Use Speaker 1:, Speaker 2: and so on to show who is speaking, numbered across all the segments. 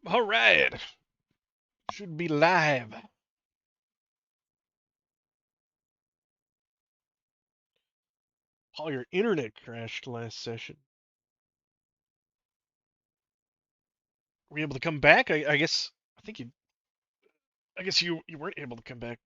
Speaker 1: All right. Should be live. Paul, your internet crashed last session. Were you able to come back? I guess I think you I guess you weren't able to come back.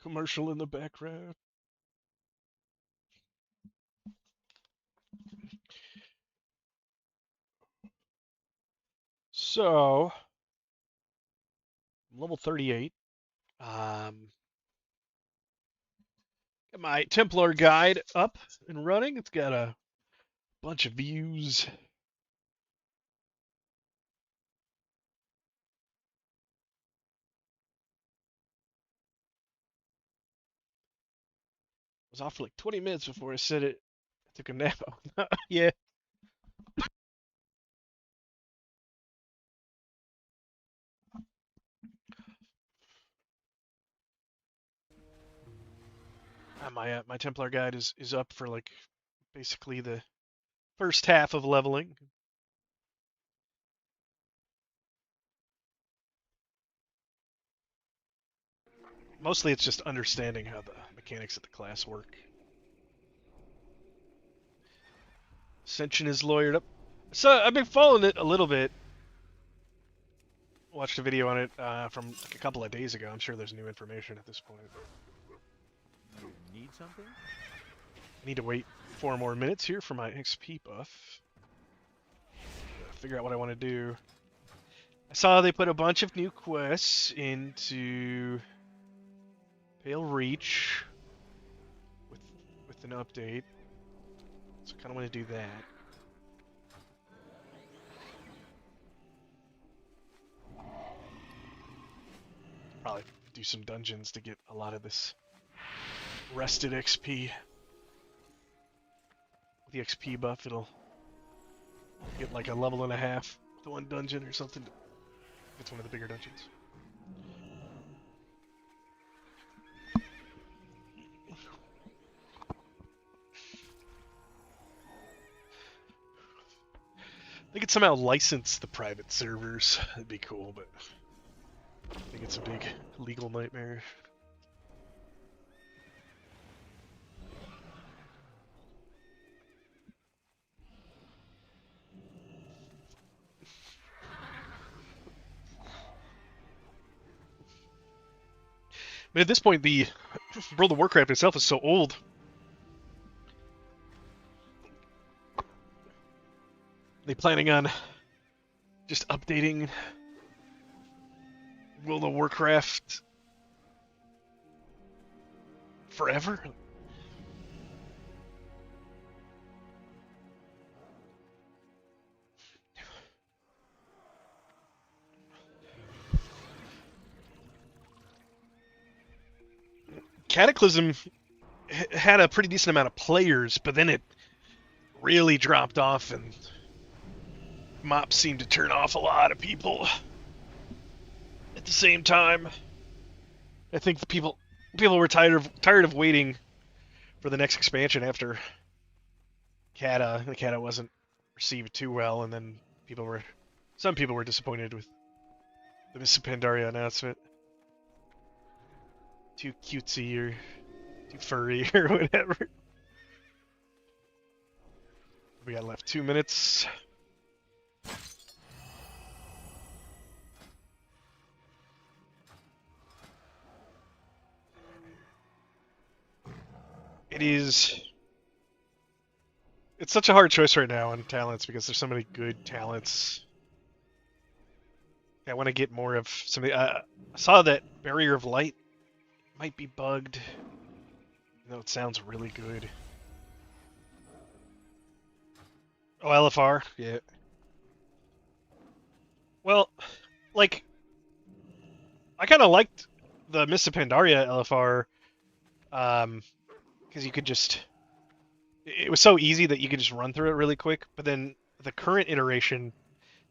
Speaker 1: Commercial in the background. So, I'm level 38. Got my Templar guide up and running. It's got a bunch of views. I was off for like 20 minutes before I said it. I took a nap. Yeah. My Templar guide is up for like basically the first half of leveling. Mostly it's just understanding how the mechanics of the class work. Ascension is lawyered up. So I've been following it a little bit. Watched a video on it from like a couple of days ago. I'm sure there's new information at this point.
Speaker 2: You need something?
Speaker 1: I need to wait 4 more minutes here for my XP buff. Figure out what I want to do. I saw they put a bunch of new quests into Pale Reach with an update. So I kind of want to do that. Probably do some dungeons to get a lot of this rested XP. With the XP buff, it'll get like a level and a half with one dungeon or something. It's one of the bigger dungeons. They could somehow license the private servers. That'd be cool, but I think it's a big legal nightmare. But at this point, the World of Warcraft itself is so old. They planning on just updating World of Warcraft forever? Cataclysm had a pretty decent amount of players, but then it really dropped off, and mops seemed to turn off a lot of people at the same time. I think the people were tired of waiting for the next expansion after the Kata wasn't received too well, and then some people were disappointed with the Miss Pandaria announcement. Too cutesy or too furry or whatever. We got left 2 minutes. It's such a hard choice right now on talents because there's so many good talents. I want to get more of something. I saw that Barrier of Light might be bugged. No, it sounds really good. Oh, LFR? Yeah. Well, like, I kind of liked the Mists of Pandaria LFR, because you could just... It was so easy that you could just run through it really quick, but then the current iteration,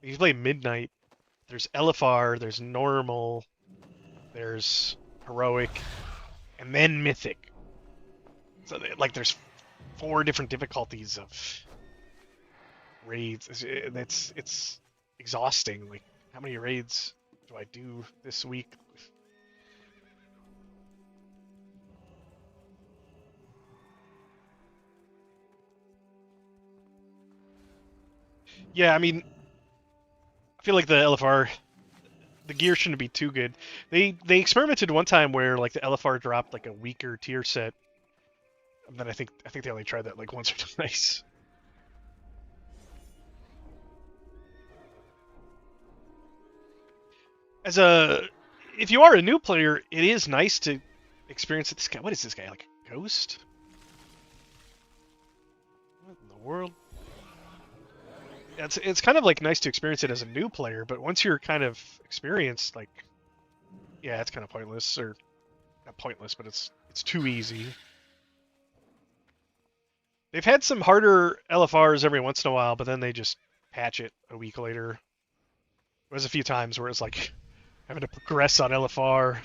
Speaker 1: if you play Midnight, there's LFR, there's Normal, there's Heroic, and then Mythic. So, like, there's 4 different difficulties of raids. It's exhausting. Like, how many raids do I do this week? Yeah, I mean, I feel like the LFR, the gear shouldn't be too good. They experimented one time where like the LFR dropped like a weaker tier set, and then I think they only tried that like once or twice. If you are a new player, it is nice to experience this guy. What is this guy, like a ghost? What in the world? It's kind of like nice to experience it as a new player, but once you're kind of experienced, like, yeah, it's kind of pointless, or not pointless, but it's too easy. They've had some harder LFRs every once in a while, but then they just patch it a week later. There was a few times where it's like having to progress on LFR.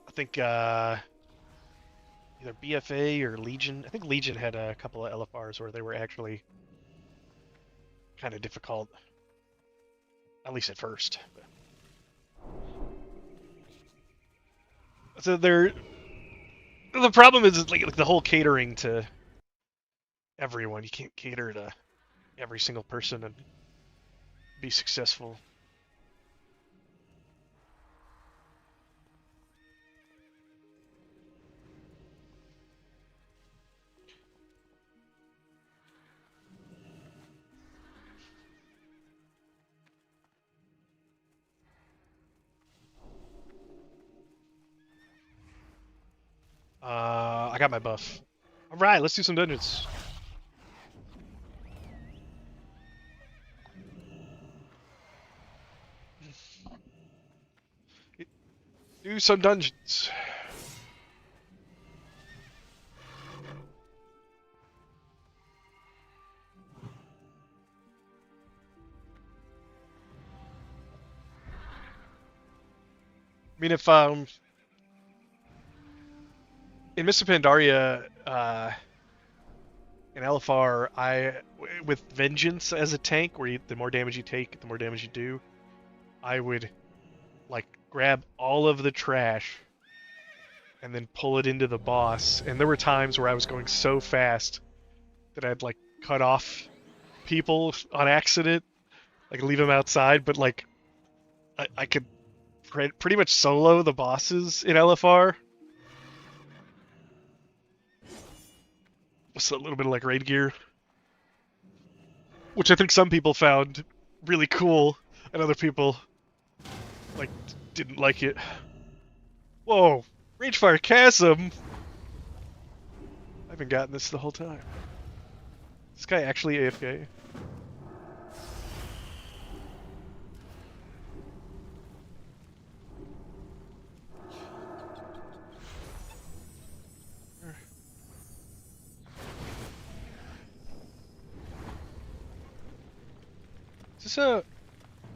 Speaker 1: I think either BFA or Legion. I think Legion had a couple of LFRs where they were actually kind of difficult, at least at first. So the problem is like the whole catering to everyone. You can't cater to every single person and be successful. I got my buff. All right, let's do some dungeons. Do some dungeons. I mean, if in Mists of Pandaria, in LFR, with Vengeance as a tank, where the more damage you take, the more damage you do, I would like grab all of the trash and then pull it into the boss. And there were times where I was going so fast that I'd like cut off people on accident, like leave them outside, but like I could pretty much solo the bosses in LFR. Just a little bit of like raid gear, which I think some people found really cool, and other people like didn't like it. Whoa, Ragefire Chasm! I haven't gotten this the whole time. Is this guy actually AFK?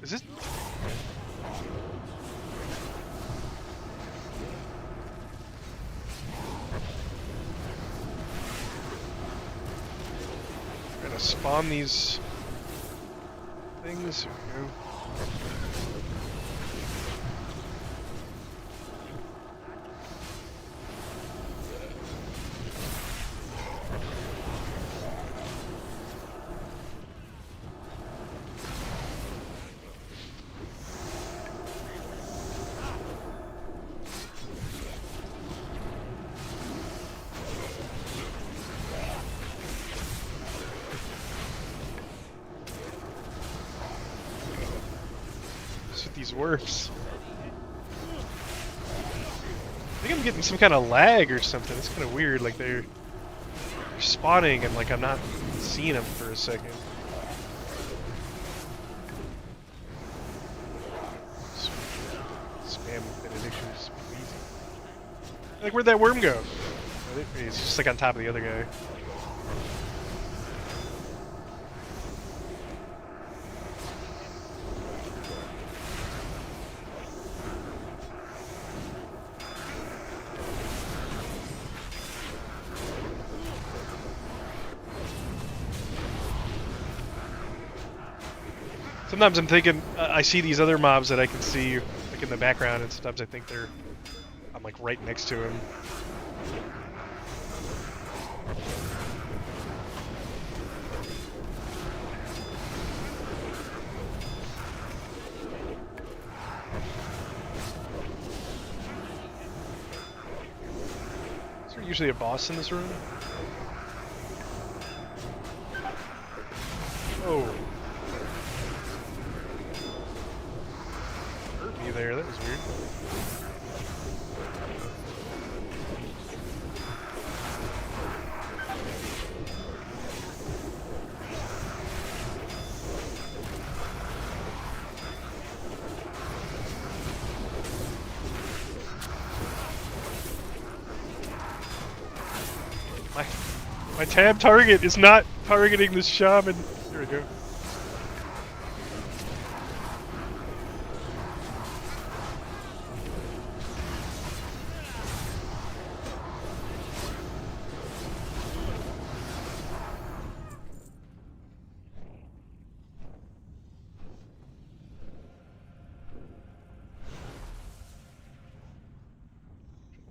Speaker 1: Is this... Gonna spawn these things. Here we go. These worms. I think I'm getting some kind of lag or something. It's kind of weird. Like they're spawning and like I'm not seeing them for a second. Like, where'd that worm go? He's just like on top of the other guy. Sometimes I'm thinking, I see these other mobs that I can see like in the background, and sometimes I think I'm like right next to him. Is there usually a boss in this room? Oh. Hurt me there, that was weird. My tab target is not targeting this shaman. There we go.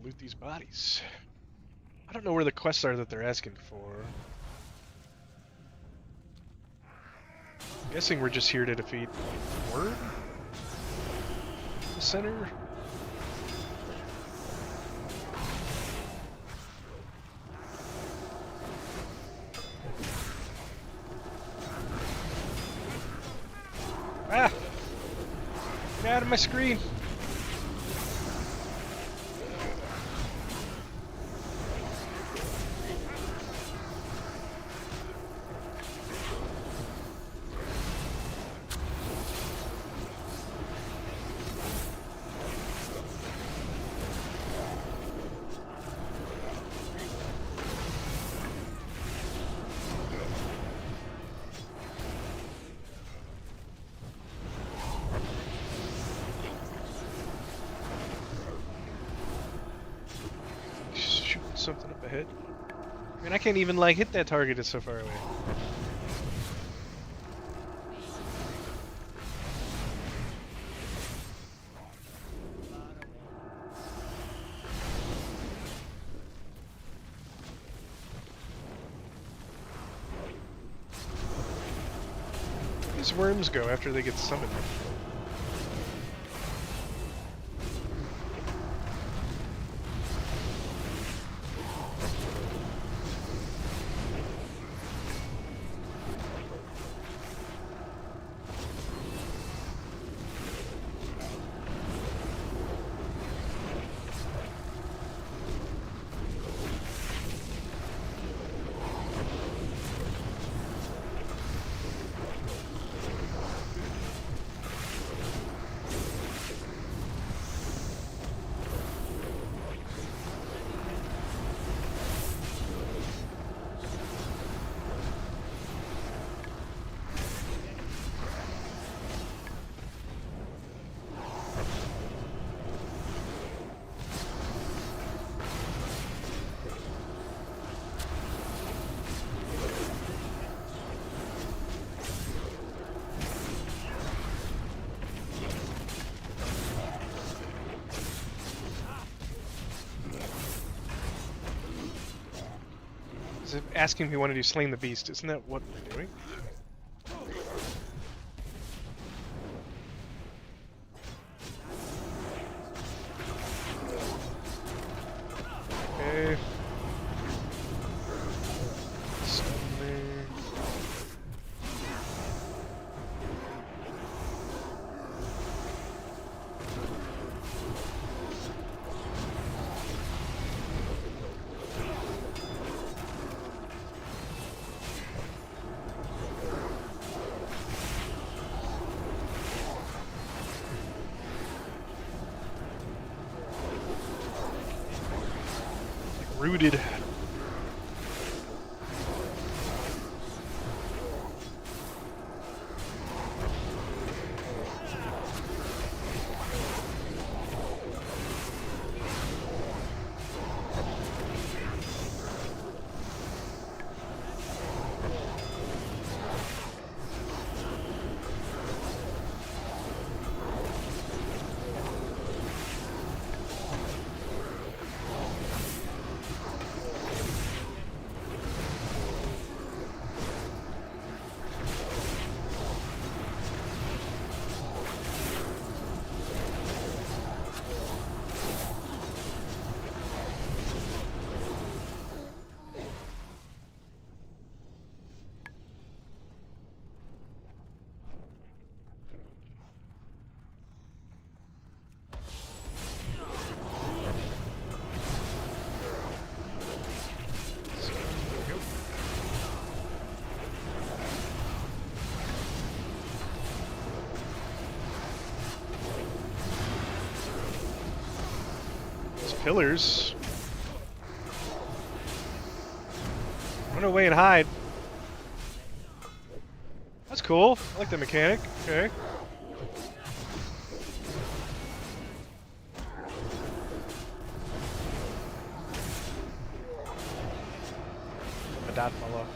Speaker 1: Loot these bodies. I don't know where the quests are that they're asking for. I'm guessing we're just here to defeat Word? The center? Ah! Get out of my screen! Something up ahead. I mean, I can't even like hit that target, it's so far away. Where do these worms go after they get summoned? Is it asking if we want to do Slaying the Beast? Isn't that what we're doing? Okay. Stun there. Rooted. Pillars. Run away and hide. That's cool. I like the mechanic. Okay. A dot follow.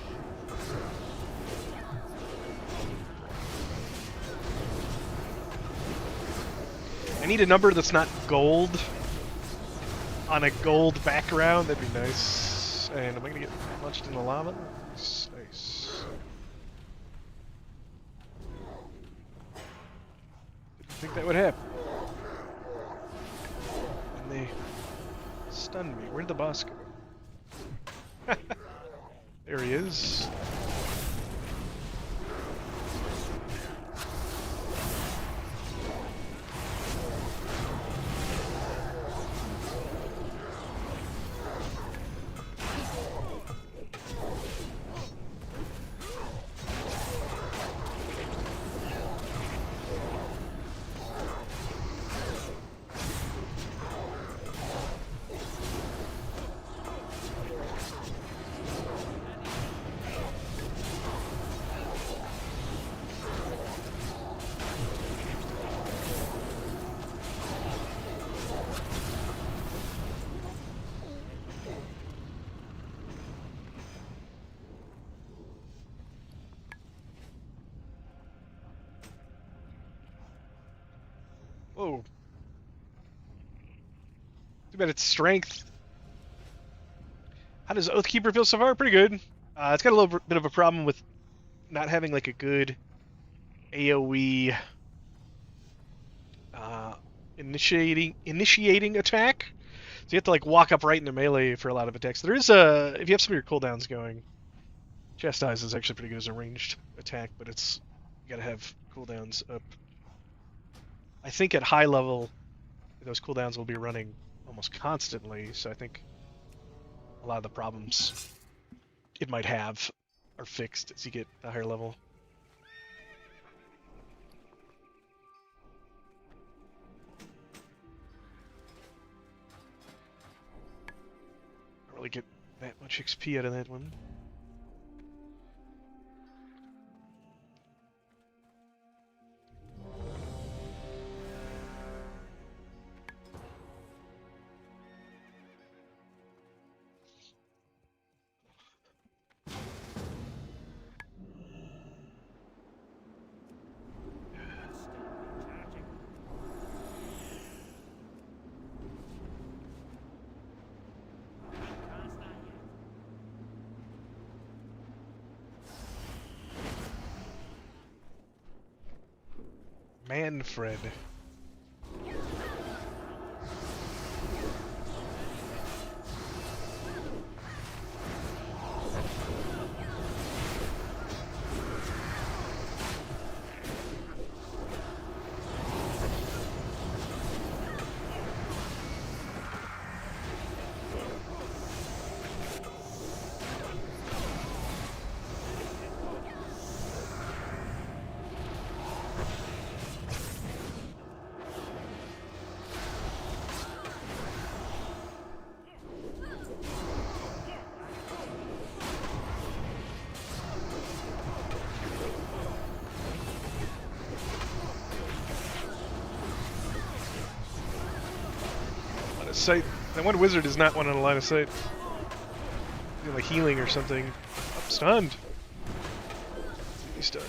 Speaker 1: I need a number that's not gold. On a gold background, that'd be nice. And am I gonna get launched in the lava? Nice, nice. Didn't think that would happen. And they stunned me. Where did the boss go? There he is. Whoa. Too bad it's strength. How does Oathkeeper feel so far? Pretty good. It's got a little bit of a problem with not having like a good AoE initiating attack. So you have to like walk up right into melee for a lot of attacks. There is a, if you have some of your cooldowns going, Chastise is actually pretty good as a ranged attack, but it's, you gotta have cooldowns up. I think at high level, those cooldowns will be running almost constantly, so I think a lot of the problems it might have are fixed as you get to higher level. Don't really get that much XP out of that one. Manfred. sight. That one wizard is not one on a line of sight. Like healing or something. I'm stunned. He's stunned.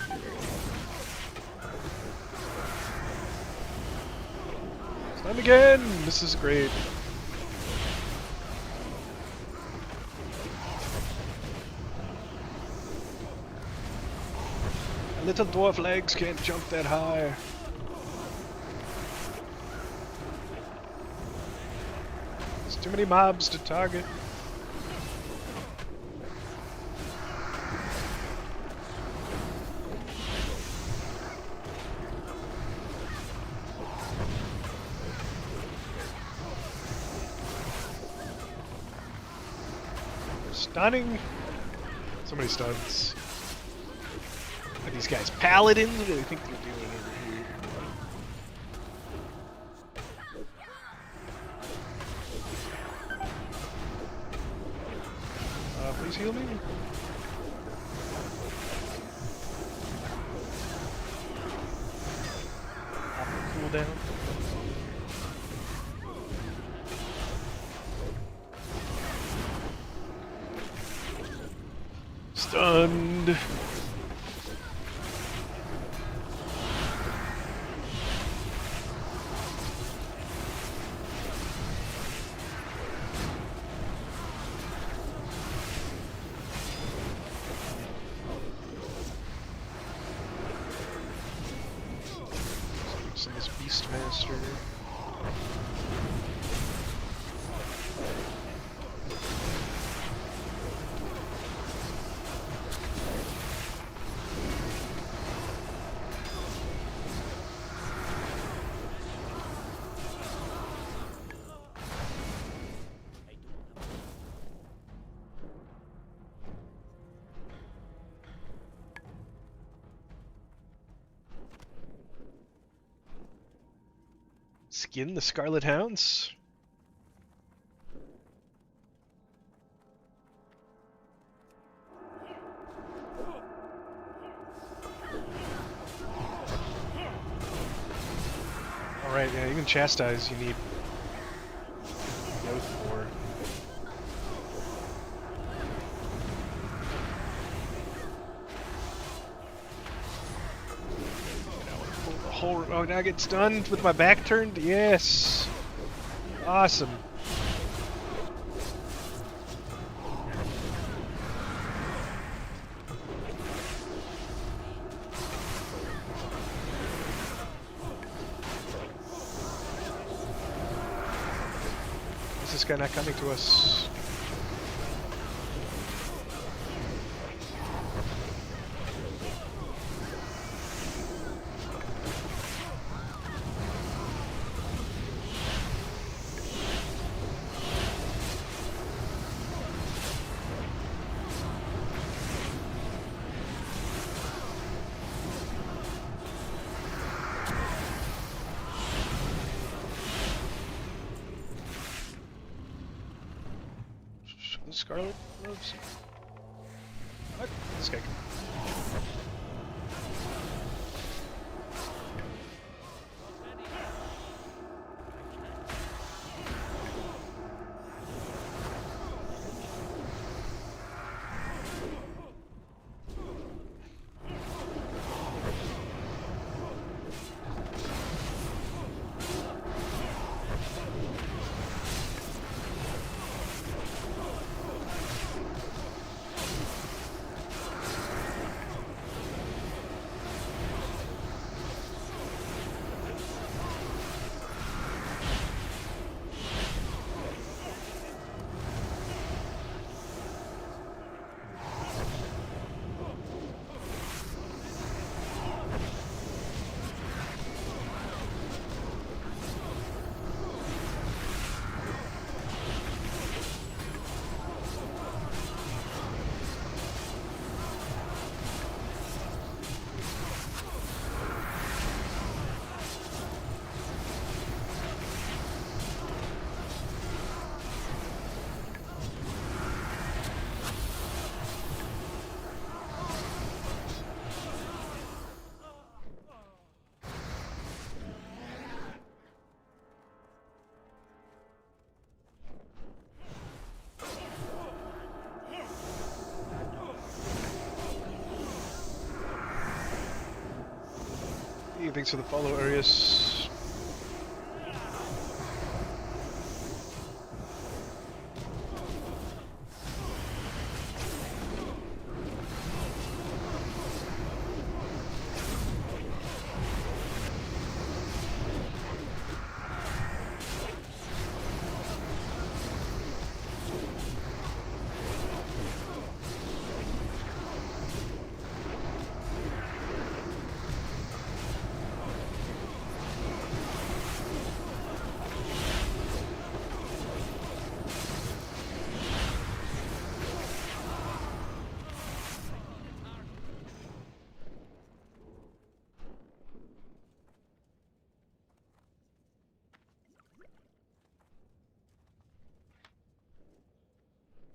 Speaker 1: Stunned again! This is great. Little dwarf legs can't jump that high. There's too many mobs to target. Stunning. So many stuns. Are these guys paladins? What do they think they're doing over here? Please heal me. Cooldown. Stunned. This Beastmaster. Skin the Scarlet Hounds? Alright, yeah, even Chastise you need Oath for. Oh, now I get stunned with my back turned? Yes! Awesome. Is this guy not coming to us? Scarlet robes? What? This guy. thanks for the follow, Arius.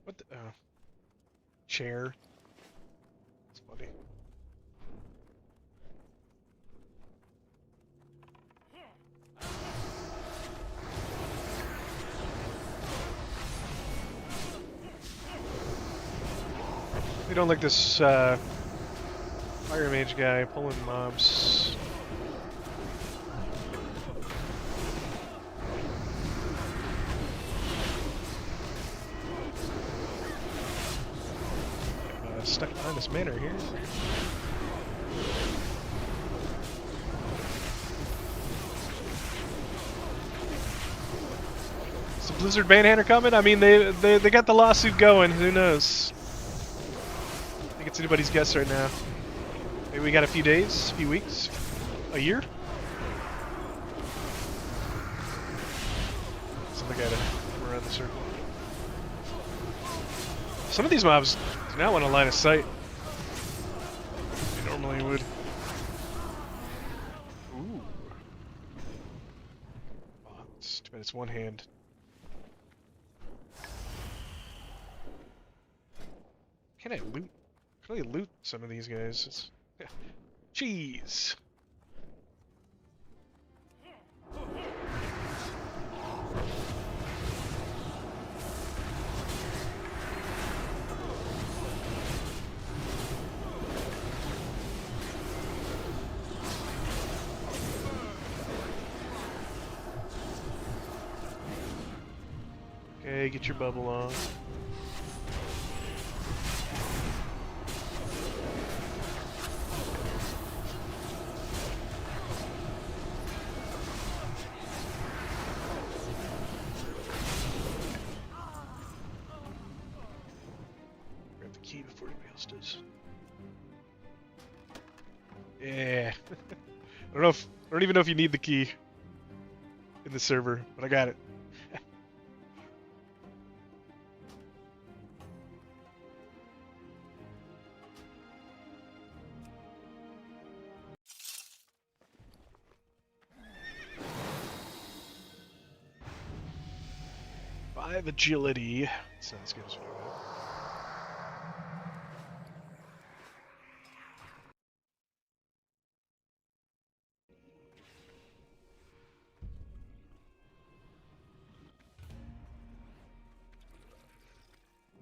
Speaker 1: What the? Oh. Chair. It's funny. We don't like this fire mage guy pulling mobs. Stuck behind this manor here. Is the Blizzard Banhammer coming? I mean, they got the lawsuit going. Who knows? I think it's anybody's guess right now. Maybe we got a few days, a few weeks, a year. Something gotta come around the circle. Some of these mobs do not want a line of sight. They normally would. Ooh. Oh, it's too bad it's one hand. Can I loot? Can I loot some of these guys? It's... Cheese! Okay, get your bubble on. Grab the key before anybody else does. Yeah. I don't even know if you need the key in the server, but I got it. Agility. It's not as good as what I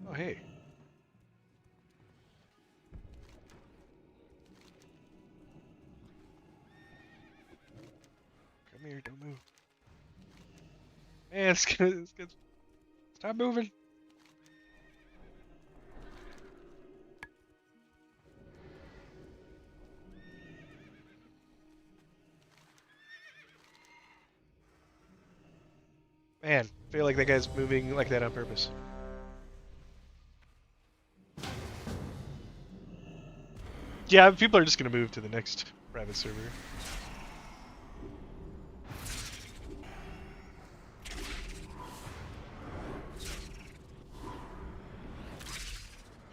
Speaker 1: got. Oh, hey. Come here, don't move. Man, it's good. Stop moving. Man, I feel like that guy's moving like that on purpose. Yeah, people are just gonna move to the next private server.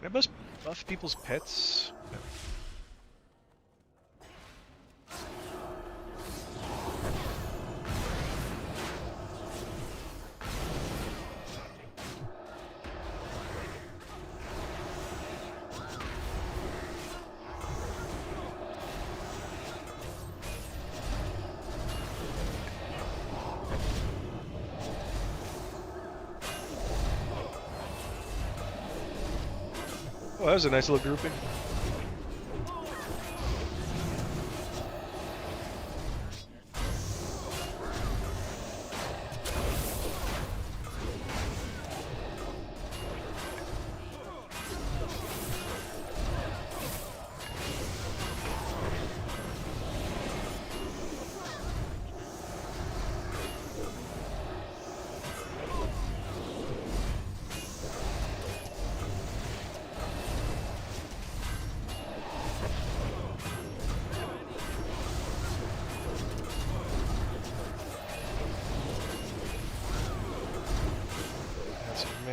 Speaker 1: Can I buff people's pets? No. Oh, that was a nice little grouping.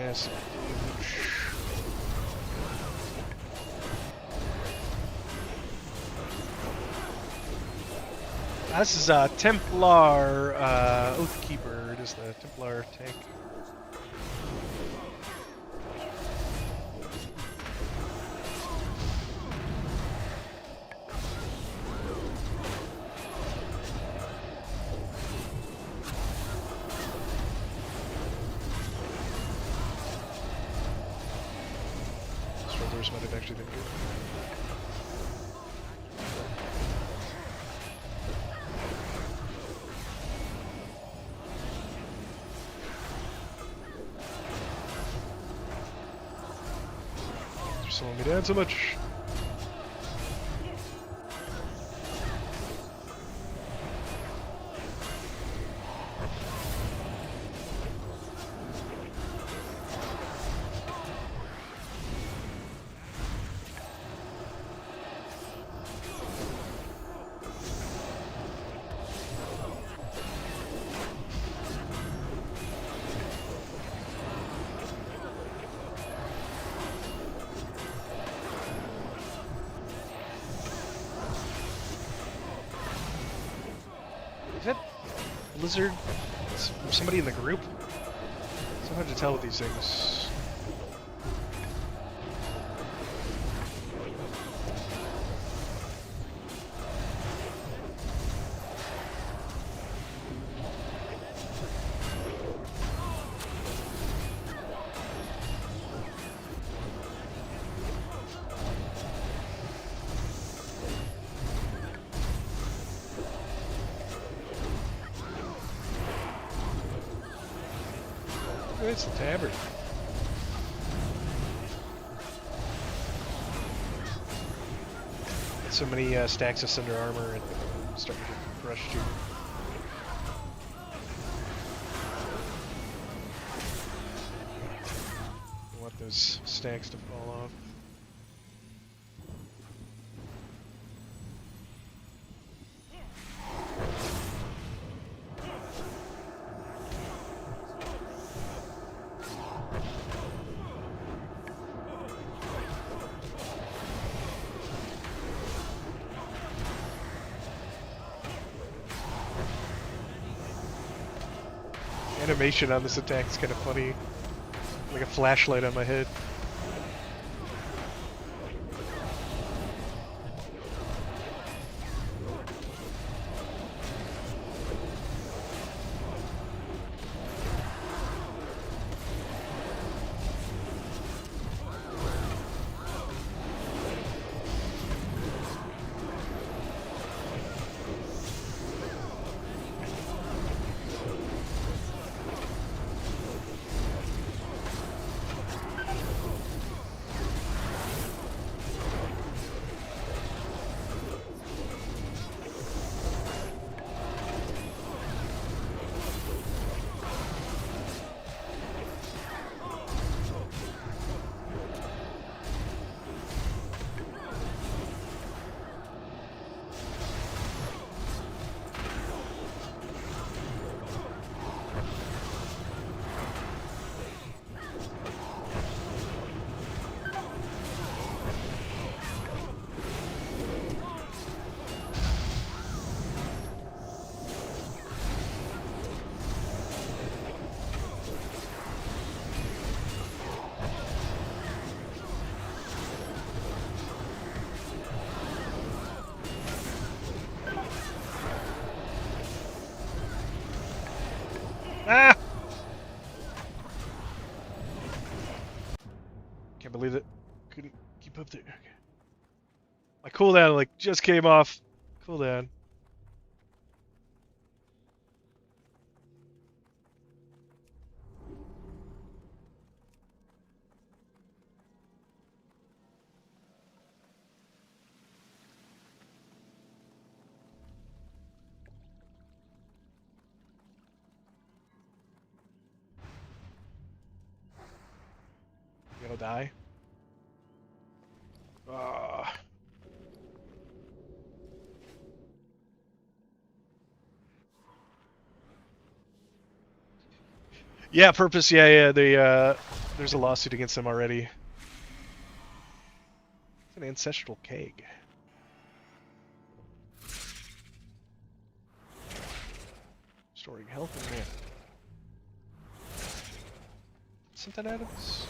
Speaker 1: massive damage. This is Templar Oathkeeper. It is the Templar tank. Shoulders might have actually been good. They're slowing me down so much. Is that Blizzard? Somebody in the group? It's so hard to tell with these things. It's the tavern. So many stacks of cinder armor and I'm starting to get crushed too. I want those stacks to fall off. Animation on this attack is kind of funny, like a flashlight on my head. Ah! Can't believe it. Couldn't keep up there. Okay. My cooldown like just came off. Cooldown. You gonna die? Ah. Yeah, purpose. Yeah, yeah. There's a lawsuit against them already. It's an ancestral keg. Storing health and mana. Something out of this?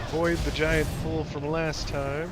Speaker 1: Avoid the giant pull from last time.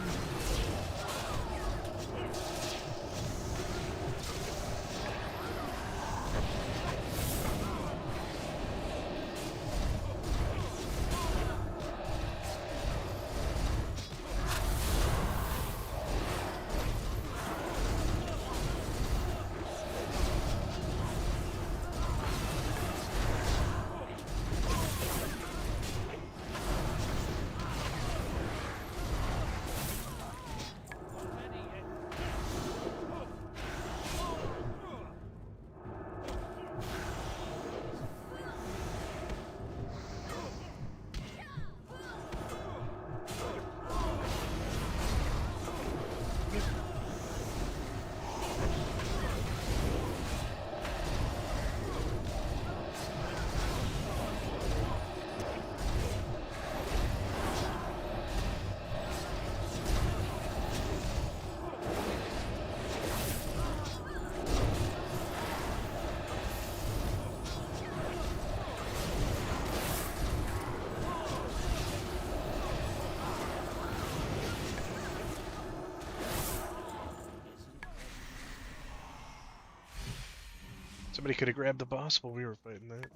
Speaker 1: Somebody could have grabbed the boss while we were fighting that.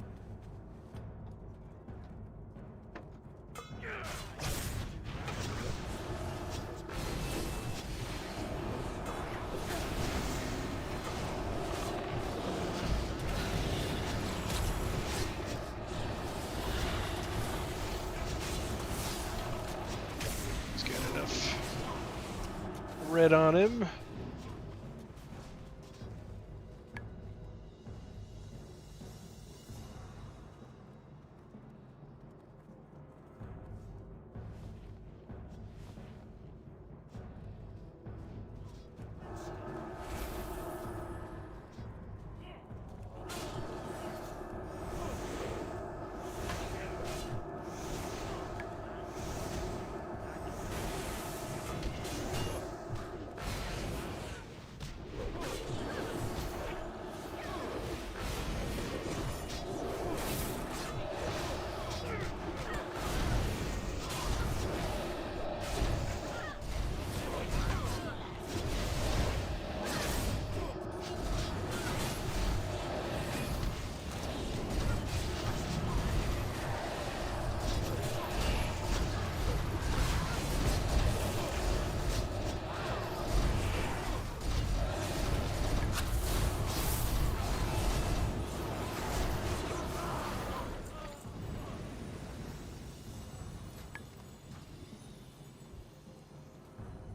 Speaker 1: He's got enough red on him.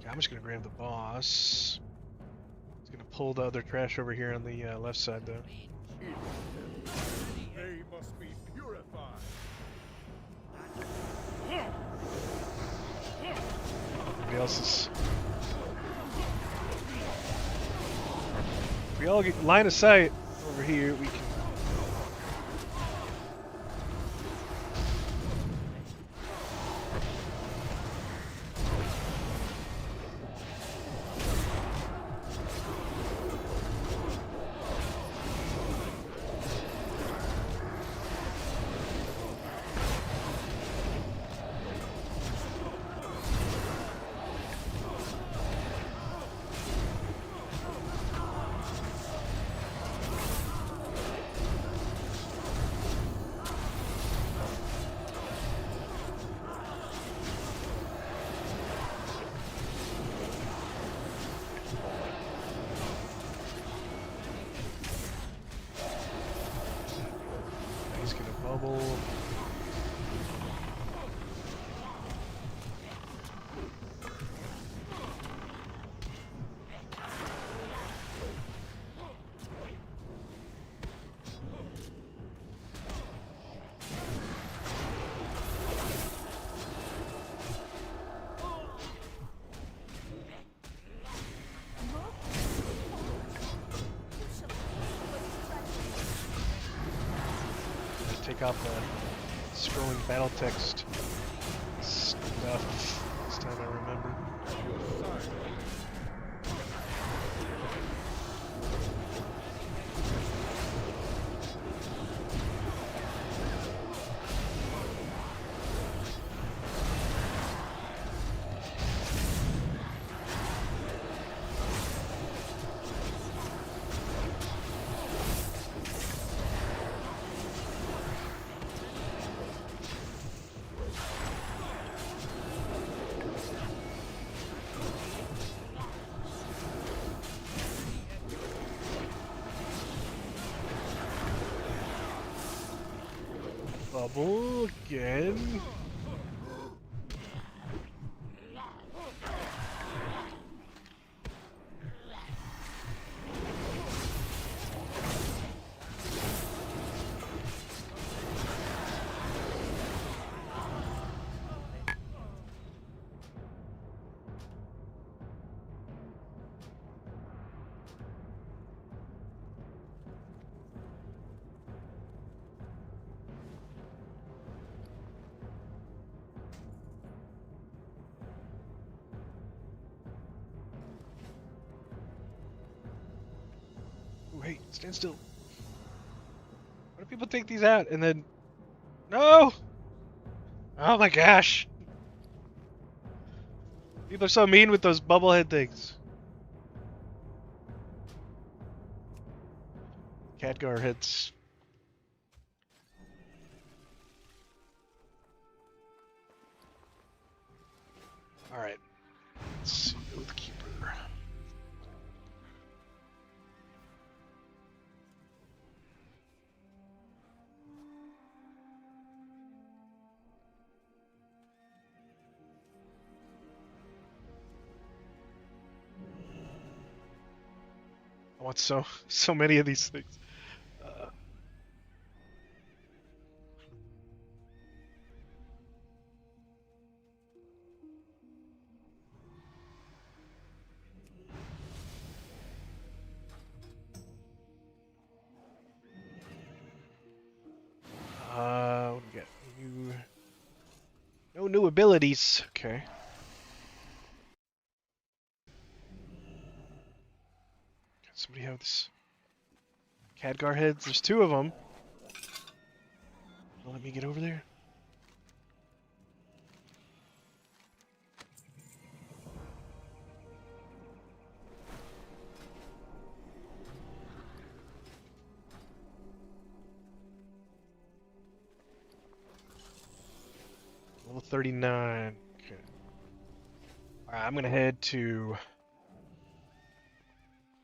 Speaker 1: I'm just gonna grab the boss. He's gonna pull the other trash over here on the left side, though.
Speaker 3: They must be purified.
Speaker 1: Everybody else is. If we all get line of sight over here, we can. Bubble. Take out the scrolling battle text stuff this time I remember. Bubble again. Hey, stand still. Why do people take these out and then... No! Oh my gosh! People are so mean with those bubblehead things. Khadgar heads. Alright. Let's see, Oathkeeper. I want so many of these things. What do we get? No new abilities. Okay. Somebody have this Khadgar heads? There's two of them. Let me get over there. Level 39. Okay. Alright, I'm gonna head to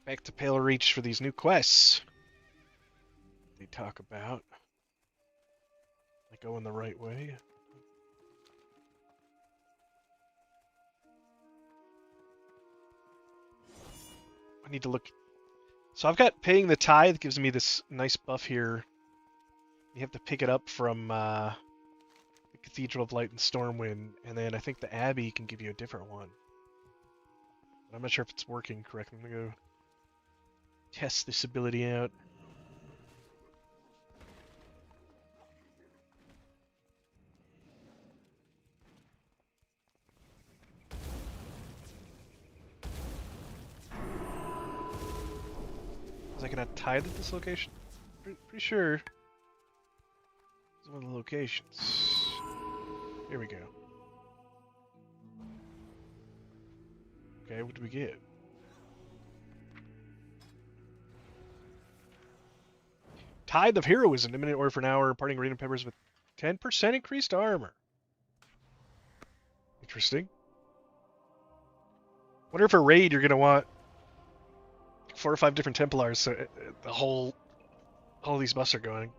Speaker 1: back to Pale Reach for these new quests they talk about. Am I going the right way? I need to look. So I've got Paying the Tithe, gives me this nice buff here. You have to pick it up from the Cathedral of Light and Stormwind, and then I think the Abbey can give you a different one. But I'm not sure if it's working correctly. I'm gonna go test this ability out. Was I gonna tithe at this location? Pretty sure it's one of the locations. Here we go. Okay, what do we get? Tithe of Heroism, imminent order for an hour, imparting random peppers with 10% increased armor. Interesting. Wonder if a raid you're gonna want 4 or 5 different Templars, so all these buffs are going.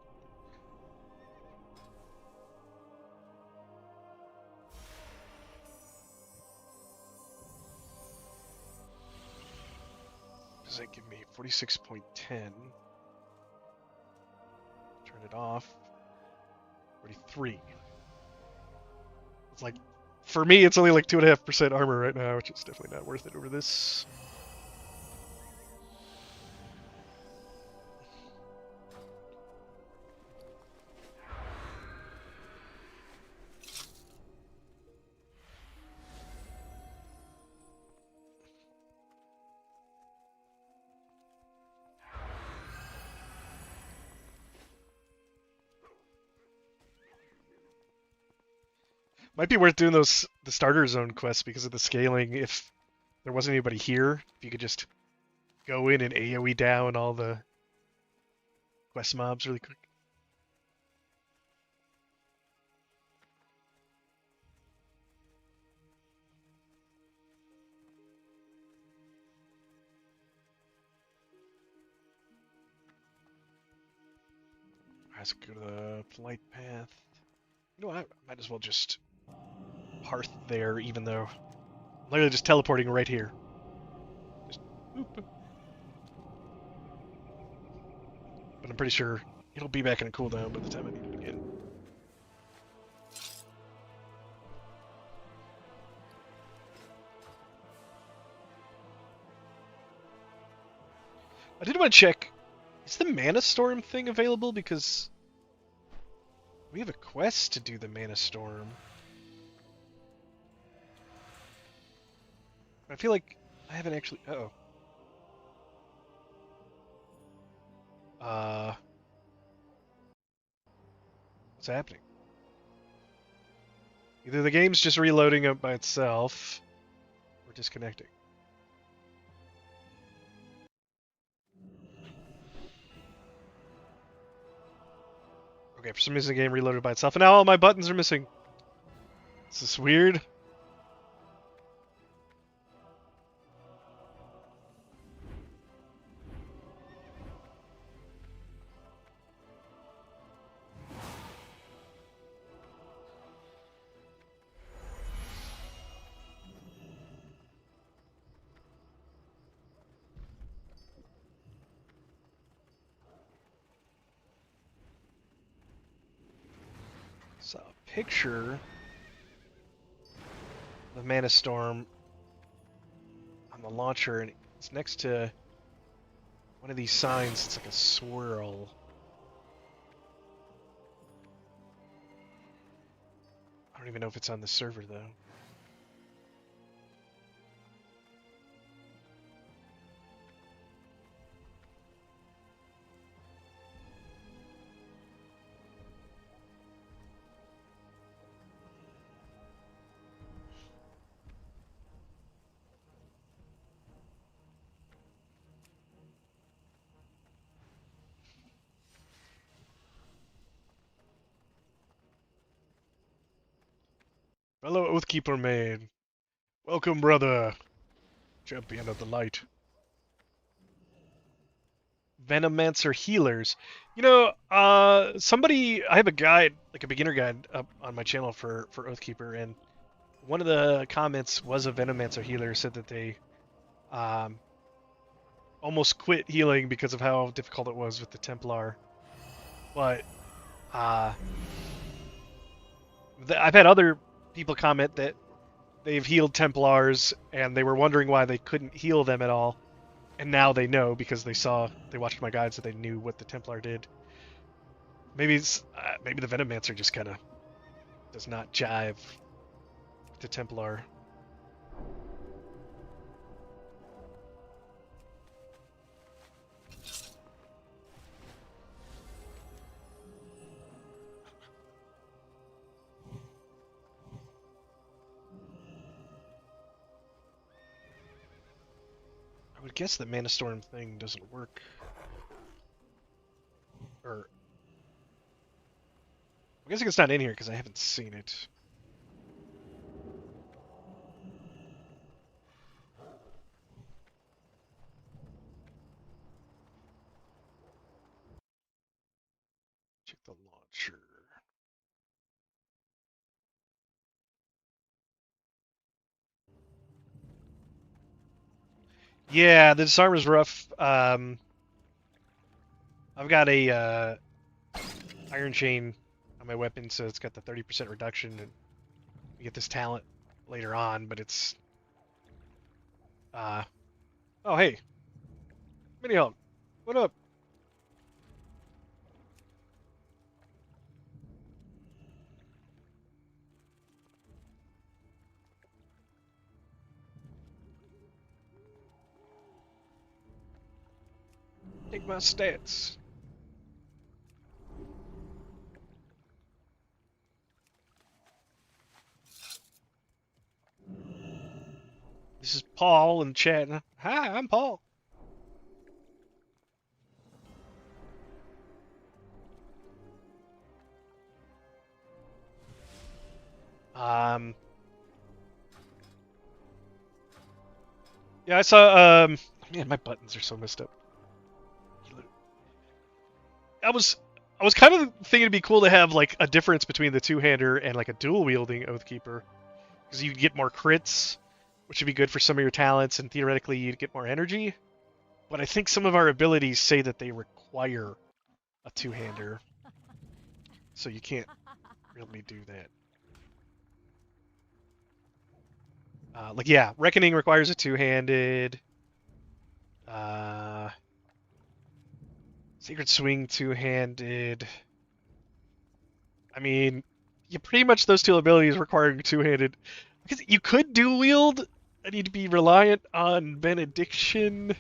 Speaker 1: 46.10. Turn it off. 43. It's like, for me, it's only like 2.5% armor right now, which is definitely not worth it over this. Might be worth doing the starter zone quests because of the scaling. If there wasn't anybody here, if you could just go in and AoE down all the quest mobs really quick. Let's go to the polite path. You know what? I might as well just hearth there, even though I'm literally just teleporting right here. Just boop, boop. But I'm pretty sure it'll be back in a cooldown by the time I need it again. I did want to check, is the Mana Storm thing available? Because we have a quest to do the Mana Storm. I feel like I haven't actually... Uh-oh. What's happening? Either the game's just reloading up by itself, or disconnecting. Okay, for some reason the game reloaded by itself, and now all my buttons are missing. Is this weird? Saw a picture of Mana Storm on the launcher, and it's next to one of these signs. It's like a swirl. I don't even know if it's on the server, though. Fellow Oathkeeper maid. Welcome, brother. Champion of the light. Venomancer healers. You know, somebody, I have a guide, like a beginner guide up on my channel for Oathkeeper, and one of the comments was a Venomancer healer, said that they almost quit healing because of how difficult it was with the Templar. But I've had other people comment that they've healed Templars and they were wondering why they couldn't heal them at all, and now they know because they watched my guides, so they knew what the Templar did. Maybe maybe the Venomancer just kind of does not jive with the Templar. I would guess the Mana Storm thing doesn't work. Or I'm guessing it's not in here because I haven't seen it. Check the launcher. Yeah, the disarm is rough. I've got a iron chain on my weapon, so it's got the 30% reduction, and you get this talent later on. But it's oh hey, Mini Hulk, what up? Take my stats. This is Paul in the chat. Hi, I'm Paul. Um, yeah, I saw. Man, my buttons are so messed up. I was, I was kind of thinking it'd be cool to have like a difference between the two-hander and like a dual-wielding Oathkeeper, because you get more crits, which would be good for some of your talents, and theoretically you'd get more energy. But I think some of our abilities say that they require a two-hander, so you can't really do that. Like, yeah, Reckoning requires a two-handed. Sacred Swing two-handed. I mean, yeah, pretty much those two abilities requiring two-handed. Because you could dual wield, and you'd be reliant on Benediction.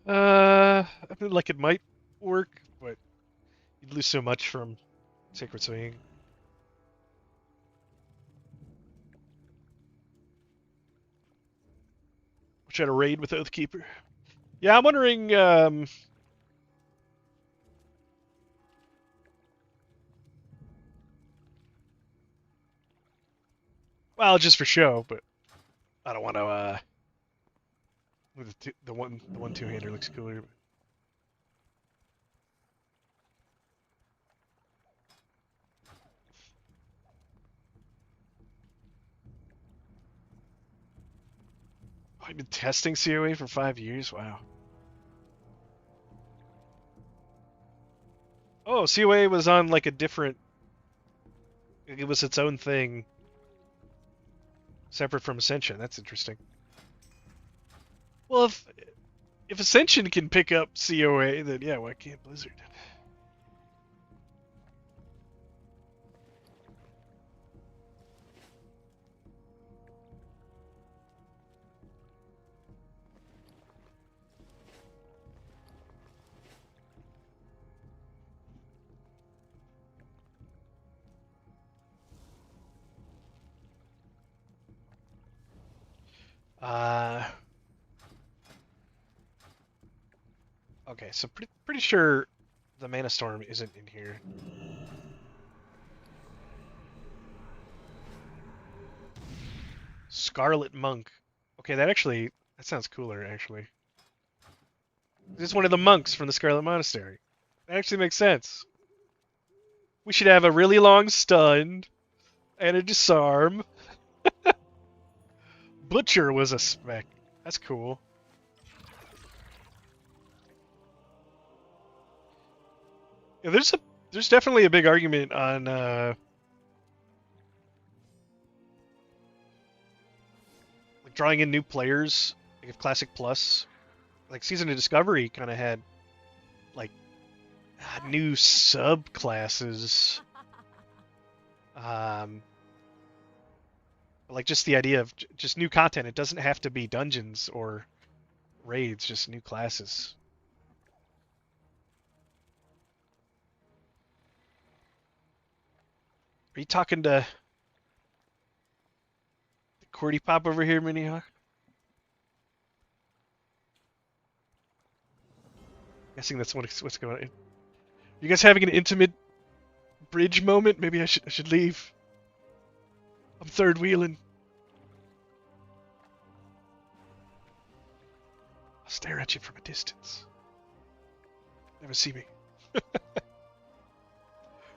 Speaker 1: I mean, like it might work, but you'd lose so much from Sacred Swing. We'll try to raid with Oathkeeper. Yeah, I'm wondering. Well, just for show, but I don't want to. The one two-hander looks cooler. Oh, I've been testing CoA for 5 years. Wow. Oh, CoA was on like a different. It was its own thing, separate from Ascension. That's interesting. Well, if Ascension can pick up CoA, then yeah, why can't Blizzard? Uh, okay, so pretty sure the Mana Storm isn't in here. Scarlet Monk. Okay, that sounds cooler actually. This is one of the monks from the Scarlet Monastery. That actually makes sense. We should have a really long stun and a disarm. Butcher was a spec. That's cool. Yeah, there's definitely a big argument on like drawing in new players. Like if Classic Plus, like Season of Discovery, kind of had like new subclasses. Like just the idea of just new content. It doesn't have to be dungeons or raids, just new classes. Are you talking to the Cordy Pop over here, Mini Hawk? Guessing that's what's going on. You guys having an intimate bridge moment? Maybe I should leave. I'm third wheeling. I'll stare at you from a distance. Never see me.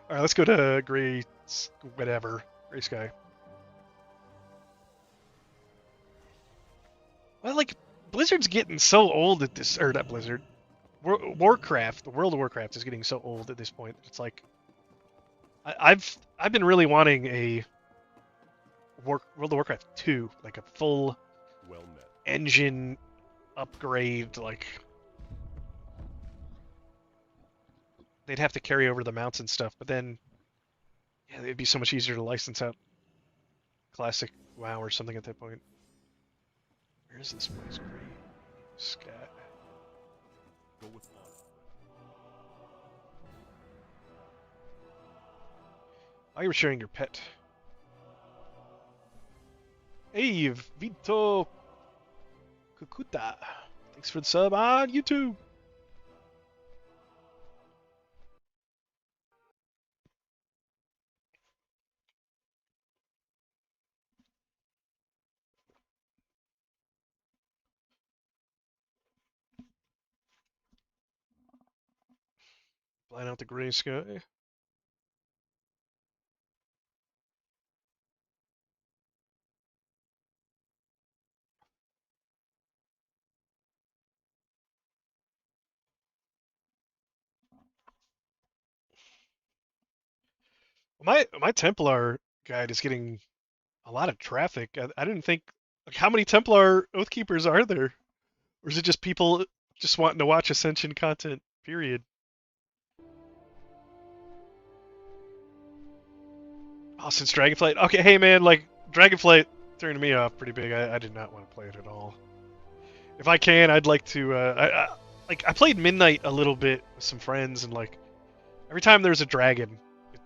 Speaker 1: Alright, let's go to Gray Sky. Blizzard's getting so old at this, or not Blizzard. Warcraft, the World of Warcraft is getting so old at this point. It's like I've been really wanting a World of Warcraft 2, like a full
Speaker 3: Well met.
Speaker 1: engine upgrade. Like they'd have to carry over the mounts and stuff, but then yeah, it'd be so much easier to license out classic WoW or something at that point. Where is this place? Great Scat.
Speaker 3: Go with honor.
Speaker 1: Oh, you were sharing your pet. Hey, Vito Kukuta. Thanks for the sub on YouTube. Flying out the gray sky. My Templar guide is getting a lot of traffic. I didn't think, like, how many Templar Oathkeepers are there? Or is it just people just wanting to watch Ascension content, period? Oh, since Dragonflight? Okay, hey man, like, Dragonflight turned me off pretty big. I did not want to play it at all. If I can, I'd like to, I played Midnight a little bit with some friends, and, like, every time there's a dragon, it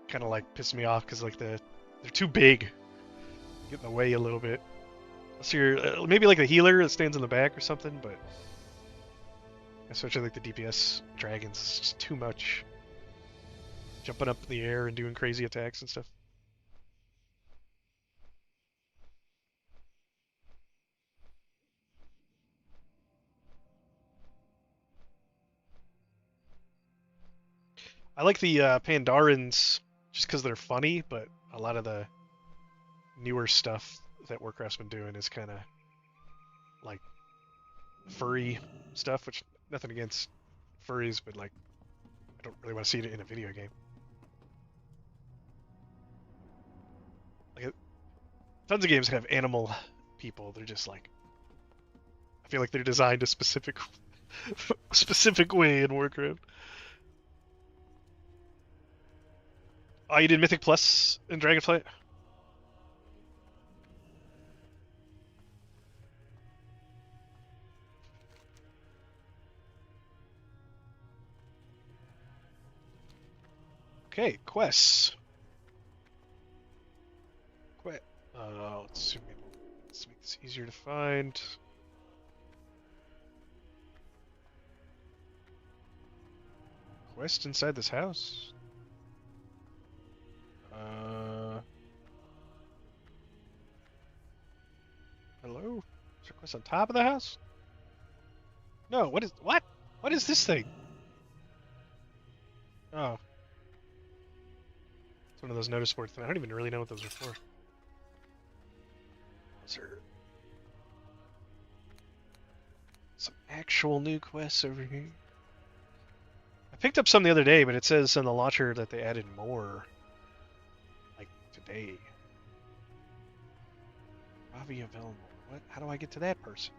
Speaker 1: kind of, like, pissed me off, because, like, they're too big. Get in the way a little bit. Unless you're, maybe, like, the healer that stands in the back or something, but especially, like, the DPS dragons, it's just too much. Jumping up in the air and doing crazy attacks and stuff. I like the Pandarans just because they're funny, but a lot of the newer stuff that Warcraft's been doing is kind of like furry stuff, which nothing against furries, but like I don't really want to see it in a video game. Like tons of games have animal people. They're just like I feel like they're designed a specific specific way in Warcraft. Oh, you did Mythic Plus in Dragonflight? Okay, quests. Let's make this easier to find. Quest inside this house? Hello? Is there a quest on top of the house? No, what is this thing? Oh. It's one of those notice board things. I don't even really know what those are for. Is there some actual new quests over here? I picked up some the other day, but it says on the launcher that they added more. Like today. Ravi available. What? How do I get to that person?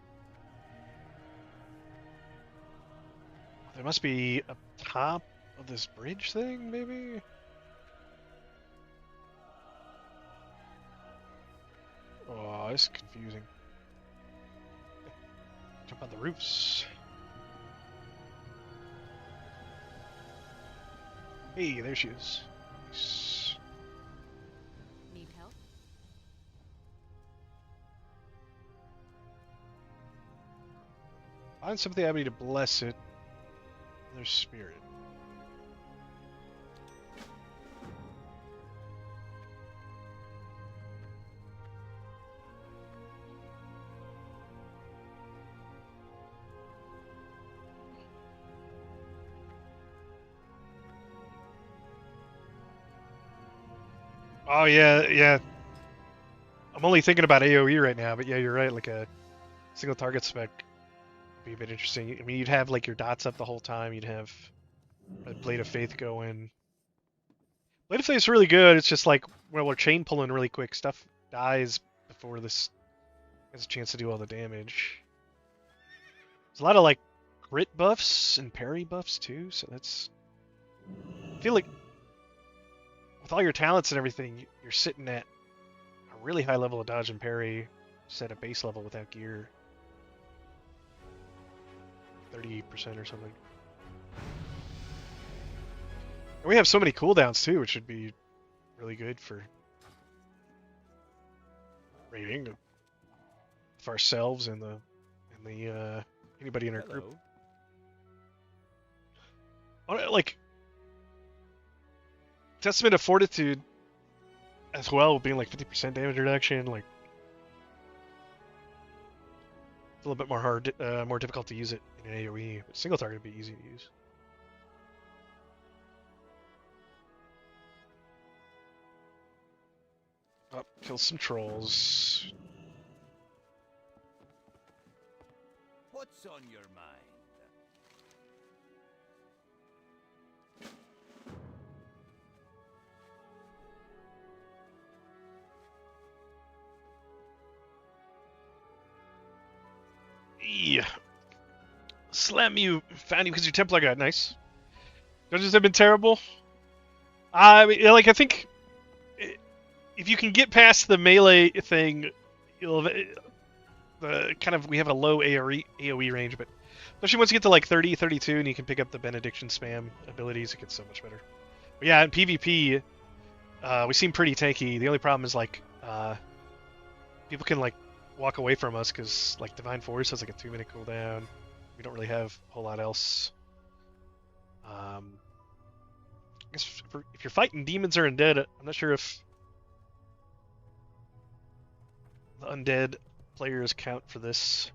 Speaker 1: There must be up top of this bridge thing, maybe? Oh, this is confusing. Jump on the roofs. Hey, there she is. Nice.
Speaker 4: Need help?
Speaker 1: Find something I need to bless it. Their spirit. Oh yeah, yeah. I'm only thinking about AoE right now, but yeah, you're right. Like a single target spec would be a bit interesting. I mean, you'd have like your dots up the whole time. You'd have a Blade of Faith going. Blade of Faith's really good. It's just like, well, we're chain pulling really quick. Stuff dies before this has a chance to do all the damage. There's a lot of like crit buffs and parry buffs too, so that's... I feel like with all your talents and everything, you're sitting at a really high level of dodge and parry, set at base level without gear. 30% or something. And we have so many cooldowns too, which should be really good for raiding for ourselves and the anybody in our group. Like Testament of Fortitude as well, being like 50% damage reduction, like it's a little bit more hard, more difficult to use it in an AoE, but single target would be easy to use. Oh, kill some trolls.
Speaker 2: What's on your mind?
Speaker 1: Yeah. Slam you. Found you because your Templar got nice. Dungeons have been terrible. I mean, like, I think if you can get past the melee thing, you'll we have a low AoE range, but especially once you get to like 30, 32, and you can pick up the benediction spam abilities, it gets so much better. But yeah, in PvP, we seem pretty tanky. The only problem is like people can like walk away from us because like Divine Force has like a 2-minute cooldown. We don't really have a whole lot else. I guess if you're fighting demons or undead, I'm not sure if the undead players count for this.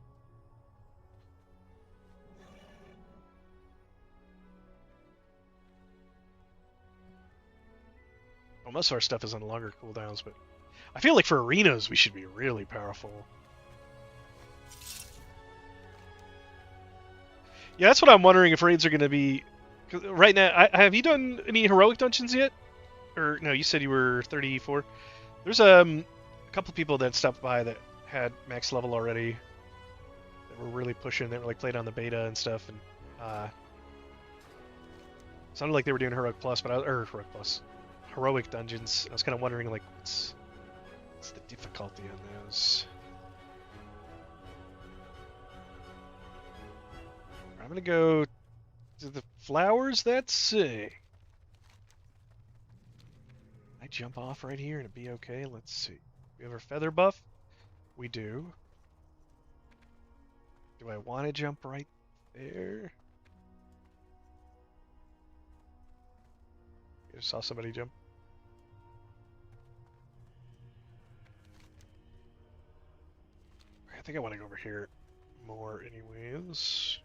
Speaker 1: Well, most of our stuff is on longer cooldowns, but I feel like for arenas we should be really powerful. Yeah, that's what I'm wondering if raids are going to be. 'Cause right now, have you done any heroic dungeons yet? Or no, you said you were 34. There's a couple people that stopped by that had max level already. That were really pushing. They were like played on the beta and stuff, and sounded like they were doing heroic plus, but heroic dungeons. I was kind of wondering like what's the difficulty on those. I'm gonna go to the flowers. Let's see. I jump off right here and it'd be okay. Let's see. We have our feather buff. We do. Do I want to jump right there? I just saw somebody jump. I think I want to go over here more anyways.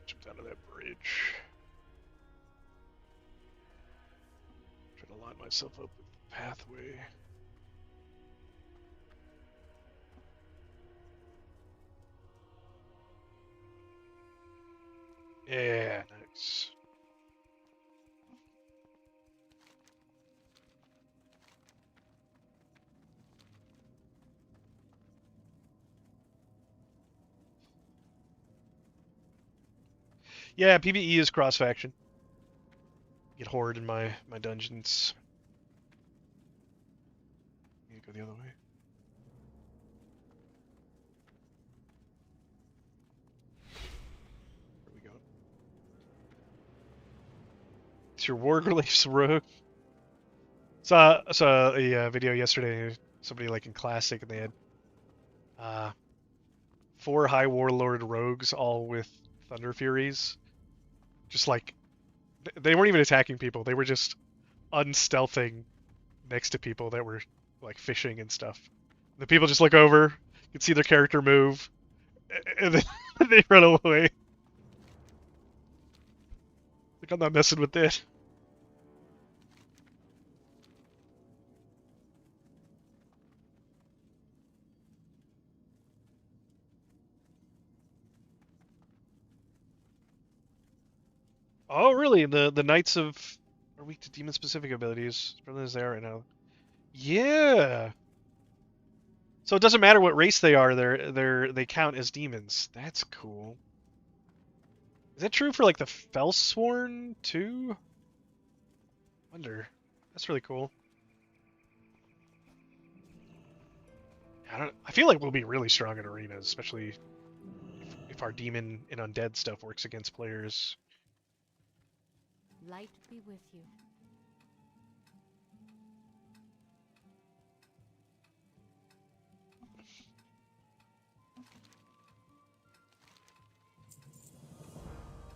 Speaker 1: Jump down to that bridge. Trying to line myself up with the pathway. Yeah, nice. Yeah, PvE is cross-faction. Get horde in my dungeons. Need to go the other way. Where are we going? It's your Wargreaves rogue. Saw a video yesterday. Somebody like in Classic, and they had 4 High Warlord rogues, all with Thunder Furies. Just like, they weren't even attacking people. They were just unstealthing next to people that were like fishing and stuff. The people just look over, you can see their character move, and then they run away. Like, I'm not messing with this. Oh, really? The Knights of are weak to demon-specific abilities. Probably as they are right now. Yeah. So it doesn't matter what race they are. They count as demons. That's cool. Is that true for like the Fellsworn too? Wonder. That's really cool. I feel like we'll be really strong in arenas, especially if our demon and undead stuff works against players.
Speaker 4: Light be with you.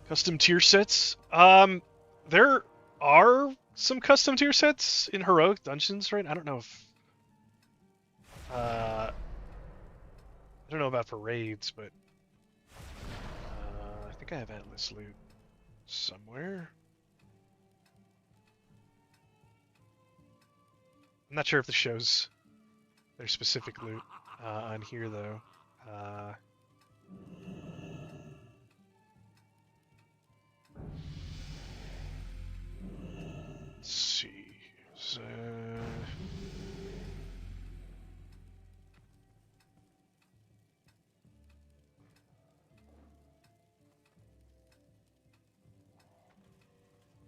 Speaker 1: Custom tier sets. There are some custom tier sets in heroic dungeons, right? I don't know if I don't know about for raids, but I think I have Atlas loot somewhere. I'm not sure if this shows their specific loot on here though. Let's see. So,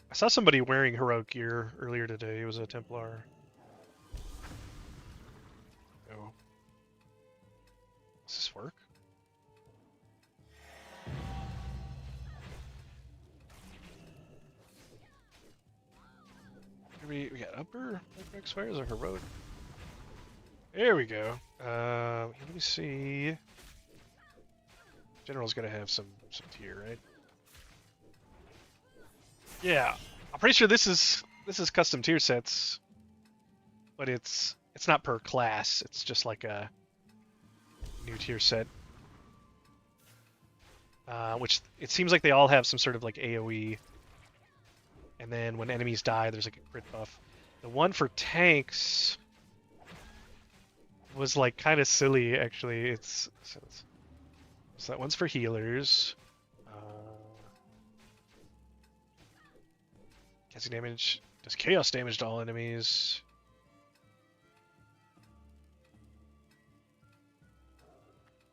Speaker 1: I saw somebody wearing heroic gear earlier today. It was a Templar. Oh. Does this work? We got upper reflex fires or heroic. There we go. Let me see. General's gotta have some tier, right? Yeah, I'm pretty sure this is custom tier sets, but it's not per class. It's just like a new tier set, which it seems like they all have some sort of like AOE. And then when enemies die, there's like a crit buff. The one for tanks was like kind of silly, actually. So that one's for healers. Casting damage does chaos damage to all enemies.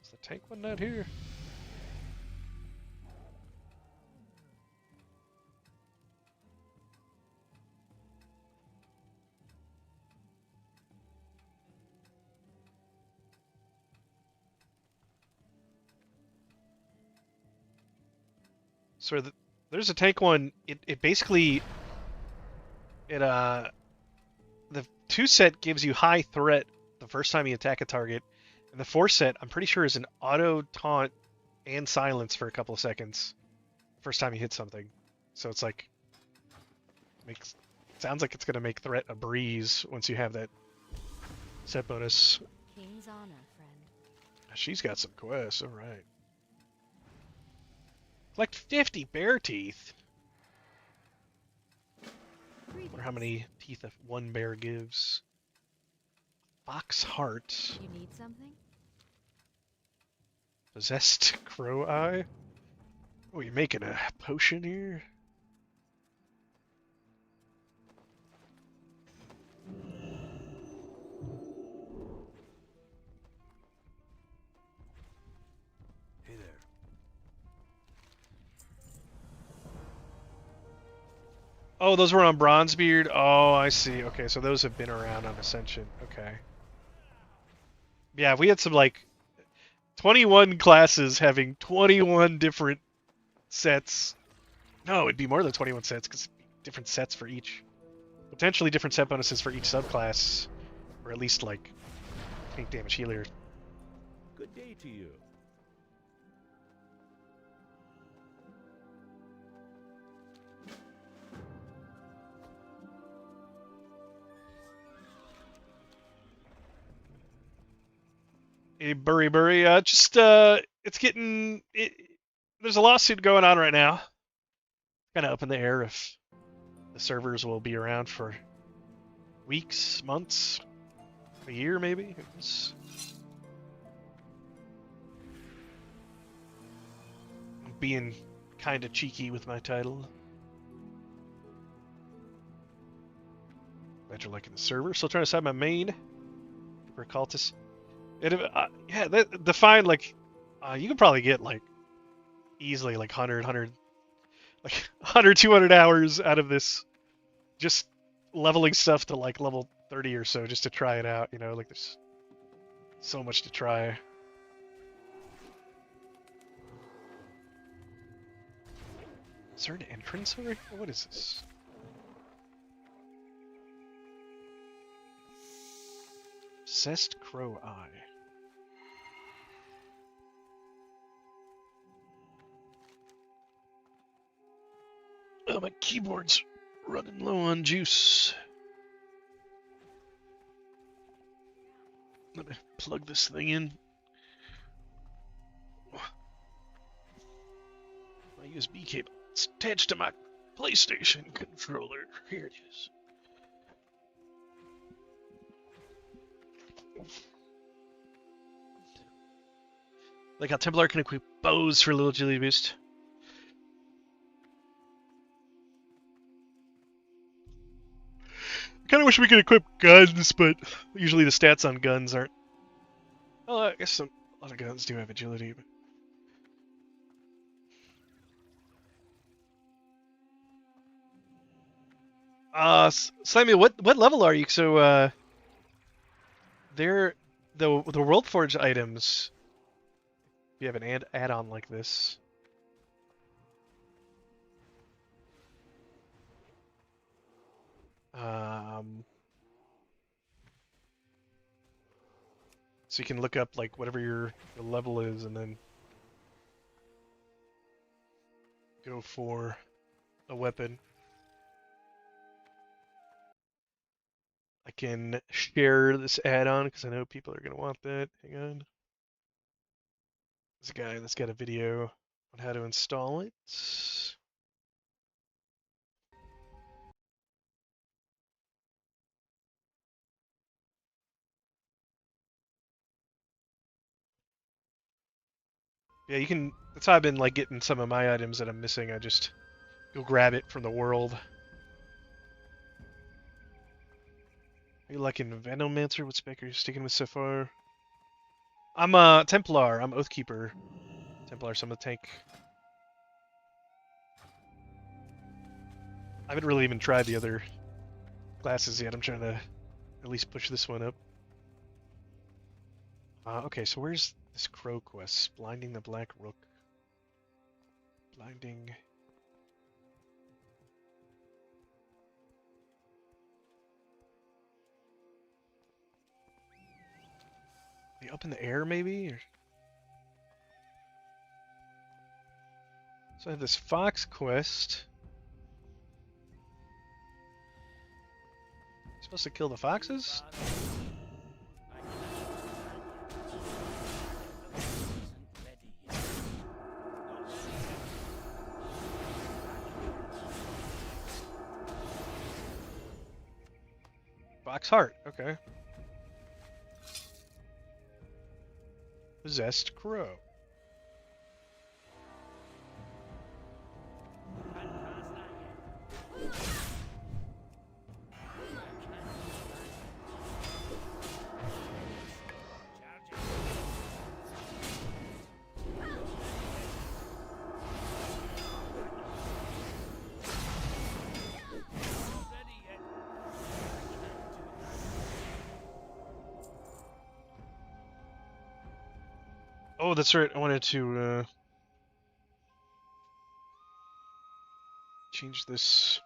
Speaker 1: Is the tank one not here? So there's a tank one. It basically the 2 set gives you high threat the first time you attack a target, and the 4 set I'm pretty sure is an auto taunt and silence for a couple of seconds the first time you hit something. So it's like sounds like it's gonna make threat a breeze once you have that set bonus.
Speaker 4: King's honor, friend.
Speaker 1: She's got some quests, all right. Collect 50 bear teeth. Or how many teeth one bear gives. Fox heart.
Speaker 4: You need something?
Speaker 1: Possessed crow eye. Oh, you making a potion here?
Speaker 2: Hey there.
Speaker 1: Oh, those were on Bronzebeard? Oh, I see. Okay, so those have been around on Ascension. Okay. Yeah, we had some, like, 21 classes having 21 different sets. No, it'd be more than 21 sets, because different sets for each. Potentially different set bonuses for each subclass. Or at least, like, tank damage healer.
Speaker 2: Good day to you.
Speaker 1: Hey, Burry. It's getting... there's a lawsuit going on right now. Kind of up in the air if the servers will be around for weeks, months, a year maybe. I'm being kind of cheeky with my title. Glad you're liking the server. Still trying to decide my main for cultist. Yeah, define like you can probably get like easily like 100 like 100 200 hours out of this just leveling stuff to like level 30 or so just to try it out, you know, like there's so much to try. Is there an entrance over here? What is this? Obsessed Crow Eye. Oh, my keyboard's running low on juice. Let me plug this thing in. My USB cable. It's attached to my PlayStation controller. Here it is. Like how Templar can equip bows for a little agility boost. I kind of wish we could equip guns, but usually the stats on guns aren't. Well, I guess a lot of guns do have agility. But... Slimy, what level are you? So, they're the World Forge items. If you have an add-on like this. So you can look up like whatever your level is and then go for a weapon. I can share this add-on because I know people are going to want that. Hang on. There's a guy that's got a video on how to install it. Yeah, you can. That's how I've been like getting some of my items that I'm missing. I just go grab it from the world. Are you liking Venomancer? What spec are you sticking with so far? I'm a Templar. I'm Oathkeeper. Templar, so I'm a tank. I haven't really even tried the other classes yet. I'm trying to at least push this one up. Okay, so where's this crow quest? Blinding the Black Rook. Blinding... Are they up in the air, maybe? Or... So I have this fox quest. Supposed to kill the foxes? Fox heart, okay. Possessed crow. Oh, that's right. I wanted to change this.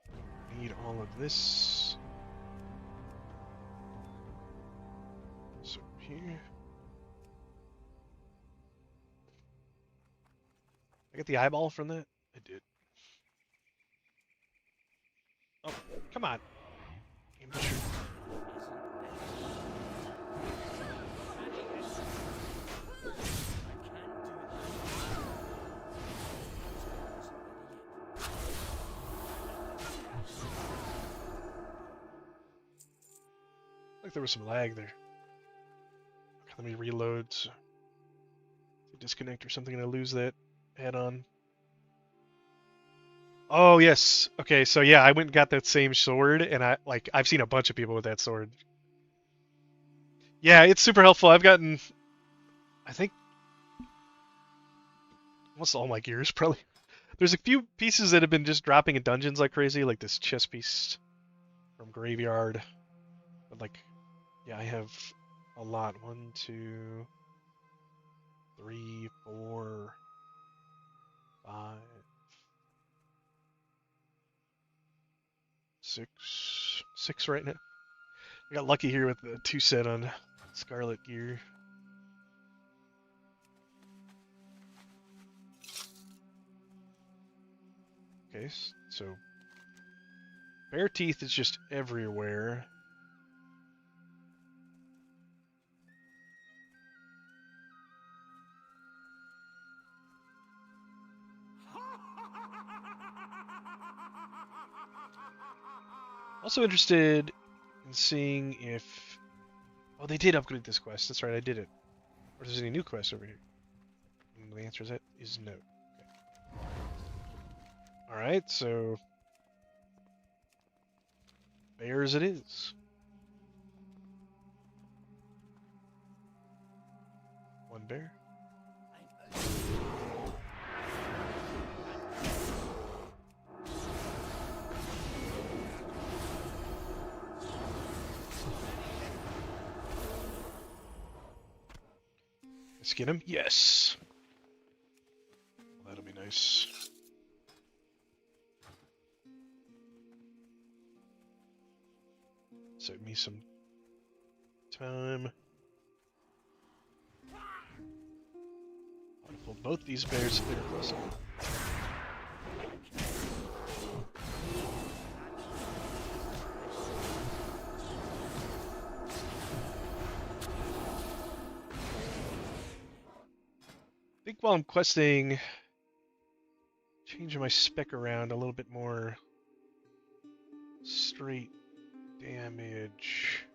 Speaker 1: I need all of this. So here. I get the eyeball from that? I did. Oh, come on. Amateur. Like there was some lag there. Okay, let me reload. So disconnect or something and I lose that add-on. Oh yes. Okay, so yeah, I went and got that same sword, and I've seen a bunch of people with that sword. Yeah, it's super helpful. I've gotten, I think, almost all my gears probably. There's a few pieces that have been just dropping in dungeons like crazy, like this chest piece from Graveyard. But like, yeah, I have a lot. 1, 2, 3, 4, 5, 6 right now. I got lucky here with the 2 set on Scarlet gear. Okay, so Bear Teeth is just everywhere. Also interested in seeing if... Oh, they did upgrade this quest. That's right, I did it. Or there's any new quests over here. And the answer is no. Okay. Alright, so... Bears it is. One bear. Skin him? Yes. Well, that'll be nice. Save me some time. I'll pull both these bears if they're close enough. I think while I'm questing, changing my spec around a little bit more straight damage.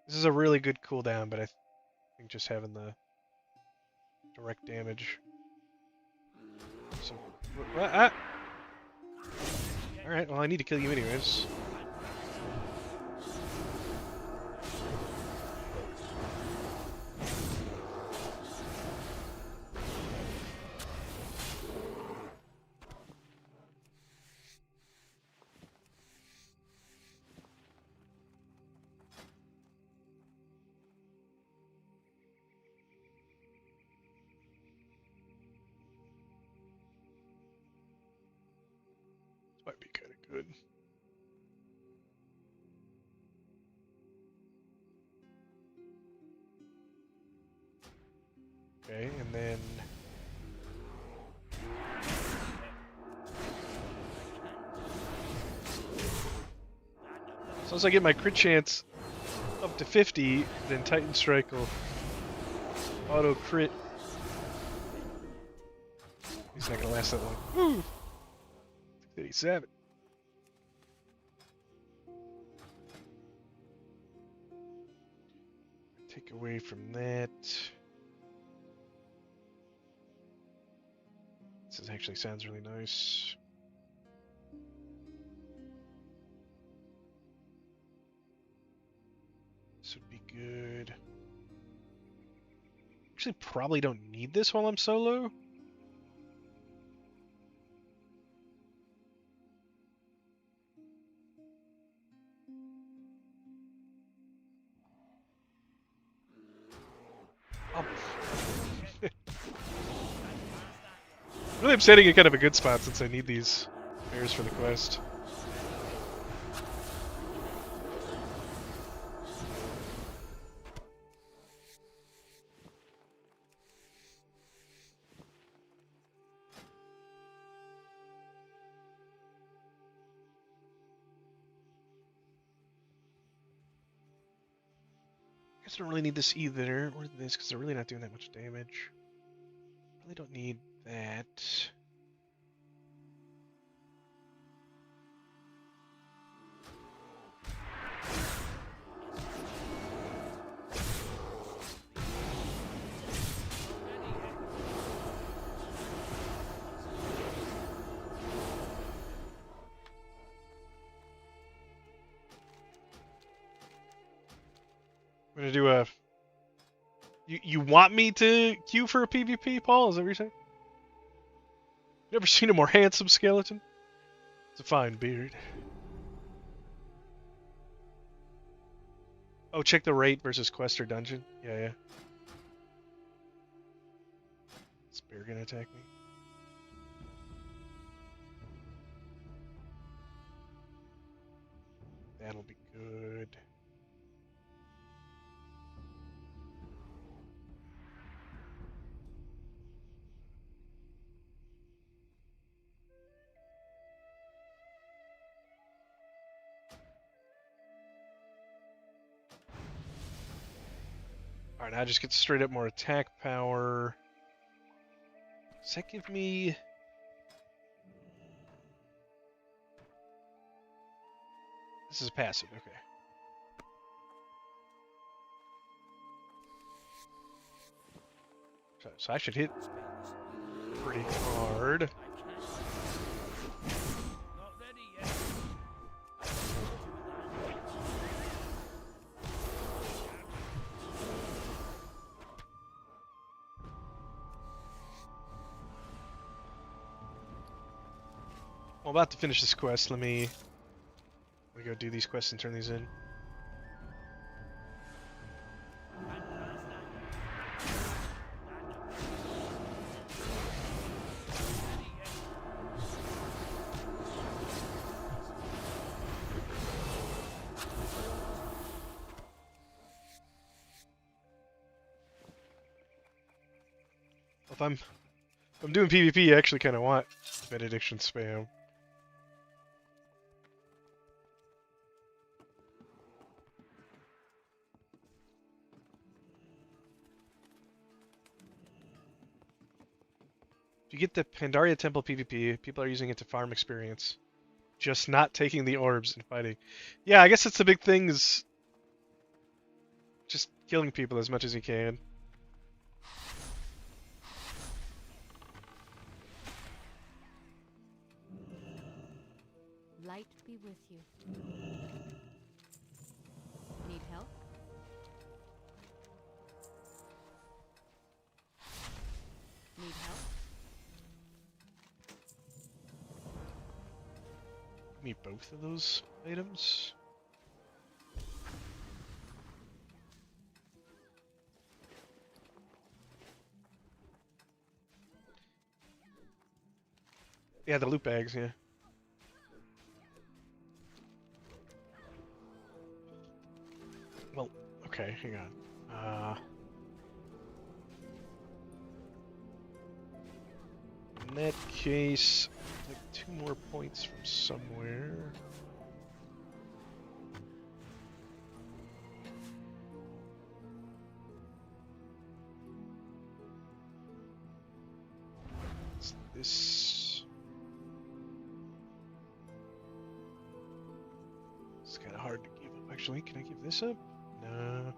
Speaker 1: This is a really good cooldown, but I think just having the direct damage. So, Alright, well I need to kill you anyways. Might be kind of good. Okay, and then... So as I get my crit chance up to 50, then Titan Strike will auto crit. He's not gonna last that long. Woo! 37. Take away from that. This actually sounds really nice. This would be good. Actually, probably don't need this while I'm solo. Really, I'm setting in kind of a good spot since I need these bears for the quest. I guess I don't really need this either, or this, because they're really not doing that much damage. Really don't need that. I'm gonna do a. You want me to queue for a PvP, Paul? Is that what you're saying? Never seen a more handsome skeleton. It's a fine beard. Oh, check the rate versus quest or dungeon. Yeah. This bear gonna attack me. That'll be good. Alright, now I just get straight up more attack power. Does that give me... This is passive, okay. So I should hit pretty hard.
Speaker 2: Not ready yet.
Speaker 1: I'm about to finish this quest. Let me go do these quests and turn these in. If I'm doing PvP, I actually kind of want benediction spam. If you get the Pandaria Temple PvP, people are using it to farm experience. Just not taking the orbs and fighting. Yeah, I guess that's the big thing is just killing people as much as you can.
Speaker 4: Light be with you. Need help? Need help?
Speaker 1: Need both of those items. Yeah, the loot bags, yeah. Well, okay, hang on. In that case, like 2 more points from somewhere. What's this? It's kind of hard to give up. Actually, can I give this up? No.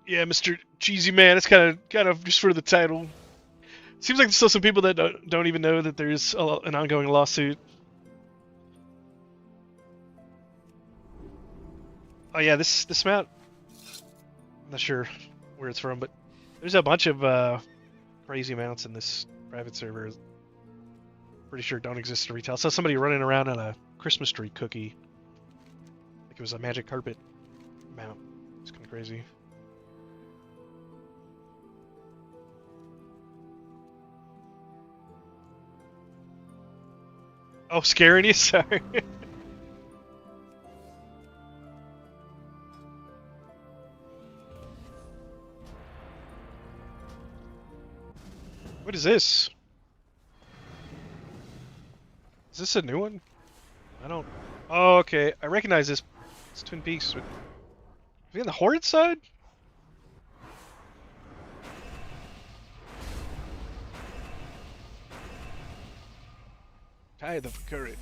Speaker 1: Yeah, Mr. Cheesy Man. It's kind of just for the title. Seems like there's still some people that don't even know that there's an ongoing lawsuit. Oh yeah, this mount. I'm not sure where it's from, but there's a bunch of crazy mounts in this private server. Pretty sure don't exist in retail. I saw somebody running around on a Christmas tree cookie. Like it was a magic carpet mount. It's kind of crazy. Oh, scaring you? Sorry. What is this? Is this a new one? I don't... Oh, okay. I recognize this. It's Twin Peaks. Are we on the Horde side? Tithe of courage.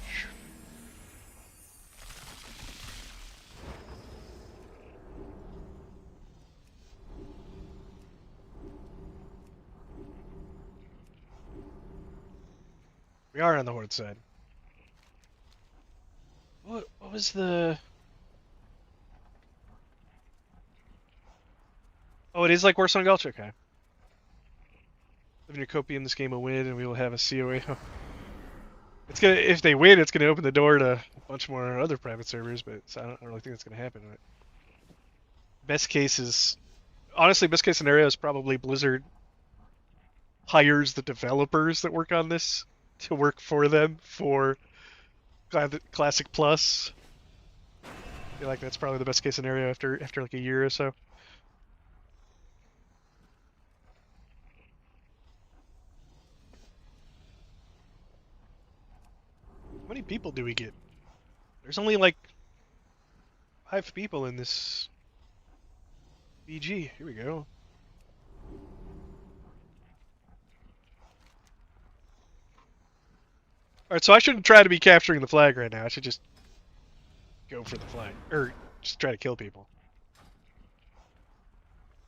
Speaker 1: We are on the Horde side. What was the... Oh, it is like Warsong Gulch? Okay. Living your copium, this game will win, and we will have a CoA. It's gonna, if they win, it's gonna open the door to a bunch more other private servers, but so I don't really think that's gonna happen. But best case is, honestly, best case scenario is probably Blizzard hires the developers that work on this to work for them for Classic Plus. I feel like that's probably the best case scenario after like a year or so. How many people do we get? There's only like 5 people in this BG. Here we go. Alright, so I shouldn't try to be capturing the flag right now. I should just go for the flag. Or just try to kill people.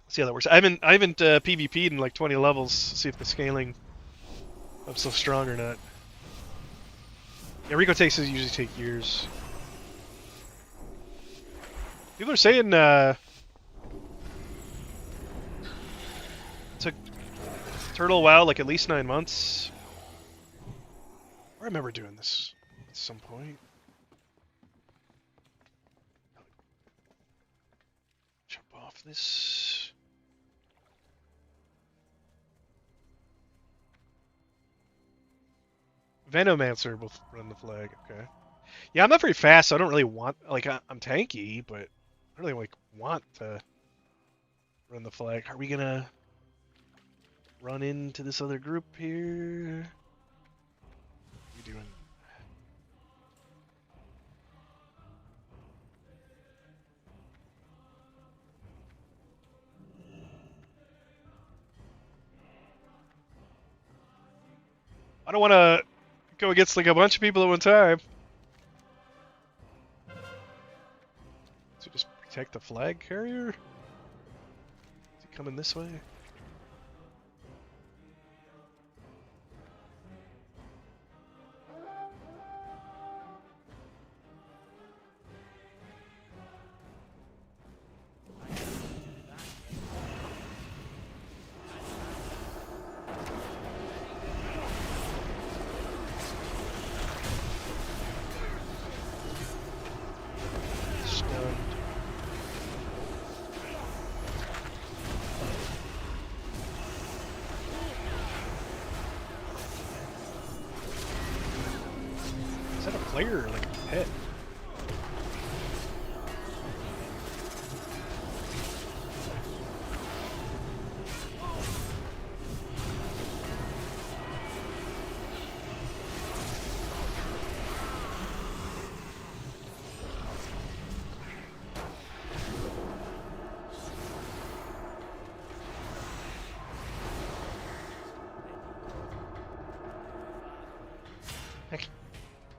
Speaker 1: See how that works. I haven't PvP'd in like 20 levels. See if the scaling I'm so strong or not. Yeah, Rico takes usually take years. People are saying took Turtle WoW like at least 9 months. I remember doing this at some point. Jump off this. Venomancer will run the flag, okay. Yeah, I'm not very fast, so I don't really want, like, I'm tanky, but I don't really, like, want to run the flag. Are we gonna run into this other group here? What are we doing? I don't want to go against like a bunch of people at one time. So just protect the flag carrier? Is he coming this way? Player or like a pet?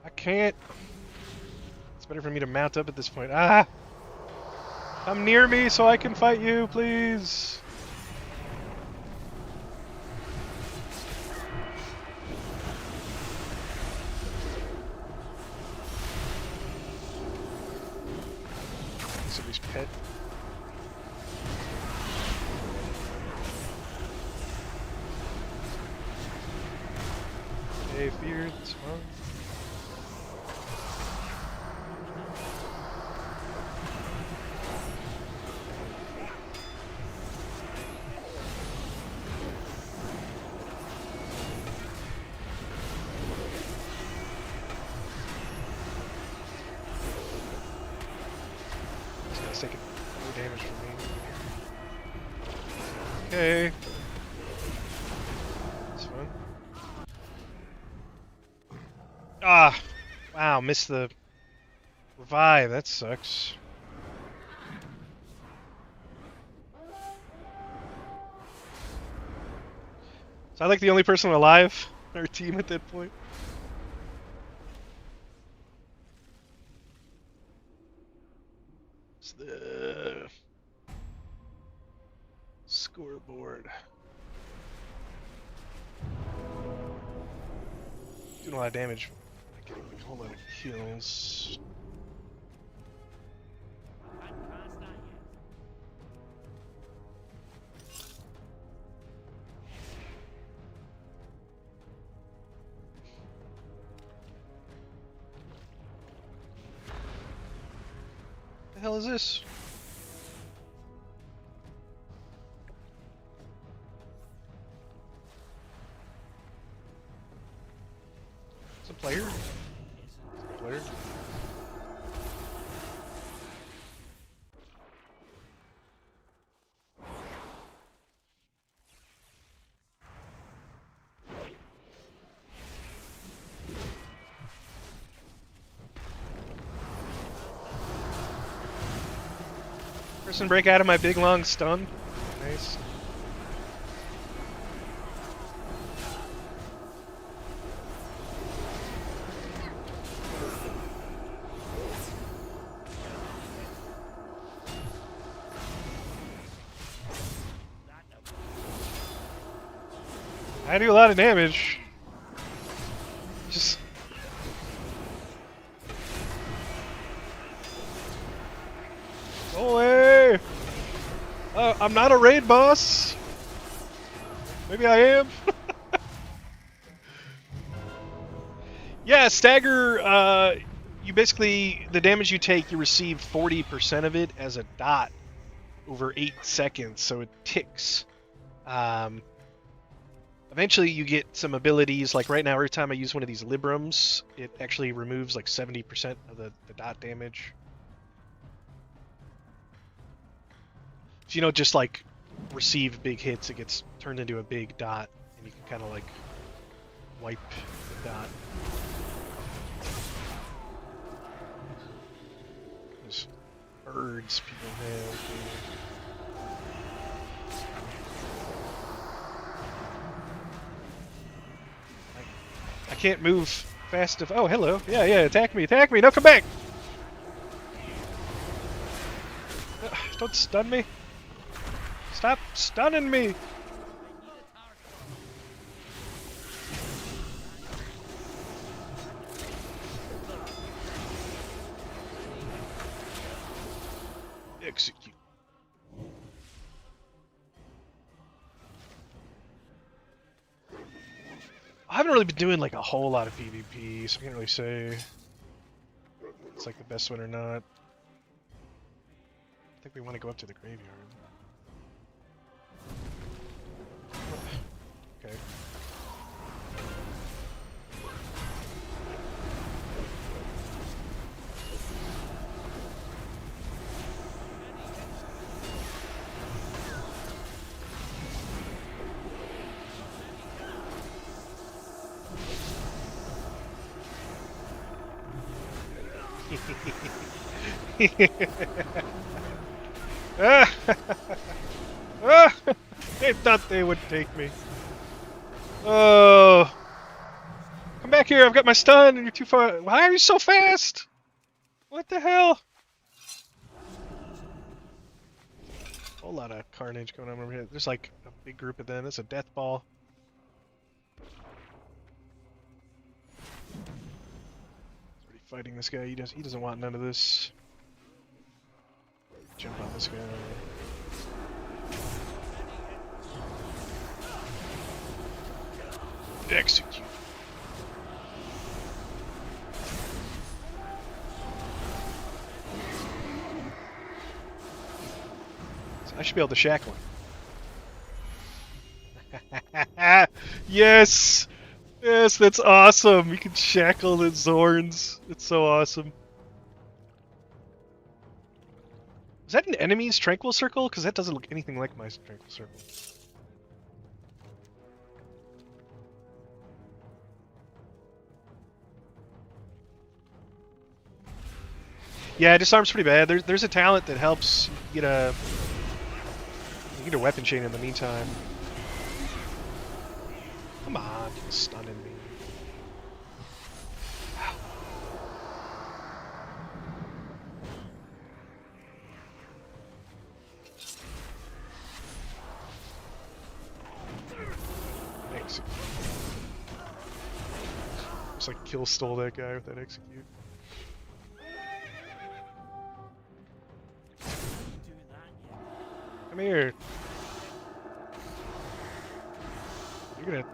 Speaker 1: I can't. It's better for me to mount up at this point. Ah! Come near me so I can fight you, please! Somebody's pet. Okay, fear, that's fine. It's taking no damage from me. Okay. That's fun. Ah! Wow, missed the revive. That sucks. So I like the only person alive on our team at that point. It's the scoreboard. Doing a lot of damage. Not getting like a whole lot of kills. The hell is this? It's a player? It's a player? Person break out of my big long stun. Nice. I do a lot of damage. Just go away! I'm not a raid boss. Maybe I am. Yeah, stagger. You basically the damage you take, you receive 40% of it as a dot over 8 seconds, so it ticks. Eventually you get some abilities, like right now every time I use one of these Librams, it actually removes like 70% of the dot damage. So you don't just like receive big hits, it gets turned into a big dot, and you can kind of like wipe the dot. There's birds people have. I can't move fast enough. Oh, hello. Yeah, attack me, no, come back! Don't stun me. Stop stunning me! Execute. I haven't really been doing like a whole lot of PvP, so I can't really say if it's like the best one or not. I think we want to go up to the graveyard. Okay. They thought they would take me. Oh, come back here! I've got my stun, and you're too far. Why are you so fast? What the hell? Whole lot of carnage going on over here. There's like a big group of them. It's a death ball. Already fighting this guy. He doesn't want none of this. Jump on this guy. Execute. So I should be able to shackle him. Yes! Yes, that's awesome! You can shackle the Zorns. It's so awesome. Is that an enemy's tranquil circle? Because that doesn't look anything like my tranquil circle. Yeah, disarm's pretty bad. There's a talent that helps you get a weapon chain in the meantime. Come on, you're stunning me. just like kill stole that guy with that execute. Come here. You're gonna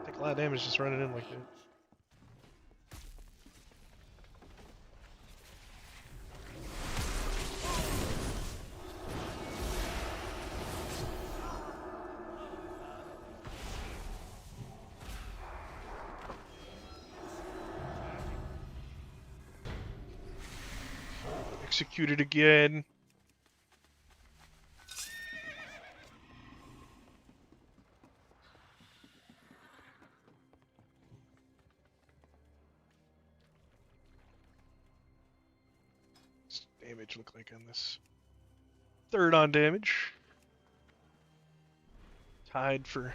Speaker 1: take a lot of damage just running in like that. Executed again. What's damage look like on this? Third on damage. Tied for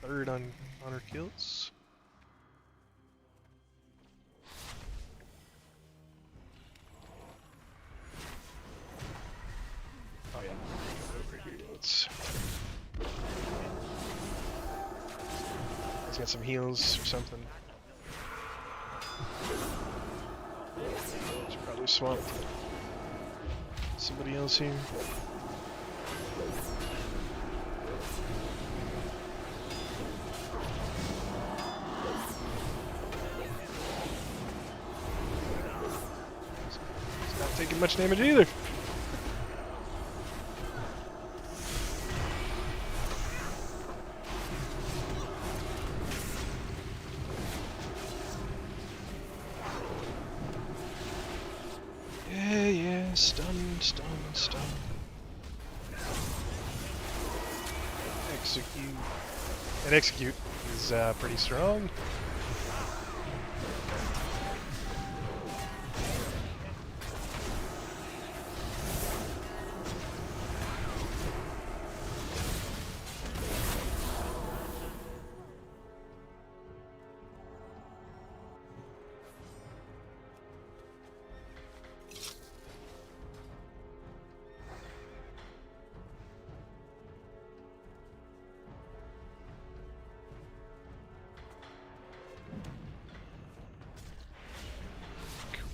Speaker 1: third on honor kills. Oh yeah, over here. Let's. Let's get some heals or something. Should probably swap somebody else here. It's not taking much damage either. Stun. Execute. And execute is pretty strong.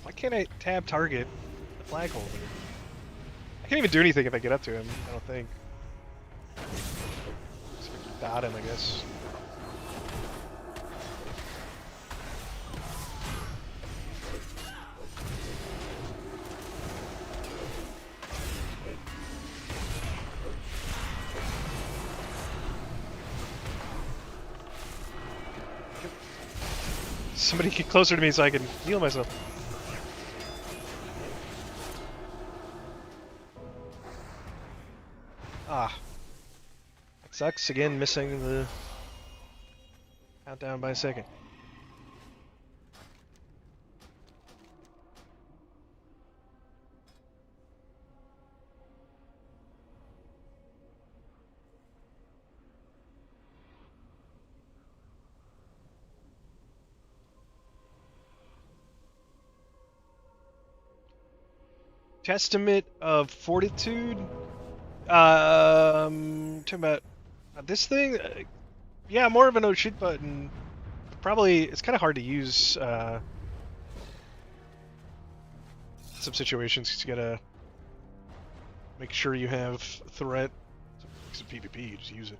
Speaker 1: Why can't I tab target the flag holder? I can't even do anything if I get up to him, I don't think. Just dot him, I guess. Somebody get closer to me so I can heal myself. Ah. That sucks. Again, missing the countdown by a second. Testament of Fortitude. Talking about this thing. Yeah, more of an oh shit button. Probably it's kind of hard to use. Some situations 'cause you gotta make sure you have threat. Some PvP, you just use it.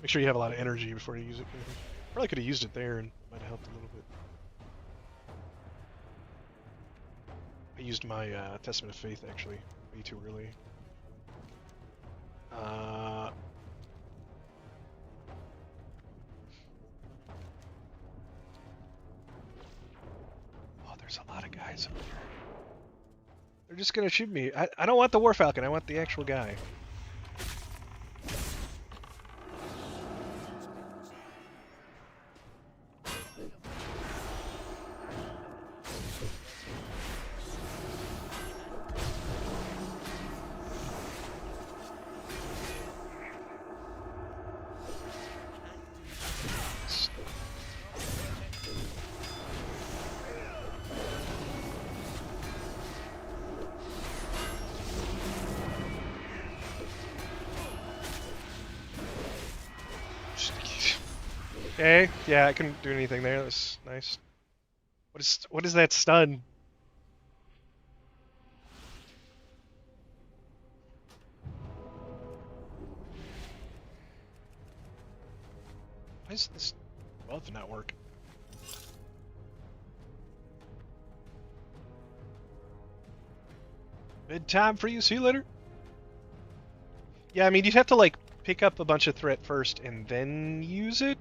Speaker 1: Make sure you have a lot of energy before you use it. Probably could have used it there and might have helped a little bit. I used my Testament of Faith actually way too early. Oh, there's a lot of guys up there. They're just gonna shoot me. I don't want the War Falcon, I want the actual guy. Okay, yeah, I couldn't do anything there. That was nice. What is that stun? Why is this buff not work? Bedtime for you. See you later. Yeah, I mean, you'd have to like pick up a bunch of threat first and then use it.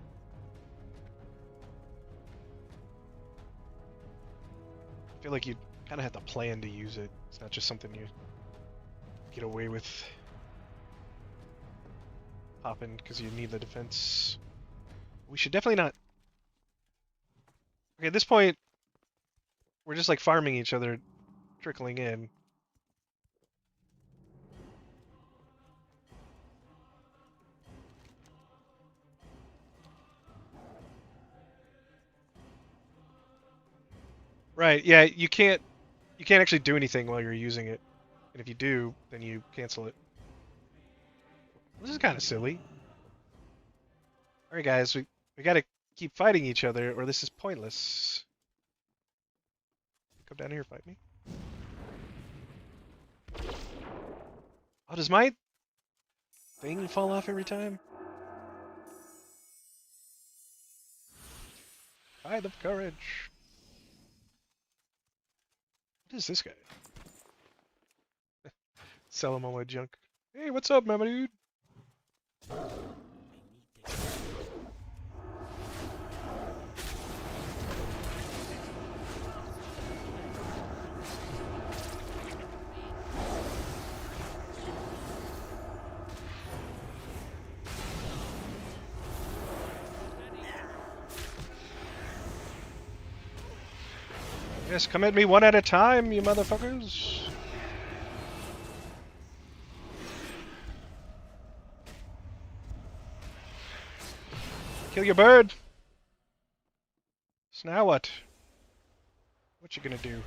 Speaker 1: I feel like you kind of have to plan to use it. It's not just something you get away with popping because you need the defense. We should definitely not. Okay, at this point, we're just like farming each other, trickling in. Right, yeah, you can't actually do anything while you're using it. And if you do, then you cancel it. This is kind of silly. Alright guys, we gotta keep fighting each other or this is pointless. Come down here, fight me. Oh, does my thing fall off every time? Tide of courage. What is this guy? Sell him all my junk. Hey, what's up, mama dude? Yes, come at me one at a time, you motherfuckers. Kill your bird. So now what? What you gonna do?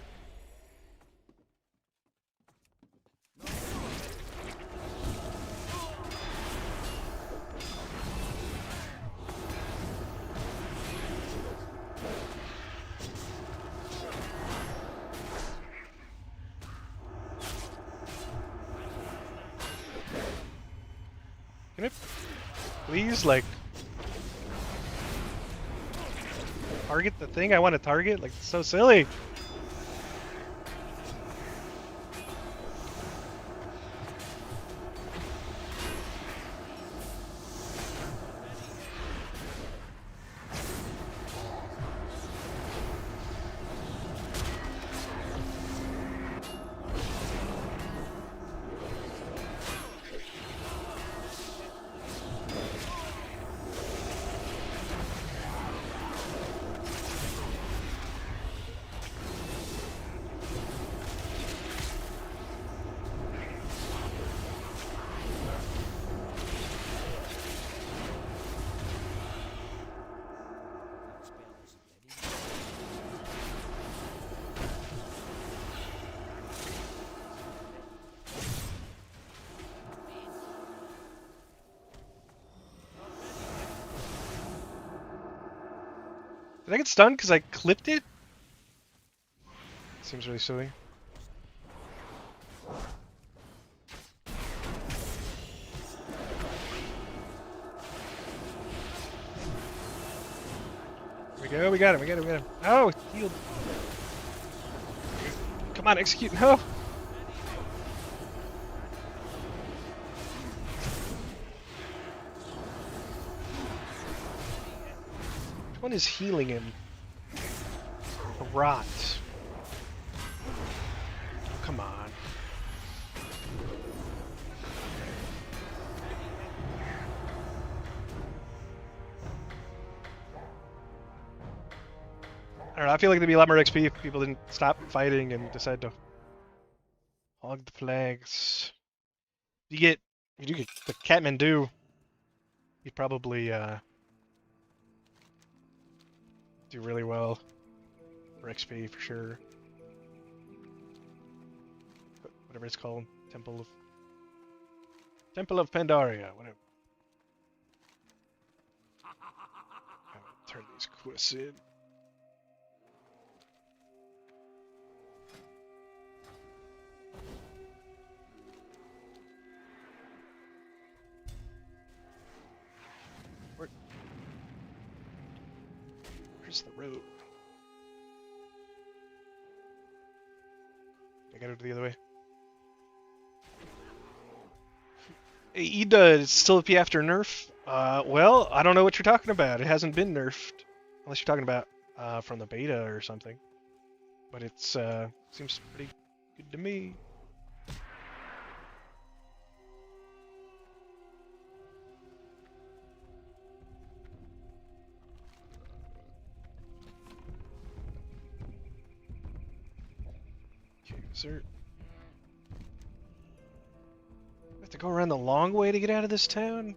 Speaker 1: Can it please, like, target the thing I want to target? Like, it's so silly. Did I get stunned because I clipped it? Seems really silly. Here we go, we got him, we got him, we got him. Oh, healed. Come on, execute, no! Which one is healing him? A rot. Oh, come on. I don't know, I feel like there'd be a lot more XP if people didn't stop fighting and decide to hog the flags. If you do get the Kathmandu, you'd probably do really well for XP for sure. Whatever it's called, Temple of Pandaria, whatever. Turn these quests in. across the road. I gotta go the other way. Hey, Ida is still up after nerf? Well, I don't know what you're talking about. It hasn't been nerfed. Unless you're talking about from the beta or something. But it's seems pretty good to me. Okay, sir. I have to go around the long way to get out of this town?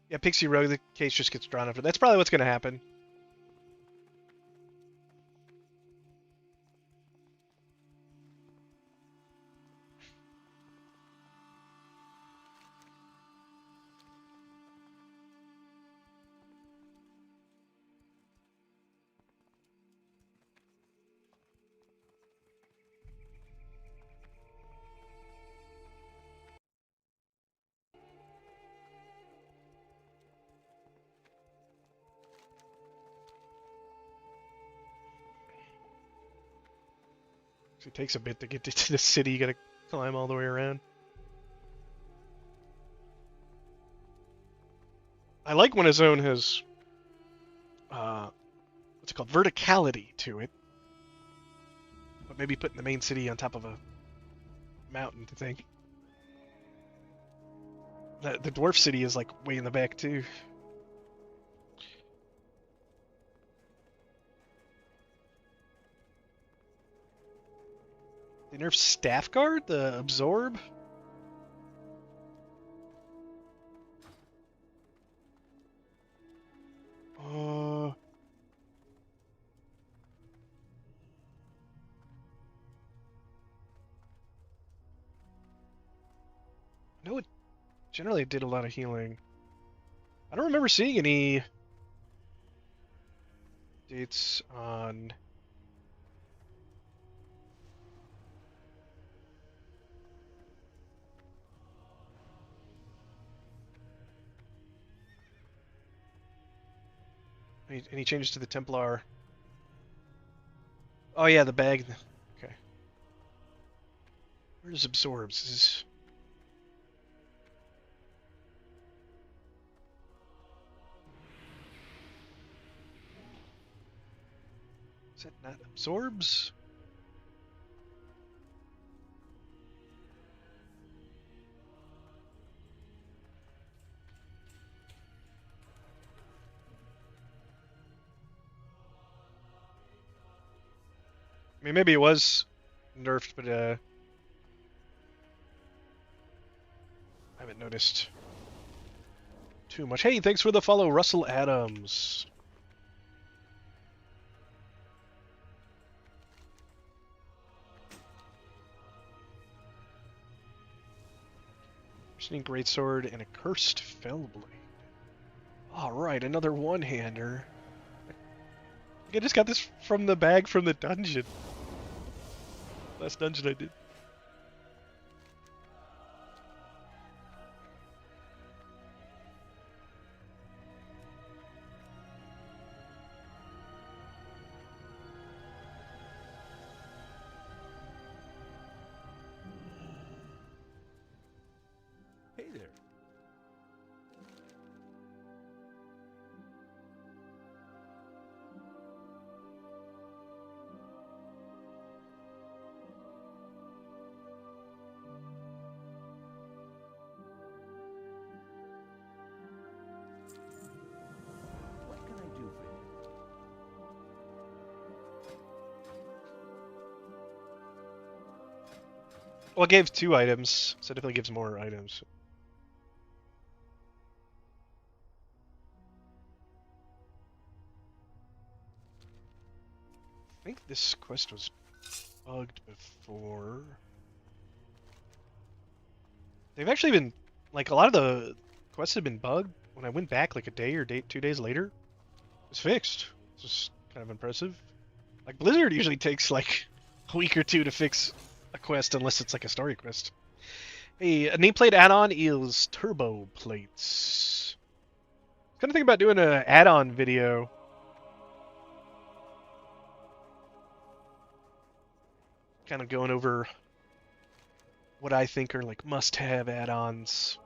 Speaker 1: Yeah, Pixie Rogue, the case just gets drawn after. That's probably what's going to happen. It takes a bit to get to the city. You got to climb all the way around. I like when a zone has what's it called, verticality to it. But maybe putting the main city on top of a mountain to think. The dwarf city is like way in the back too. They nerfed Staff Guard, the Absorb. I know it generally did a lot of healing. I don't remember seeing any dates on. Any changes to the Templar? Oh yeah, the bag. Okay. Where's Absorbs? Is that not Absorbs? I mean, maybe it was nerfed, but I haven't noticed too much. Hey, thanks for the follow, Russell Adams. Just need Greatsword and a Cursed Fellblade. Alright, another one-hander. I just got this from the bag from the dungeon. Last dungeon I did.
Speaker 2: Hey there. What can I do for you?
Speaker 1: Well, it gave 2 items, so it definitely gives more items. I think this quest was bugged before. They've actually been, like, a lot of the quests have been bugged. When I went back, like, a day or 2 days later, it was fixed. It's just kind of impressive. Like, Blizzard usually takes, like, a week or two to fix a quest unless it's, like, a story quest. Hey, a nameplate add-on is turbo plates. Kind of thinking about doing an add-on video. Kind of going over what I think are, like, must-have add-ons.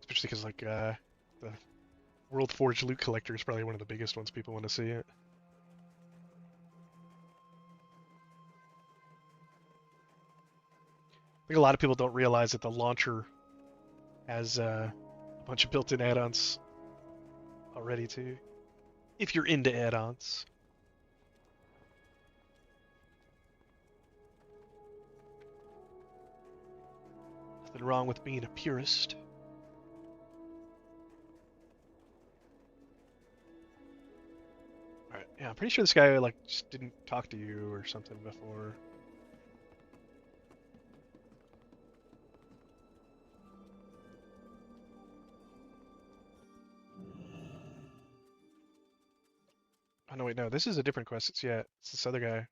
Speaker 1: Especially because, like, the World Forge loot collector is probably one of the biggest ones people want to see it. I think a lot of people don't realize that the launcher has a bunch of built-in add-ons already too. If you're into add-ons. Nothing wrong with being a purist. Alright, yeah, I'm pretty sure this guy like just didn't talk to you or something before. Oh no, wait, no, this is a different quest. It's this other guy.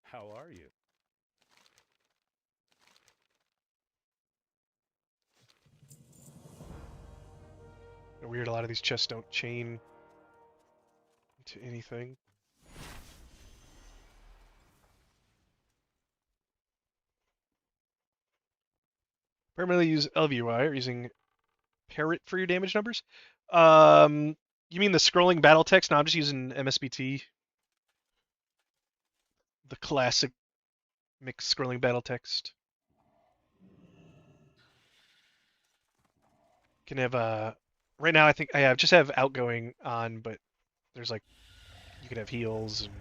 Speaker 3: How are you?
Speaker 1: Weird, a lot of these chests don't chain into anything. Primarily use LVUI or using Parrot for your damage numbers. You mean the scrolling battle text? No, I'm just using MSBT. The classic mixed scrolling battle text. Can have right now I think I just have outgoing on, but there's like you can have heals and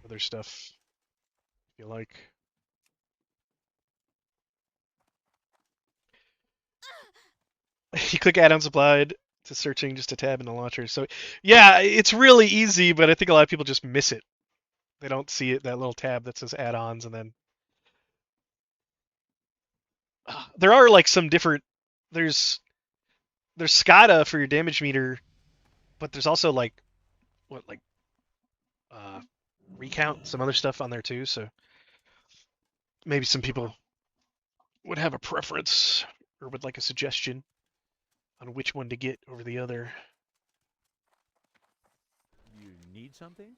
Speaker 1: other stuff if you like. You click add-ons applied to searching, just a tab in the launcher. So yeah, it's really easy, but I think a lot of people just miss it. They don't see it, that little tab that says add-ons, and then there are like some different. There's SCADA for your damage meter, but there's also like what like uh, recount, some other stuff on there too. So maybe some people would have a preference or would like a suggestion on which one to get over the other.
Speaker 2: You need something?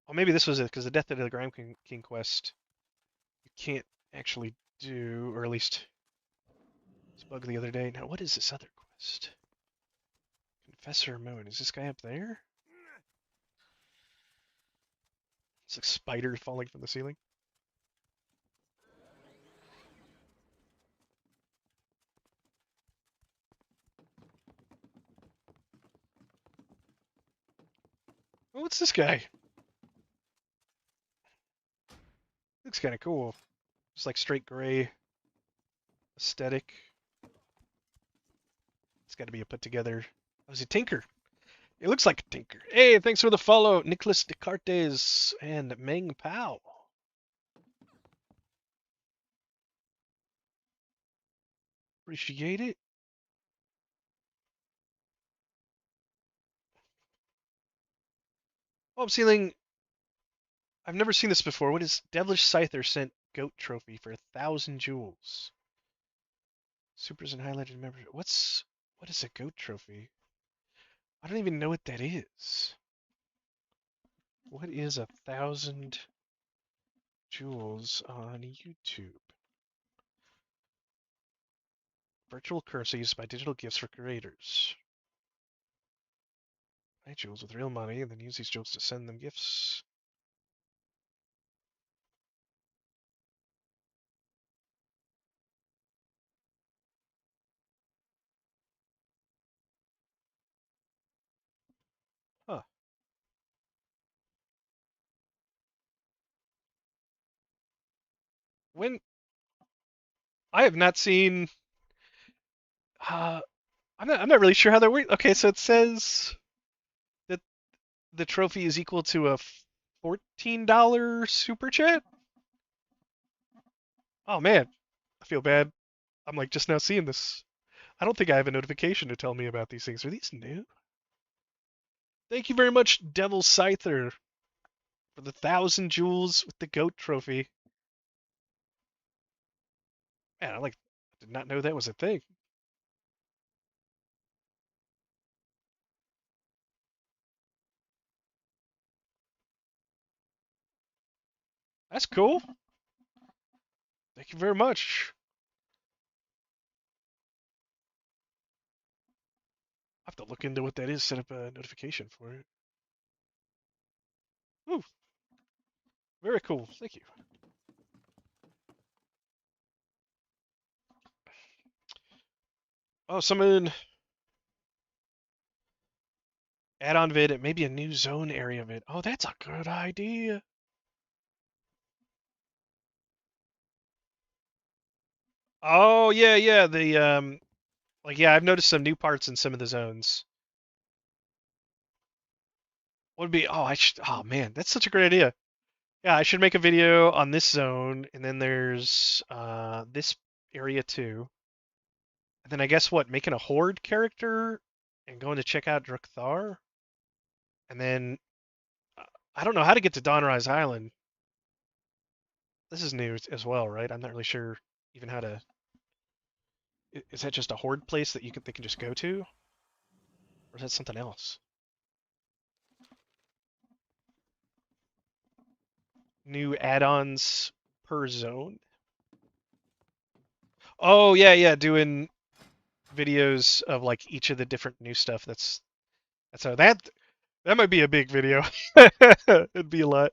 Speaker 1: Well, maybe this was it because the Death of the Grime King quest you can't actually do, or at least it's bug the other day. Now, what is this other quest? Confessor Moon. Is this guy up there? It's like spider falling from the ceiling. Oh, what's this guy? Looks kind of cool. Just like straight gray aesthetic. It's got to be a put together. Oh, is he Tinker? It looks like a Tinker. Hey, thanks for the follow, Nicholas Descartes and Meng Pao. Appreciate it. Oh, I'm seeing. I've never seen this before. What is Devilish Scyther sent goat trophy for 1,000 jewels? Supers and highlighted membership. What is a goat trophy? I don't even know what that is. What is 1,000 jewels on YouTube? Virtual currency used by digital gifts for creators. Buy jewels with real money and then use these jewels to send them gifts. Huh. when I have not seen. I'm not really sure how that works. Okay, so it says that the trophy is equal to a $14 super chat. Oh man, I feel bad. I'm like just now seeing this. I don't think I have a notification to tell me about these things. Are these new? Thank you very much, Devil Scyther, for the 1,000 jewels with the goat trophy. Man, I did not know that was a thing. That's cool. Thank you very much. I have to look into what that is, set up a notification for it. Ooh, very cool. Thank you. Oh, someone add-on vid. It may be a new zone area vid. Oh, that's a good idea. Oh yeah, yeah. Yeah, I've noticed some new parts in some of the zones. What would be? Oh, Oh man, that's such a great idea. Yeah, I should make a video on this zone, and then there's this area too. And then I guess what, making a horde character and going to check out Drakthar, and then I don't know how to get to Dawnrise Island. This is new as well, right? I'm not really sure even how to. Is that just a horde place that they can just go to, or is that something else? New add-ons per zone. Oh yeah, yeah, doing videos of like each of the different new stuff. That's how that might be a big video. It'd be a lot.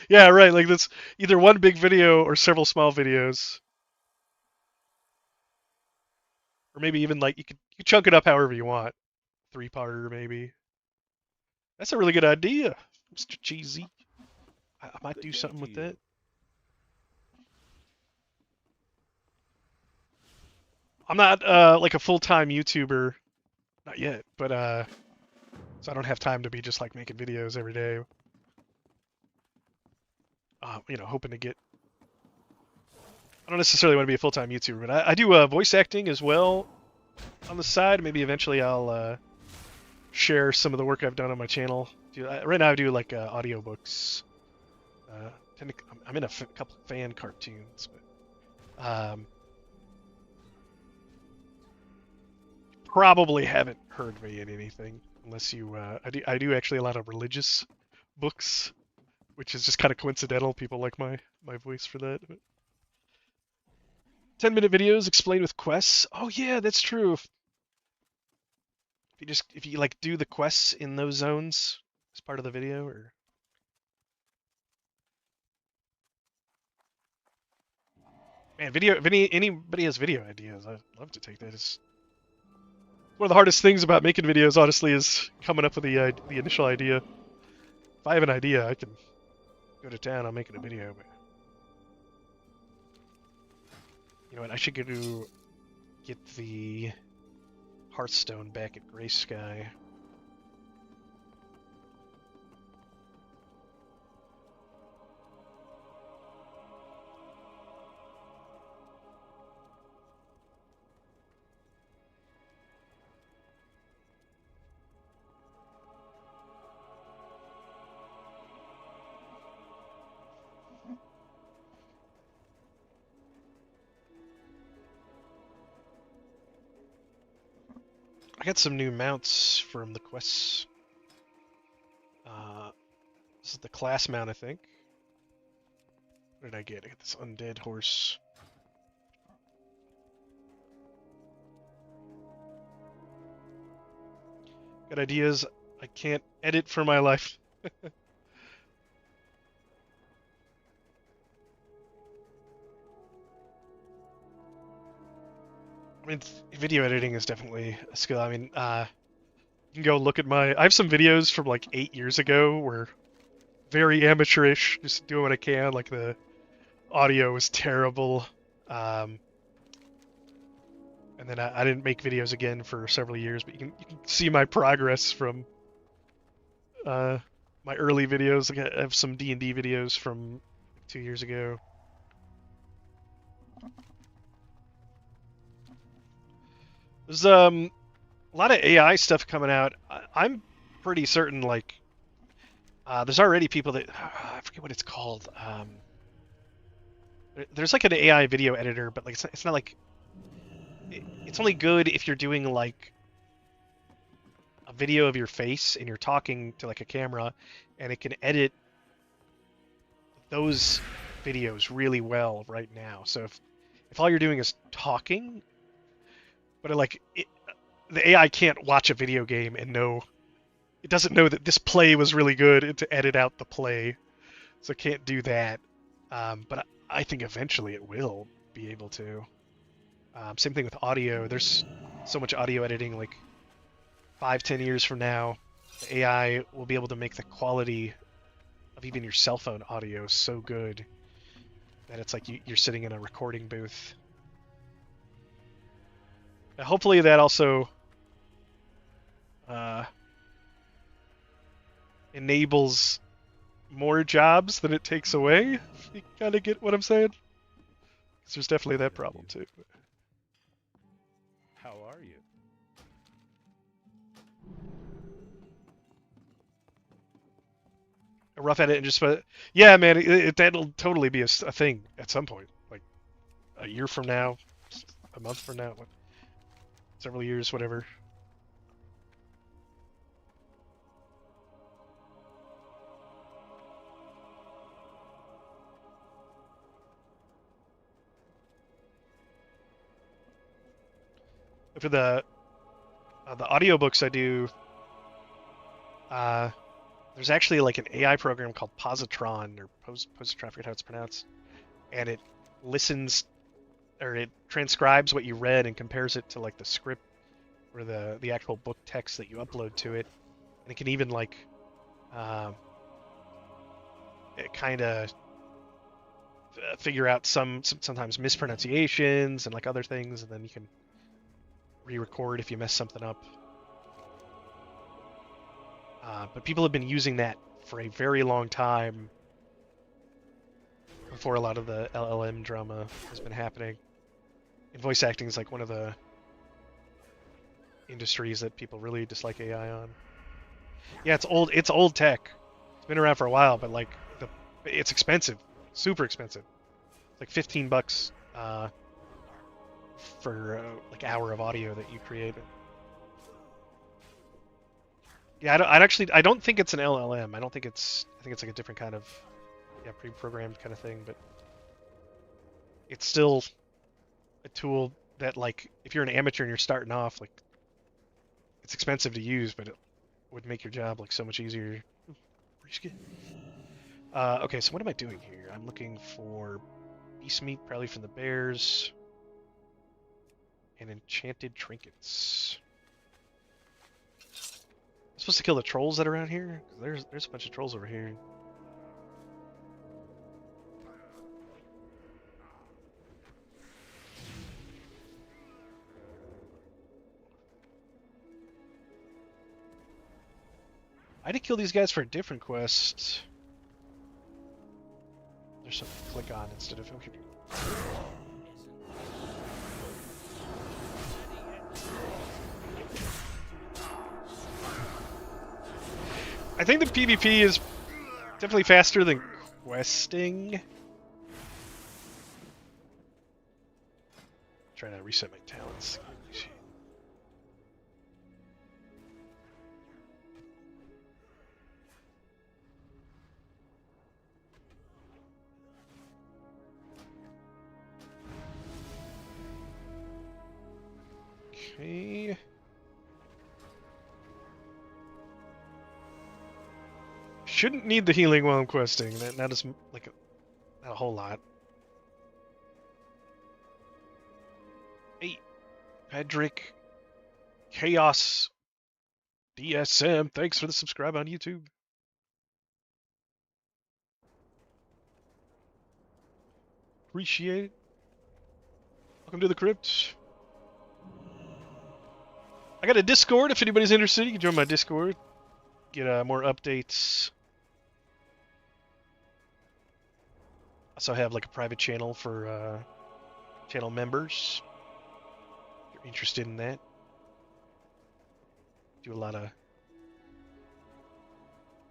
Speaker 1: Yeah, right. Like that's either one big video or several small videos, or maybe even like you could chunk it up however you want. 3-parter maybe. That's a really good idea, Mr. Cheesy. I might do something with that. I'm not like a full-time YouTuber, not yet, but so I don't have time to be just like making videos every day. Hoping to get. I don't necessarily want to be a full-time YouTuber, but I do voice acting as well on the side. Maybe eventually I'll share some of the work I've done on my channel. Right now I do like audiobooks. I'm in a couple fan cartoons, but probably haven't heard me in anything unless you. I do actually a lot of religious books, which is just kind of coincidental. People like my voice for that. But 10-minute videos explained with quests. Oh yeah, that's true. If you like do the quests in those zones as part of the video, or man, if anybody has video ideas, I'd love to take that. It's one of the hardest things about making videos, honestly, is coming up with the initial idea. If I have an idea, I can go to town on making a video. But you know what? I should go get the Hearthstone back at Gray Sky. I got some new mounts from the quests. This is the class mount, I think. What did I get? I got this undead horse. Got ideas I can't edit for my life. I mean, video editing is definitely a skill. I mean, you can go look at I have some videos from like 8 years ago where very amateurish, just doing what I can, like audio was terrible. And then I didn't make videos again for several years, but you can see my progress from my early videos. Like, I have some D&D videos from 2 years ago. There's a lot of AI stuff coming out. I'm pretty certain, like, there's already people that I forget what it's called. There's like an AI video editor, but like it's not like it's only good if you're doing like a video of your face and you're talking to like a camera, and it can edit those videos really well right now. So if all you're doing is talking, but the AI can't watch a video game and know it doesn't know that this play was really good and to edit out the play, so it can't do that. But I think eventually it will be able to. Same thing with audio. There's so much audio editing, like 5-10 years from now, the AI will be able to make the quality of even your cell phone audio so good that it's like you're sitting in a recording booth. And hopefully that also enables more jobs than it takes away. You kind of get what I'm saying? Because there's definitely that problem too.
Speaker 3: How are you?
Speaker 1: A rough edit and just, yeah, man, that'll totally be a thing at some point. Like a year from now, a month from now, several years, whatever. For the audiobooks I do, there's actually like an AI program called Positron or Positron, I forget how it's pronounced, and it listens or it transcribes what you read and compares it to like the script or the actual book text that you upload to it, and it can even like it kind of figure out sometimes mispronunciations and like other things, and then you can re-record if you mess something up. But people have been using that for a very long time before a lot of the LLM drama has been happening. And voice acting is like one of the industries that people really dislike AI on. Yeah, it's old tech. It's been around for a while, but like it's expensive, super expensive. It's like $15 for like hour of audio that you create. Yeah, I don't think it's an LLM. I think it's like a different kind of pre-programmed kind of thing, but it's still a tool that, like, if you're an amateur and you're starting off, like, it's expensive to use, but it would make your job like so much easier. Okay, so what am I doing here? I'm looking for beast meat, probably from the bears, and enchanted trinkets. I'm supposed to kill the trolls that are around here? There's a bunch of trolls over here. I had to kill these guys for a different quest. There's something to click on instead of... Okay. I think the PvP is definitely faster than questing. Trying to reset my talents. Okay. Shouldn't need the healing while I'm questing. That is like not a whole lot. Hey, Pedrick, Chaos, DSM, thanks for the subscribe on YouTube. Appreciate it. Welcome to the crypt. I got a Discord. If anybody's interested, you can join my Discord. Get more updates. Also have like a private channel for channel members. If you're interested in that. Do a lot of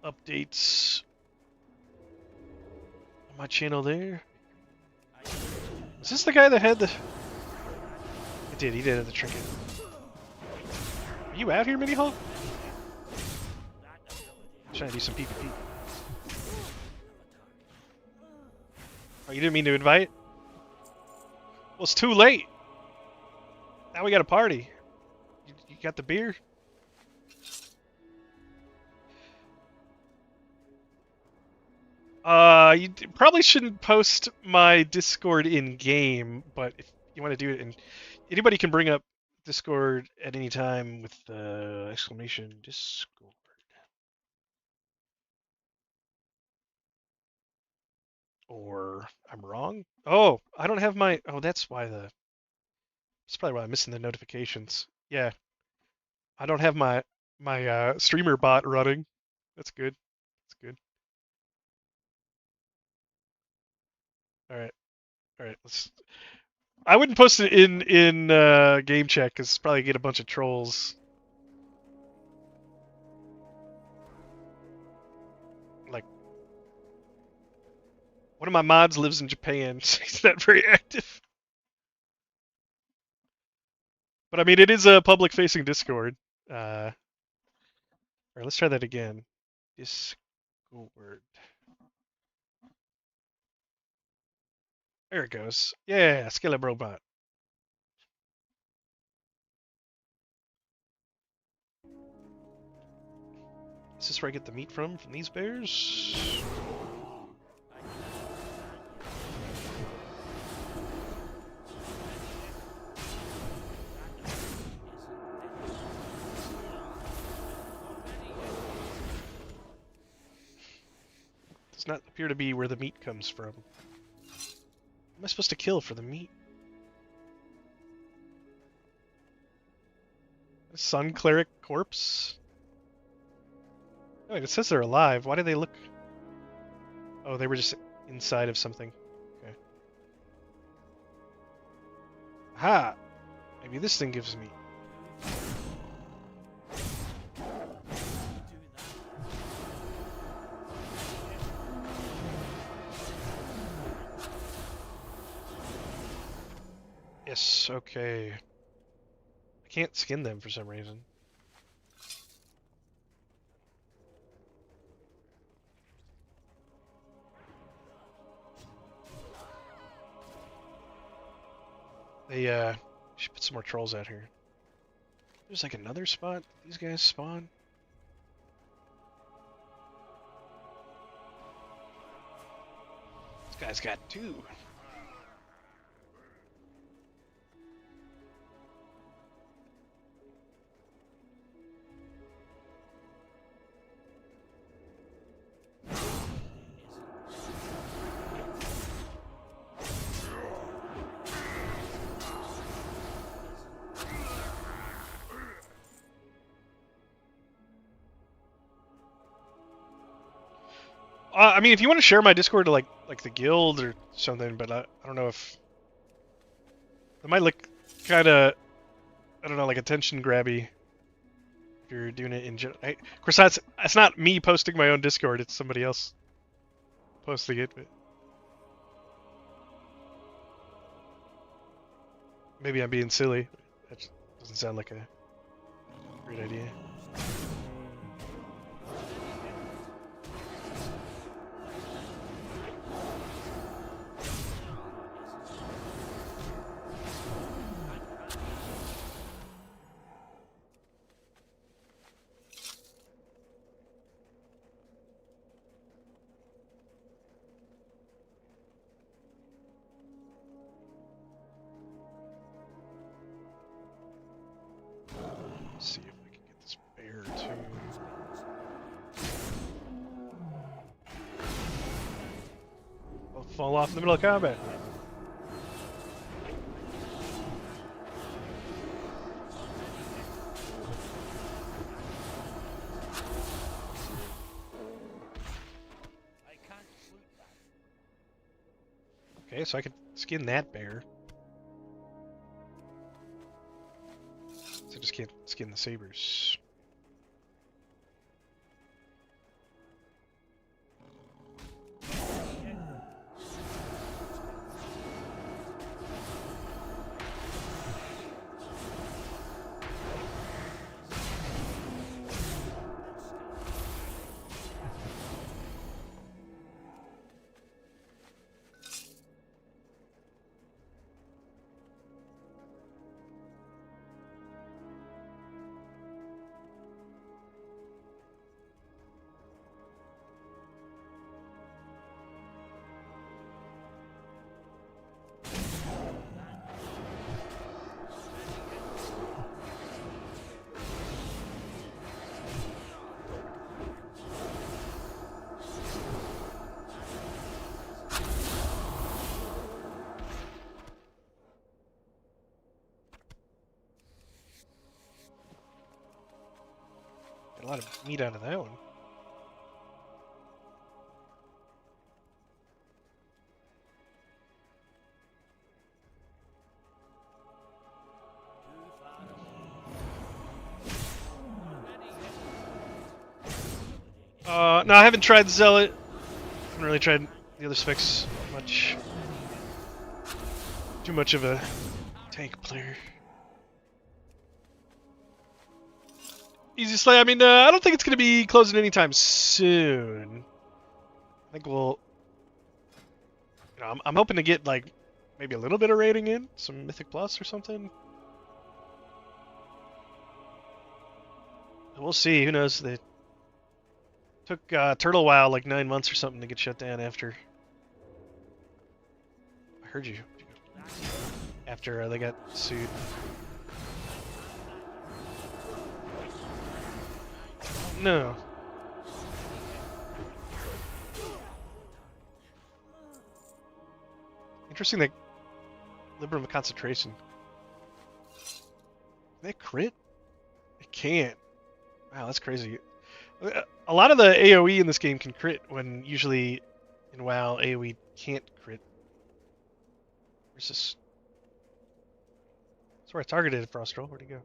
Speaker 1: updates on my channel there. Is this the guy that had the... He did have the trinket. Are you out here, Mini Hulk? Trying to do some PvP. Oh, you didn't mean to invite? Well, it's too late. Now we got a party. You got the beer? You probably shouldn't post my Discord in game, but if you want to do it, and anybody can bring up Discord at any time with the exclamation Discord. Or I'm wrong? Oh, I don't have my. Oh, that's why the. That's probably why I'm missing the notifications. Yeah, I don't have my streamer bot running. That's good. That's good. All right. All right. Let's. I wouldn't post it in game chat because probably get a bunch of trolls. Like, one of my mods lives in Japan. So he's not very active. But I mean, it is a public-facing Discord. All right, let's try that again. Discord. There it goes. Yeah, Skeleton Robot. Is this where I get the meat from these bears? Does not appear to be where the meat comes from. Am I supposed to kill for the meat? A Sun Cleric corpse? Oh, wait, it says they're alive. Why do they look... Oh, they were just inside of something. Okay. Aha! Maybe this thing gives me... Yes, okay. I can't skin them for some reason. They should put some more trolls out here. There's like another spot these guys spawn. This guy's got two. I mean, if you want to share my Discord to like the guild or something, but I don't know if it might look kind of, I don't know, like attention grabby if you're doing it in general. Of course, that's not me posting my own Discord; it's somebody else posting it. But maybe I'm being silly. That doesn't sound like a great idea. See if we can get this bear too. I'll fall off in the middle of combat. Okay, so I could skin that bear. So I just can't skin the sabers. Got a lot of meat out of that one. No, I haven't tried Zealot. Haven't really tried the other specs much. Too much of a tank player. Easy Slay. I mean, I don't think it's going to be closing anytime soon. I think we'll. You know, I'm hoping to get like maybe a little bit of rating in, some Mythic Plus or something. We'll see. Who knows? They took Turtle WoW like 9 months or something to get shut down after. I heard you. After they got sued. No. Interesting that Liberum Concentration. Can they crit? It can't. Wow, that's crazy. A lot of the AoE in this game can crit when usually in WoW AoE can't crit. Where's this? That's where I targeted Frostroll. Where'd he go?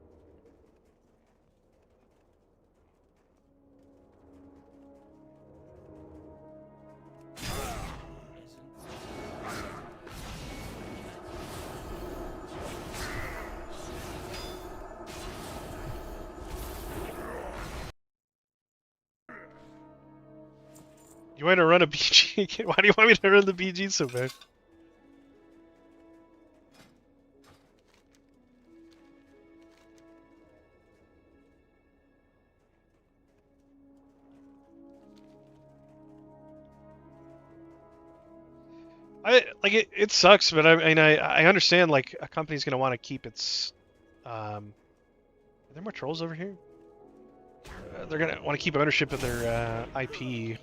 Speaker 1: You want to run a BG? Why do you want me to run the BG so bad? It sucks, but I mean I understand like a company's gonna want to keep its are there more trolls over here? They're gonna want to keep ownership of their IP.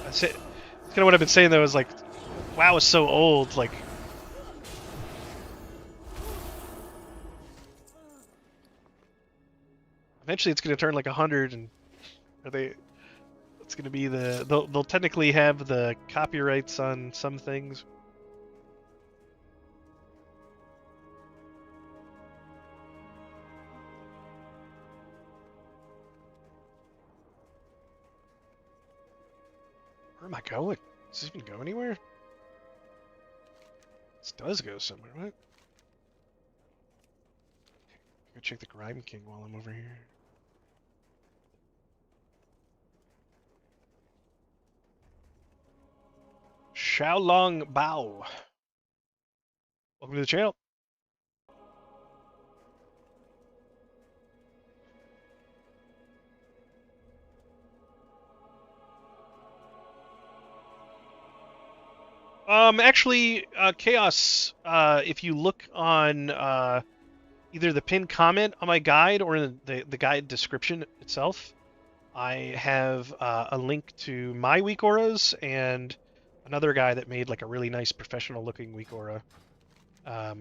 Speaker 1: That's it. It's kind of what I've been saying though is like WoW is so old, like eventually it's gonna turn like 100 and are they it's gonna be they'll technically have the copyrights on some things. Where am I going? Does this even go anywhere? This does go somewhere, what? Go check the Grime King while I'm over here. Xiaolong Bao. Welcome to the channel. Actually, Chaos, if you look on either the pinned comment on my guide or in the guide description itself, I have a link to my weak auras and another guy that made like a really nice professional looking weak aura. I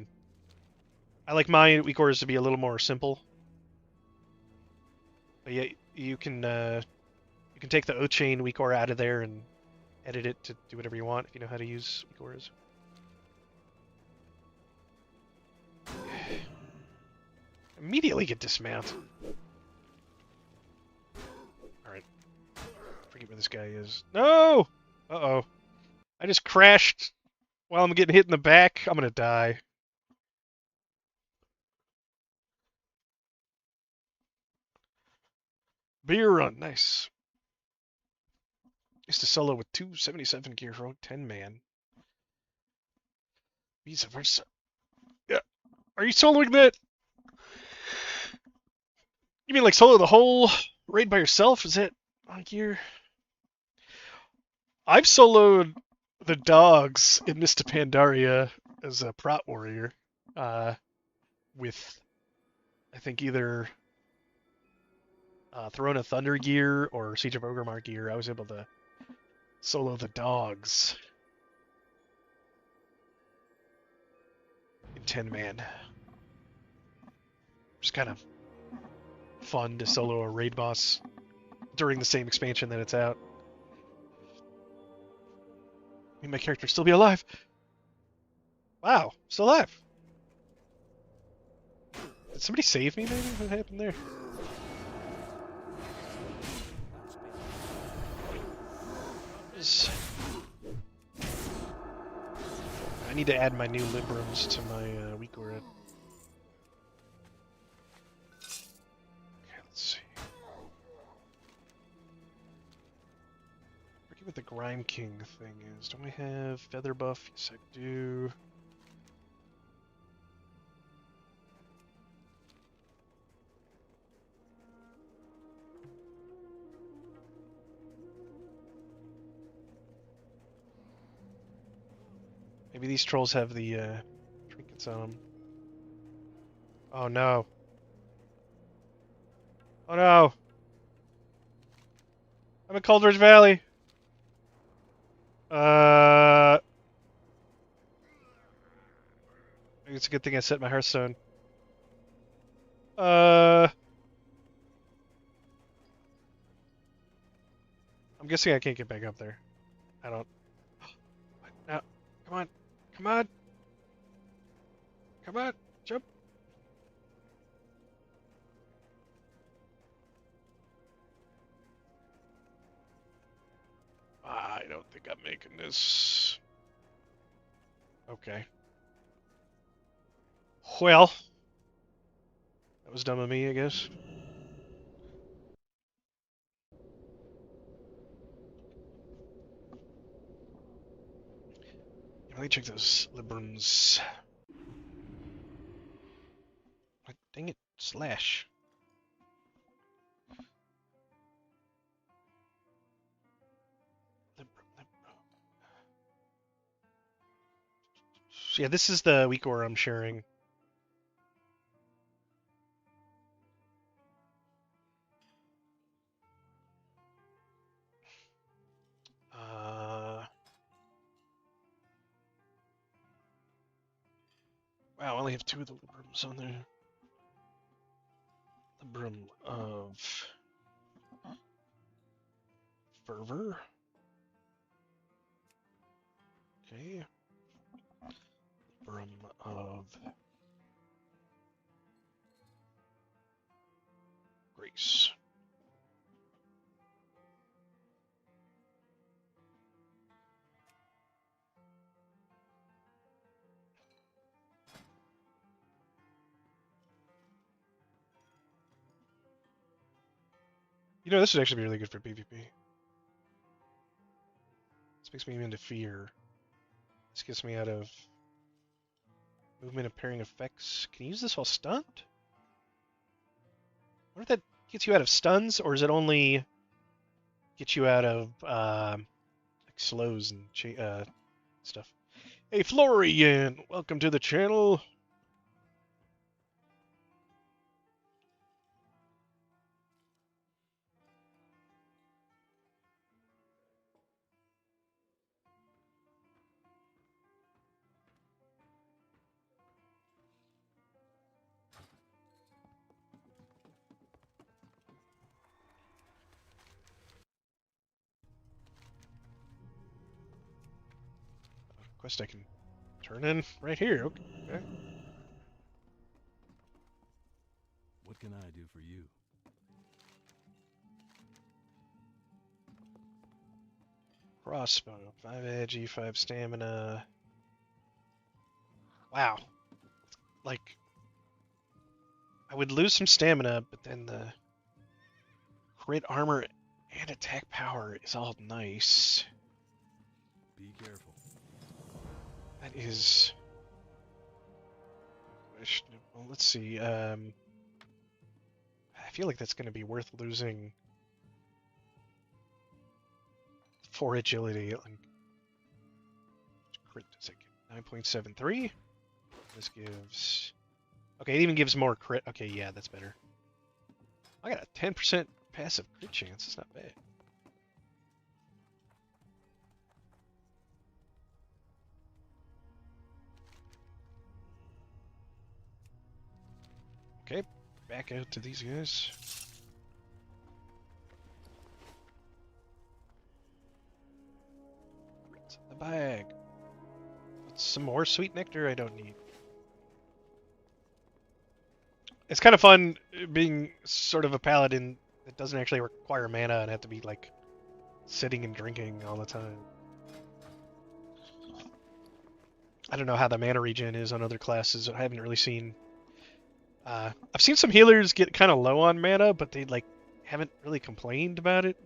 Speaker 1: like my weak auras to be a little more simple. But yeah, you can take the Oathchain weak aura out of there and edit it to do whatever you want if you know how to use Igor's. Immediately get dismount. Alright. Forget where this guy is. No! Uh-oh. I just crashed while I'm getting hit in the back. I'm gonna die. Beer run, nice. Used to solo with 277 gear for 10 man. Vice versa. Yeah. Are you soloing that? You mean like solo the whole raid by yourself? Is that on gear? I've soloed the dogs in Mista Pandaria as a prot warrior. With, I think, either Throne of Thunder gear or Siege of Orgrimmar gear. I was able to solo the dogs in 10 man. Just kind of fun to solo a raid boss during the same expansion that it's out. May my character still be alive. Wow, still alive. Did somebody save me, maybe? What happened there? I need to add my new Librams to my weak aura. Okay, let's see. Forget what the Grime King thing is. Don't I have Feather Buff? Yes, I do. Maybe these trolls have the trinkets on them. Oh no. Oh no! I'm in Coldridge Valley! It's a good thing I set my Hearthstone. I'm guessing I can't get back up there. I don't... No, come on. Come on! Come on! Jump! I don't think I'm making this. Okay. Well, that was dumb of me, I guess. Let me check those Librams. What? Dang it, slash. Yeah, this is the weak aura I'm sharing. Wow, I only have 2 of the Librams on there. Libram of Fervor. Okay. Libram of Grace. You know, this would actually be really good for PvP. This makes me immune to fear. This gets me out of movement and pairing effects. Can you use this while stunned? I wonder if that gets you out of stuns, or does it only get you out of like slows and stuff? Hey, Florian! Welcome to the channel! quest I can turn in right here. Okay.
Speaker 3: What can I do for you?
Speaker 1: Crossbow, 5 edge, E5 stamina. Wow. Like, I would lose some stamina, but then the crit armor and attack power is all nice.
Speaker 3: Be careful.
Speaker 1: That is questionable. Let's see. I feel like that's going to be worth losing 4 agility. Crit does it give? 9.73. This gives. Okay, it even gives more crit. Okay, yeah, that's better. I got a 10% passive crit chance. It's not bad. Okay, back out to these guys. What's in the bag? What's some more sweet nectar I don't need? It's kind of fun being sort of a paladin that doesn't actually require mana and have to be like sitting and drinking all the time. I don't know how the mana regen is on other classes. I haven't really seen. I've seen some healers get kind of low on mana, but they like haven't really complained about it.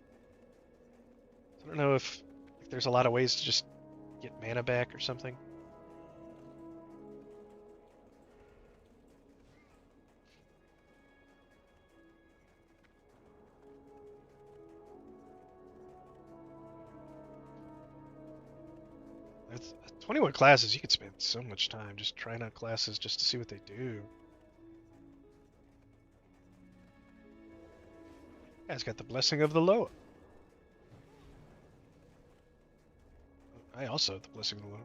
Speaker 1: I don't know if there's a lot of ways to just get mana back or something. It's 21 classes. You could spend so much time just trying out classes just to see what they do. Guy's got the blessing of the Loa. I also have the blessing of the Loa.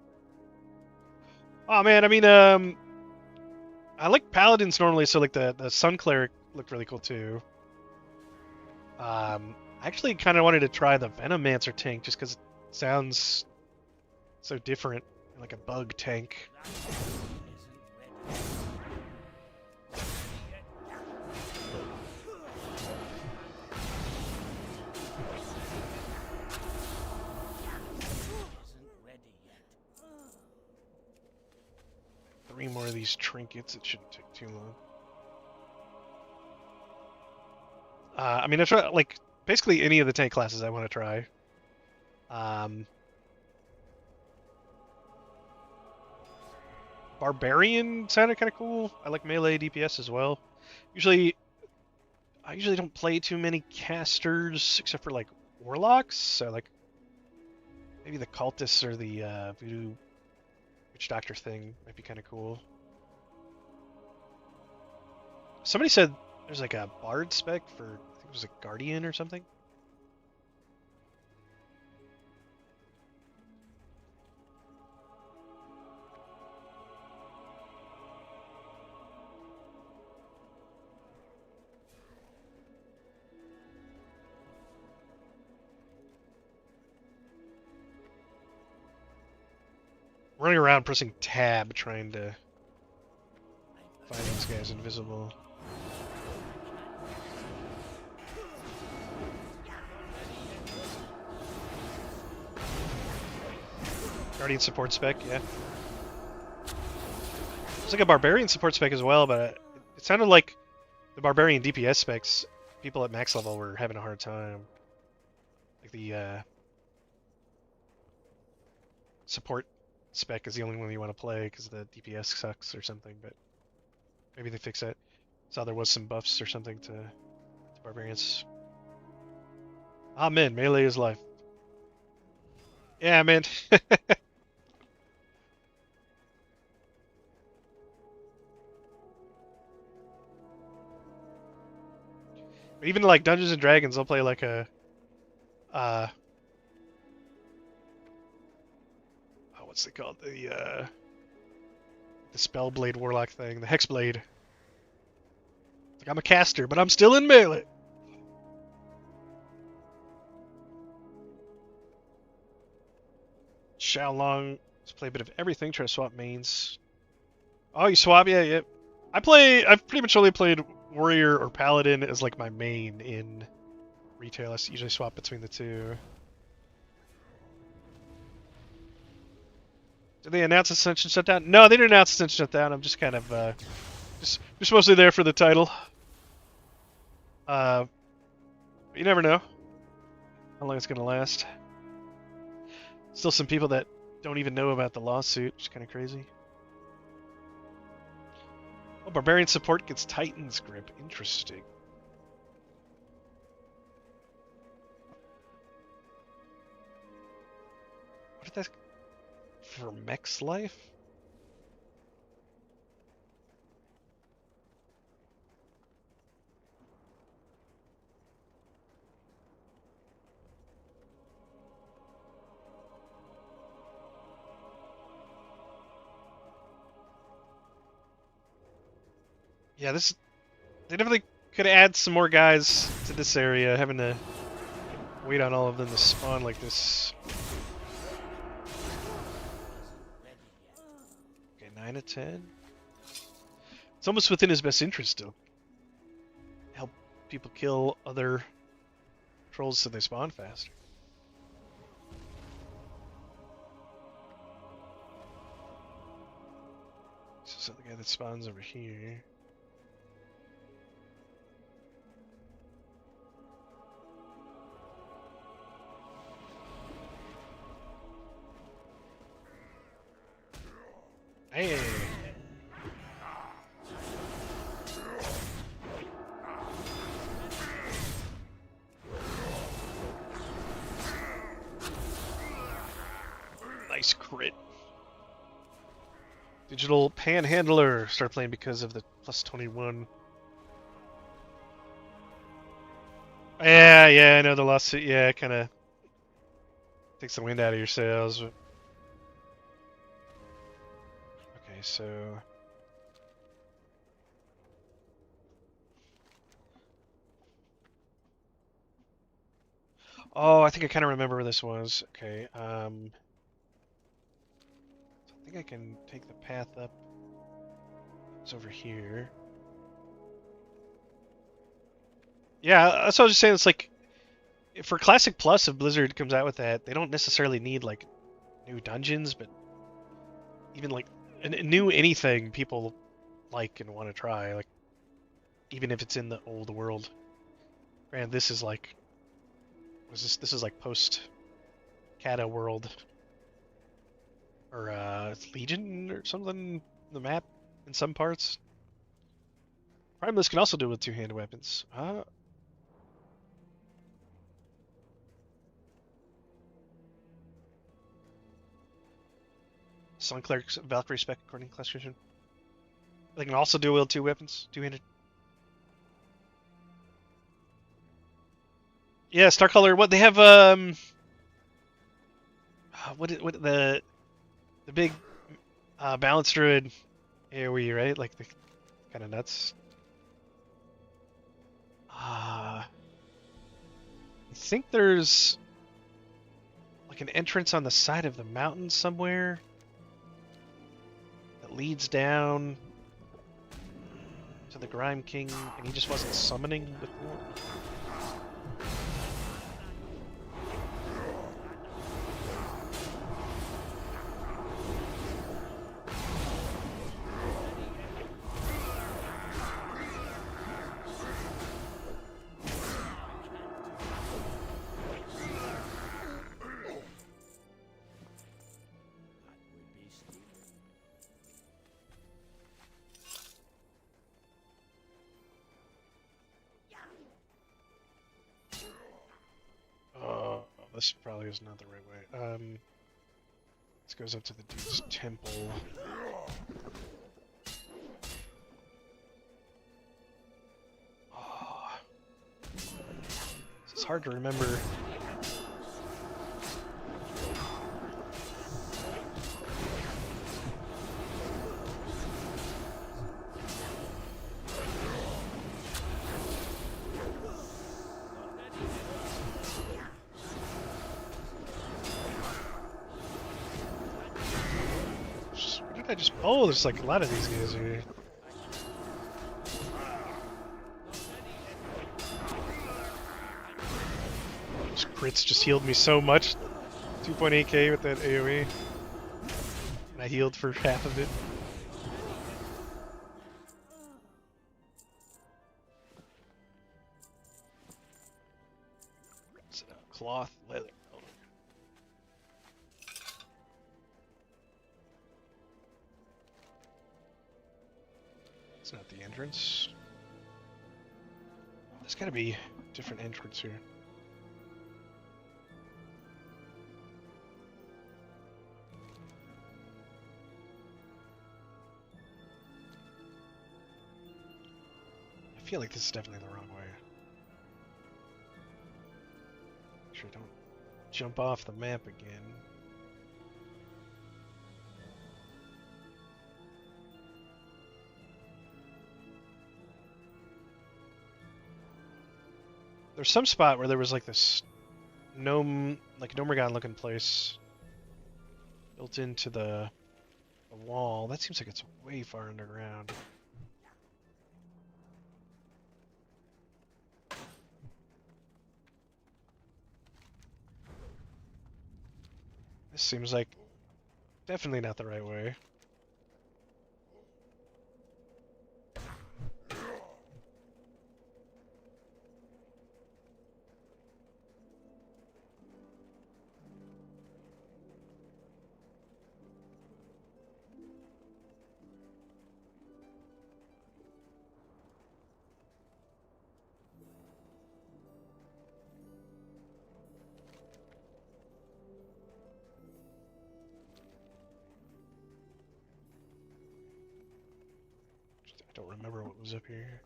Speaker 1: Oh man, I mean, I like paladins normally, so like the Sun Cleric looked really cool too. I actually kind of wanted to try the Venomancer tank just because it sounds so different, like a bug tank. Three more of these trinkets. It shouldn't take too long. I mean, I try like basically any of the tank classes I want to try. Barbarian sounded kind of cool. I like melee DPS as well. I usually don't play too many casters except for like warlocks. So like maybe the cultists or the voodoo witch doctor thing might be kind of cool. Somebody said there's like a bard spec for, I think it was a guardian or something. Running around pressing tab trying to find these guys invisible. Guardian support spec, yeah. There's like a Barbarian support spec as well, but it sounded like the Barbarian DPS specs, people at max level were having a hard time. Like the support spec is the only one you want to play because the DPS sucks or something, but maybe they fix it. Saw there was some buffs or something to Barbarians. Ah man, melee is life. Yeah, man. Even like Dungeons and Dragons, I'll play like a what's it called? The Spellblade Warlock thing, the Hexblade. Like I'm a caster, but I'm still in melee. Xiaolong Let's play a bit of everything. Try to swap mains. Oh, you swap? Yeah, yeah. I've pretty much only played warrior or paladin as like my main in retail. I usually swap between the two. Did they announce Ascension shutdown? No, they didn't announce Ascension shutdown. I'm just kind of just mostly there for the title. But you never know how long it's gonna last. Still some people that don't even know about the lawsuit, which is kind of crazy. Oh, Barbarian support gets Titan's Grip. Interesting. What did that... For Mech's life? Yeah, this... They definitely could add some more guys to this area, having to wait on all of them to spawn like this. Okay, 9 of 10. It's almost within his best interest to help people kill other trolls so they spawn faster. So the guy that spawns over here. Hey. Nice crit. Digital Panhandler. Start playing because of the plus 21. Yeah, I know the lawsuit. Yeah, kind of takes the wind out of your sails. Okay, so... Oh, I think I kind of remember where this was. Okay, so I think I can take the path up. It's over here. Yeah, that's what I was just saying. It's like, for Classic Plus, if Blizzard comes out with that, they don't necessarily need, like, new dungeons, but even, like, a new anything people like and want to try, like, even if it's in the old world. Man, this is like... This is like post-Kata world. Or, Legion or something, the map in some parts. Primalist can also do it with two-handed weapons. Sun Cleric's Valkyrie spec according to classification. They can also dual wield two weapons, two-handed. Yeah, Starcaller. What they have? What the big balanced druid AoE, right? Like the kind of nuts. I think there's like an entrance on the side of the mountain somewhere that leads down to the Grime King, and he just wasn't summoning before. This probably is not the right way. This goes up to the dude's temple. Oh. This is hard to remember. I just... Oh, there's like a lot of these guys here. Those crits just healed me so much. 2.8k with that AoE. And I healed for half of it. It's cloth leather. Oh. It's not the entrance. There's gotta be a different entrance here. I feel like this is definitely the wrong way. Make sure I don't jump off the map again. There's some spot where there was like this gnome, like Nomergon looking place built into the wall. That seems like it's way far underground. This seems like definitely not the right way. I don't remember what was up here.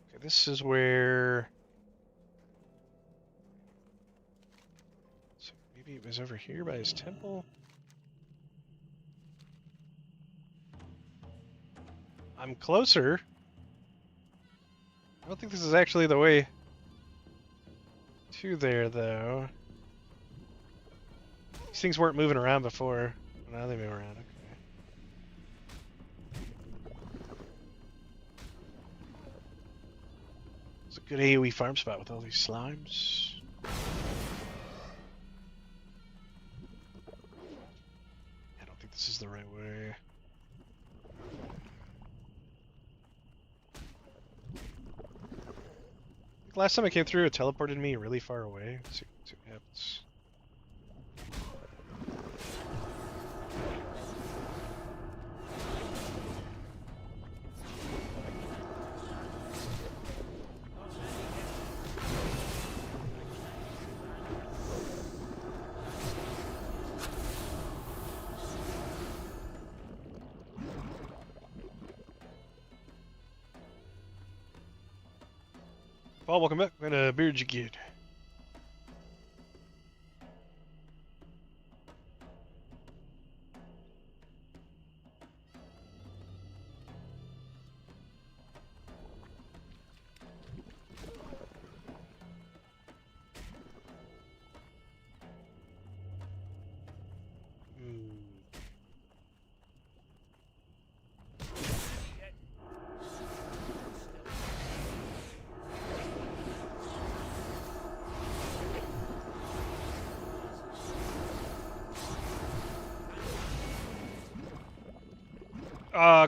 Speaker 1: Okay, this is where... So maybe it was over here by his temple? I'm closer. I don't think this is actually the way to there, though. These things weren't moving around before. Now they move around, okay. It's a good AoE farm spot with all these slimes. I don't think this is the right way. Last time I came through, it teleported me really far away. Let's see what happens. Paul, welcome back. I'm gonna beard you kid.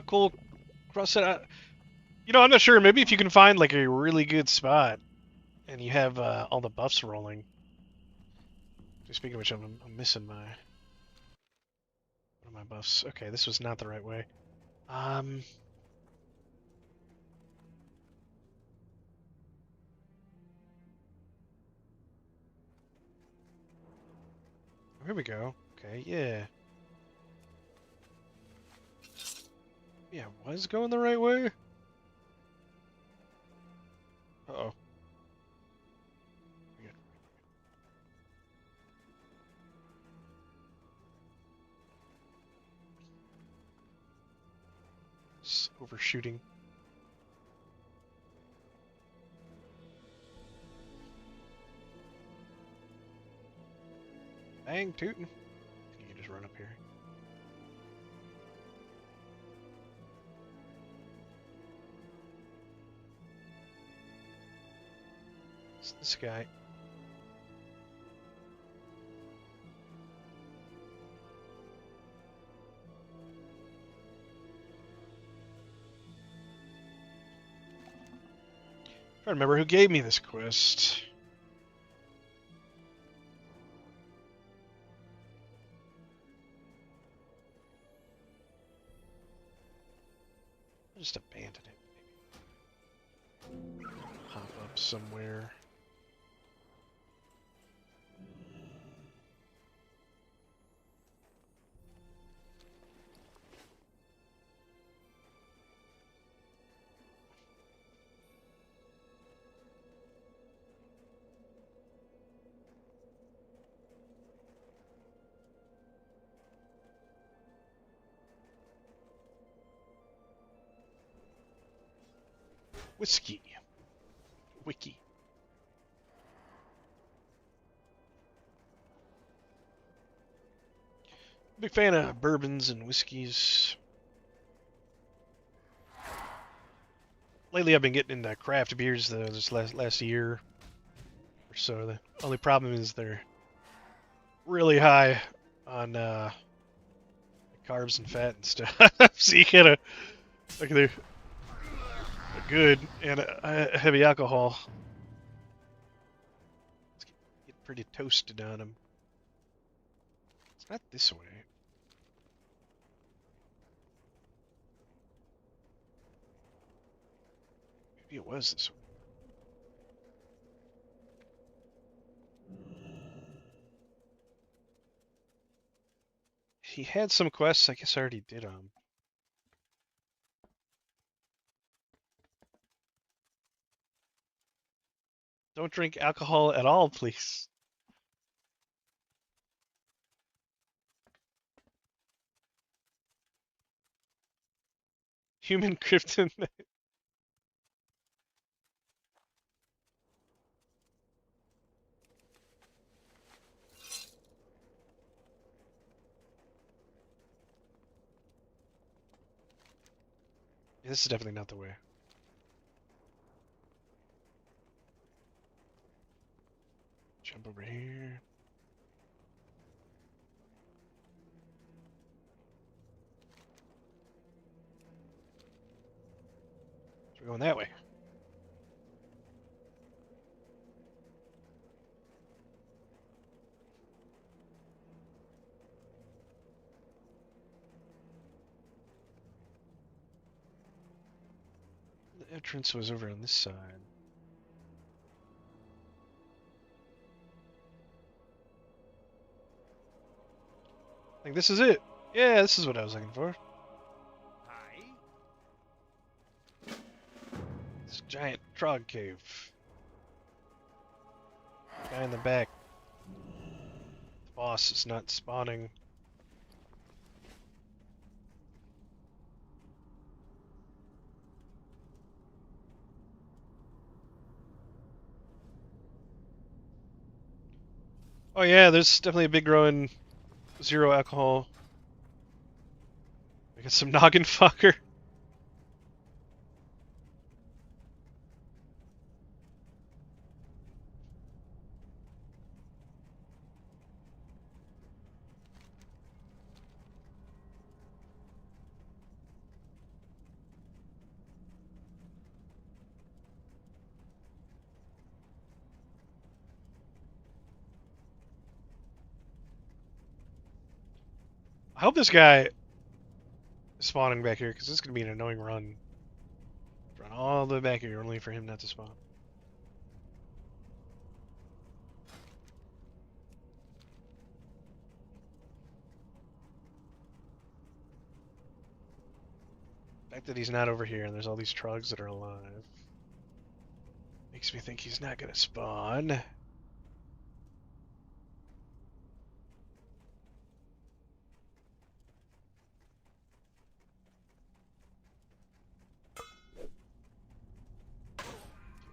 Speaker 1: Cool. Cross it out. You know, I'm not sure. Maybe if you can find like a really good spot and you have all the buffs rolling. Speaking of which, I'm missing my one of my buffs. Okay, this was not the right way. Here we go. Okay, yeah. Yeah, was going the right way? Uh-oh. It's overshooting. Dang, tootin'. You can just run up here. It's this guy. I remember who gave me this quest. I'll just abandon it. Maybe. Pop up somewhere. Whiskey. Wiki. Big fan of bourbons and whiskeys. Lately I've been getting into craft beers this last year or so. The only problem is they're really high on carbs and fat and stuff. So you gotta, like, they're good and heavy alcohol. Get pretty toasted on them. It's not this way. Maybe it was this way. He had some quests. I guess I already did them. Don't drink alcohol at all, please. Human kryptonite. This is definitely not the way. Jump over here. So we're going that way. The entrance was over on this side. I think this is it. Yeah, this is what I was looking for. This giant trog cave. Guy in the back. The boss is not spawning. Oh yeah, there's definitely a big growing zero alcohol. We got some noggin fucker. I hope this guy is spawning back here, because this is going to be an annoying run. Run all the way back here, only for him not to spawn. The fact that he's not over here and there's all these trogs that are alive makes me think he's not going to spawn.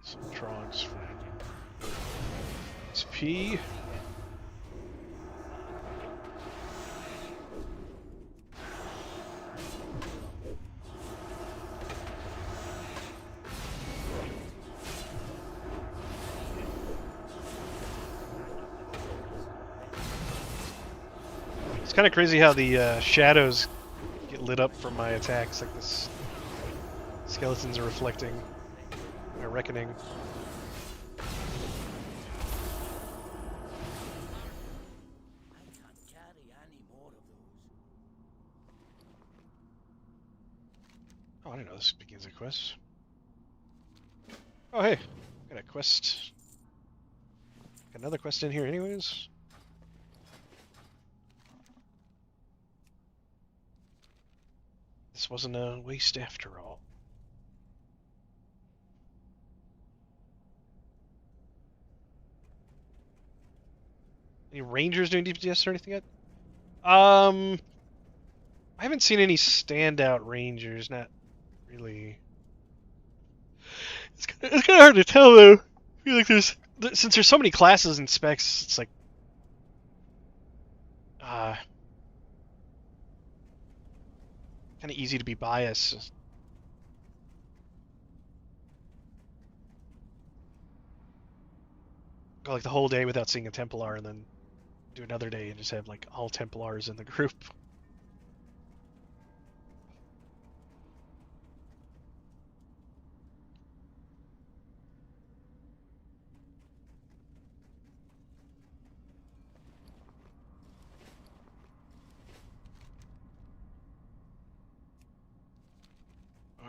Speaker 1: Some trogs for XP. It's kind of crazy how the shadows get lit up from my attacks. Like this, skeletons are reflecting my reckoning. Oh, I didn't know this begins a quest. Oh, hey, got a quest. Got another quest in here, anyways. This wasn't a waste after all. Any rangers doing DPS or anything yet? I haven't seen any standout rangers. Not really. It's kind of hard to tell though. I feel like since there's so many classes and specs, it's like kind of easy to be biased. Go like the whole day without seeing a Templar, and then do another day and just have like all Templars in the group.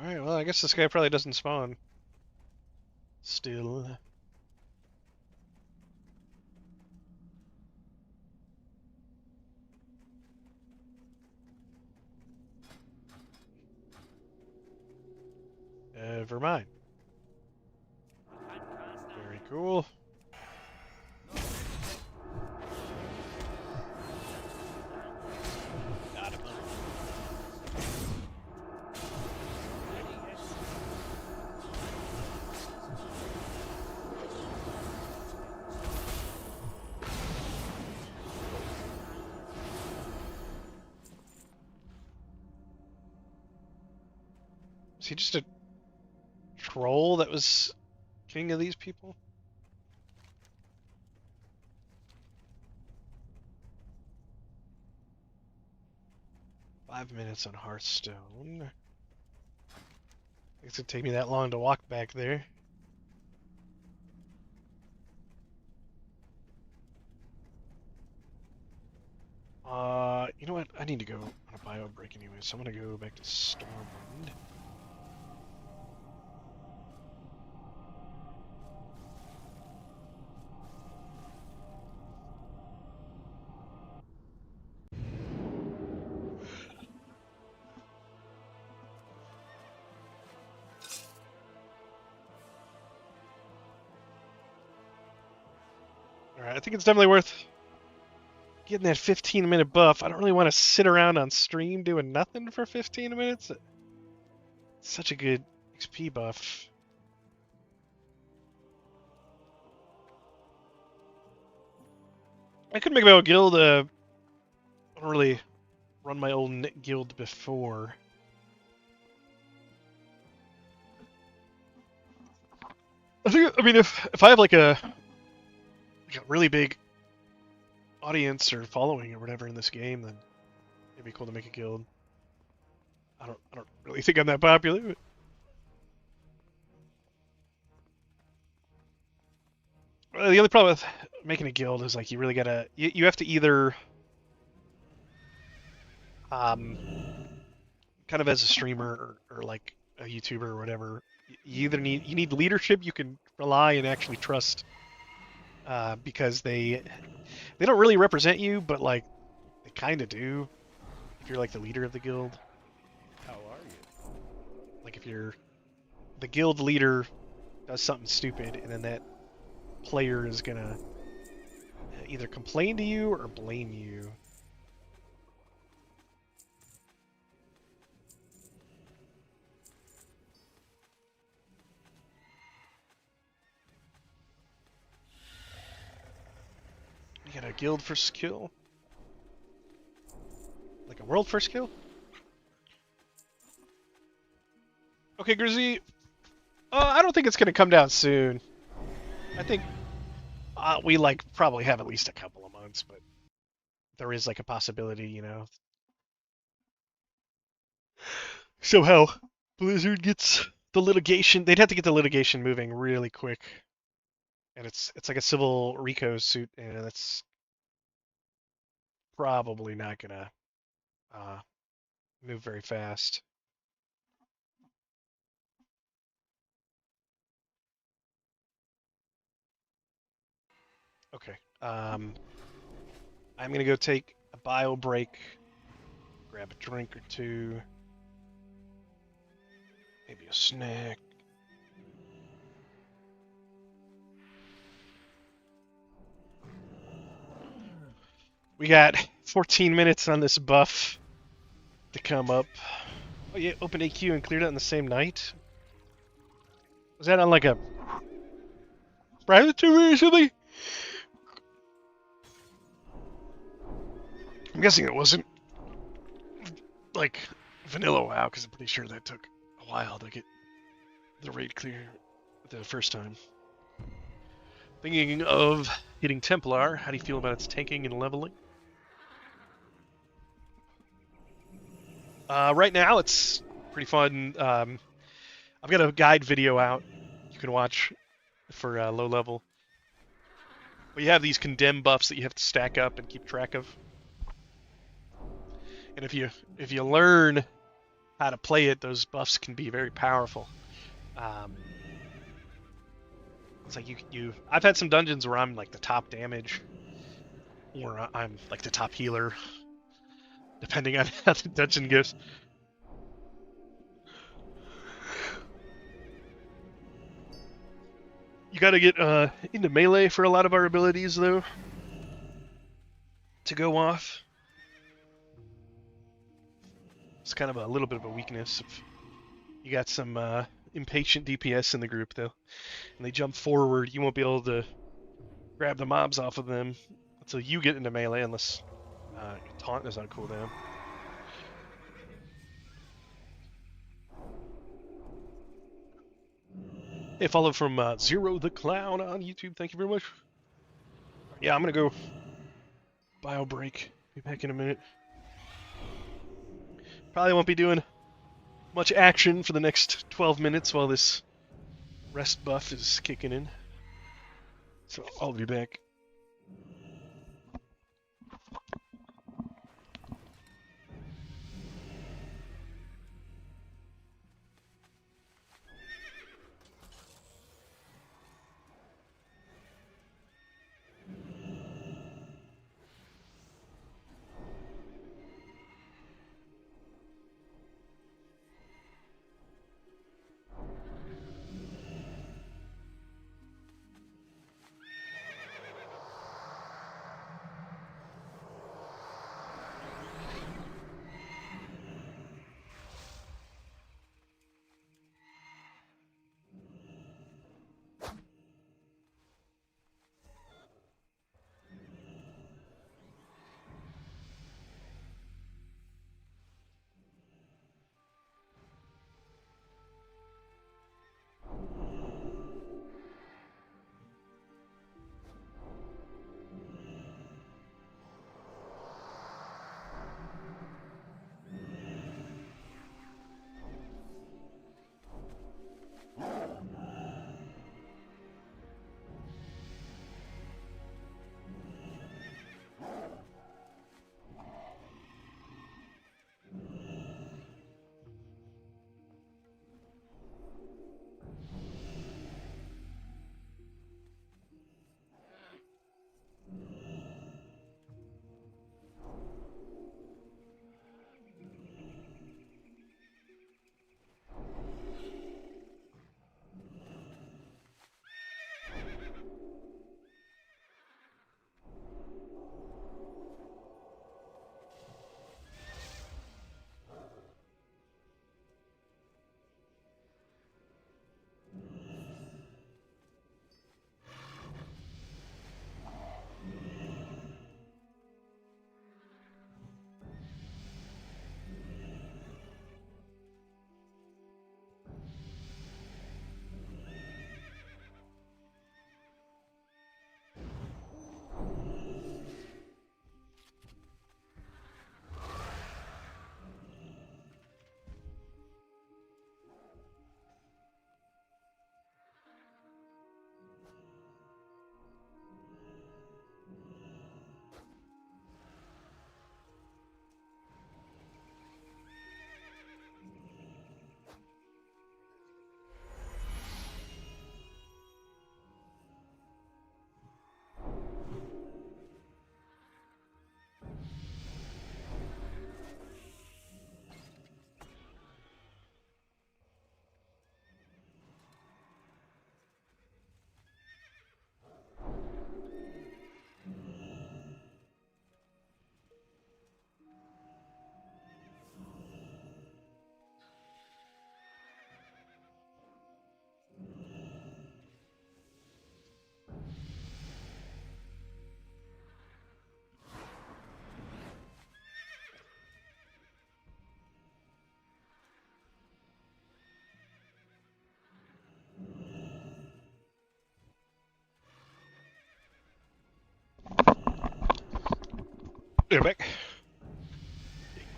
Speaker 1: Alright, well, I guess this guy probably doesn't spawn. Still. Never mind. Very cool. Got him. Is he just a troll that was king of these people? "5 minutes on Hearthstone." It's gonna take me that long to walk back there. You know what? I need to go on a bio break anyway, so I'm gonna go back to Stormwind. Alright, I think it's definitely worth getting that 15-minute buff. I don't really want to sit around on stream doing nothing for 15 minutes. It's such a good XP buff. I could make my own guild. I don't really run my own guild before. I mean, if I have like a really big audience or following or whatever in this game, then it'd be cool to make a guild. I don't really think I'm that popular. But... the only problem with making a guild is like you really gotta you have to either kind of as a streamer or like a YouTuber or whatever, you need leadership you can rely and actually trust, because they don't really represent you, but like they kind of do if you're like the leader of the guild.
Speaker 2: How are you?
Speaker 1: Like if you're the guild leader does something stupid, and then that player is gonna either complain to you or blame you. You got a guild first kill? Like a world first kill? Okay, Grizzy. I don't think it's gonna come down soon. I think we like probably have at least a couple of months, but there is like a possibility, you know. Somehow Blizzard gets the litigation. They'd have to get the litigation moving really quick, and it's like a civil RICO suit, and that's probably not gonna uh, move very fast. Okay. I'm gonna go take a bio break, grab a drink or two, maybe a snack. We got 14 minutes on this buff to come up. Oh yeah, opened AQ and cleared it on the same night. Was that on like a private server or something? I'm guessing it wasn't like vanilla WoW, because I'm pretty sure that took a while to get the raid clear the first time. Thinking of hitting Templar, how do you feel about its tanking and leveling? Right now, it's pretty fun. I've got a guide video out you can watch for low level. But you have these condemn buffs that you have to stack up and keep track of. And if you learn how to play it, those buffs can be very powerful. It's like I've had some dungeons where I'm like the top damage, or I'm like the top healer, depending on how the dungeon goes. You gotta get into melee for a lot of our abilities, though, to go off. It's kind of a little bit of a weakness. If you got some impatient DPS in the group, though, and they jump forward, you won't be able to grab the mobs off of them until you get into melee, unless your taunt is on cooldown. Hey, follow from Zero the Clown on YouTube. Thank you very much. Yeah, I'm gonna go bio break. Be back in a minute. Probably won't be doing much action for the next 12 minutes while this rest buff is kicking in. So I'll be back.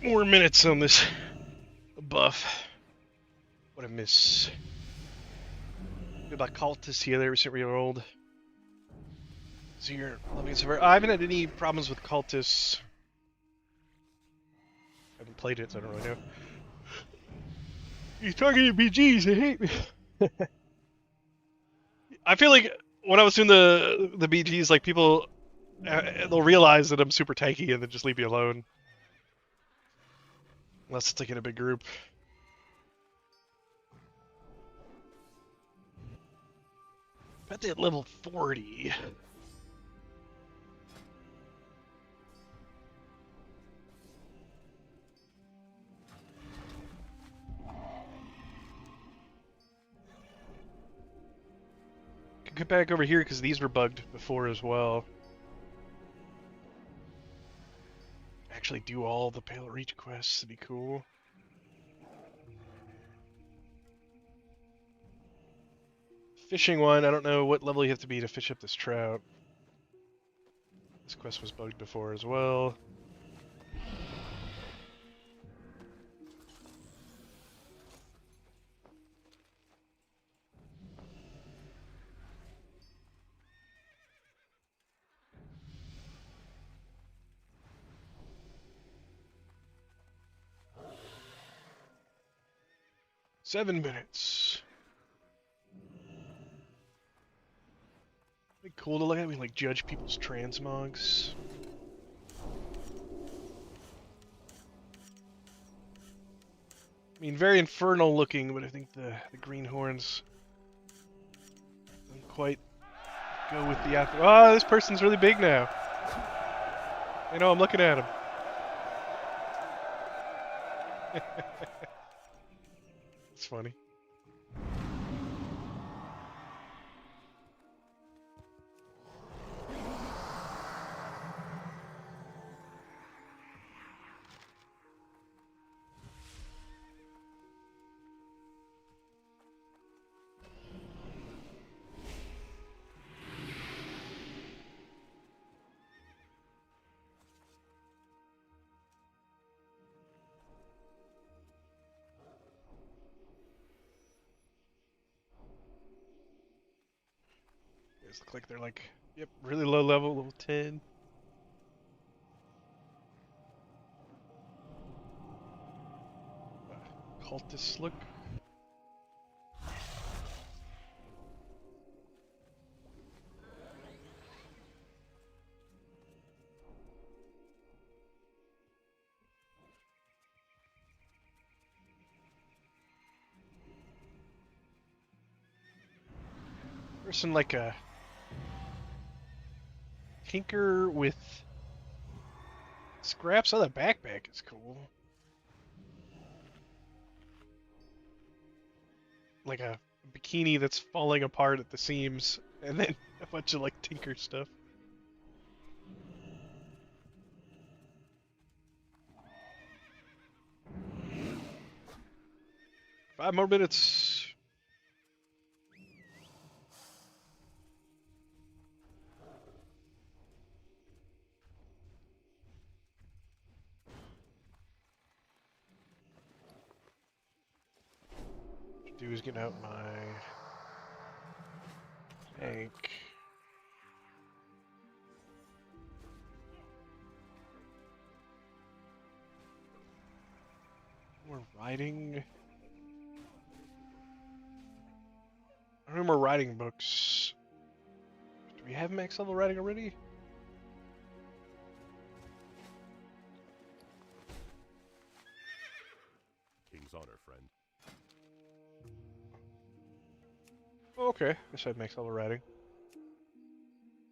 Speaker 1: more minutes on this buff. What I miss. Good about cultists here, they were sent real old. So you're loving it so far. I haven't had any problems with cultists. I haven't played it, so I don't really know. He's talking to BGs, they hate me. I feel like when I was doing the BGs, like people, they'll realize that I'm super tanky and then just leave me alone. Unless it's like in a big group. Bet they at level 40. Can get back over here because these were bugged before as well. Actually do all the Pale Reach quests to be cool. Fishing one, I don't know what level you have to be to fish up this trout. This quest was bugged before as well. Seven minutes. Be cool to look at. We like judge people's transmogs. I mean, very infernal looking, but I think the greenhorns don't quite go with the after. Oh, this person's really big now. I know, I'm looking at him. It's funny. These look like they're like, yep, really low level, level 10. Cultists look. Person like a tinker with scraps. Oh, that backpack is cool. Like a bikini that's falling apart at the seams, and then a bunch of like tinker stuff. Five more minutes. Do is get out my tank. More riding. I don't know more riding books. Do we have max level riding already?
Speaker 2: King's honor, friend.
Speaker 1: Oh, okay, I guess I have max level riding.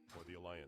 Speaker 2: For the Alliance.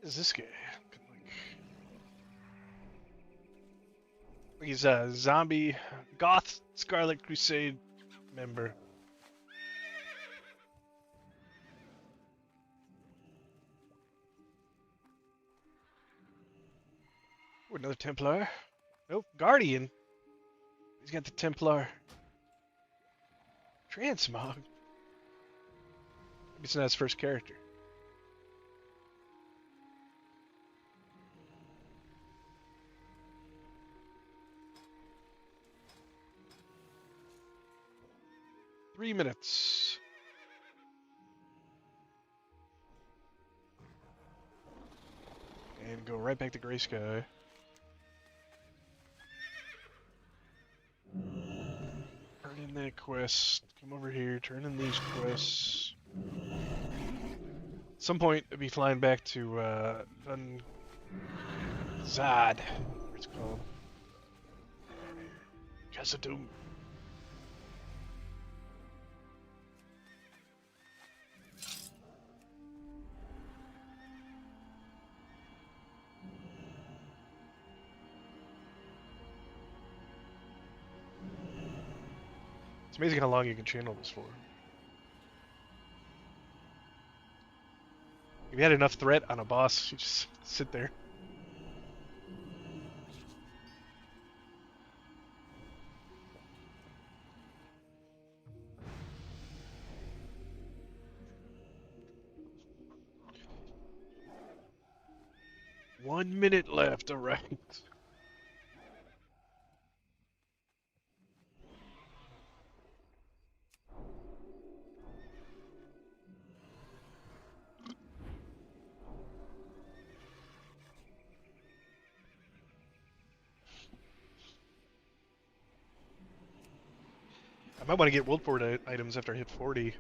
Speaker 1: What is this guy? He's a zombie goth Scarlet Crusade member. Ooh, another Templar. Nope, Guardian. He's got the Templar. Transmog. Maybe it's not his first character. Three minutes. And go right back to Gray Sky. Turn in that quest. Come over here. Turn in these quests. At some point, I'll be flying back to Zod. Whatever it's called. Khazad-dûm. It's amazing how long you can channel this for. If you had enough threat on a boss, you just sit there. One minute left, alright. I might want to get World Port items after I hit 40. Be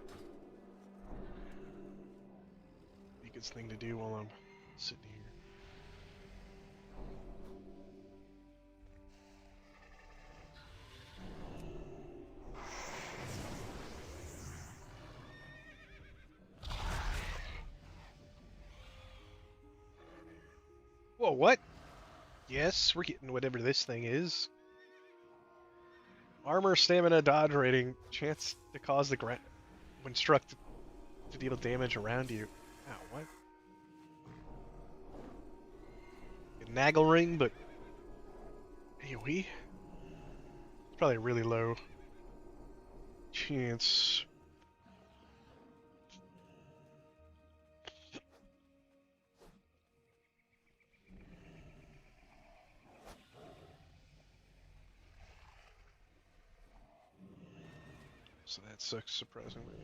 Speaker 1: a good thing to do while I'm sitting here. Whoa, what? Yes, we're getting whatever this thing is. Armor, stamina, dodge rating, chance to cause the ground when struck to deal damage around you. Ow, what? A Naggle ring, but AoE? It's probably a really low chance. So that sucks, surprisingly.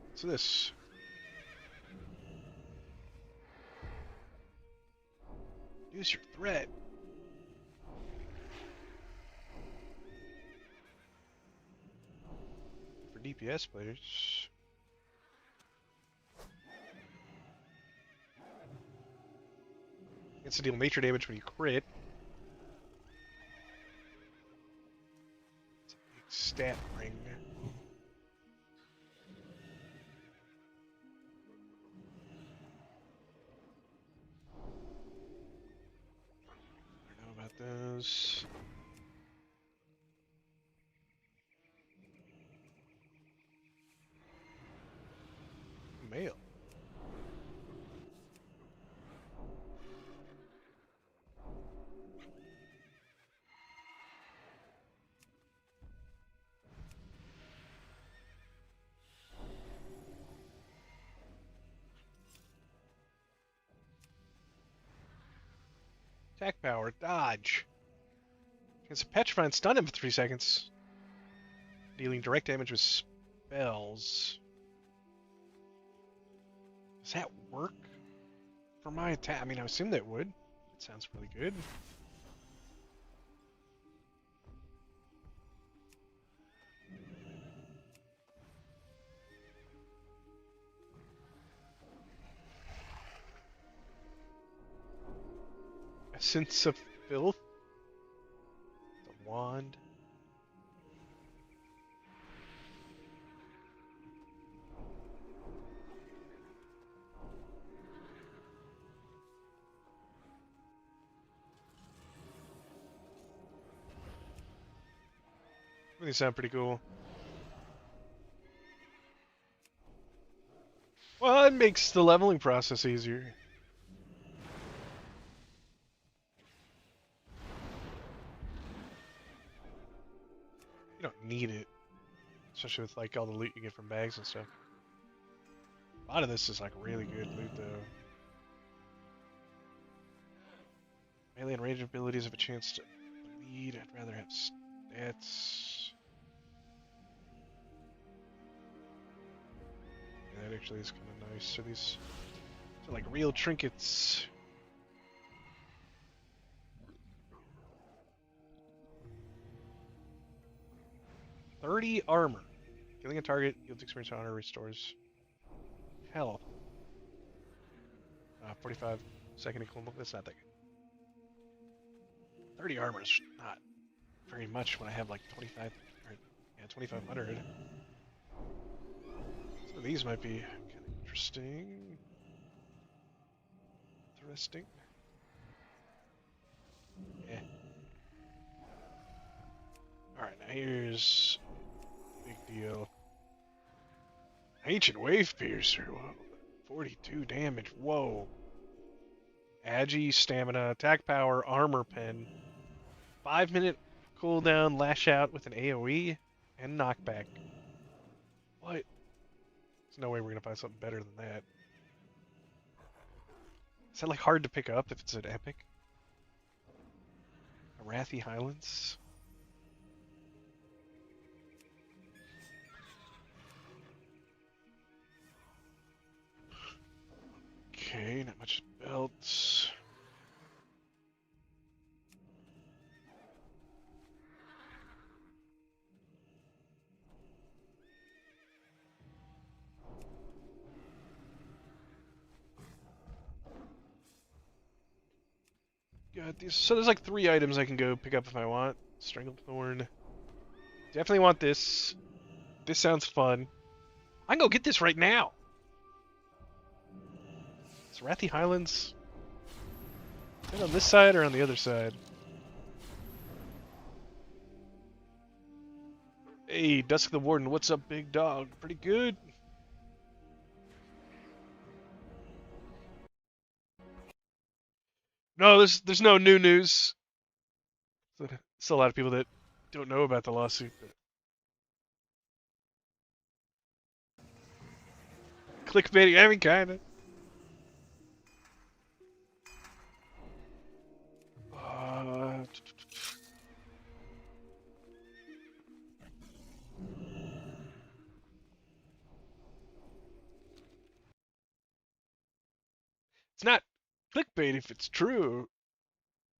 Speaker 1: What's this? Use your threat. For DPS players. Gets to deal nature damage when you crit. It's a big stat ring. I don't know about those. Mail. Attack power, dodge. Against a petrify and stun him for 3 seconds. Dealing direct damage with spells. Does that work for my attack? I mean, I assume that would. It sounds really good. Essence of Filth. The wand. These sound pretty cool. Well, it makes the leveling process easier. You don't need it, especially with like all the loot you get from bags and stuff. A lot of this is like really good loot though. Melee and range abilities have a chance to bleed. I'd rather have stats. Yeah, that actually is kind of nice. So these are like real trinkets. $30 armor. Killing a target yields experience honor, restores health. 45 second equivalent. That's not that good. 30 armor is not very much when I have like 25 or yeah, 2,500. Some of these might be kind of interesting. Interesting. Yeah. Alright, now here's big deal. Ancient Wave Piercer. Whoa. 42 damage. Whoa. Agi, stamina, attack power, armor pen. 5-minute cooldown, lash out with an AoE, and knockback. What? There's no way we're gonna find something better than that. Is that like hard to pick up if it's an epic? Arathi Highlands? Okay, not much belts. Got these. So there's like 3 items I can go pick up if I want. Stranglethorn. Definitely want this. This sounds fun. I can go get this right now. Is Arathi Highlands is it on this side or on the other side? Hey, Dusk the Warden, what's up, big dog? Pretty good. No, there's no new news. Still a lot of people that don't know about the lawsuit. But... Clickbaiting, I mean, kinda. It's not clickbait if it's true.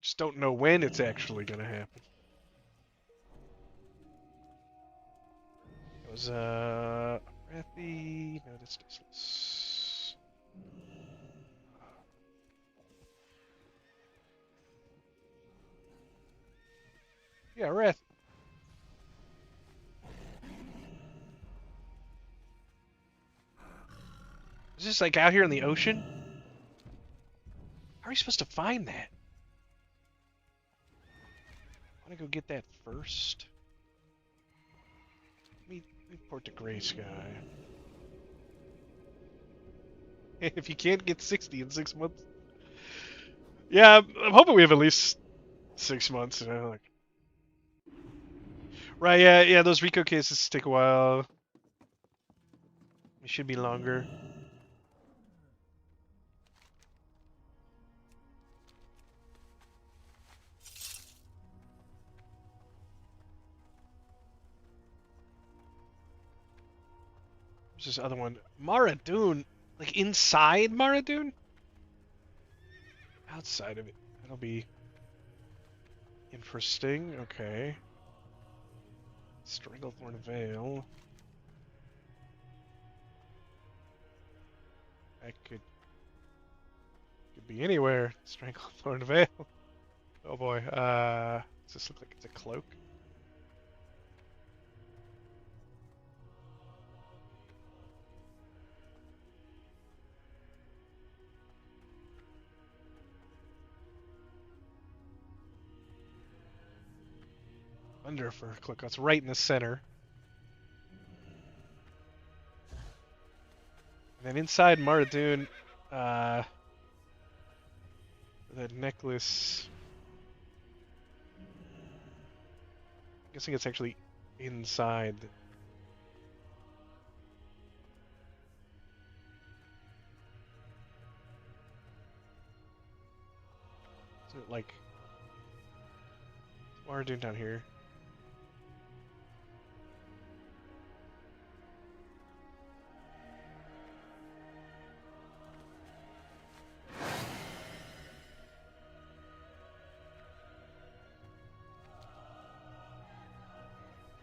Speaker 1: Just don't know when it's actually gonna happen. It was Arathi. No, that's tasteless. Yeah, Arathi. Is this like out here in the ocean? How are you supposed to find that? I want to go get that first. Let me port to Gray Sky. If you can't get 60 in 6 months. Yeah, I'm hoping we have at least 6 months, you know, like. Right, yeah, those Rico cases take a while. It should be longer. There's this other one. Maradoon. Like inside Maradoon? Outside of it. That'll be interesting. Okay. Stranglethorn Vale. That could be anywhere. Stranglethorn Vale. Oh boy. Does this look like it's a cloak? wonder if we're click. It's right in the center. And then inside Maradoon, the necklace. I'm guessing it's actually inside. Is it like Maradoon down here?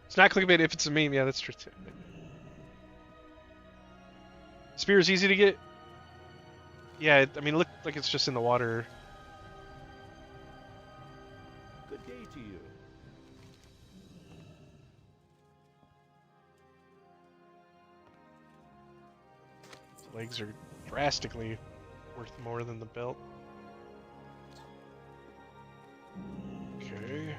Speaker 1: It's not clickbait if it's a meme. Yeah, that's true too. Spear is easy to get. Yeah, I mean, it looked like it's just in the water.
Speaker 2: Good day to you.
Speaker 1: The legs are drastically worth more than the belt. Okay.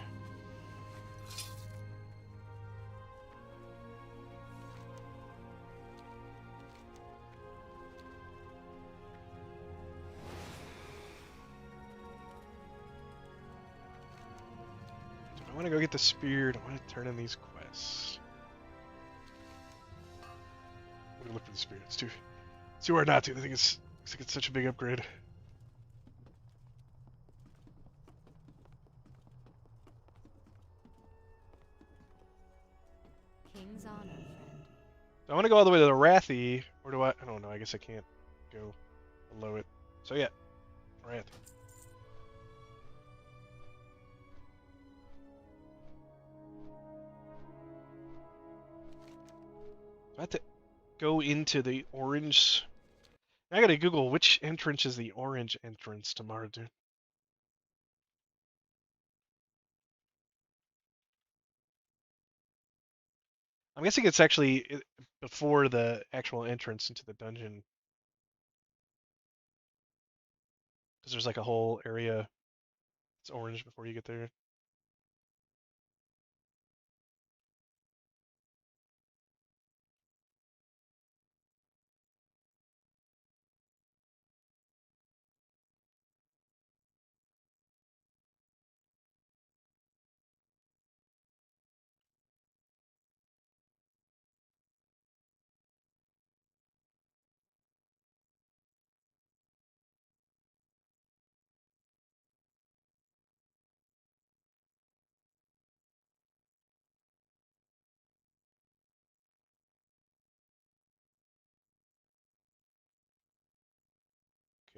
Speaker 1: I want to go get the spear. I want to turn in these quests. I'm gonna look for the spear. It's too hard not to. I think it's such a big upgrade.
Speaker 4: King's honor, friend.
Speaker 1: I want to go all the way to the Wrathy, or do I? I don't know. I guess I can't go below it. So yeah, Wrath. I have to go into the orange. I gotta Google which entrance is the orange entrance to Maradoon. I'm guessing it's actually before the actual entrance into the dungeon. Because there's like a whole area that's orange before you get there.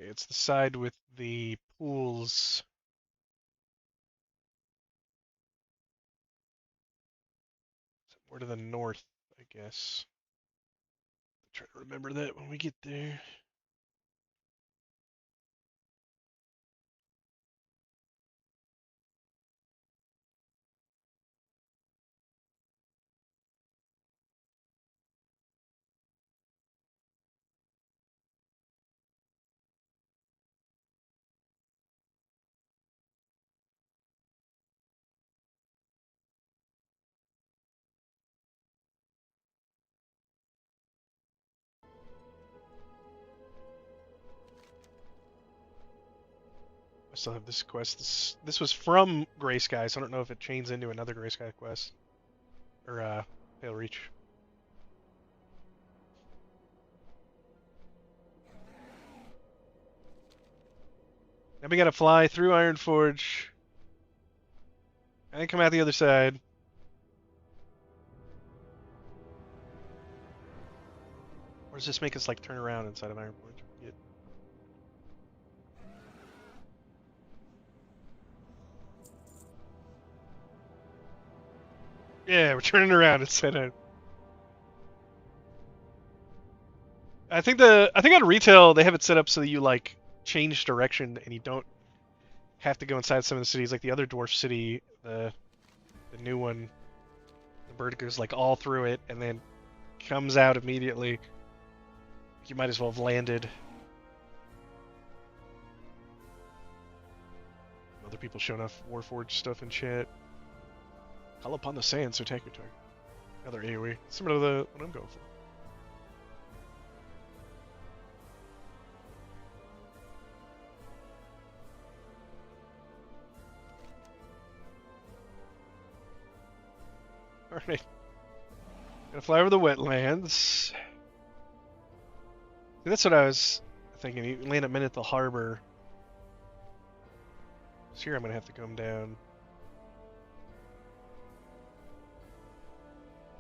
Speaker 1: Okay, it's the side with the pools. Somewhere to the north, I guess. Try to remember that when we get there. I still have this quest. This was from Gray Sky, so I don't know if it chains into another Gray Sky quest. Or, Pale Reach. Now we gotta fly through Ironforge. And then come out the other side. Or does this make us, like, turn around inside of Ironforge? Yeah, we're turning around instead of. I think on retail they have it set up so that you like change direction and you don't have to go inside some of the cities. Like the other dwarf city, the new one, the bird goes like all through it and then comes out immediately. You might as well have landed. Other people showing off Warforged stuff in chat. Call upon the sands to attack your target. Another AoE. Similar to the what I'm going for. Alright. Gonna fly over the wetlands. See, that's what I was thinking. You land at Minute the Harbor. So here I'm gonna have to come down.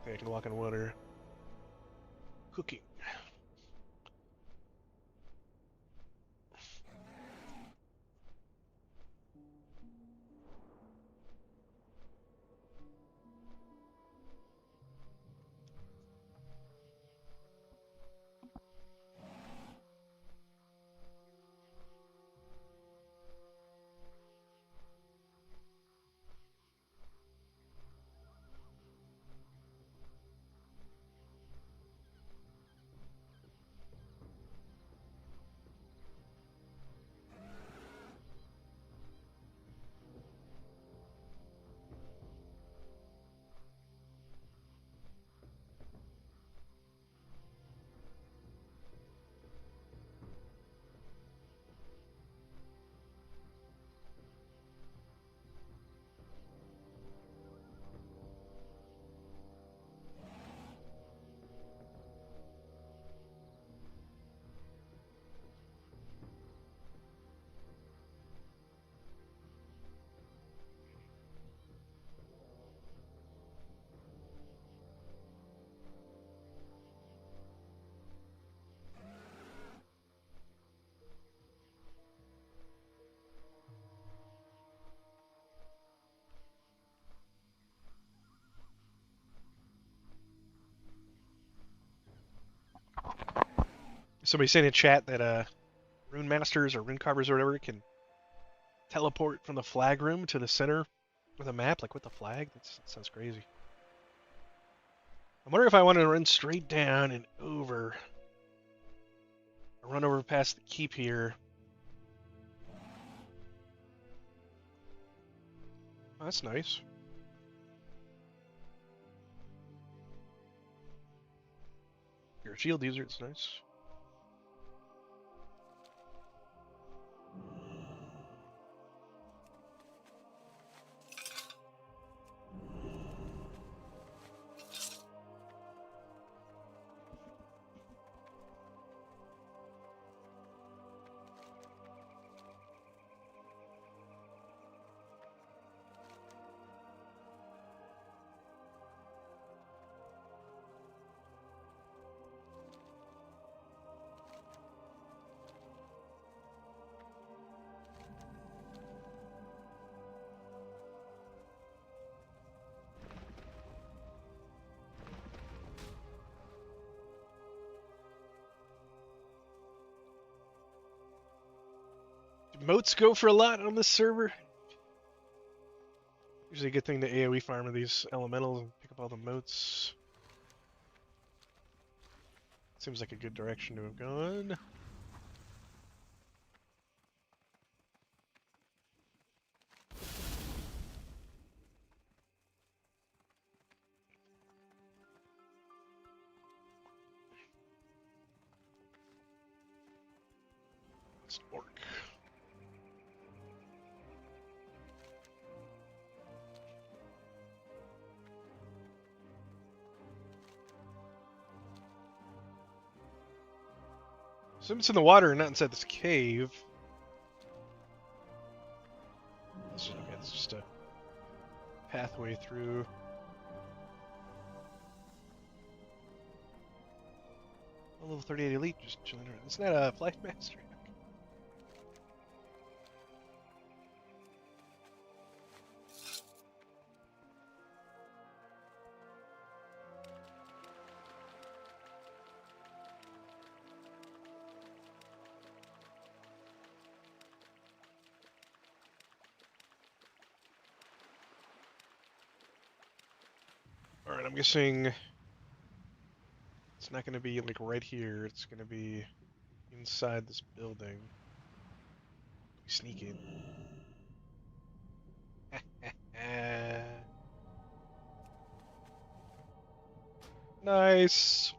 Speaker 1: Okay, I can walk on water. Cooking. Somebody saying in chat that rune masters or rune carvers or whatever can teleport from the flag room to the center of the map, like with the flag. That sounds crazy. I'm wondering if I want to run straight down and over, or run over past the keep here. Oh, that's nice. You're a shield user, it's nice. Moats go for a lot on this server. Usually a good thing to AoE farm of these elementals and pick up all the moats. Seems like a good direction to have gone. It's an orc. So it's in the water, not inside this cave. Okay, it's just a pathway through. A level 38 elite just chilling around. Isn't that a flight master? Alright, I'm guessing it's not going to be like right here. It's going to be inside this building. Sneak in. Nice.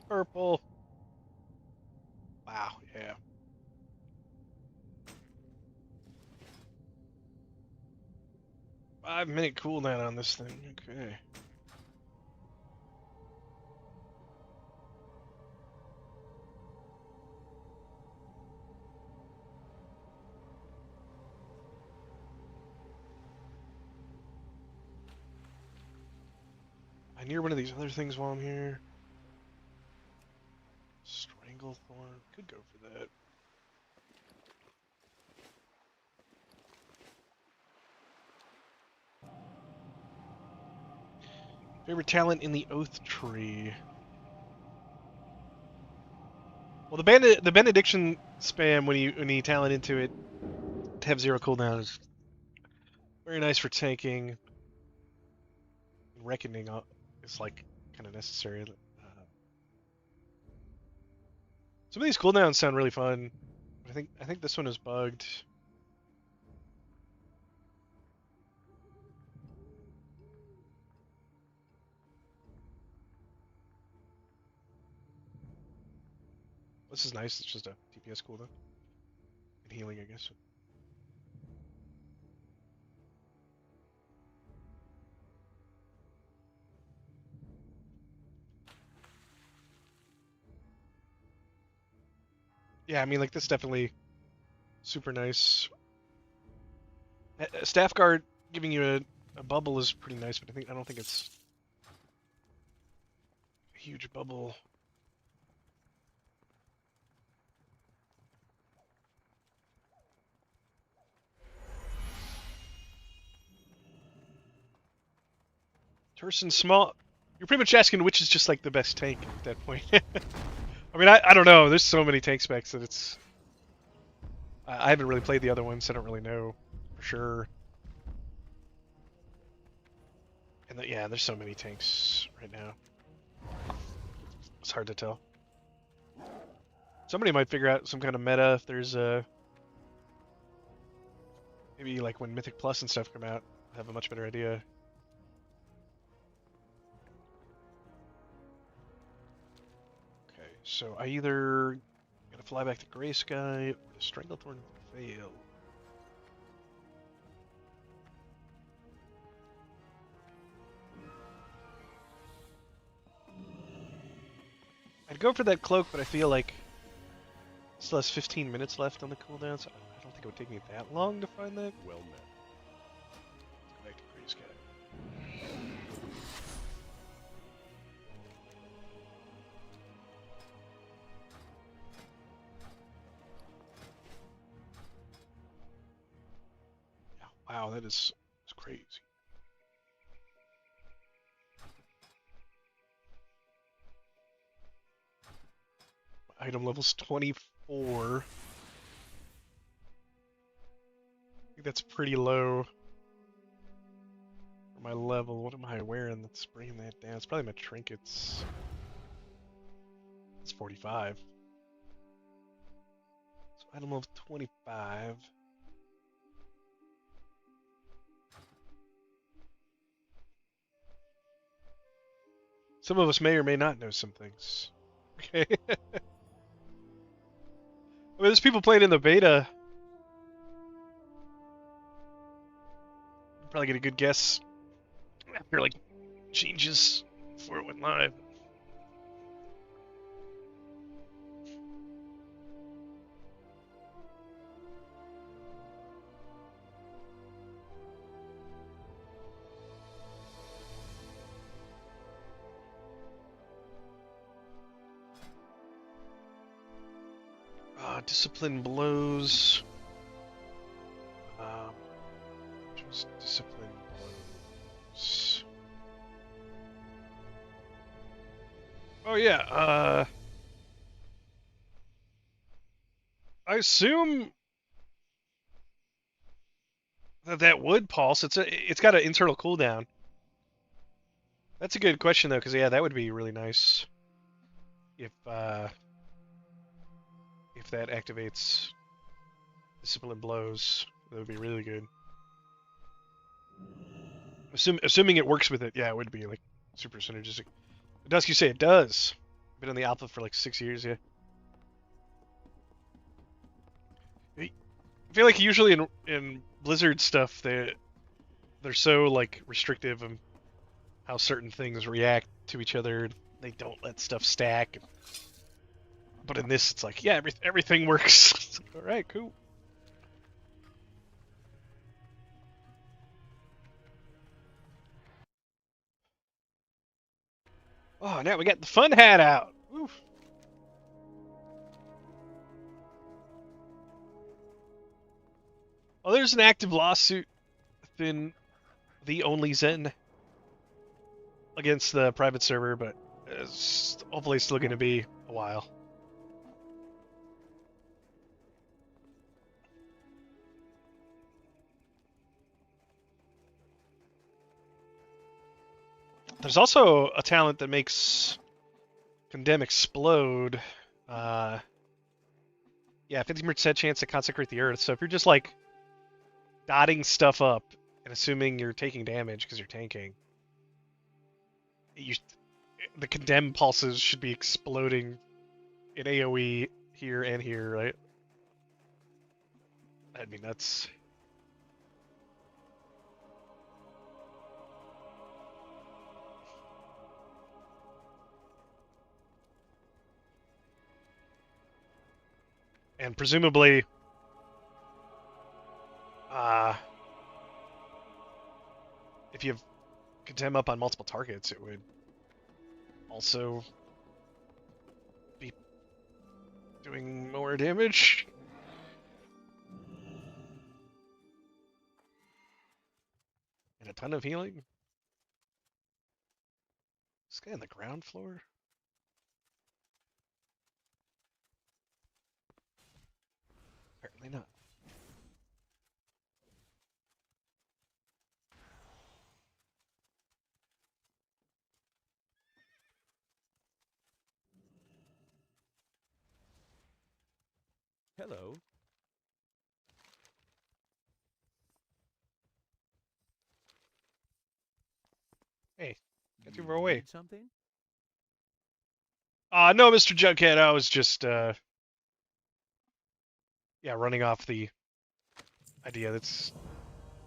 Speaker 1: Purple. Wow, yeah. Five-minute cooldown on this thing. Okay. I near one of these other things while I'm here. Stranglethorn. Could go for that. Favorite talent in the Oath Tree. Well, the benediction spam when you talent into it to have 0 cooldown is very nice for tanking. Reckoning is like kind of necessary. Some of these cooldowns sound really fun. I think this one is bugged. This is nice. It's just a TPS cooldown and healing, I guess. Yeah, I mean, like, this definitely super nice. Staff guard giving you a bubble is pretty nice, but I don't think it's a huge bubble. Turson Small. You're pretty much asking which is just like the best tank at that point. I mean, I don't know. There's so many tank specs that it's. I haven't really played the other ones, so I don't really know for sure. And yeah, there's so many tanks right now. It's hard to tell. Somebody might figure out some kind of meta if there's a. Maybe like when Mythic Plus and stuff come out, have a much better idea. Okay, so I either gotta fly back to Gray Sky or the Stranglethorn fail. I'd go for that cloak, but I feel like it still has 15 minutes left on the cooldown, so I don't think it would take me that long to find that.
Speaker 2: Well met.
Speaker 1: Let's go back to Gray Sky. Yeah, wow, it's crazy. Item level's 24. I think that's pretty low for my level. What am I wearing that's bringing that down? It's probably my trinkets. It's 45. So item level 25. Some of us may or may not know some things. Okay. I mean, there's people playing in the beta. Probably get a good guess after like changes before it went live. Discipline blows. Just discipline blows. Oh yeah. I assume that would pulse. It's got an internal cooldown. That's a good question though, because yeah, that would be really nice if that activates discipline blows. That would be really good. Assuming it works with it, yeah, it would be like super synergistic. Dusk, you say it does. Been on the alpha for like 6 years, yeah. I feel like usually in Blizzard stuff, they're so like restrictive of how certain things react to each other. They don't let stuff stack. But in this, it's like, yeah, everything works. It's like, all right, cool. Oh, now we got the fun hat out. Oof. Oh, there's an active lawsuit within the Only Zen against the private server, but it's hopefully still going to be a while. There's also a talent that makes Condemn explode. Yeah, 50% chance to consecrate the earth. So if you're just like dotting stuff up and assuming you're taking damage because you're tanking, the Condemn pulses should be exploding in AoE here and here, right? That'd be nuts. And presumably, if you have Condemn up on multiple targets, it would also be doing more damage. And a ton of healing. This guy on the ground floor? Apparently not.
Speaker 2: Hello.
Speaker 1: Hey, get too
Speaker 2: You
Speaker 1: far away.
Speaker 2: need something?
Speaker 1: No, Mr. Jughead, I was just, yeah, running off the idea that's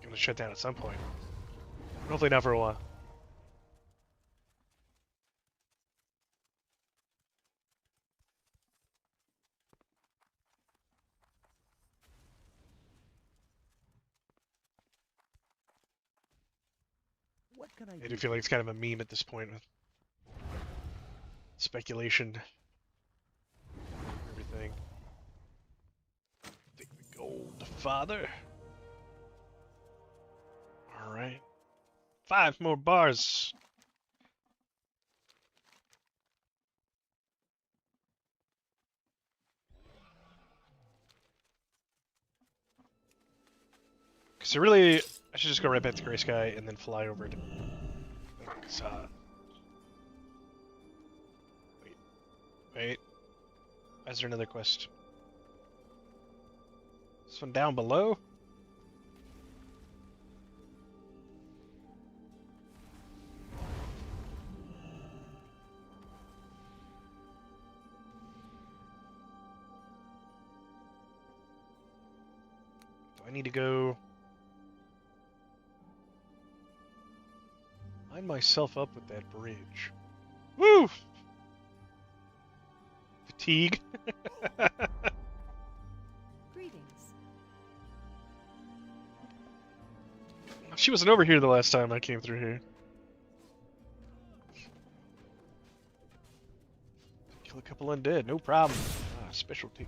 Speaker 1: going to shut down at some point. Hopefully not for a while.
Speaker 2: What can I
Speaker 1: I
Speaker 2: do?
Speaker 1: do feel like it's kind of a meme at this point with speculation. Everything. Take the gold, father. Alright. 5 more bars. So really, I should just go right back to Gray Sky and then fly over to... Wait. Is there another quest? This one down below? Do I need to go... line myself up with that bridge? Woo! Fatigue.
Speaker 4: Greetings.
Speaker 1: She wasn't over here the last time I came through here. Kill a couple undead, no problem. Specialty.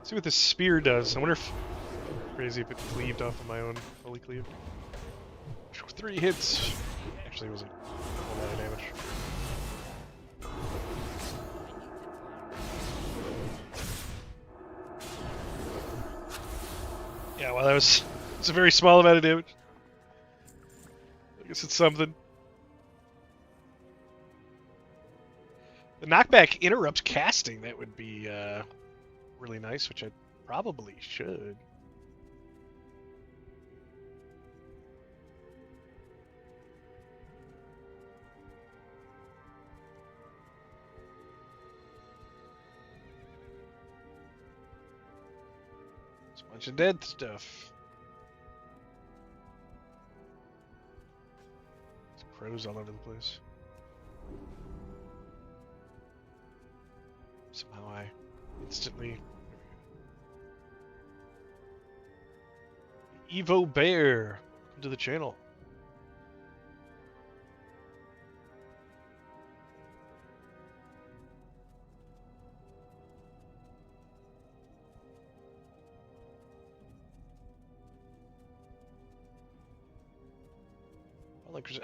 Speaker 1: See what this spear does. I wonder if crazy if it cleaved off of my own fully cleaved. 3 hits. Actually, it wasn't a whole lot of damage. Yeah, well, it's a very small amount of damage. I guess it's something. The knockback interrupts casting. That would be really nice, which I probably should. It's a bunch of dead stuff. There's crows all over the place. Somehow I instantly... Evo Bear, come to the channel.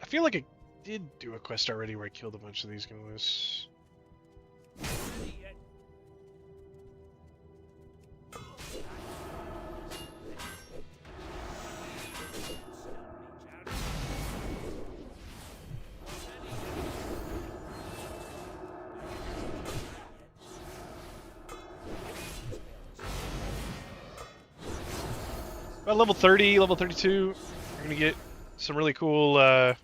Speaker 1: I feel like I did do a quest already where I killed a bunch of these guys. About level 30, level 32, you're gonna get some really cool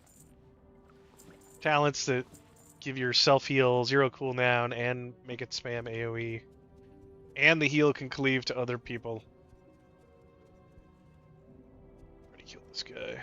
Speaker 1: talents that give your self-heal 0 cooldown and make it spam AoE. And the heal can cleave to other people. Already killed this guy.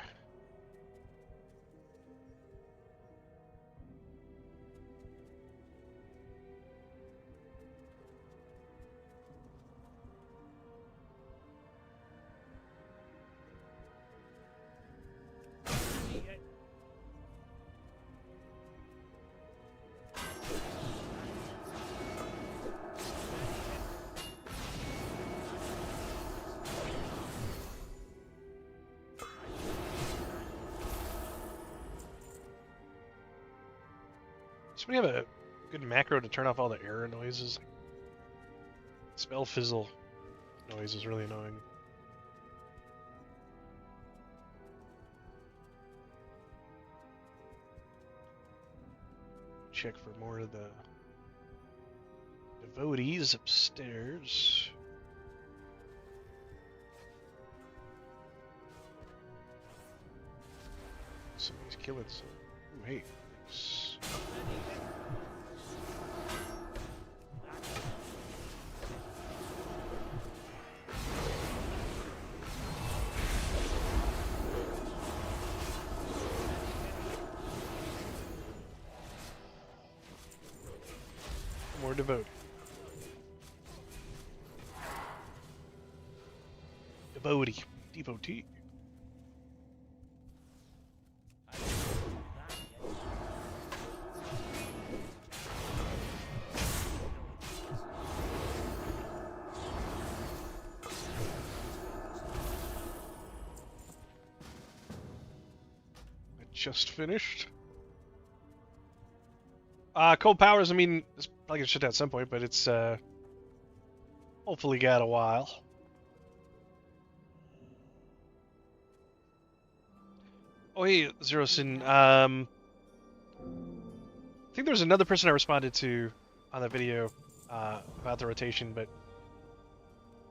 Speaker 1: We have a good macro to turn off all the error noises. Spell fizzle noise is really annoying. Check for more of the devotees upstairs. Somebody's killing some. Ooh, hey. Thanks. More devotee. Devotee. Just finished. Cold Powers, I mean, it's probably gonna shut down at some point, but it's hopefully got a while. Oh hey, Zerosin, I think there was another person I responded to on that video about the rotation, but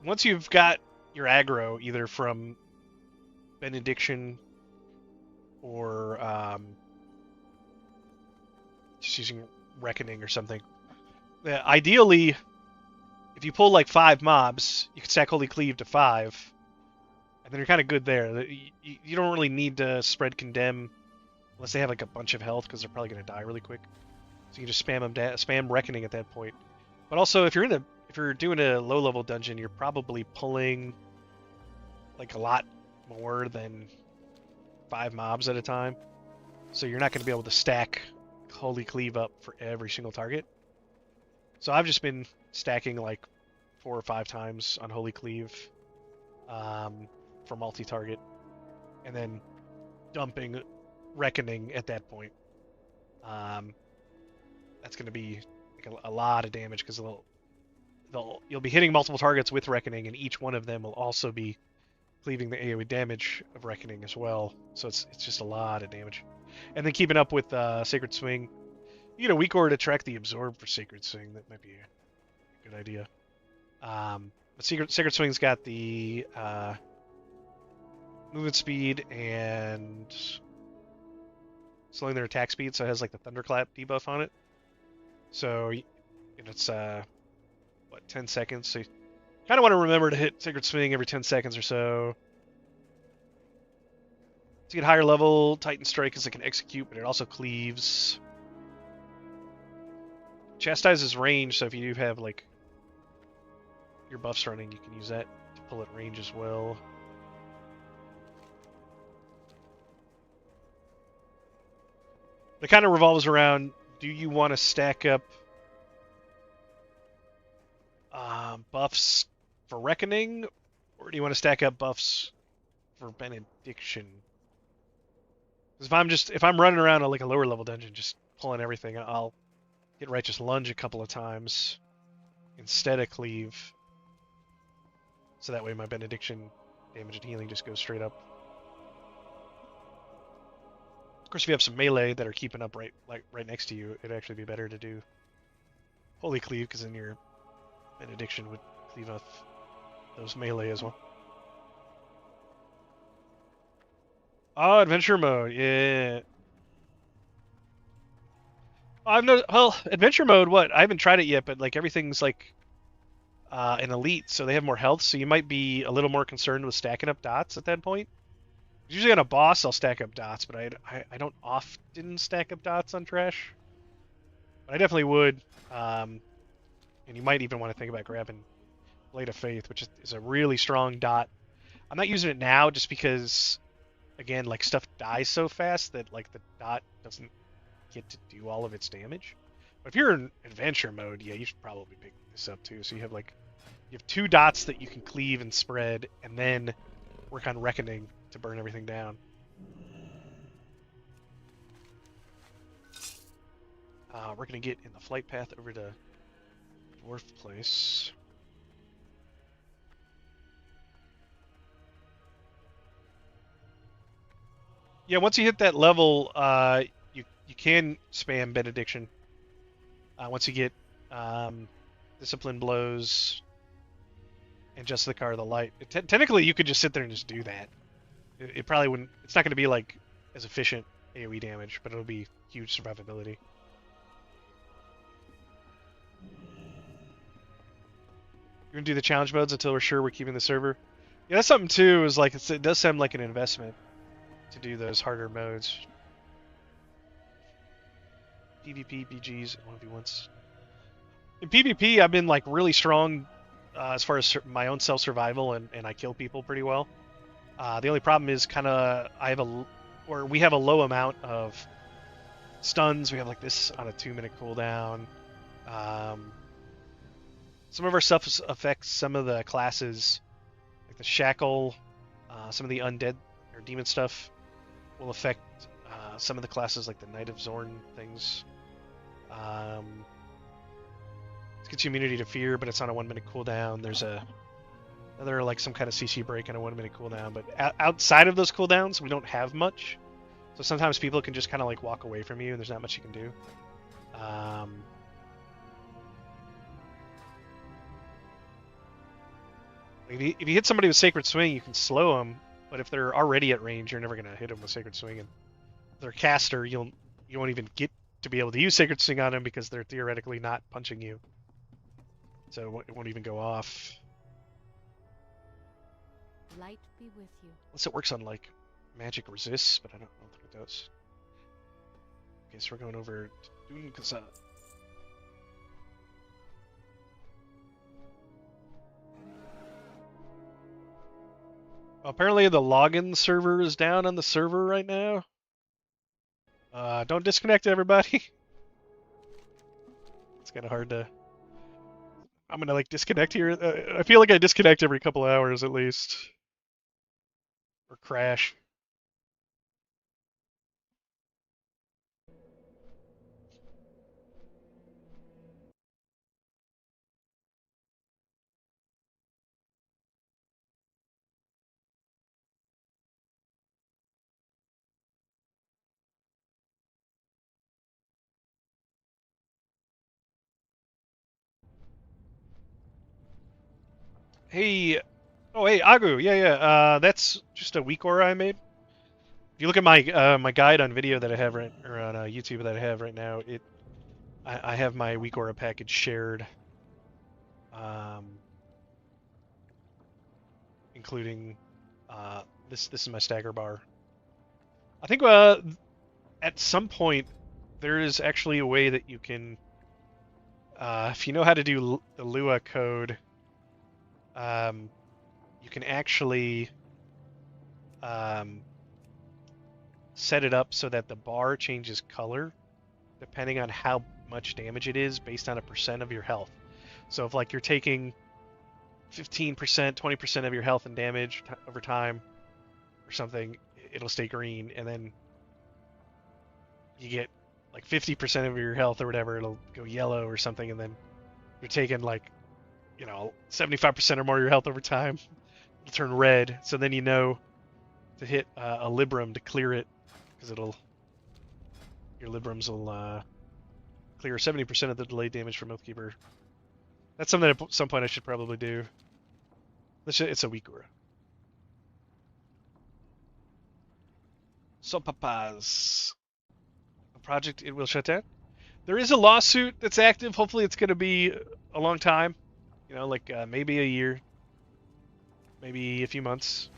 Speaker 1: once you've got your aggro, either from Benediction or just using Reckoning or something. Ideally, if you pull like 5 mobs, you can stack Holy Cleave to 5, and then you're kind of good there. You don't really need to spread Condemn unless they have like a bunch of health, because they're probably going to die really quick. So you can just spam them, spam Reckoning at that point. But also, if you're doing a low-level dungeon, you're probably pulling like a lot more than 5 mobs at a time. So you're not going to be able to stack Holy Cleave up for every single target. So I've just been stacking like 4 or 5 times on Holy Cleave for multi-target, and then dumping Reckoning at that point. That's going to be like a lot of damage, because you'll be hitting multiple targets with Reckoning, and each one of them will also be cleaving the AoE damage of Reckoning as well. So it's just a lot of damage. And then keeping up with Sacred Swing. You get a weak order to track the Absorb for Sacred Swing. That might be a good idea. But Sacred Swing's got the movement speed and slowing their attack speed, so it has like the Thunderclap debuff on it. So it's 10 seconds. So you kind of want to remember to hit Sacred Swing every 10 seconds or so. To get higher level, Titan Strike is like an execute, but it also cleaves. Chastises range, so if you do have like your buffs running, you can use that to pull at range as well. It kind of revolves around, do you want to stack up buffs for Reckoning, or do you want to stack up buffs for Benediction? Because if I'm running around like a lower level dungeon, just pulling everything, I'll get Righteous Lunge a couple of times instead of Cleave. So that way my Benediction damage and healing just goes straight up. Of course, if you have some melee that are keeping up right next to you, it'd actually be better to do Holy Cleave, because then your Benediction would cleave off those melee as well. Oh, adventure mode, yeah. Adventure mode. What? I haven't tried it yet, but like everything's like an elite, so they have more health. So you might be a little more concerned with stacking up dots at that point. Usually on a boss, I'll stack up dots, but I don't often stack up dots on trash. But I definitely would. And you might even want to think about grabbing Blade of Faith, which is a really strong dot. I'm not using it now just because, again, like stuff dies so fast that like the dot doesn't get to do all of its damage. But if you're in adventure mode, yeah, you should probably pick this up too. So you have 2 dots that you can cleave and spread, and then work on Reckoning to burn everything down. We're gonna get in the flight path over to Dwarf Place. Yeah, once you hit that level, you can spam Benediction. Once you get Discipline Blows and Just the Car of the Light. Technically, you could just sit there and just do that. It probably wouldn't. It's not going to be like as efficient AoE damage, but it'll be huge survivability. You're gonna do the challenge modes until we're sure we're keeping the server. Yeah, that's something too. Is like it does sound like an investment to do those harder modes. PvP, BGs, and 1v1s. In PvP, I've been like really strong as far as my own self-survival, and I kill people pretty well. The only problem is we have a low amount of stuns. We have like this on a 2-minute cooldown. Some of our stuff affects some of the classes, like the Shackle, some of the undead or demon stuff will affect some of the classes, like the Knight of Zorn things. It gets you immunity to fear, but it's on a 1-minute cooldown. There's another like some kind of CC break on a 1-minute cooldown, but outside of those cooldowns, we don't have much. So sometimes people can just kind of like walk away from you, and there's not much you can do. If you hit somebody with Sacred Swing, you can slow them, but if they're already at range, you're never going to hit them with Sacred Swing. And if they're a caster, you won't even get to be able to use Sacred Swing on them because they're theoretically not punching you. So it won't even go off.
Speaker 4: Light be with you.
Speaker 1: Unless it works on like magic resists, but I don't think it does. Okay, so we're going over to Dune Kazan. Apparently the login server is down on the server right now. Don't disconnect, everybody. It's kind of hard to... I'm gonna like disconnect here. I feel like I disconnect every couple hours at least. Or crash. Hey, oh hey, Agu, yeah. That's just a weak aura I made. If you look at my my guide on video that I have right, or on YouTube that I have right now, I have my weak aura package shared, um, including this is my stagger bar. I think at some point there is actually a way that you can, if you know how to do the Lua code, um, you can actually um, set it up so that the bar changes color depending on how much damage it is based on a percent of your health. So if like you're taking 15%, 20% of your health and damage over time or something, it'll stay green, and then you get like 50% of your health or whatever, it'll go yellow or something, and then you're taking like, 75% or more of your health over time, it'll turn red. So then you know to hit a Libram to clear it, because your Librams will clear 70% of the delayed damage from Oathkeeper. That's something at some point I should probably do. It's a weak aura. So papas. A project it will shut down. There is a lawsuit that's active. Hopefully it's going to be a long time. Like maybe a year. Maybe a few months.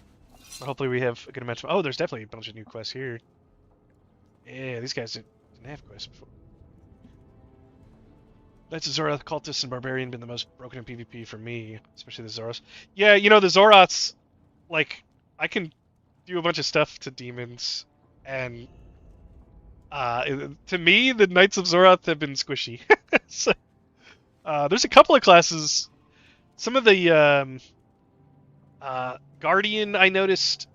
Speaker 1: But hopefully we have a good amount of... Oh, there's definitely a bunch of new quests here. Yeah, these guys didn't have quests before. Knights of Zoroth, Cultists, and Barbarian been the most broken in PvP for me, especially the Zoroths. Yeah, the Zoroths, like, I can do a bunch of stuff to demons, and to me, the Knights of Zoroth have been squishy. So, there's a couple of classes. Some of the Guardian, I noticed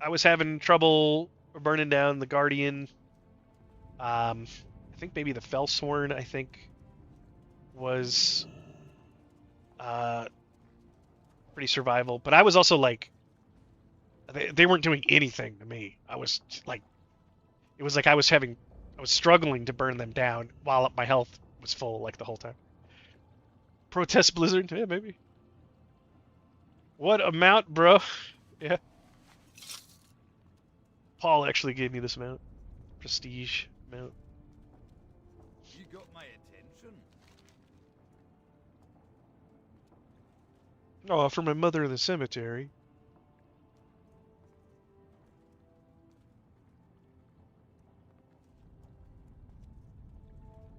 Speaker 1: I was having trouble burning down the Guardian. I think maybe the Fellsworn, I think, was pretty survival, but I was also like, they weren't doing anything to me. I was like, it was like I was struggling to burn them down while my health was full like the whole time. Protest Blizzard, yeah, maybe. What amount, bro? Yeah. Paul actually gave me this amount. Prestige amount.
Speaker 2: You got my attention.
Speaker 1: Oh, for my mother in the cemetery.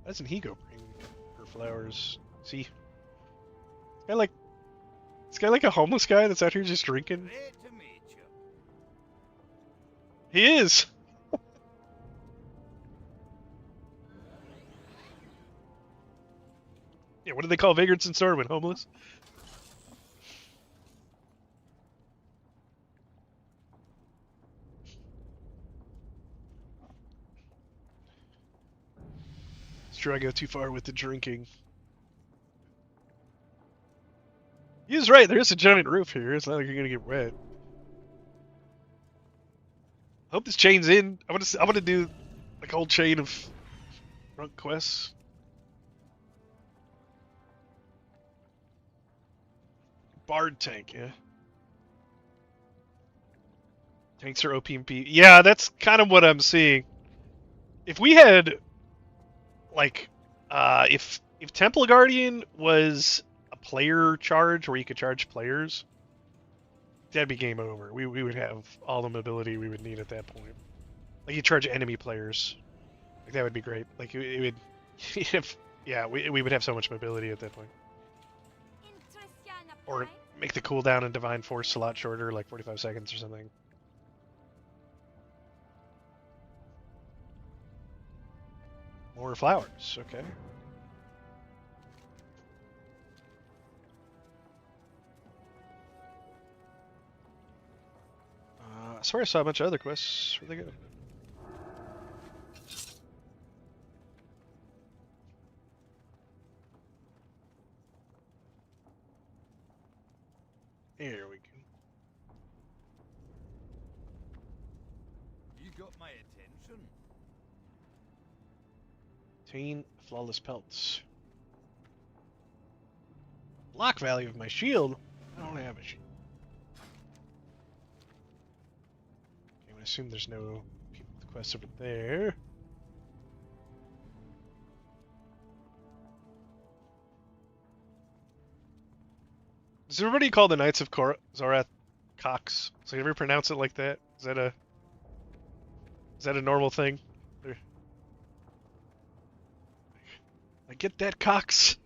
Speaker 1: Why doesn't he go bring her flowers? See? This guy like a homeless guy that's out here just drinking?
Speaker 2: Great to meet you.
Speaker 1: He is! Yeah, what do they call vagrants in Stormwind? Homeless? It's true I go too far with the drinking. He's right, there is a giant roof here. It's not like you're gonna get wet. I hope this chain's in. I want to do like a whole chain of drunk quests. Bard tank, yeah. Tanks are OP and P. Yeah, that's kind of what I'm seeing. If we had, like, if Temple Guardian was a player charge where you could charge players, that'd be game over. We would have all the mobility we would need at that point. Like, you charge enemy players. Like, that would be great. Like, it would... yeah, we would have so much mobility at that point. Or make the cooldown in Divine Force a lot shorter, like 45 seconds or something. More flowers, okay. I swear I saw a bunch of other quests. Where'd they go? Here we go.
Speaker 2: You got my attention.
Speaker 1: Obtain flawless pelts. Block value of my shield. I don't have a sheep. Okay, I assume there's no people with quests over there. Does everybody call the Knights of Zorath cocks? So you ever pronounce it like that? Is that a normal thing? Or- I get that, cocks.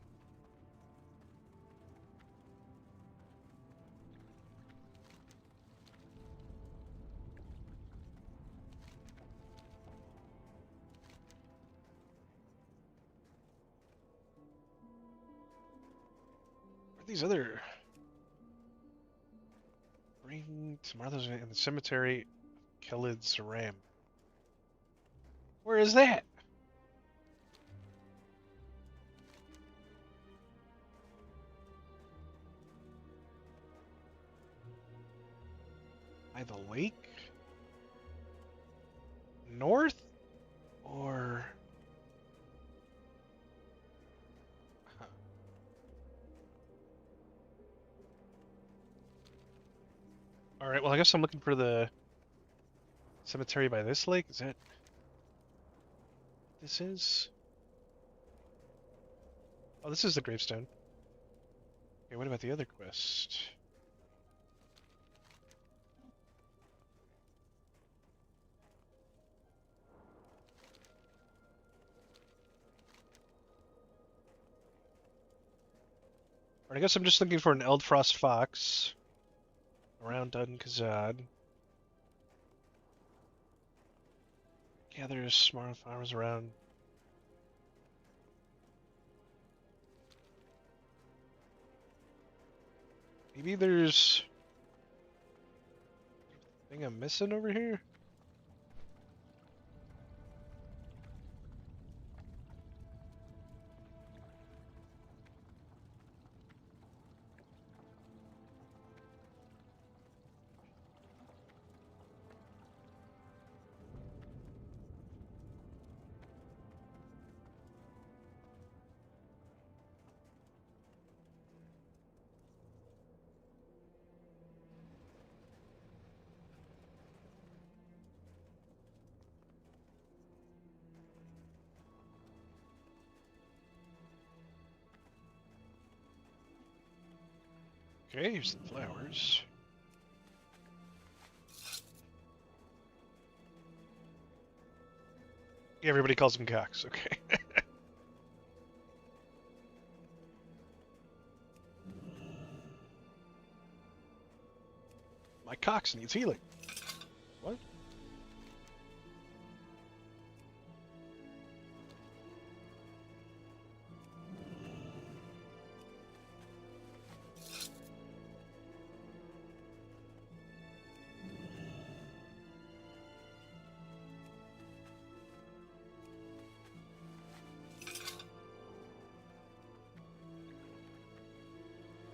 Speaker 1: Where are these other? Bring tomatoes in the cemetery. Khalid Saram. Where is that? By the lake? North? Or... Huh. Alright, well I guess I'm looking for the cemetery by this lake. Is that... This is? Oh, this is the gravestone. Okay, what about the other quest? Alright, I guess I'm just looking for an Eldfrost Fox around Dun Kazad. Gathers smart farmers around. Maybe there's thing I'm missing over here? Okay, here's the flowers. Yeah, everybody calls them cocks, okay. My cox needs healing. What?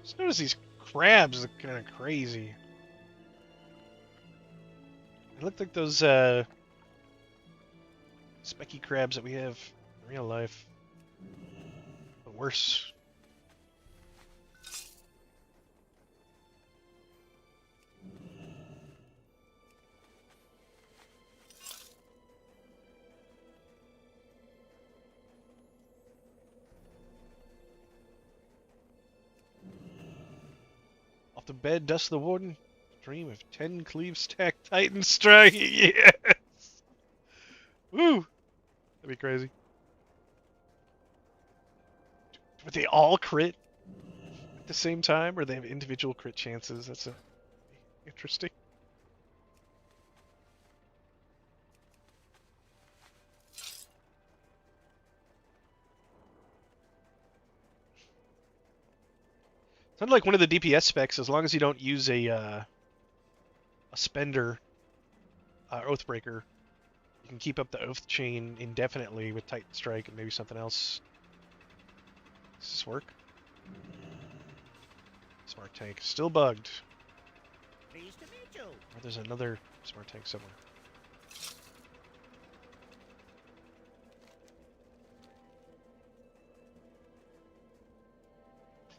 Speaker 1: Just notice these crabs look kind of crazy. They look like those specky crabs that we have in real life, but worse. Off the bed, dust the warden. Dream of 10 cleave stack titan strike. Yes! Woo! That'd be crazy. Would they all crit at the same time, or they have individual crit chances? That's interesting. Sounds like one of the DPS specs, as long as you don't use a spender Oathbreaker, you can keep up the Oath chain indefinitely with Titan Strike and maybe something else. Does this work? Smart tank still bugged.
Speaker 5: Pleased to meet you.
Speaker 1: Or there's another smart tank somewhere.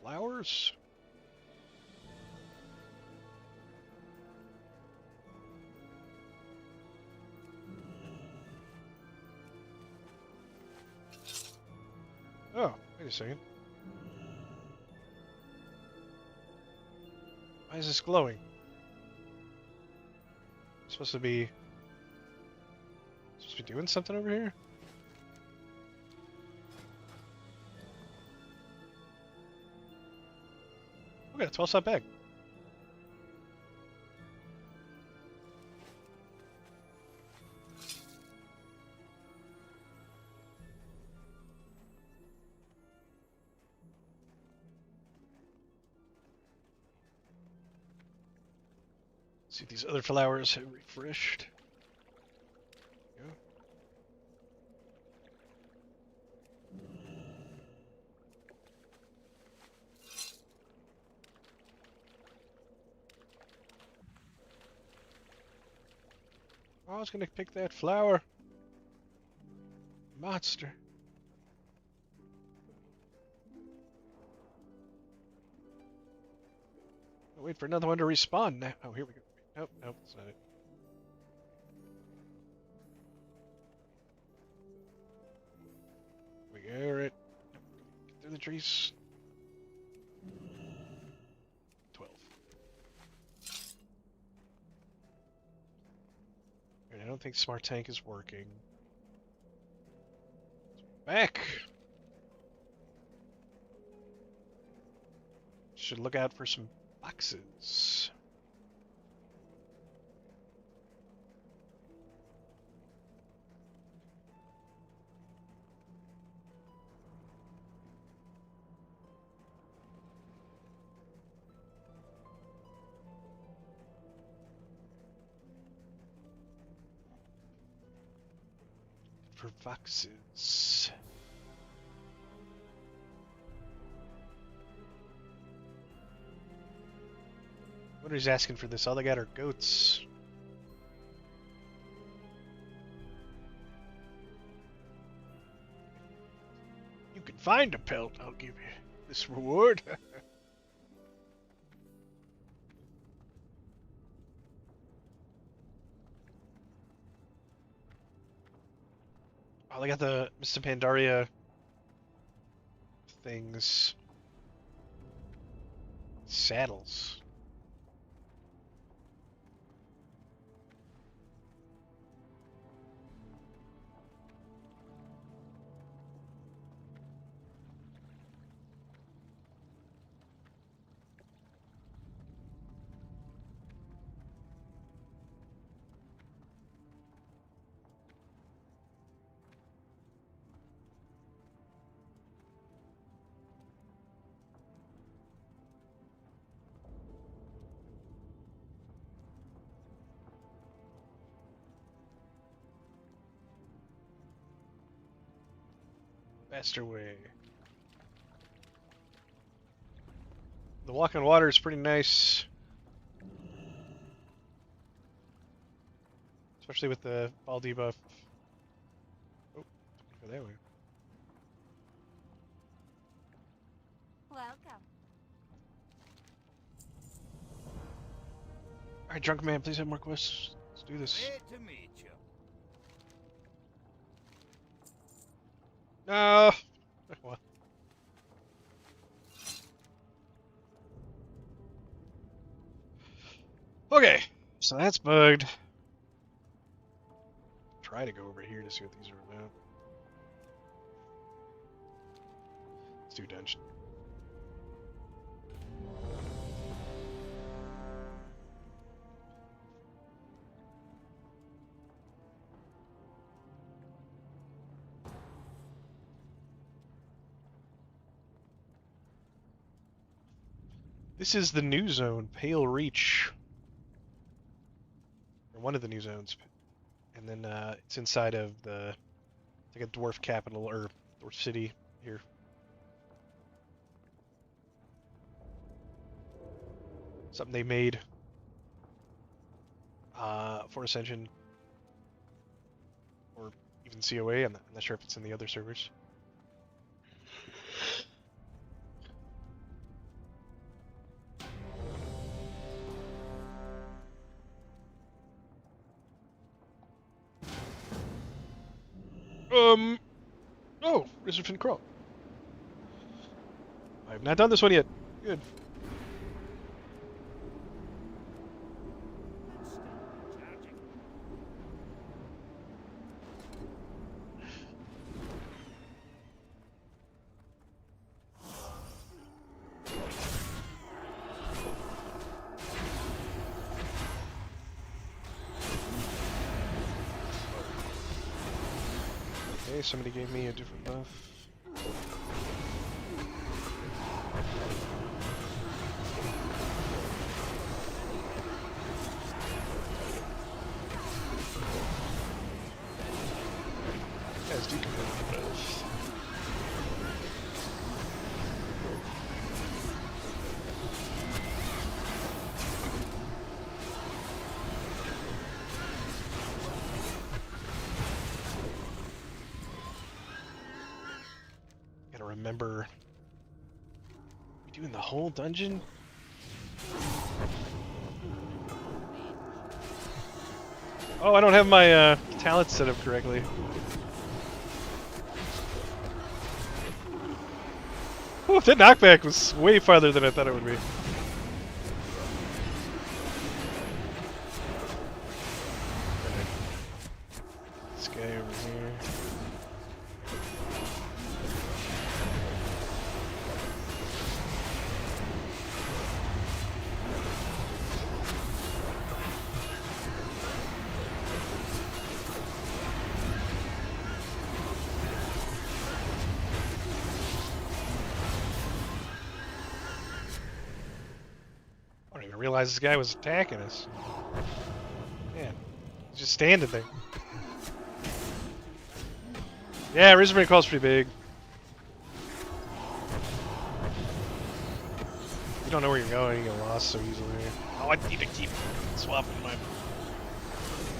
Speaker 1: Flowers? Wait a second. Why is this glowing? Supposed to be doing something over here? We got a 12-slot bag. See if these other flowers have refreshed. There we go. Oh, I was gonna pick that flower. Monster. I'll wait for another one to respawn now. Oh, here we go. Nope, nope, that's not it. We go, right. Get through the trees. 12. And I don't think Smart Tank is working. Back! Should look out for some boxes. For boxes. Who's asking for this? All they got are goats. You can find a pelt. I'll give you this reward. Oh, they got the Mr. Pandaria things. Saddles. Faster way. The walk on water is pretty nice. Especially with the ball debuff. Oh, go that way.
Speaker 4: Welcome.
Speaker 1: Alright, drunk man, please have more quests. Let's do this.
Speaker 2: Great to meet you.
Speaker 1: No! What? Okay, so that's bugged. Try to go over here to see what these are about. Let's do dungeon. This is the new zone, Pale Reach. Or one of the new zones. And then it's inside of the, it's like a dwarf capital, or dwarf city here. Something they made for Ascension. Or even CoA, I'm not sure if it's in the other servers. Oh, Reserve and Crawl. I've not done this one yet. Good.
Speaker 5: Charging.
Speaker 1: Okay, somebody gave me a different buff. Guys, decommitted buff. Gotta remember. We doing the whole dungeon? Oh, I don't have my talents set up correctly. Whew, that knockback was way farther than I thought it would be. This guy over here. I didn't even realize this guy was attacking us. Man, he's just standing there. Yeah, Razorbrain Call's pretty big. You don't know where you're going, you get lost so easily. Oh, I need to keep swapping my...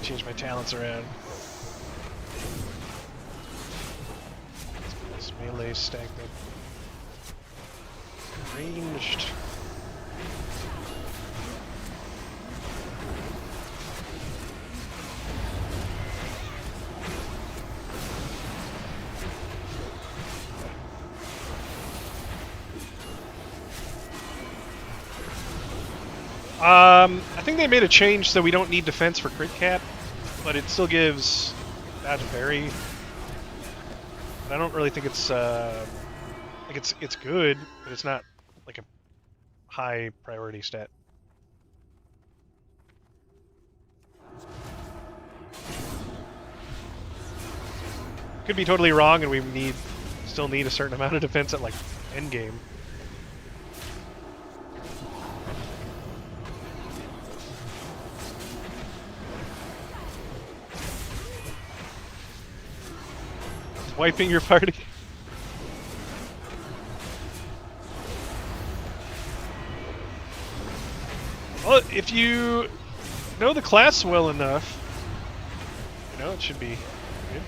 Speaker 1: change my talents around. This melee stacked up. Ranged. I think they made a change so we don't need defense for crit cap, but it still gives dodge and parry. But I don't really think it's like it's good, but it's not like a high priority stat. Could be totally wrong, and we still need a certain amount of defense at like end game. Wiping your party. Well, if you know the class well enough, you know it should be good.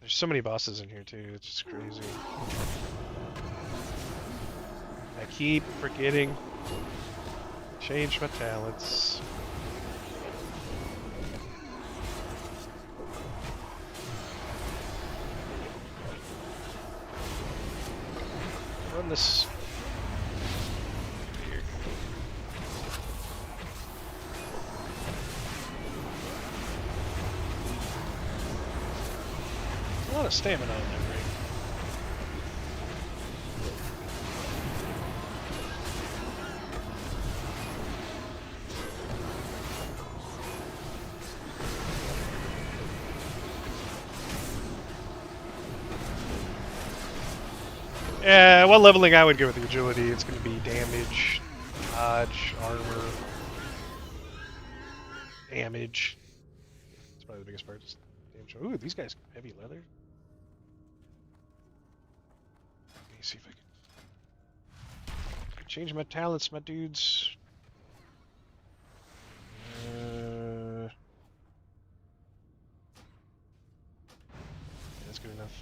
Speaker 1: There's so many bosses in here too, it's just crazy. I keep forgetting. Change my talents. Run this. Here. A lot of stamina on that ring. Yeah, what leveling I would go with the agility. It's going to be damage, dodge, armor, damage. That's probably the biggest part. Just damage. Ooh, these guys heavy leather. Let me see if I can change my talents, my dudes. That's good enough.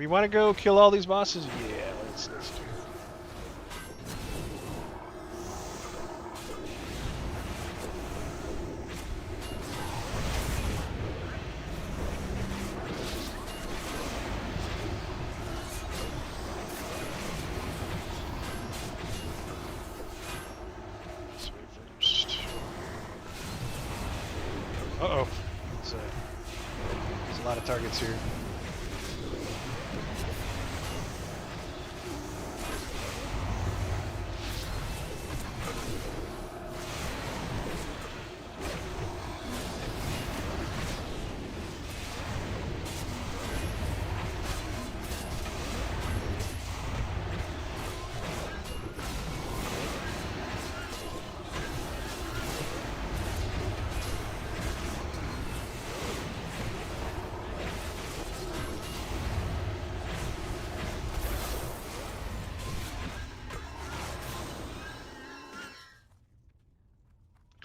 Speaker 1: we want to go kill all these bosses? Yeah, let's do it. Uh-oh. There's a lot of targets here.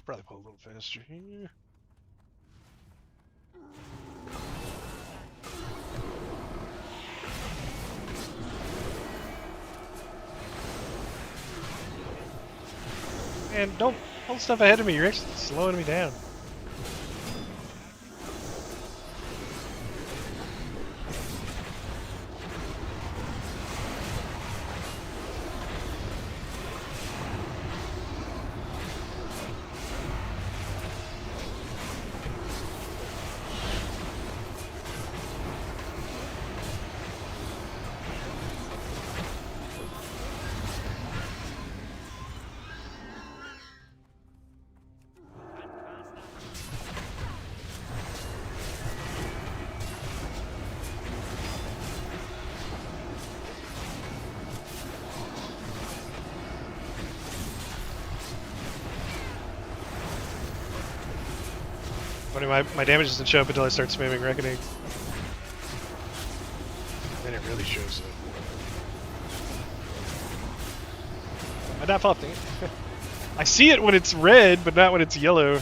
Speaker 1: Probably pull a little faster here. And don't pull stuff ahead of me, you're actually slowing me down. Funny, my damage doesn't show up until I start spamming Reckoning. Then it really shows up. I'm not faulting it. I see it when it's red, but not when it's yellow.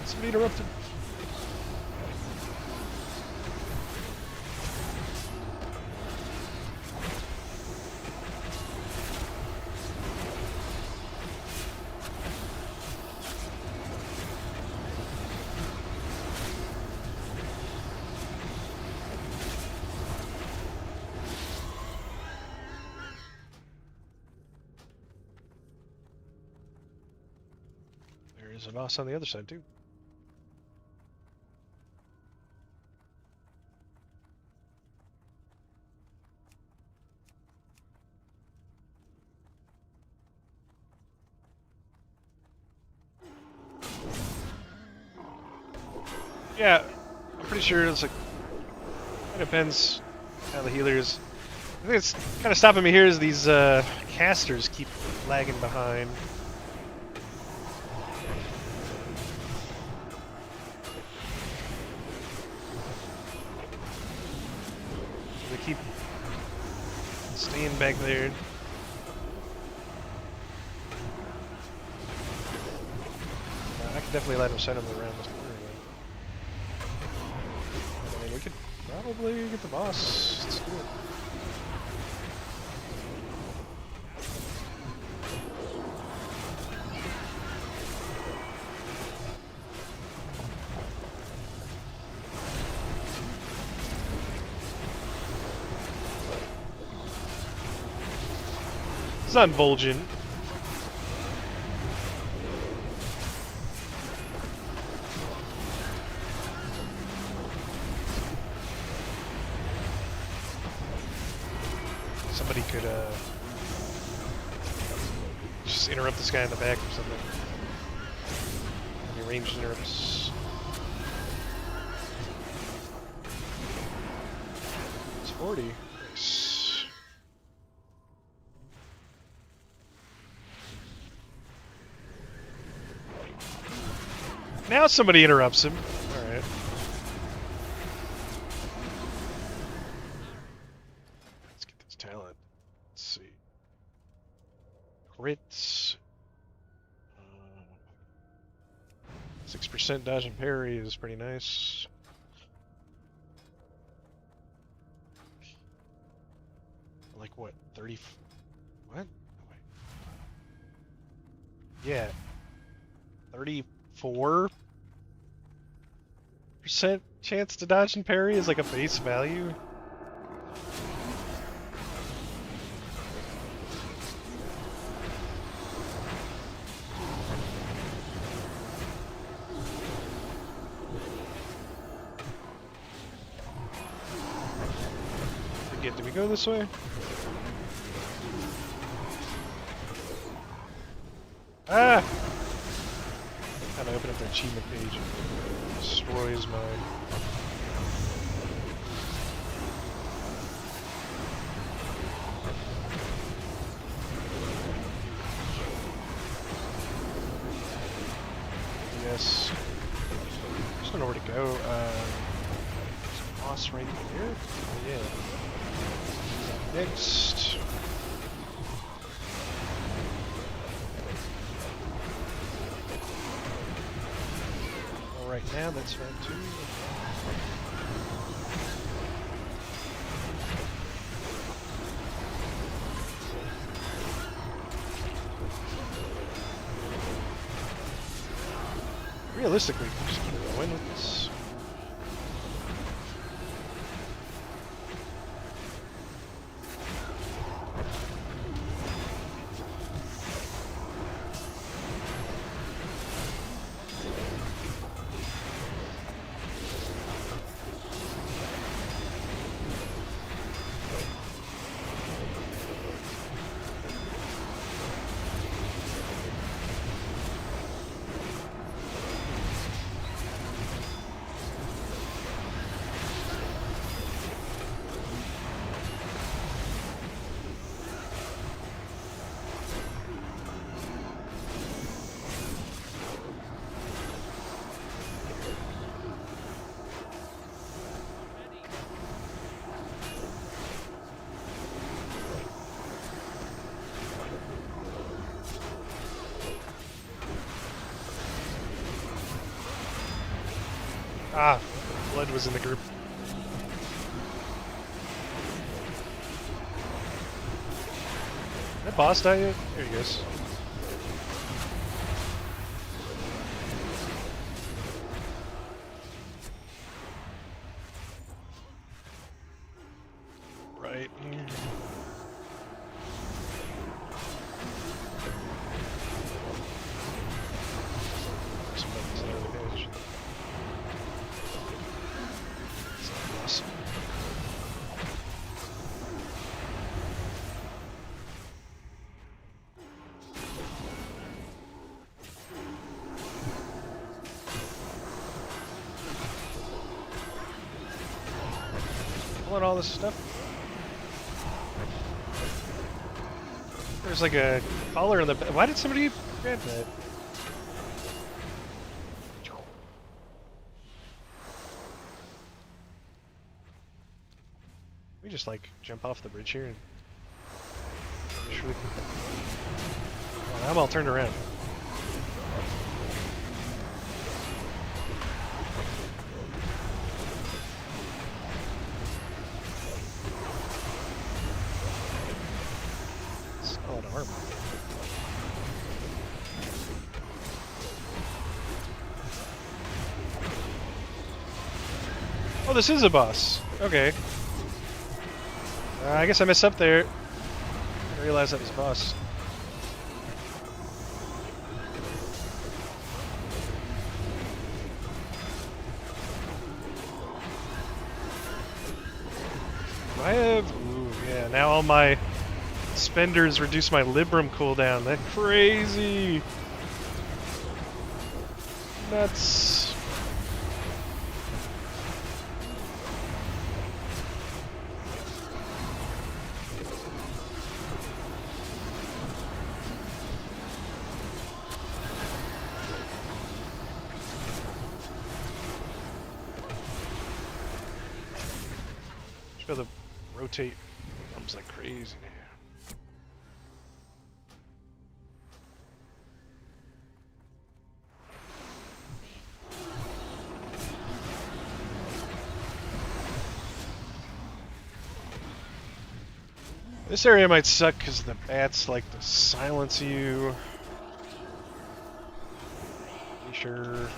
Speaker 1: Somebody interrupted. There's a boss on the other side too. Yeah, I'm pretty sure it's like, it depends how the healers. I think it's kind of stopping me here is these casters keep lagging behind. They keep staying back there. I can definitely let him send him around this corner. I mean, we could probably get the boss. Let's do it. It's not Vol'jin. Somebody could just interrupt this guy in the back or something. Any ranged interrupts. It's 40. Nice. Now somebody interrupts him. Alright. Let's get this talent. Let's see. Crits. 6% dodge and parry is pretty nice. 30. What? Oh, wait. Yeah. 34% chance to dodge and parry is like a base value. Did we go this way? Ah! Gotta open up the achievement page. It destroys my... Yes. Just don't know where to go. There's a boss right here? Oh, yeah. Next. Well, right now, that's fine too. Realistically, just keep going with this. Ah, blood was in the group. That boss die yet? There he goes. Right here. Some buttons on the page. Awesome. Pulling all this stuff. There's like a collar in the back. Why did somebody grab that? We just like jump off the bridge here and oh, I'm all turned around. Solid armor. Oh, this is a boss. Okay. I guess I messed up there. I realized that was a boss. I have... Ooh, yeah, now all my spenders reduce my Libram cooldown. That's crazy! Nuts. Be able to rotate arms like crazy now. This area might suck because the bats like to silence you. Pretty sure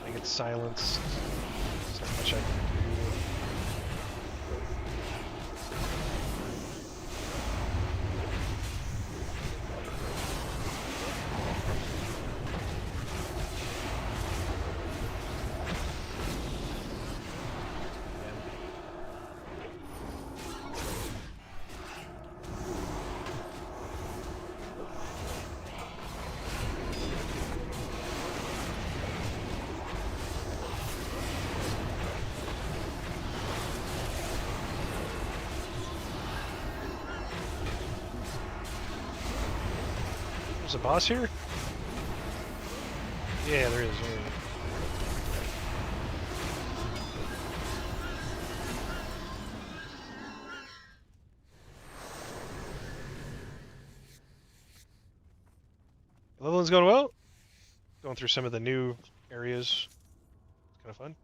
Speaker 1: I get silenced. There's not much I can do. There's a boss here? Yeah, there is. Yeah. Leveling's going well. Going through some of the new areas. It's kind of fun.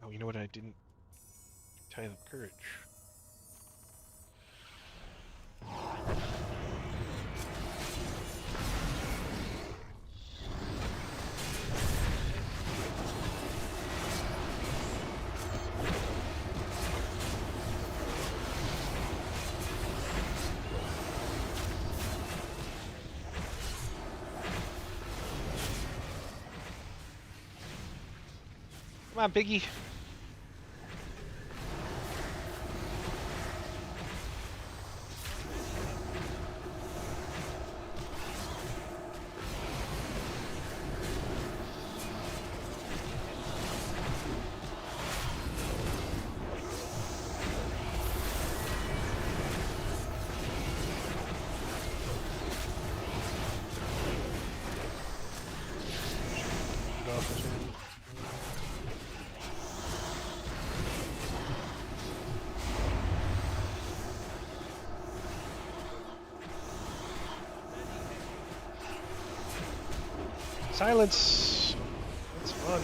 Speaker 1: Oh, you know what? I didn't tie up courage. Come on, Biggie. Get off this one. Silence! That's fun.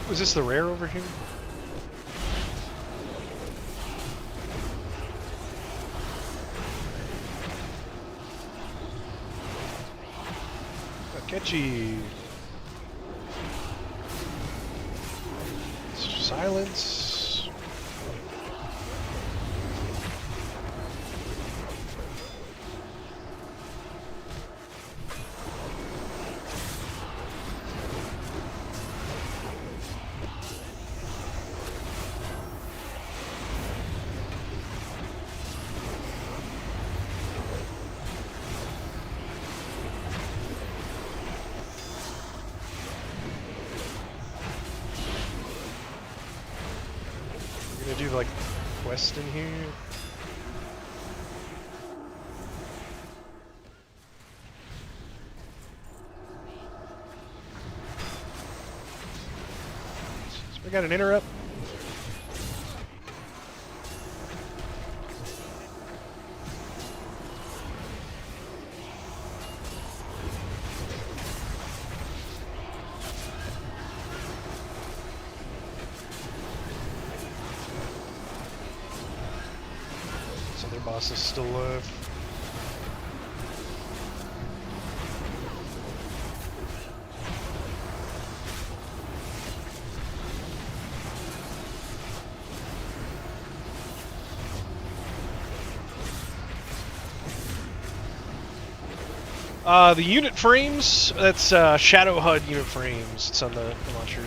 Speaker 1: Was this the rare over here? Oh, catchy! Silence! Gonna do like quest in here. So we got an interrupt. So their boss is still alive. The unit frames, that's Shadow HUD unit frames. It's on the launcher.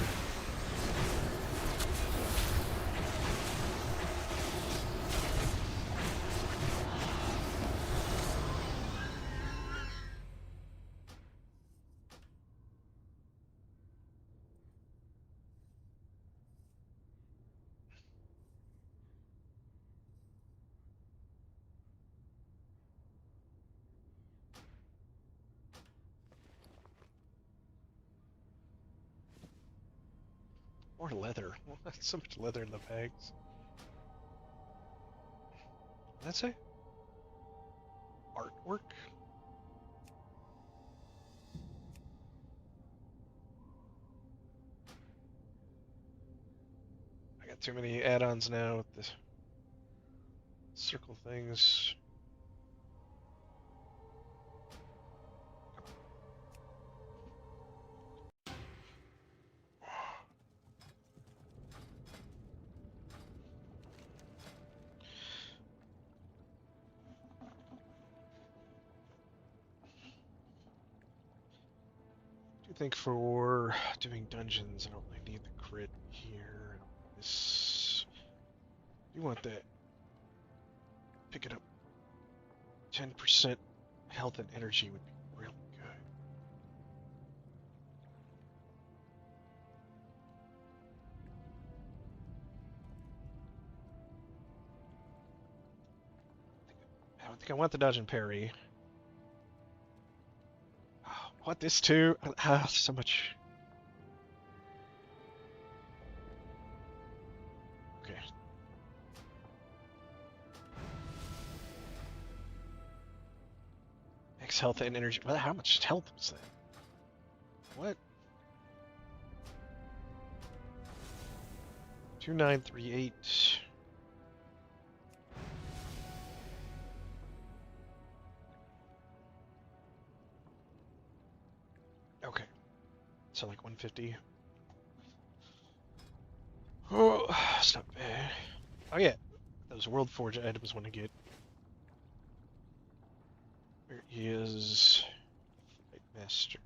Speaker 1: More leather. So much leather in the bags. What'd that say? Artwork? too many add-ons now with the circle things. I think for doing dungeons, I don't really need the crit here. This, you want that? Pick it up. 10% health and energy would be really good. I don't think I want the dodge and parry. What, this too? So much. Okay. Max health and energy. Well, how much health was that? What? 2938. Okay. So like 150. Oh, it's not bad. Oh yeah, those World Forge items want to get. Where is Fight Master?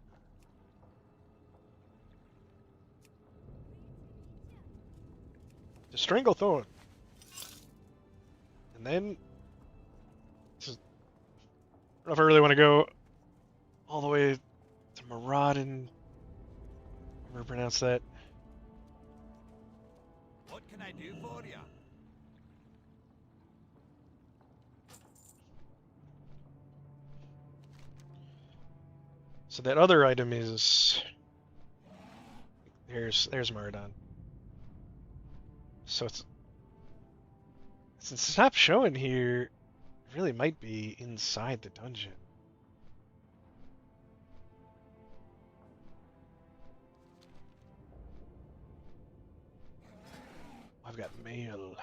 Speaker 1: The Stranglethorn. And then I don't know if I really want to go all the way to Maraudin. Never pronounce that.
Speaker 2: What can I do for you?
Speaker 1: So that other item is there's Maraudon. So it's since it's not showing here, it really might be inside the dungeon. I've got mail.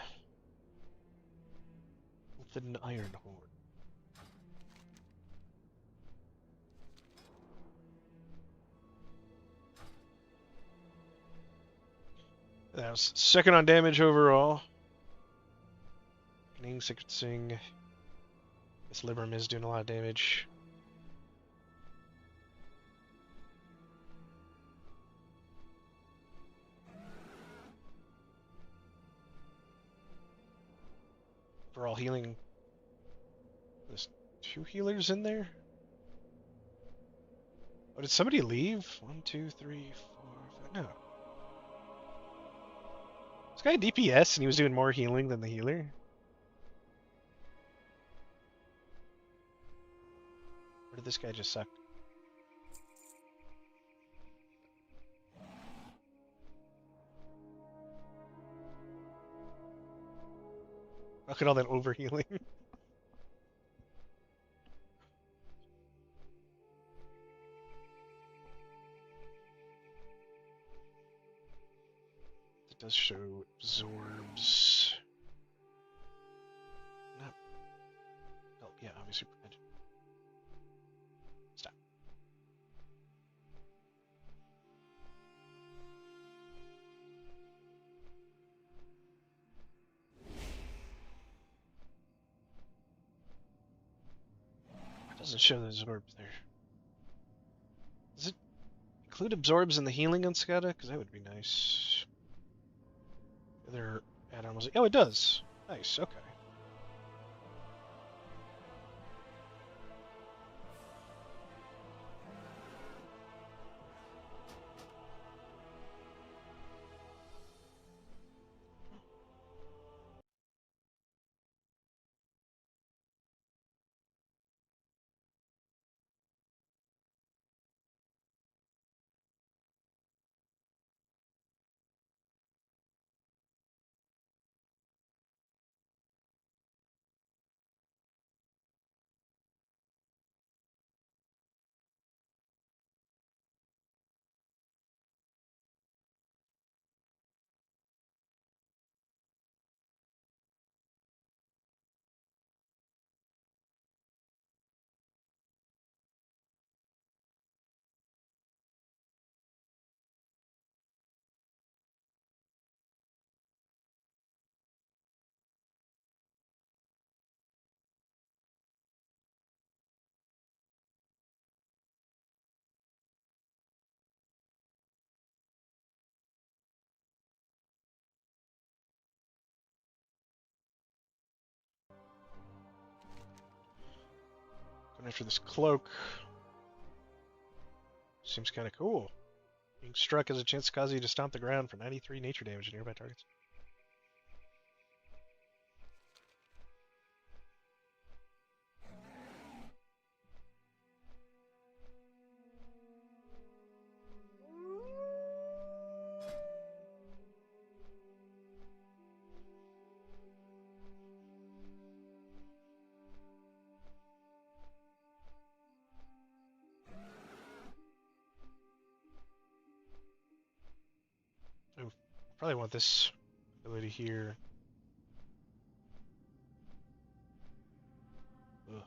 Speaker 1: With an iron horn. That was second on damage overall. Ning, Secret Sing. This Libram is doing a lot of damage. Overall healing. There's 2 healers in there? Oh, did somebody leave? 1, 2, 3, 4, 5. No. This guy DPS and he was doing more healing than the healer? Or did this guy just suck? Look at all that overhealing. It does show absorbs. Not. Oh, yeah, obviously prevention. Stop. It doesn't show the absorbs there. Does it include absorbs in the healing on Skada? Because that would be nice. The other add-on was. Oh, it does. Nice, okay. Going after this cloak. Seems kind of cool. Being struck has a chance to cause you to stomp the ground for 93 nature damage to nearby targets. Oh, probably want this ability here. Ugh.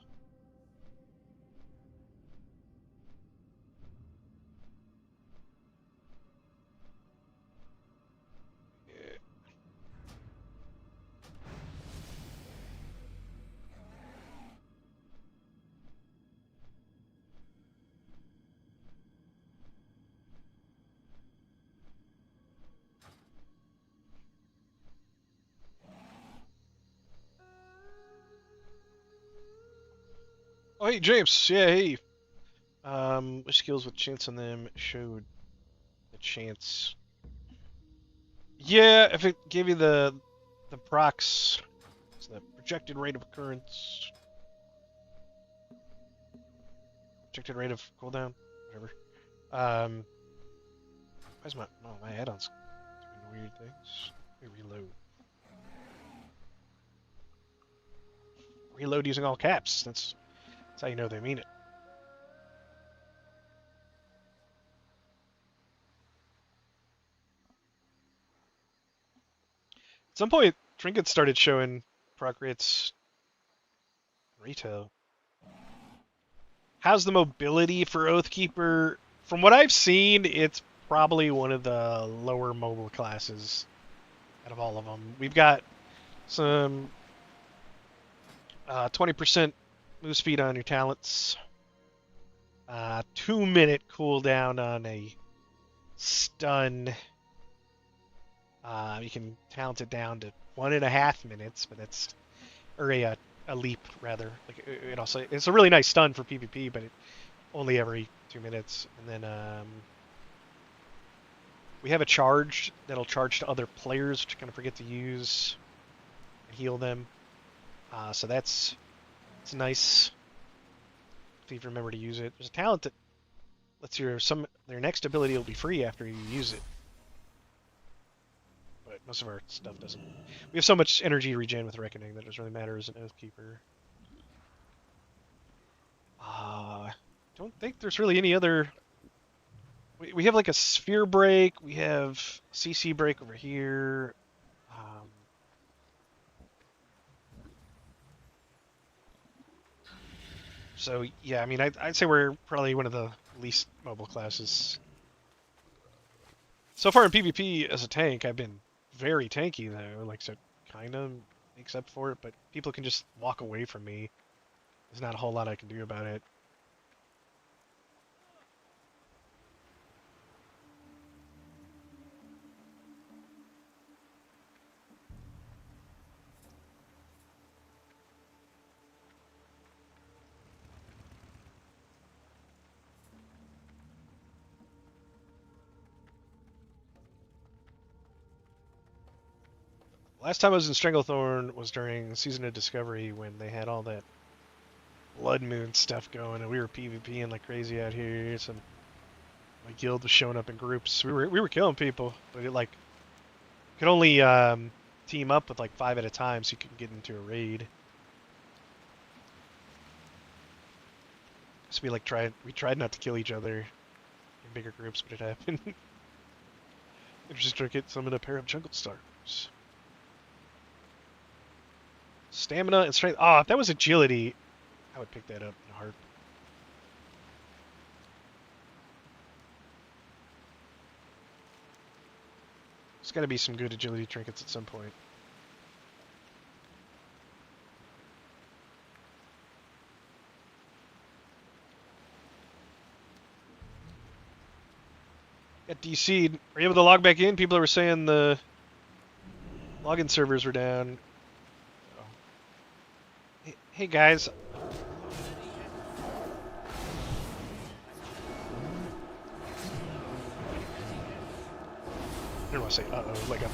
Speaker 1: Yeah. Oh, hey, James. Yeah, hey. Which skills with chance on them showed the chance? Yeah, if it gave you the procs, it's the projected rate of occurrence, projected rate of cooldown, whatever. Why is my add-ons doing weird things? Let me reload. Reload using all caps. That's how you know they mean it. At some point, trinkets started showing proc rates retail. How's the mobility for Oathkeeper? From what I've seen, it's probably one of the lower mobile classes out of all of them. We've got some 20% move speed on your talents, 2-minute cooldown on a stun. You can talent it down to 1.5 minutes, but that's a leap rather. Like it also, it's a really nice stun for PvP, but it only every 2 minutes. And then we have a charge that'll charge to other players, which I kind of forget to use and heal them. So it's nice if you remember to use it. There's a talent that lets their next ability will be free after you use it. But most of our stuff doesn't. We have so much energy regen with Reckoning that it doesn't really matter as an Oathkeeper. Don't think there's really any other. We have like a sphere break. We have CC break over here. So yeah, I mean, I'd say we're probably one of the least mobile classes. So far in PvP as a tank, I've been very tanky though, like so kind of makes up for it. But people can just walk away from me. There's not a whole lot I can do about it. Last time I was in Stranglethorn was during Season of Discovery when they had all that Blood Moon stuff going, and we were PvPing like crazy out here. So my guild was showing up in groups. We were killing people, but it like could only team up with like 5 at a time, so you could get into a raid. So we tried not to kill each other in bigger groups, but it happened. It just took it summon a pair of jungle stars. Stamina and strength. Ah, if that was agility, I would pick that up in a heartbeat. There's got to be some good agility trinkets at some point. Got DC'd. Were you able to log back in? People were saying the login servers were down. Hey guys. I don't want to say uh-oh, like I'm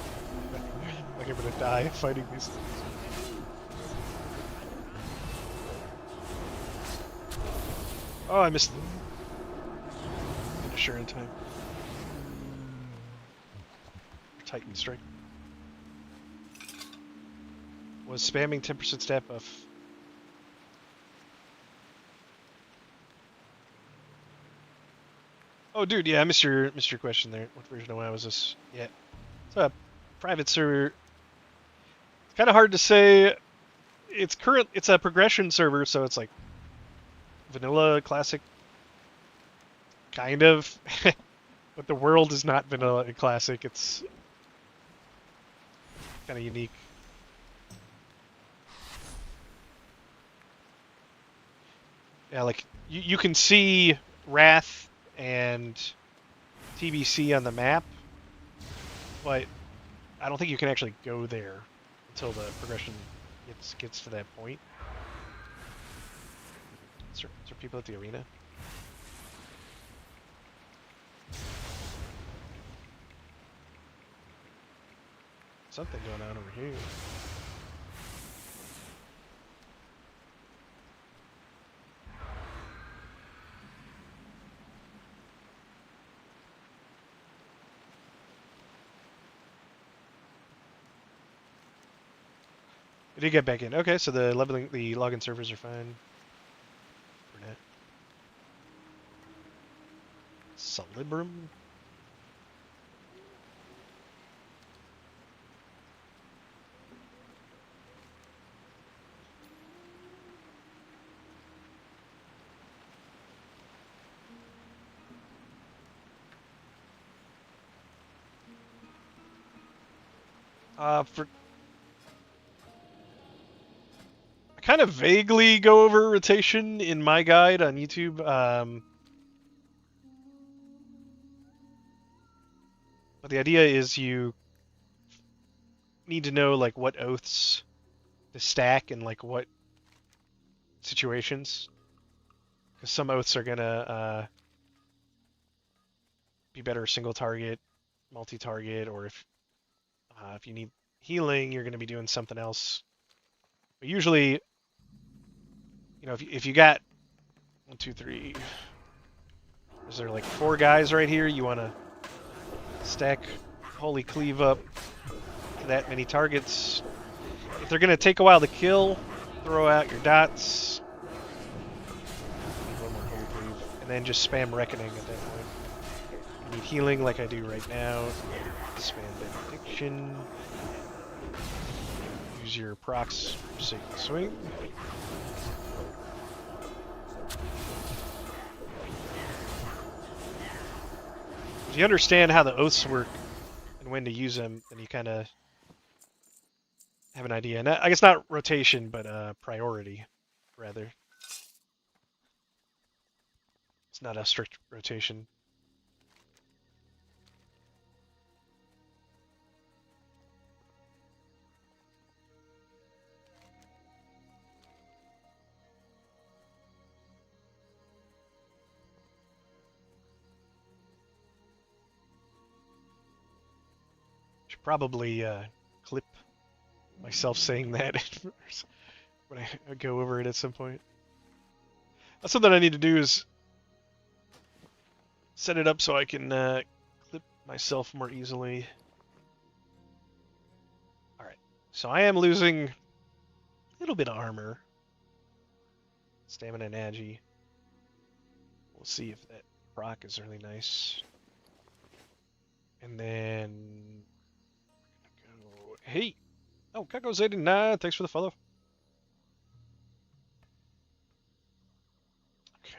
Speaker 1: gonna die fighting these things. Oh, I missed the finisher in time. Titan strike. Was spamming 10% stat buff. Oh, dude, yeah, I missed your question there. What version of WoW was this? Yeah, it's a private server. It's kind of hard to say. It's a progression server, so it's like vanilla, classic, kind of. But the world is not vanilla and classic. It's kind of unique. Yeah, like you can see Wrath and TBC on the map, but I don't think you can actually go there until the progression gets to that point. Is there people at the arena? Something going on over here. It did get back in. Okay, so the login servers are fine. For now. Solibrum? I kind of vaguely go over rotation in my guide on YouTube. But the idea is you need to know like what oaths to stack and like what situations, because some oaths are gonna be better single target, multi-target, or if you need healing, you're gonna be doing something else. But usually, you know, if you got 1, 2, 3, is there like 4 guys right here? You want to stack Holy Cleave up to that many targets. If they're gonna take a while to kill, throw out your dots. One more Holy Cleave, and then just spam Reckoning at that point. You need healing like I do right now. Spam Benediction. Use your procs for Sacred Swing. If you understand how the oaths work and when to use them, then you kind of have an idea. And I guess not rotation, but priority, rather. It's not a strict rotation. Should probably clip myself saying that when I go over it at some point. That's something I need to do, is set it up so I can clip myself more easily. Alright, so I am losing a little bit of armor. Stamina and agi. We'll see if that proc is really nice. And then... Hey! Oh, Kako89, thanks for the follow. Okay.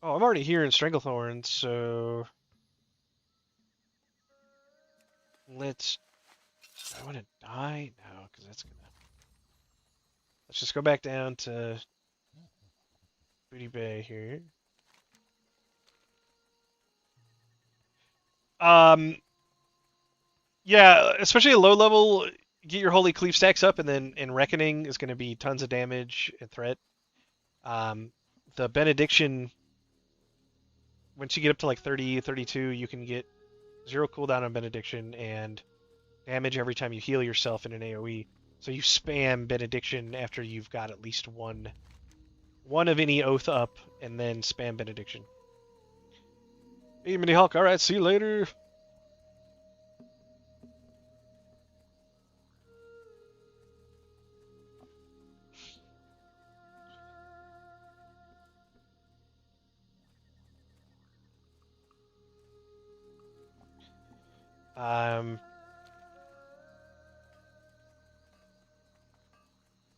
Speaker 1: Oh, I'm already here in Stranglethorn, so... Let's... Do I want to die? No, because that's gonna... Let's just go back down to... Booty Bay here. Yeah, especially at low level, get your Holy Cleave stacks up, and then Reckoning is going to be tons of damage and threat. The Benediction once you get up to like 30, 32, you can get 0 cooldown on Benediction and damage every time you heal yourself in an AoE. So you spam Benediction after you've got at least one of any oath up, and then spam Benediction. Hey, Mini Hulk. All right, see you later.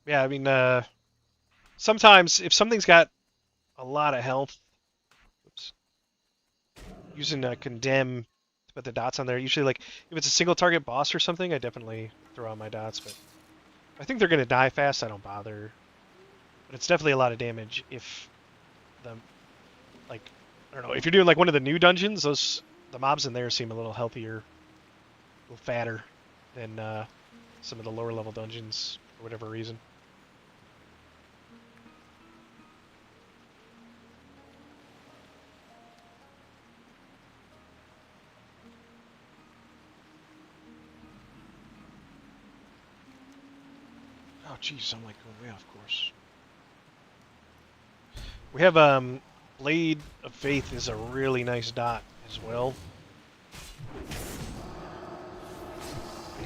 Speaker 1: Yeah, I mean, sometimes if something's got a lot of health, oops, using condemn to put the dots on there. Usually, like if it's a single target boss or something, I definitely throw on my dots. But I think they're gonna die fast. I don't bother. But it's definitely a lot of damage if the like I don't know if you're doing like one of the new dungeons. The mobs in there seem a little healthier, a little fatter than some of the lower level dungeons for whatever reason. Oh, jeez, I'm like going way off course. We have Blade of Faith is a really nice dot as well,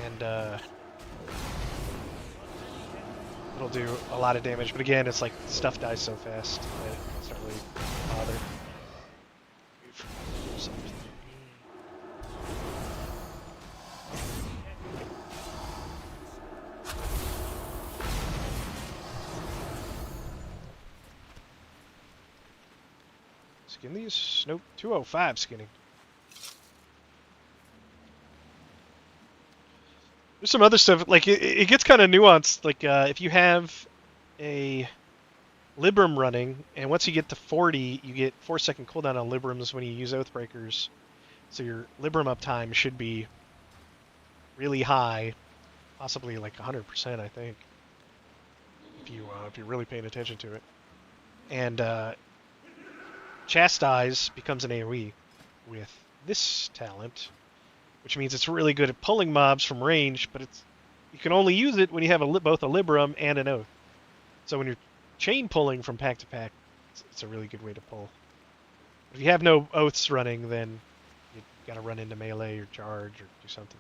Speaker 1: and it'll do a lot of damage. But again, it's like stuff dies so fast that it's not really bother. Skin these? Nope. 205 skinning. There's some other stuff, like it gets kind of nuanced. Like if you have a Libram running, and once you get to 40, you get 4-second cooldown on Librams when you use Oathbreakers. So your Libram uptime should be really high, possibly like 100%, I think, if you're really paying attention to it. And Chastise becomes an AoE with this talent, which means it's really good at pulling mobs from range, but you can only use it when you have both a Libram and an Oath. So when you're chain pulling from pack to pack, it's a really good way to pull. If you have no Oaths running, then you gotta run into melee or charge or do something.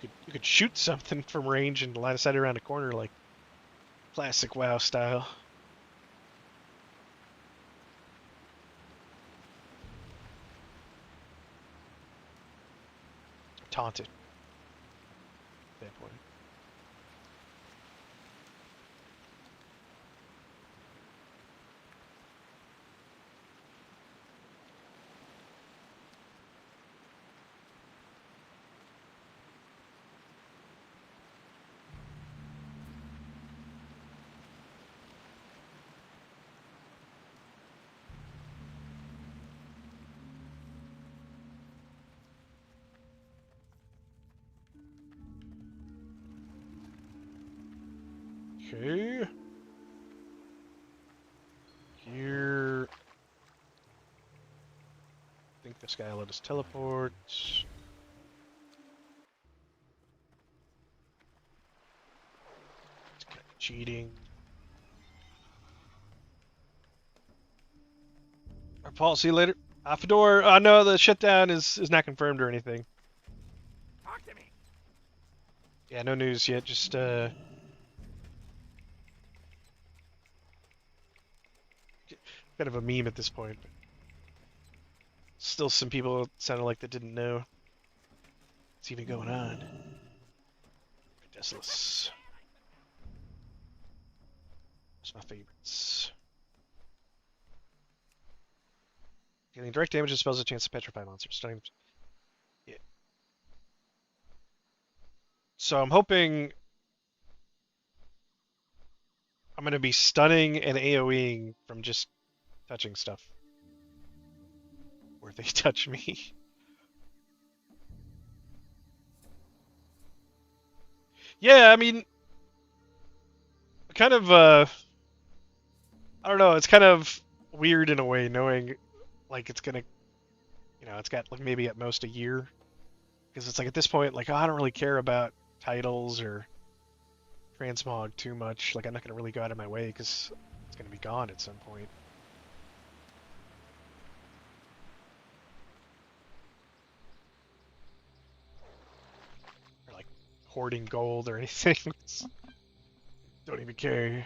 Speaker 1: You could shoot something from range and line of sight around a corner like classic WoW style. Taunted. At that point. Okay. Here. I think this guy let us teleport. It's kind of cheating. Alright, Paul, see you later. Fedor, no, the shutdown is not confirmed or anything.
Speaker 2: Talk to me.
Speaker 1: Yeah, no news yet, just kind of a meme at this point. But still some people sounded like they didn't know what's even going on. Desolus. Those are my favorites. Getting direct damage dispels a chance to petrify monsters. Yeah. So I'm hoping I'm going to be stunning and AoEing from just touching stuff. Or they touch me. Yeah, I mean, kind of, I don't know. It's kind of weird in a way, knowing like it's gonna, it's got like maybe at most a year, because it's like at this point, like, oh, I don't really care about titles or transmog too much. Like I'm not gonna really go out of my way because it's gonna be gone at some point. Or like hoarding gold or anything. Don't even care.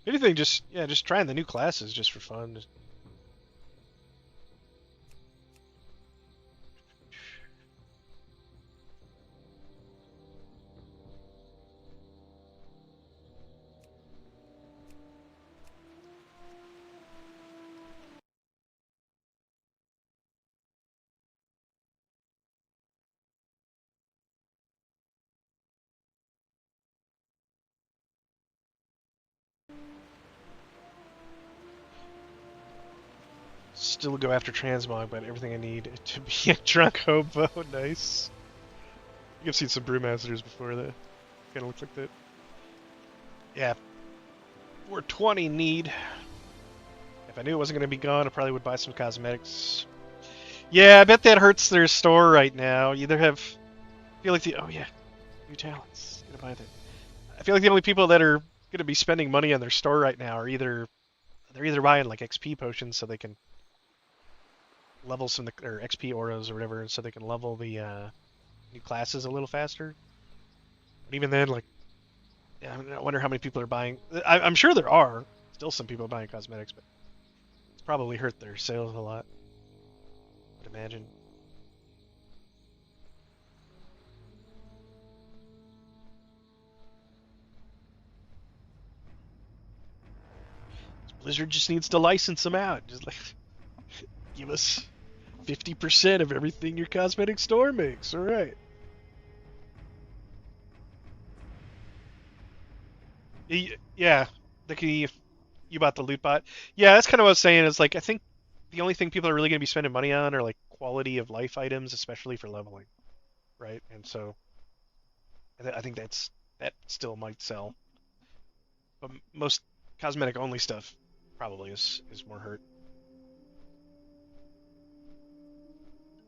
Speaker 1: Anything, just trying the new classes just for fun. Still go after transmog, but everything I need to be a drunk hobo. Nice. I think I've seen some brewmasters before that kind of looks like that. Yeah, 420 need. If I knew it wasn't going to be gone, I probably would buy some cosmetics. Yeah, I bet that hurts their store right now. You either have, I feel like oh yeah, new talents. Gonna buy that. I feel like the only people that are going to be spending money on their store right now are they're either buying like XP potions so they can level some or XP auras or whatever, so they can level the new classes a little faster. But even then, like, yeah, I wonder how many people are buying. I'm sure there are still some people buying cosmetics, but it's probably hurt their sales a lot. I'd imagine. Blizzard just needs to license them out. Just like give us 50% of everything your cosmetic store makes. All right. Yeah, you bought the loot bot. Yeah, that's kind of what I was saying. Is like I think the only thing people are really going to be spending money on are like quality of life items, especially for leveling, right? And so I think that still might sell, but most cosmetic only stuff probably is more hurt.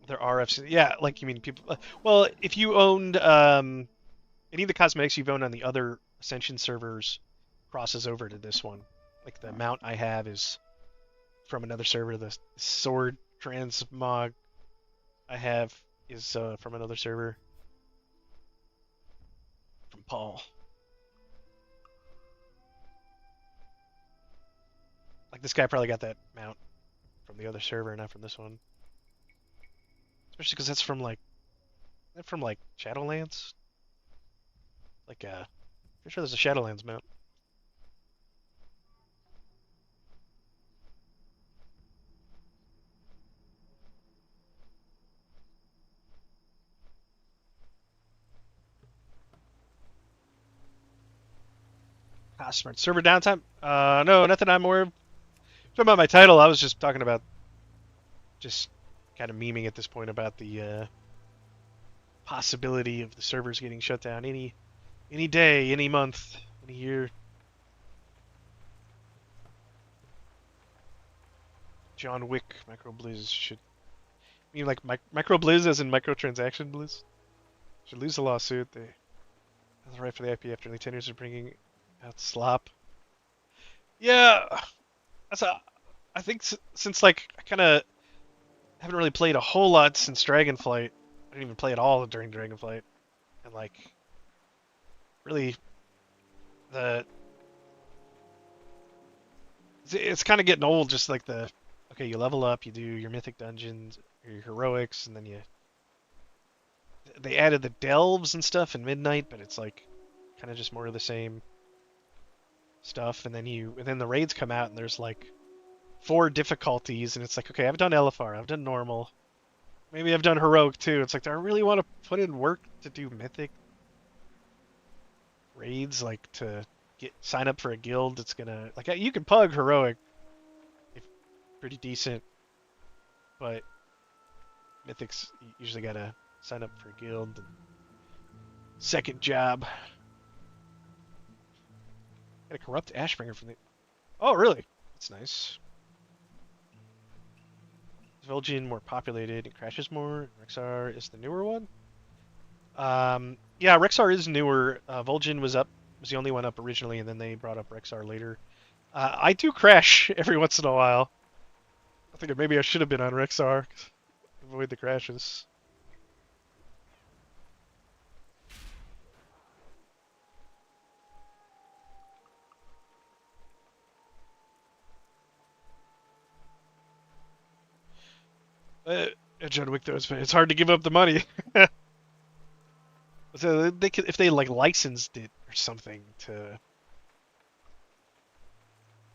Speaker 1: There are FC, yeah, like you mean people. Well, if you owned any of the cosmetics you've owned on the other Ascension servers crosses over to this one. Like the mount I have is from another server. The sword transmog I have is from another server. From Paul. Like this guy probably got that mount from the other server, not from this one. Especially because that's from like Shadowlands. Like pretty sure there's a Shadowlands mount. Ah, smart. Server downtime? No, nothing. I'm more talking about my title. I was just talking about just kind of memeing at this point about the possibility of the servers getting shut down any day, any month, any year. John Wick micro blizz should mean like micro blizz as in microtransaction blizz should lose the lawsuit. They have the right for the IP after only 10 years of bringing out slop. Yeah, I think since like I kind of haven't really played a whole lot since Dragonflight. I didn't even play at all during Dragonflight, and like really the it's kind of getting old. Just like okay, you level up, you do your mythic dungeons, your heroics, and then they added the delves and stuff in Midnight, but it's like kind of just more of the same stuff. And then the raids come out, and there's like 4 difficulties, and it's like, okay, I've done LFR, I've done normal, maybe I've done heroic too. It's like, do I really want to put in work to do mythic raids, like to sign up for a guild that's gonna like you can pug heroic if pretty decent but Mythics, you usually gotta sign up for a guild. And second job. Got a corrupt Ashbringer from the... Oh, really? That's nice. Is Vol'jin more populated and crashes more? Rexxar is the newer one? Yeah, Rexxar is newer. Vol'jin was the only one up originally, and then they brought up Rexxar later. I do crash every once in a while. I think maybe I should have been on Rexxar. Avoid the crashes. John Wick, though, it's hard to give up the money. So they could, if they like licensed it or something to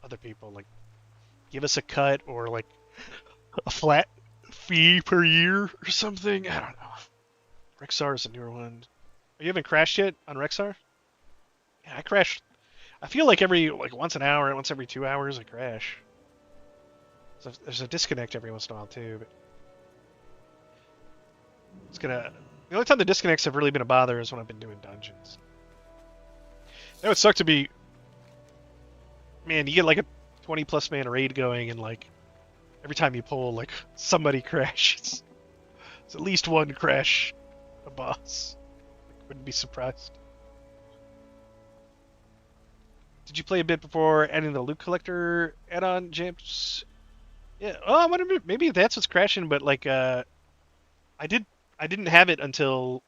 Speaker 1: other people, like give us a cut or like a flat fee per year or something. I don't know. Rexxar is a newer one. You haven't crashed yet on Rexxar? Yeah, I crashed. I feel like every once an hour, once every 2 hours, I crash. So there's a disconnect every once in a while too. But it's gonna. The only time the disconnects have really been a bother is when I've been doing dungeons. That would suck to be. Man, you get like a 20+ man raid going, and like every time you pull, like somebody crashes. It's at least one crash a boss. I wouldn't be surprised. Did you play a bit before adding the loot collector add-on, James? Yeah. Oh, I wonder maybe that's what's crashing. But like, I didn't have it until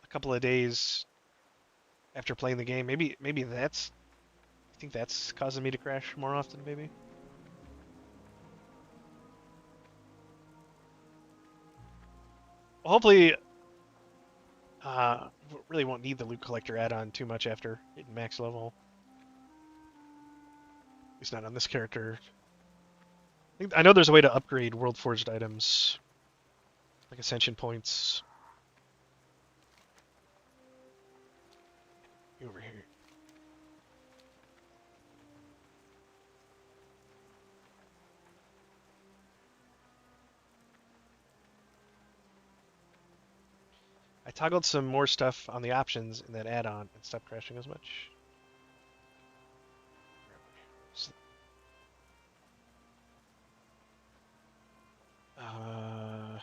Speaker 1: a couple of days after playing the game. Maybe that's. I think that's causing me to crash more often. Maybe. Well, hopefully, really won't need the loot collector add-on too much after hitting max level. At least not on this character. I know there's a way to upgrade World Forged items, like Ascension points. Over here. I toggled some more stuff on the options in that add-on and stopped crashing as much. How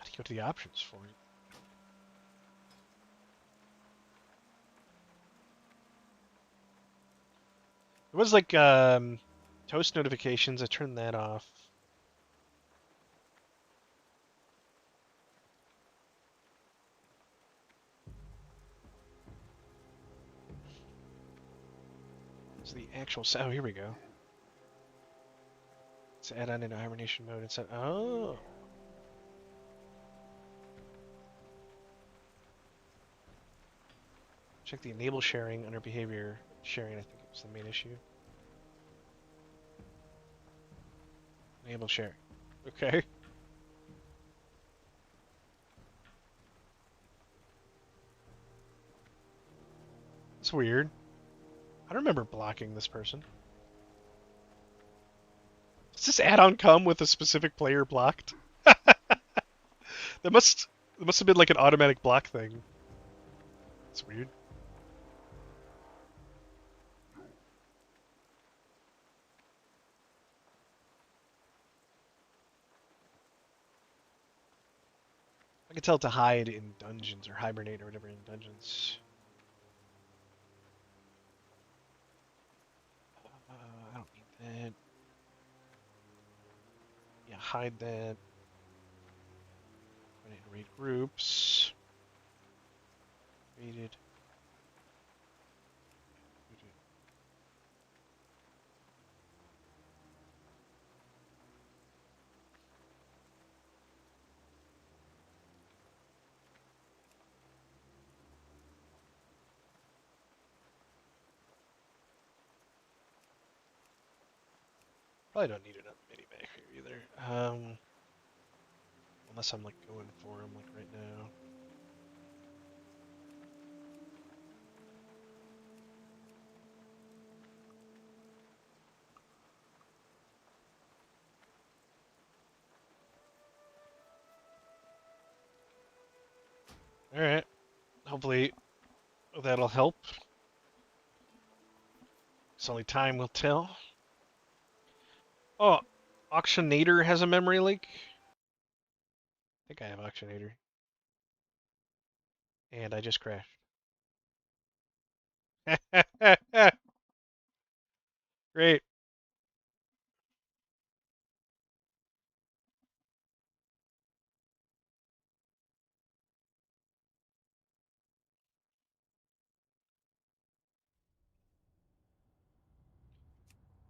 Speaker 1: do you go to the options for it? It was like toast notifications. I turned that off. So the actual sound. Oh, here we go. It's add-on into hibernation mode. It's oh. Check the enable sharing under behavior sharing. I think it was the main issue. Enable sharing. Okay. It's weird. I don't remember blocking this person. Does this add-on come with a specific player blocked? That must have been like an automatic block thing. It's weird. I can tell it to hide in dungeons or hibernate or whatever in dungeons. I don't need that. Yeah, hide that. I need to raid groups. Raided. Probably don't need another mini back here either. Unless I'm like going for them like right now. Alright. Hopefully that'll help. It's only time will tell. Oh, Auctionator has a memory leak. I think I have Auctionator. And I just crashed. Great.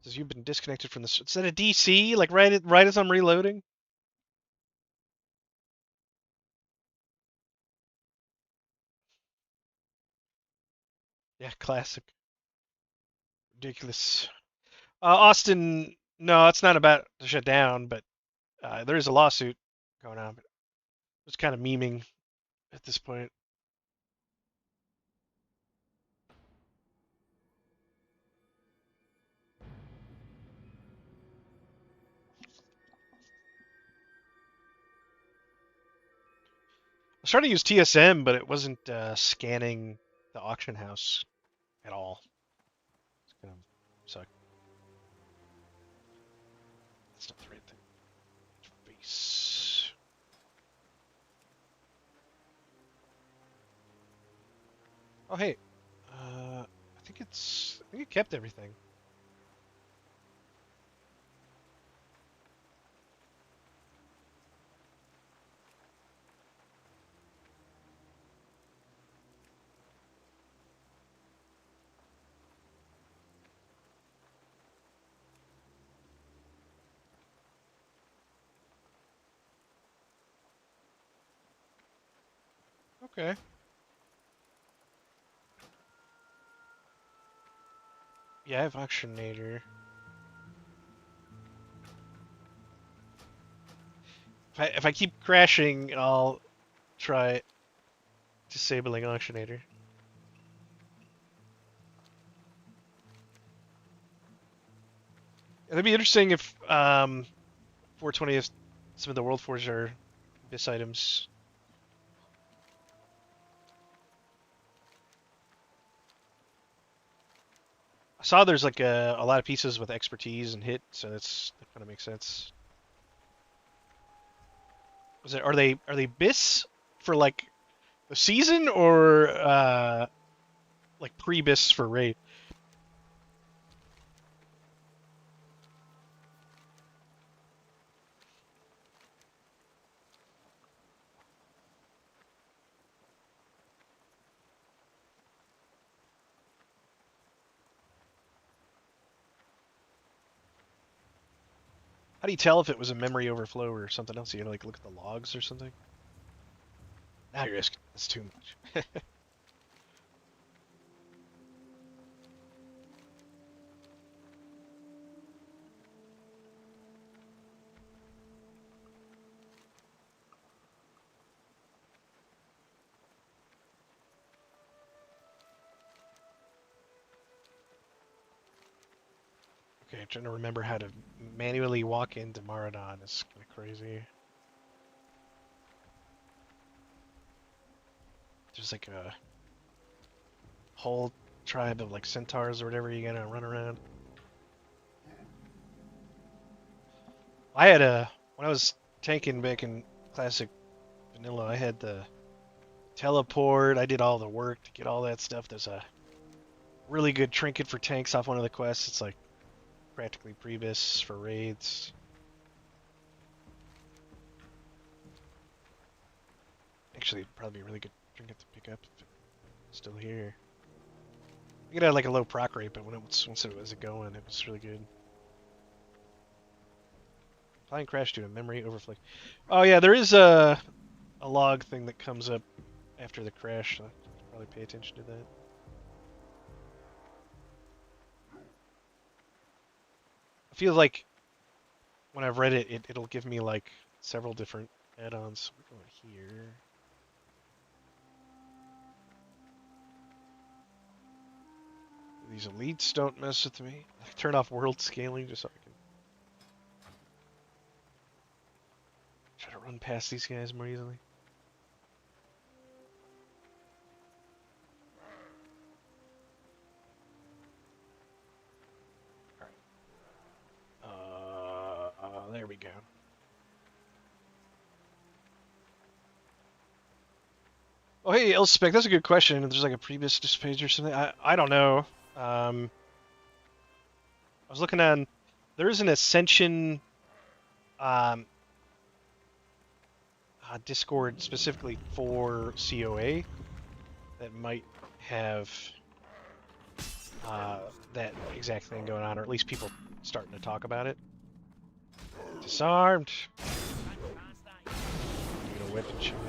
Speaker 1: Says you've been disconnected from the. Is that a DC? Like right as I'm reloading? Yeah, classic. Ridiculous. Austin, no, it's not about to shut down, but there is a lawsuit going on. But it's kind of memeing at this point. I was trying to use TSM, but it wasn't scanning the auction house at all. It's gonna suck. That's not the right thing. Face. Oh hey, I think it kept everything. Okay. Yeah, I have Auctionator. If I keep crashing, I'll try disabling Auctionator. It'd be interesting if 420 if some of the World Forge are Abyss items. I saw there's like a lot of pieces with expertise and hit, so that kind of makes sense. Are they Biss for like the season or like pre-Biss for raid? How do you tell if it was a memory overflow or something else? You gotta like look at the logs or something. Now you're asking. That's too much. Okay, I'm trying to remember how to manually walk into Maradon. It's kind of crazy. There's like a whole tribe of like centaurs or whatever you gotta run around. I had when I was tanking back in classic vanilla, I had the teleport. I did all the work to get all that stuff. There's a really good trinket for tanks off one of the quests. It's like practically pre-Biss for raids. Actually, it'd probably be a really good trinket to pick up if it's still here. I think it had like a low proc rate, but once it was going, it was really good. Flying crash due to memory overflow. Oh yeah, there is a log thing that comes up after the crash. So I should probably pay attention to that. I feel like when I've read it, it'll give me like several different add-ons. We're going here. These elites don't mess with me. Turn off world scaling just so I can try to run past these guys more easily. Oh, hey, Elspec, that's a good question. There's like a previous page or something. I don't know. I was looking on. There is an Ascension um, Discord specifically for CoA that might have that exact thing going on, or at least people starting to talk about it. Disarmed. Need a weapon shield.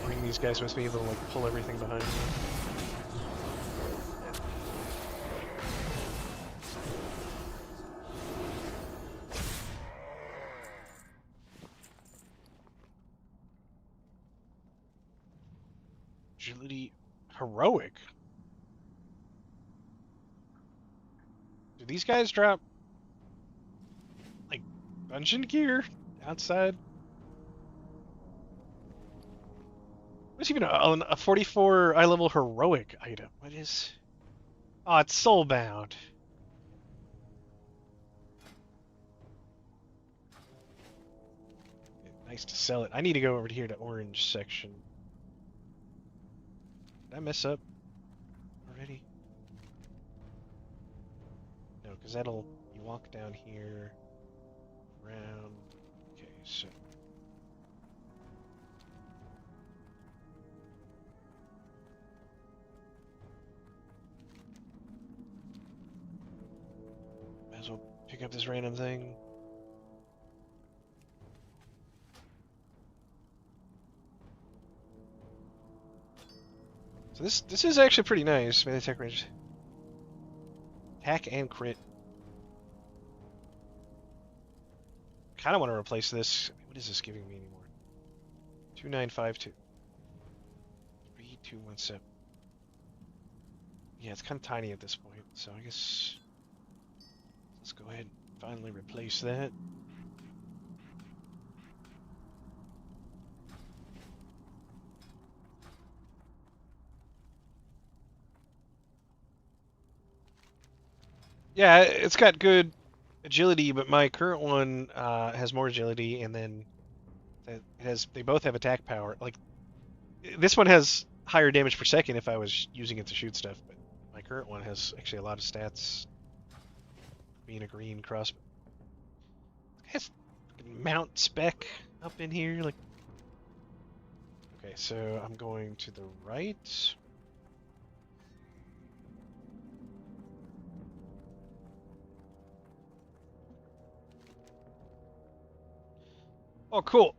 Speaker 1: Bring these guys with me. They'll like pull everything behind me. Agility heroic. Do these guys drop like dungeon gear outside? What's even a 44 eye level heroic item? What is? Oh, it's soulbound. Nice to sell it. I need to go over here to orange section. Did I mess up already? No, because that'll... You walk down here, around... Okay, so... Might as well pick up this random thing. So this is actually pretty nice. Melee attack range. Attack and crit. Kind of want to replace this. What is this giving me anymore? 2952. 3217. Yeah, it's kind of tiny at this point, so I guess let's go ahead and finally replace that. Yeah, it's got good agility, but my current one has more agility, and then they both have attack power. Like this one has higher damage per second if I was using it to shoot stuff, but my current one has actually a lot of stats. Being a green crossbow, it has mount spec up in here. Like, okay, so I'm going to the right. Oh, cool.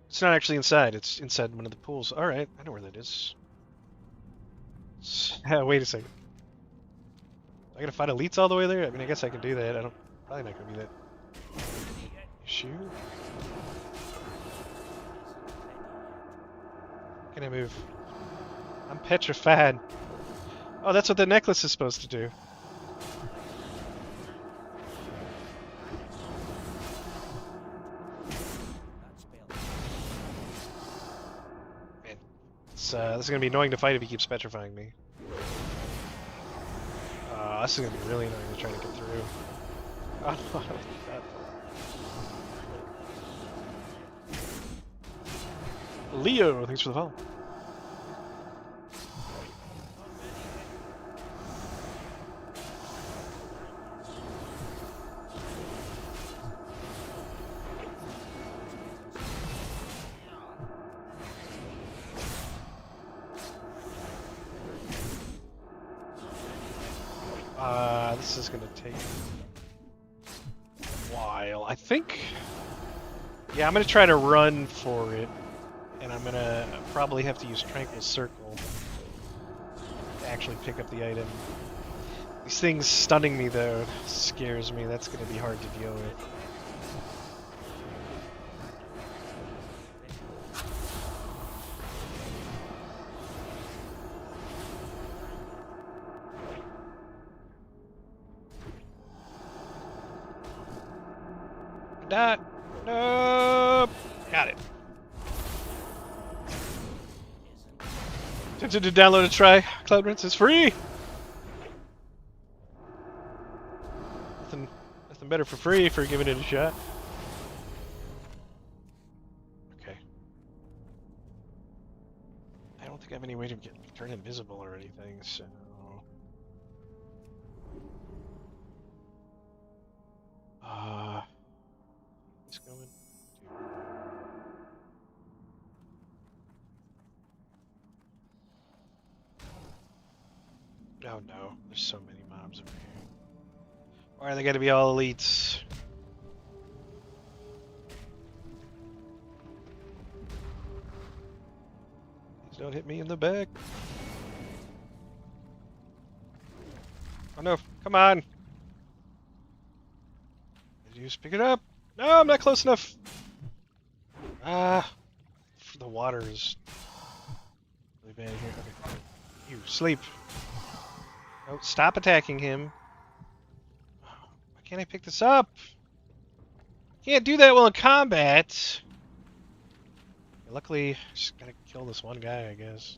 Speaker 1: It's not actually inside. It's inside one of the pools. All right, I know where that is. Wait a second. I gotta fight elites all the way there? I mean, I guess I can do that. Probably not gonna be that. Shoot. Can I move? I'm petrified. Oh, that's what the necklace is supposed to do. Man, this is gonna be annoying to fight if he keeps petrifying me. This is gonna be really annoying to try to get through. Oh, God. Leo, thanks for the follow. This is gonna take a while. I think... Yeah, I'm gonna try to run for it. And I'm gonna probably have to use Tranquil Circle to actually pick up the item. These things stunning me, though, scares me. That's gonna be hard to deal with. That. Nope. Got it. Tempted to download and try. Cloud Rinse is free. Nothing better for free for giving it a shot. Okay. have any way to turn invisible or anything, so... What's going? Oh no, there's so many mobs over here. Why are they gotta be all elites? Please don't hit me in the back. Oh no, come on! Did you just pick it up? No, I'm not close enough! Ah, the water is really bad here. Okay. You, sleep. Oh, stop attacking him. Why can't I pick this up? Can't do that while in combat. Luckily, just gotta kill this one guy, I guess.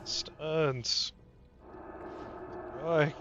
Speaker 1: Stuns. Boy.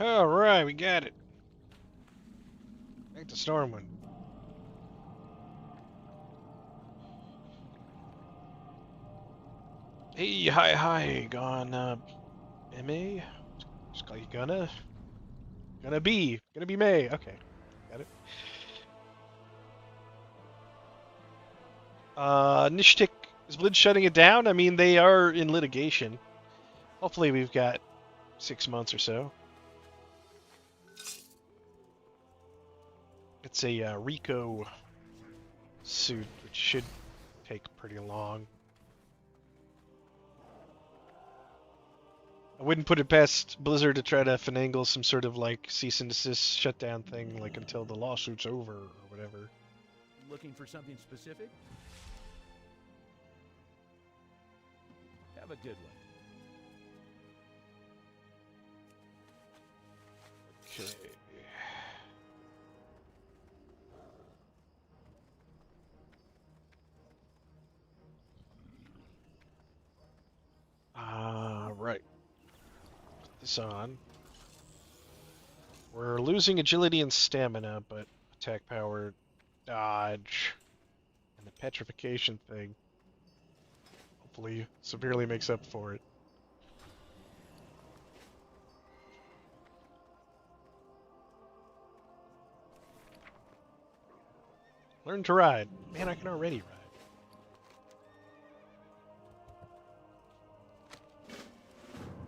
Speaker 1: Alright, we got it. Back to Stormwind. Hey, hi, gonna MA? Just call you gonna be May. Okay, got it. Nishtik, is Blizz shutting it down? I mean, they are in litigation. Hopefully we've got 6 months or so. It's a RICO suit, which should take pretty long. I wouldn't put it past Blizzard to try to finagle some sort of like cease and desist shutdown thing, like until the lawsuit's over or whatever.
Speaker 2: Looking for something specific? Have a good one.
Speaker 1: Okay. Right. Put this on. We're losing agility and stamina, but attack power, dodge, and the petrification thing hopefully severely makes up for it. Learn to ride. Man, I can already ride.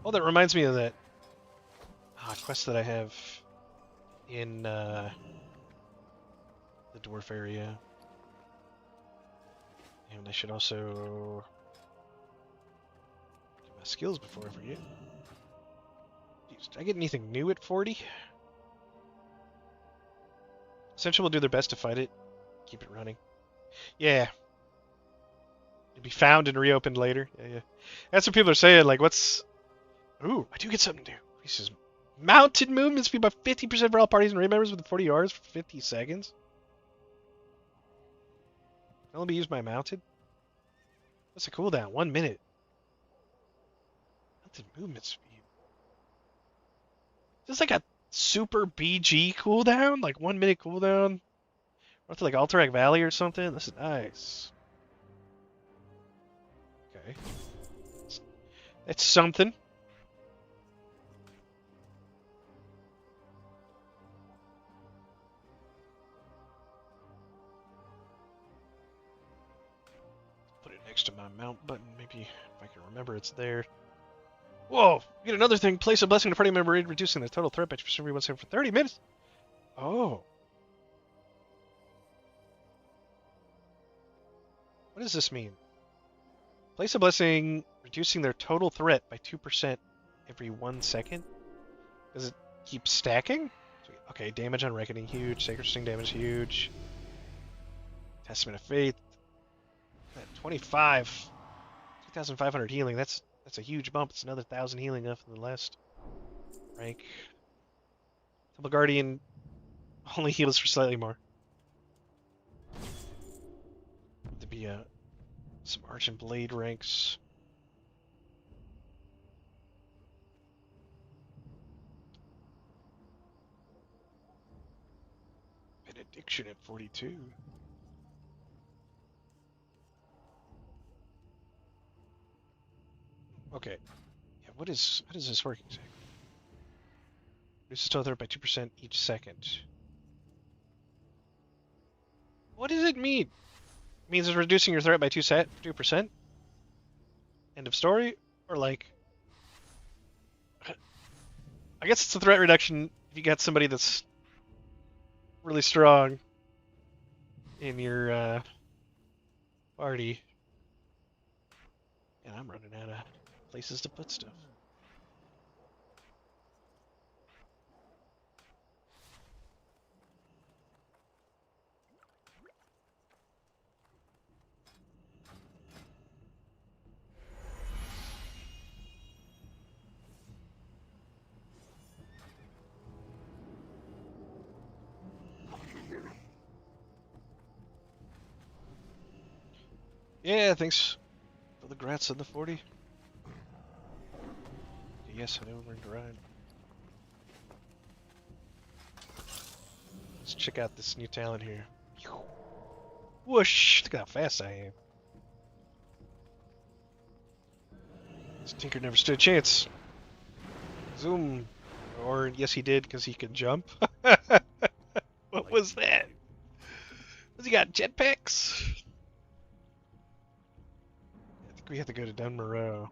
Speaker 1: Oh, that reminds me of that quest that I have in the dwarf area. And I should also get my skills before I forget. Jeez, did I get anything new at 40? Ascension will do their best to fight it. Keep it running. Yeah. It'll be found and reopened later. Yeah. That's what people are saying. Like, what's... Ooh, I do get something new. He says, mounted movement speed by 50% for all parties and raid members within 40 yards for 50 seconds. Can only be used by mounted? What's the cooldown? 1 minute. Mounted movement speed. Just like a super BG cooldown, like 1 minute cooldown. Went to like Alterac Valley or something. This is nice. Okay. It's something. Put it next to my mount button. Maybe if I can remember it's there. Whoa! Get another thing. Place a blessing to party member, reducing the total threat by everyone for 30 minutes. Oh. What does this mean? Place a blessing, reducing their total threat by 2% every 1 second. Does it keep stacking? Okay, damage on Reckoning, huge. Sacred Sting damage, huge. Testament of Faith. 25. 2,500 healing. That's a huge bump. It's another 1,000 healing up from the last rank. Temple Guardian only heals for slightly more. To be some Arch and Blade ranks. Benediction at 42. Okay. Yeah, how does this work exactly? Reduces total threat by 2% each second. What does it mean? It means it's reducing your threat by 2%? End of story? Or like... I guess it's a threat reduction if you got somebody that's really strong in your party. And I'm running out of places to put stuff. Yeah, thanks for the grats on the 40. Yes, I know we're to ride. Let's check out this new talent here. Whoosh! Look at how fast I am. This Tinker never stood a chance. Zoom. Or, yes he did, because he can jump. What was that? Has he got jetpacks? I think we have to go to Dunmoreau.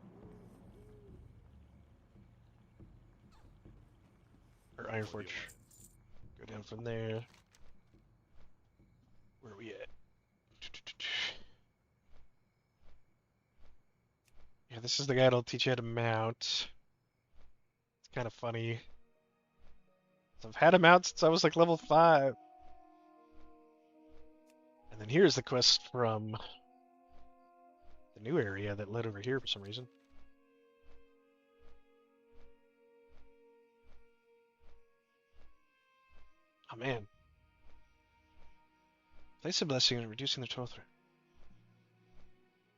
Speaker 1: Or Ironforge. Go down from there. Where are we at? Yeah, this is the guy that'll teach you how to mount. It's kind of funny. So I've had a mount since I was like level 5. And then here's the quest from the new area that led over here for some reason. Oh man. Place a blessing on reducing the total threat.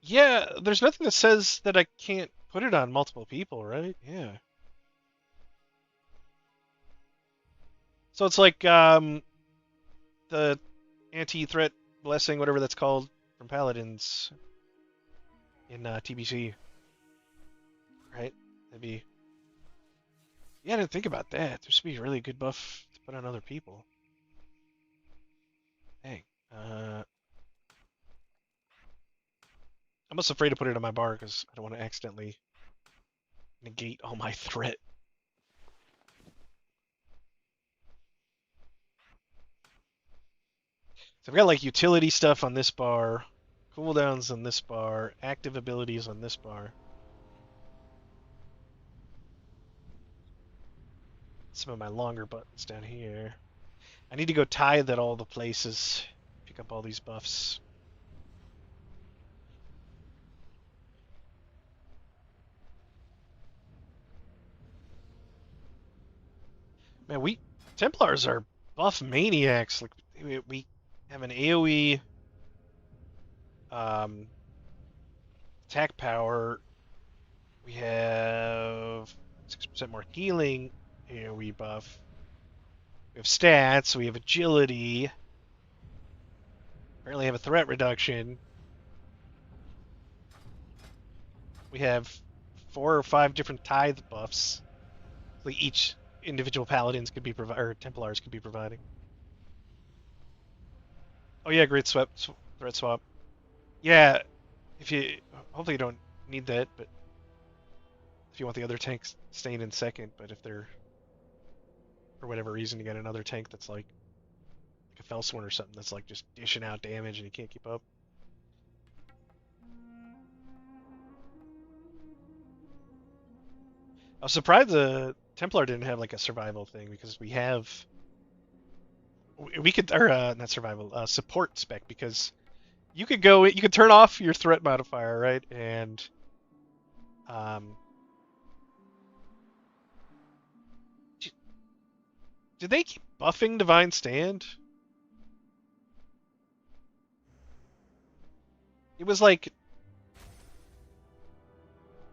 Speaker 1: Yeah, there's nothing that says that I can't put it on multiple people, right? Yeah. So it's like the anti-threat blessing, whatever that's called, from Paladins in TBC. Right? That'd be... Yeah, I didn't think about that. There should be a really good buff to put on other people. Dang. I'm almost afraid to put it on my bar because I don't want to accidentally negate all my threat. So I've got like utility stuff on this bar, cooldowns on this bar, active abilities on this bar. Some of my longer buttons down here. I need to go tithe at all the places, pick up all these buffs. Man, Templars are buff maniacs. Like we have an AoE attack power. We have 6% more healing AoE buff. We have stats, we have agility. Apparently have a threat reduction. We have 4 or 5 different tithe buffs. Like each individual paladins could be or Templars could be providing. Oh yeah, great threat swap. Yeah, if you hopefully you don't need that, but if you want the other tanks staying in second, but if they're for whatever reason you got another tank that's like a Felsworn or something that's like just dishing out damage and you can't keep up. I was surprised the Templar didn't have like a survival thing because we could or not survival support spec because you could turn off your threat modifier, right? And um did they keep buffing Divine Stand? It was like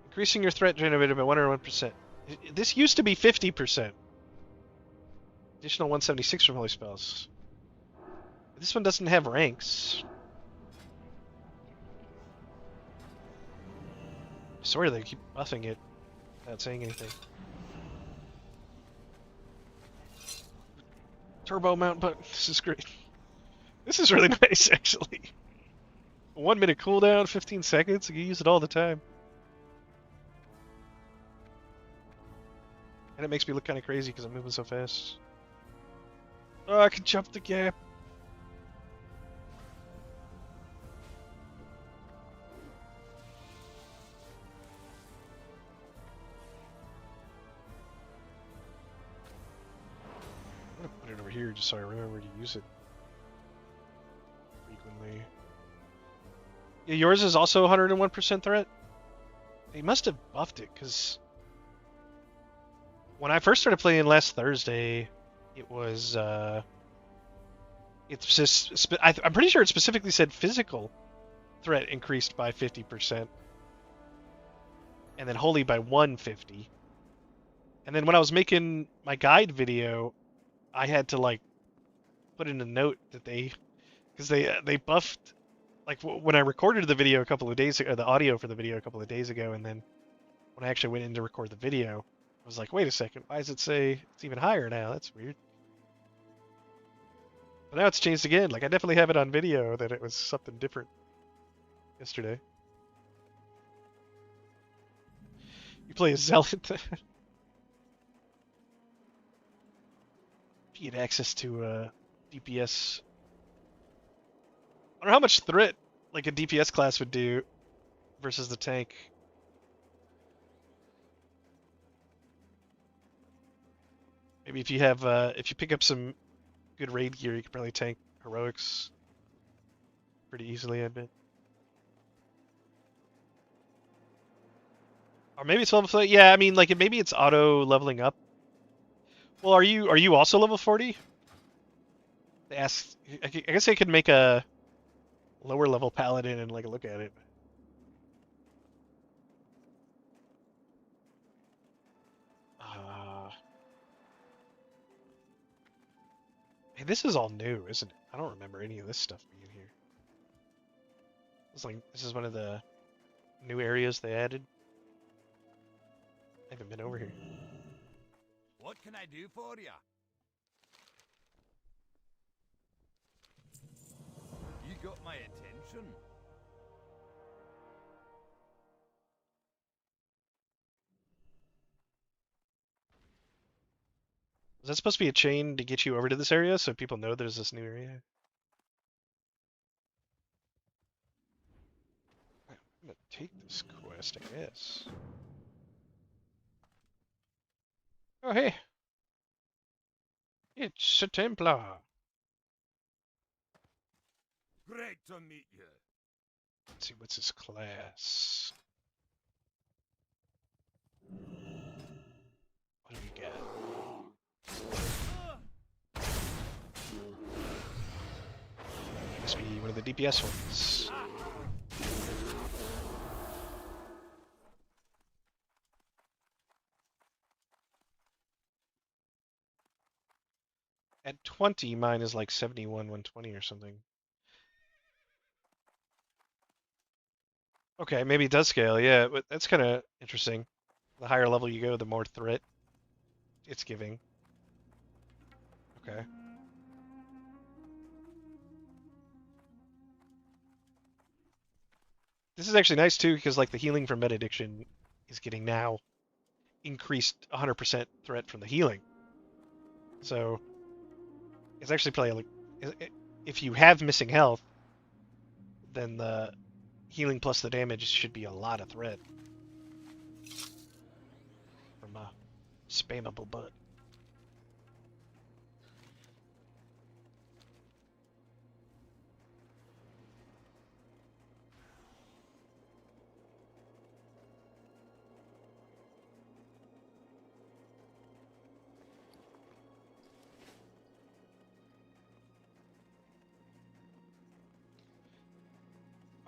Speaker 1: increasing your threat generated by 101%. This used to be 50%. Additional 176 from holy spells. This one doesn't have ranks. I swear they keep buffing it without saying anything. Turbo mount button. This is great. This is really nice, actually. 1 minute cooldown, 15 seconds. You can use it all the time. And it makes me look kind of crazy because I'm moving so fast. Oh, I can jump the gap. I'm gonna put it over here just so I remember to use it frequently. Yeah, yours is also 101% threat? They must have buffed it, because when I first started playing last Thursday, it was, I'm pretty sure it specifically said physical threat increased by 50%, and then holy by 150. And then when I was making my guide video, I had to, like, put in a note that because they buffed, like, when I recorded the video a couple of days ago, the audio for the video a couple of days ago, and then when I actually went in to record the video, I was like, wait a second, why does it say it's even higher now? That's weird. But now it's changed again. Like, I definitely have it on video that it was something different yesterday. You play a Zealot. If you get access to DPS. I wonder how much threat like a DPS class would do versus the tank. Maybe if you have if you pick up some good raid gear, you could probably tank heroics pretty easily, I bet. Or maybe it's level 40. Yeah, I mean, like maybe it's auto leveling up. Well, are you also level 40? They asked. I guess I could make a lower level paladin and like look at it. Hey, this is all new, isn't it? I don't remember any of this stuff being here. It's like this is one of the new areas they added. I haven't been over here.
Speaker 2: What can I do for you? You got my attention.
Speaker 1: Is that supposed to be a chain to get you over to this area so people know there's this new area? I'm gonna take this quest, I guess. Oh, hey! It's a Templar!
Speaker 2: Great to meet you.
Speaker 1: Let's see, what's his class? What do we got? Must be one of the DPS ones. At 20, mine is like 71, 120 or something. Okay, maybe it does scale, yeah, but that's kind of interesting. The higher level you go, the more threat it's giving. Okay. This is actually nice too, because like the healing from Benediction is getting now increased 100% threat from the healing. So it's actually probably like, if you have missing health, then the healing plus the damage should be a lot of threat from a spammable butt.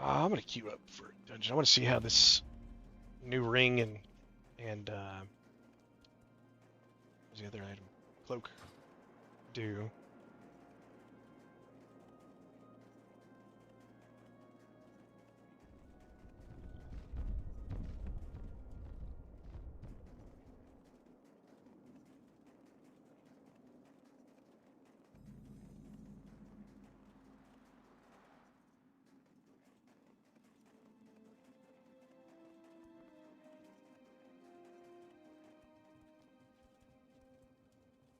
Speaker 1: I'm gonna queue up for a dungeon. I want to see how this new ring and what's the other item? Cloak do.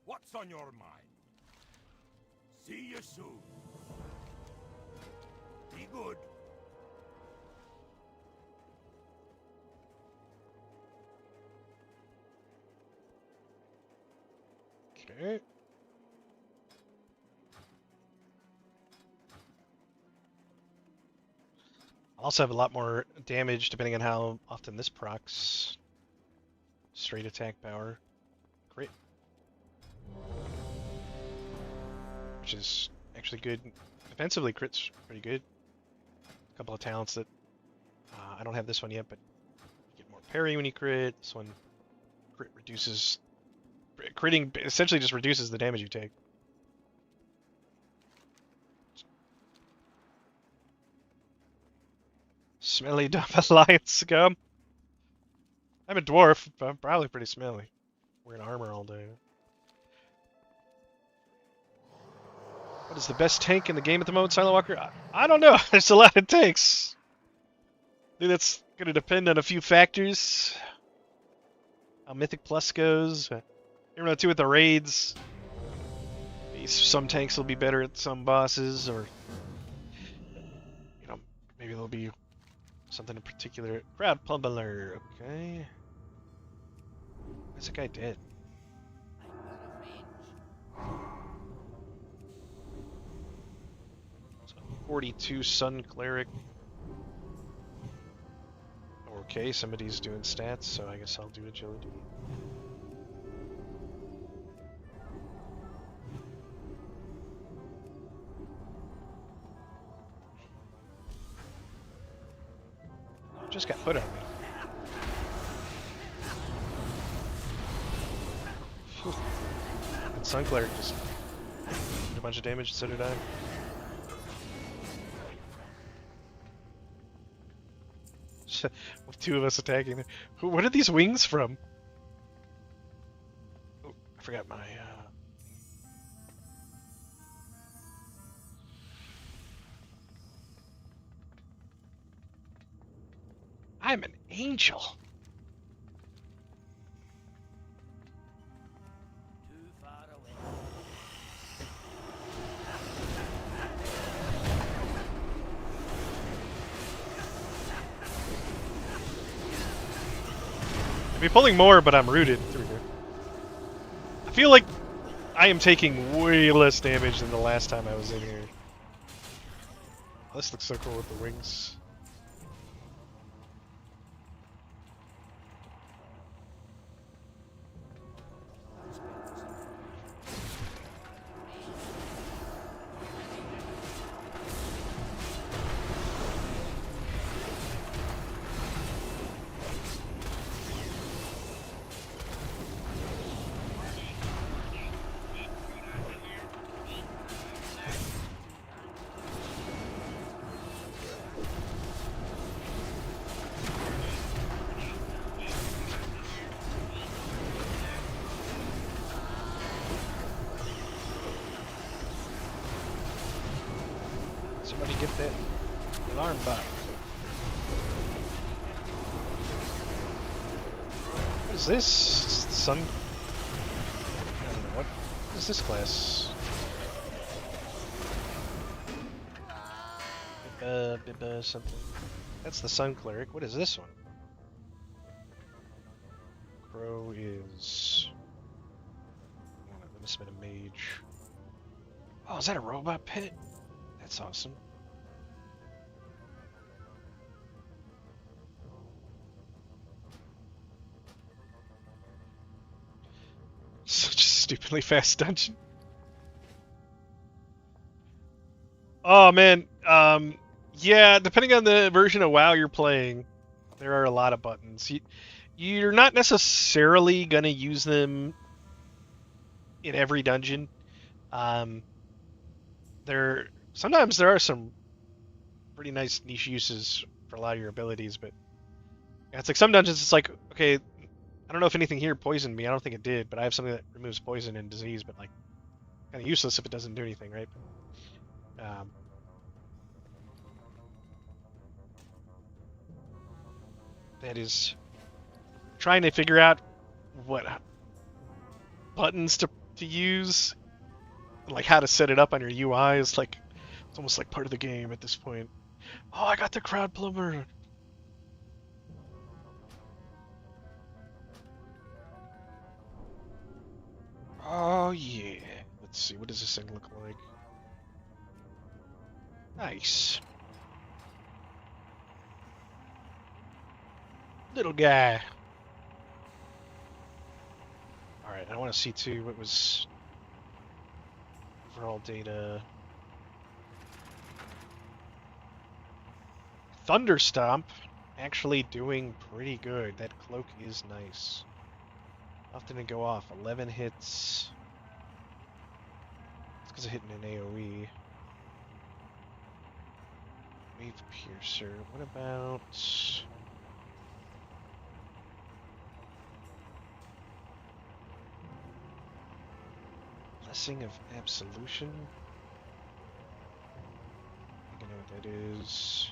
Speaker 2: What's on your mind? See you soon. Be good.
Speaker 1: Okay. I'll also have a lot more damage depending on how often this procs. Straight attack power. Crit. Which is actually good. Defensively, crit's pretty good. A couple of talents that I don't have this one yet, but you get more parry when you crit. This one crit reduces. Critting essentially just reduces the damage you take. Smelly dumb alliance scum. I'm a dwarf, but I'm probably pretty smelly. Wearing armor all day. What is the best tank in the game at the moment, Silent Walker? I don't know. There's a lot of tanks. I think that's going to depend on a few factors. How Mythic Plus goes. You know, too, with the raids. Some tanks will be better at some bosses, or you know, maybe there'll be something in particular. Crowd Pummeler, okay. Why's that guy dead? 42 Sun Cleric. Okay, somebody's doing stats, so I guess I'll do agility. Just got put on me. And Sun Cleric just did a bunch of damage, so did I. With two of us attacking. What are these wings from? Oh, I forgot my. I'm an angel.
Speaker 5: Too far away.
Speaker 1: I'd be pulling more, but I'm rooted through here. I feel like I am taking way less damage than the last time I was in here. This looks so cool with the wings. that alarm bot. What is this? Sun? I don't know, what is this class? Bibba something. That's the Sun Cleric. What is this one? Crow is... I don't know, that must have been a mage. Oh, is that a robot pit? That's awesome. Such a stupidly fast dungeon. Oh man, yeah, depending on the version of WoW you're playing, there are a lot of buttons. You're not necessarily gonna use them in every dungeon. Sometimes there are some pretty nice niche uses for a lot of your abilities, but yeah, it's like some dungeons it's like, okay, I don't know if anything here poisoned me. I don't think it did, but I have something that removes poison and disease, but like kind of useless if it doesn't do anything, right? That is trying to figure out what buttons to use, like how to set it up on your UI is like it's almost like part of the game at this point. Oh, I got the crowd plumber. Oh yeah. Let's see, what does this thing look like? Nice. Little guy. Alright, I want to see too what was overall data. Thunderstomp actually doing pretty good. That cloak is nice. How often did it go off? 11 hits. It's because of hitting an AoE. Wave Piercer. What about... Blessing of Absolution? I think I know what that is.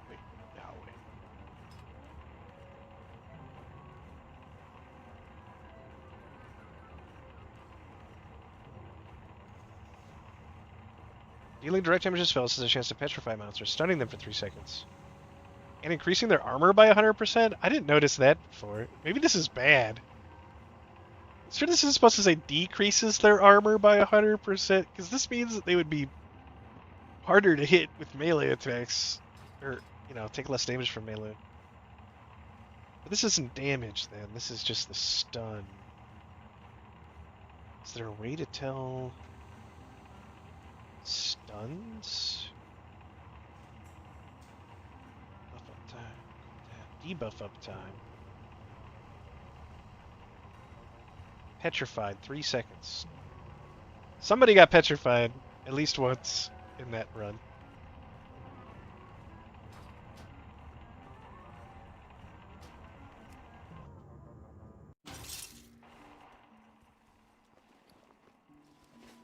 Speaker 1: Wait, no, wait. Dealing direct damage to spells has a chance to petrify monsters, stunning them for 3 seconds. And increasing their armor by 100%? I didn't notice that before. Maybe this is bad. I'm sure this is supposed to say decreases their armor by 100%, because this means that they would be harder to hit with melee attacks. Or, you know, take less damage from melee. But this isn't damage then, this is just the stun. Is there a way to tell... stuns? Buff up time. Debuff up time. Petrified, 3 seconds. Somebody got petrified at least once in that run.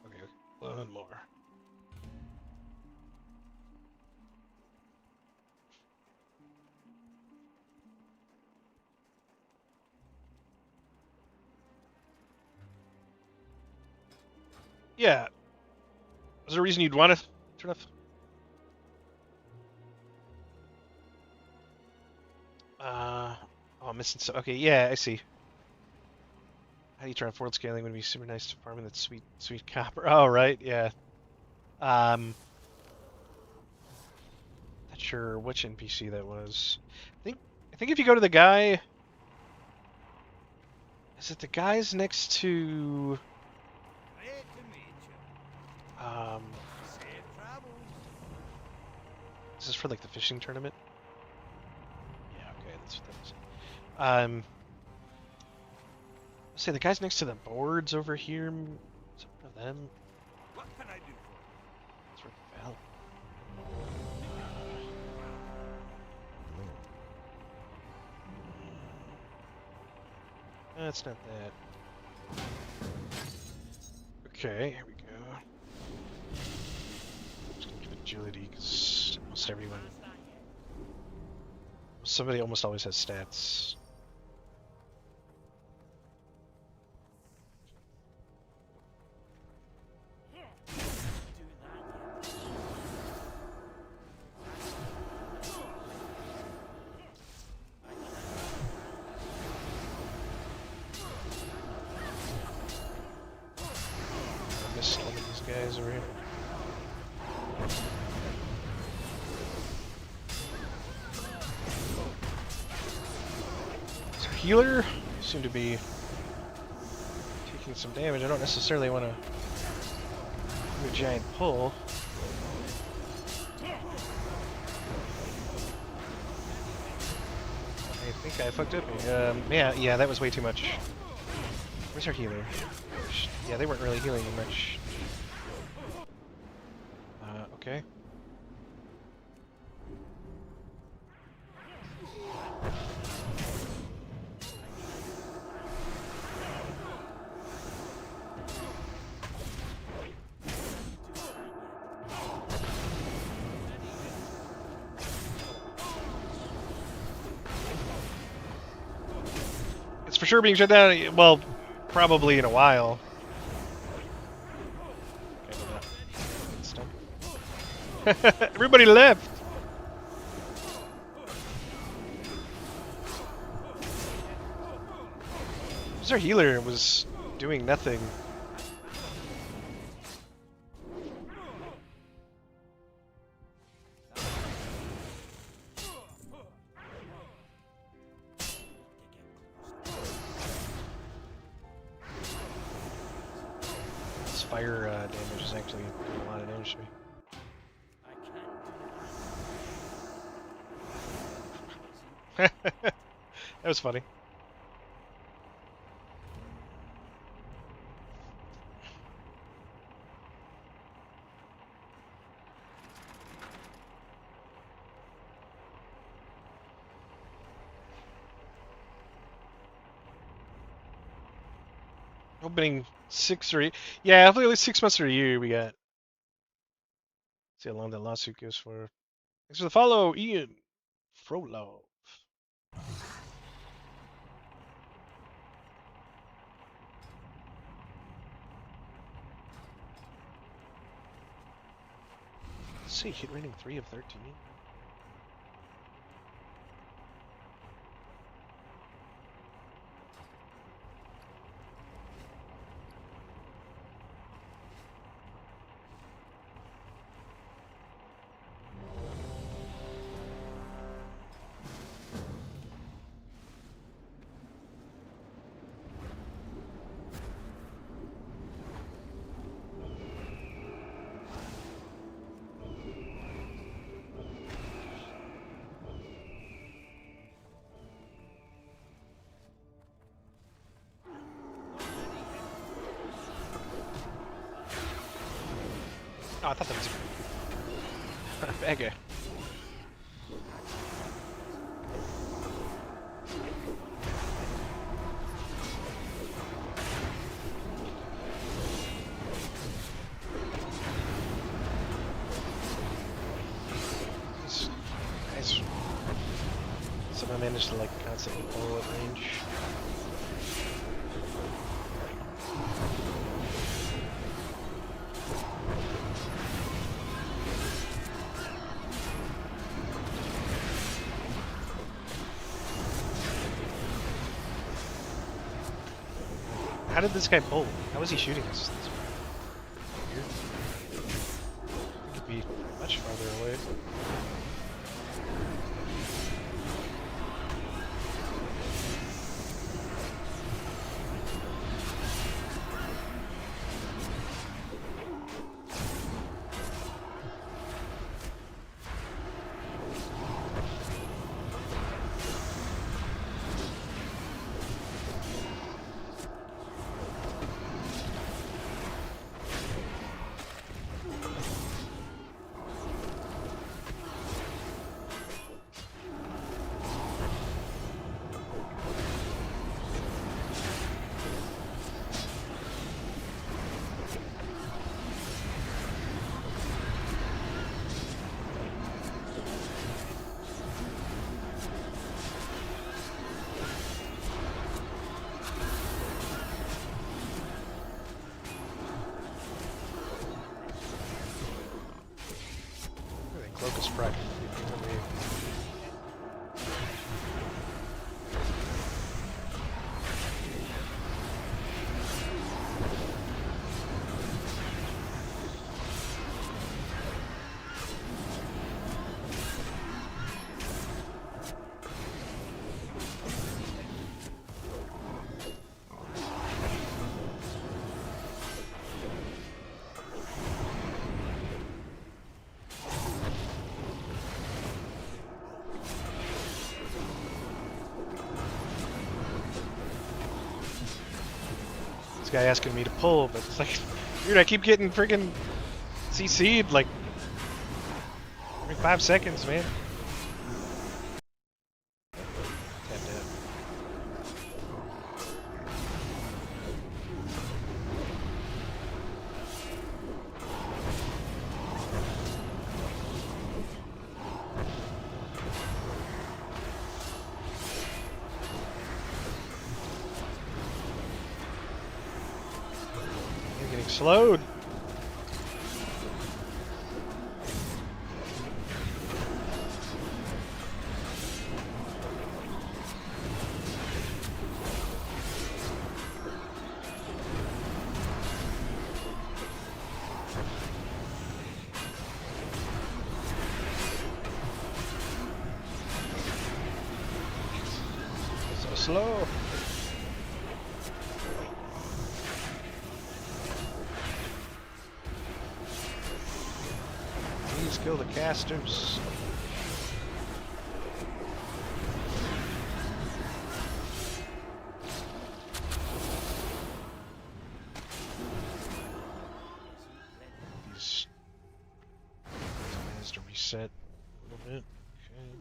Speaker 1: Okay, one more. Yeah. Was there a reason you'd want to turn off? Oh, I'm missing so. Okay, yeah, I see. How do you turn off world scaling? Would be super nice to farm in that sweet, sweet copper. Oh, right, yeah. Not sure which NPC that was. I think if you go to the guy, is it the guys next to?
Speaker 5: Great to meet you. Safe travels.
Speaker 1: Is this for like the fishing tournament? Yeah, okay, that's what that is. Let's say the guys next to the boards over here. Is it one of them?
Speaker 5: What can I do for you?
Speaker 1: It's for Val. That's not that. Okay, here we go. Just gonna give agility because almost everyone. Somebody almost always has stats. I missed one of these guys over here. So healer seem to be taking some damage. I don't necessarily want to do a giant pull. I think I fucked up. Yeah, that was way too much. Where's our healer? Yeah, they weren't really healing much. Okay. It's for sure being shut down. Well, probably in a while. Everybody left. Our healer was doing nothing. This fire damage is actually doing a lot of damage to me. That was funny. Opening 6 or 8. Yeah, hopefully at least 6 months or a year we got. See how long that lawsuit goes for. Thanks for the follow, Ian Frolov. Let's see, hit rating 3 of 13. Oh, I thought that was a bad guy. These guys somehow managed to like constantly pull at range. How did this guy pull? How was he shooting us? That's weird. I think he'd be much farther away. focus front. Guy asking me to pull, but it's like, dude, I keep getting freaking CC'd like every 5 seconds, man. Slowed. So slow. Kill the casters. These has to reset a little bit. Okay.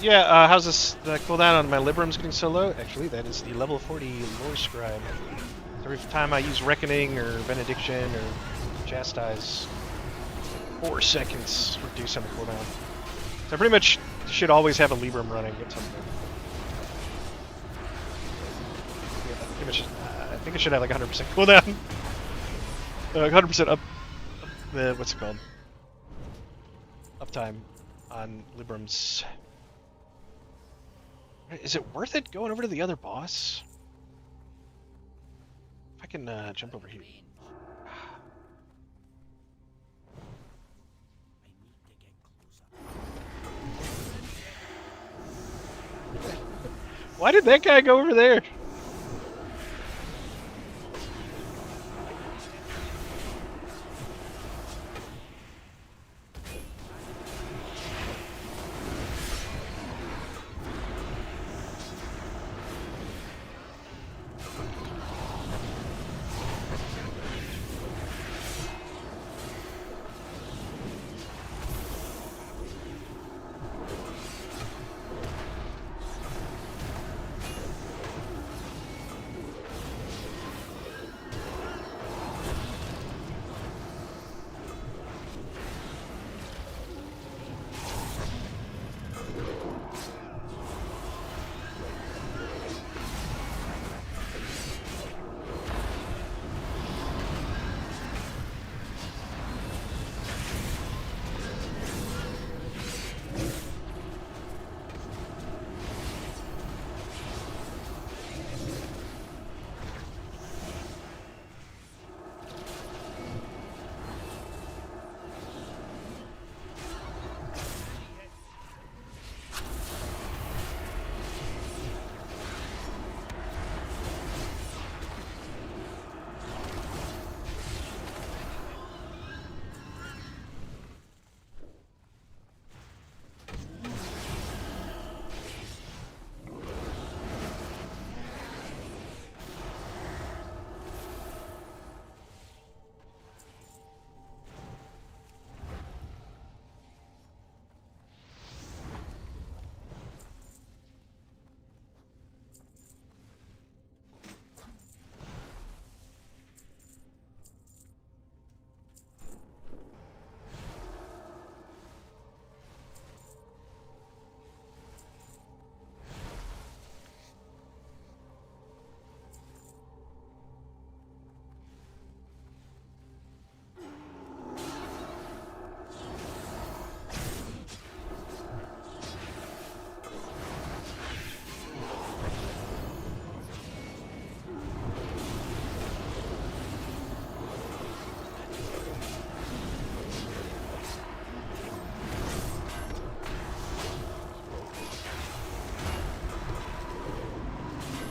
Speaker 1: Yeah, how's this the cooldown on my Librams getting so low? Actually, that is the level 40 lore scribe. Every time I use Reckoning or Benediction or Chastise, 4 seconds reduce on the cooldown. So I pretty much should always have a Libram running at some point. Yeah, pretty much, I think I should have like 100% cooldown. 100% up what's it called? Uptime on Librams. Is it worth it going over to the other boss? If I can jump over here. Why did that guy go over there?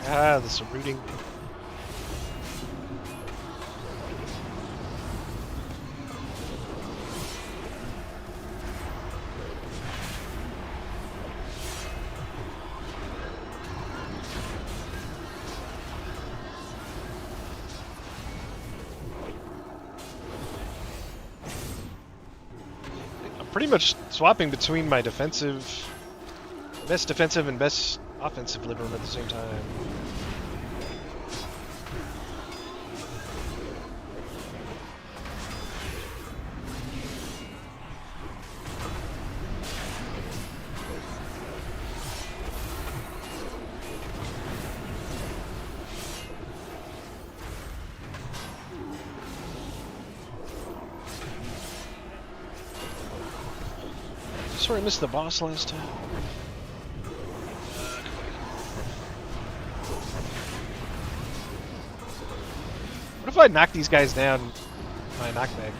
Speaker 1: Ah, this is rooting. I'm pretty much swapping between my best defensive and best offensive liberum at the same time. Sorry, I missed the boss last time. What if I knock these guys down with my knockback?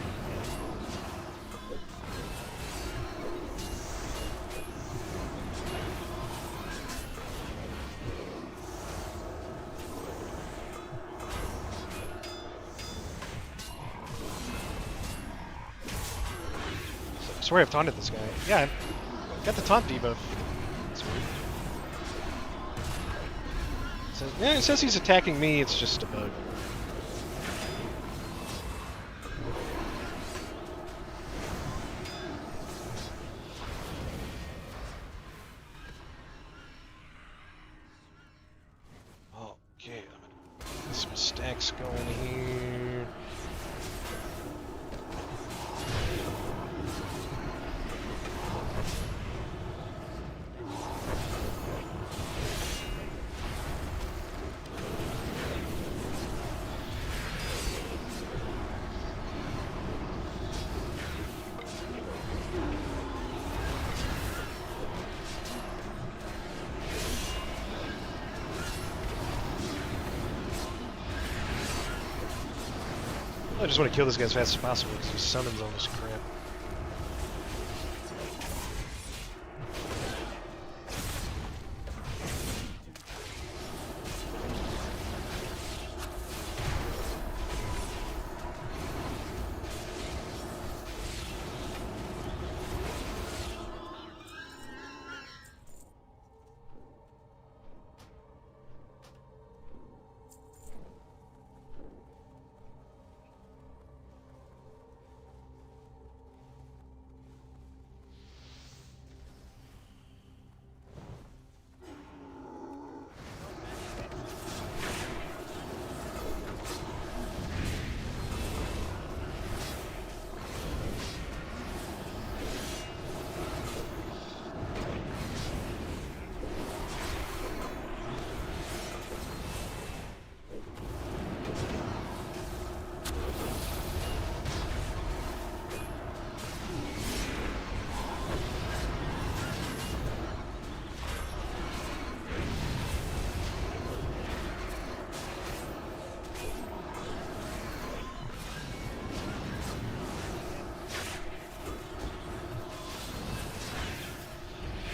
Speaker 1: I swear I've taunted this guy. Yeah, I've got the taunt debuff. That's weird. Yeah, it says he's attacking me, it's just a bug. Okay, get some stacks going here. I just want to kill this guy as fast as possible because he summons all this crap.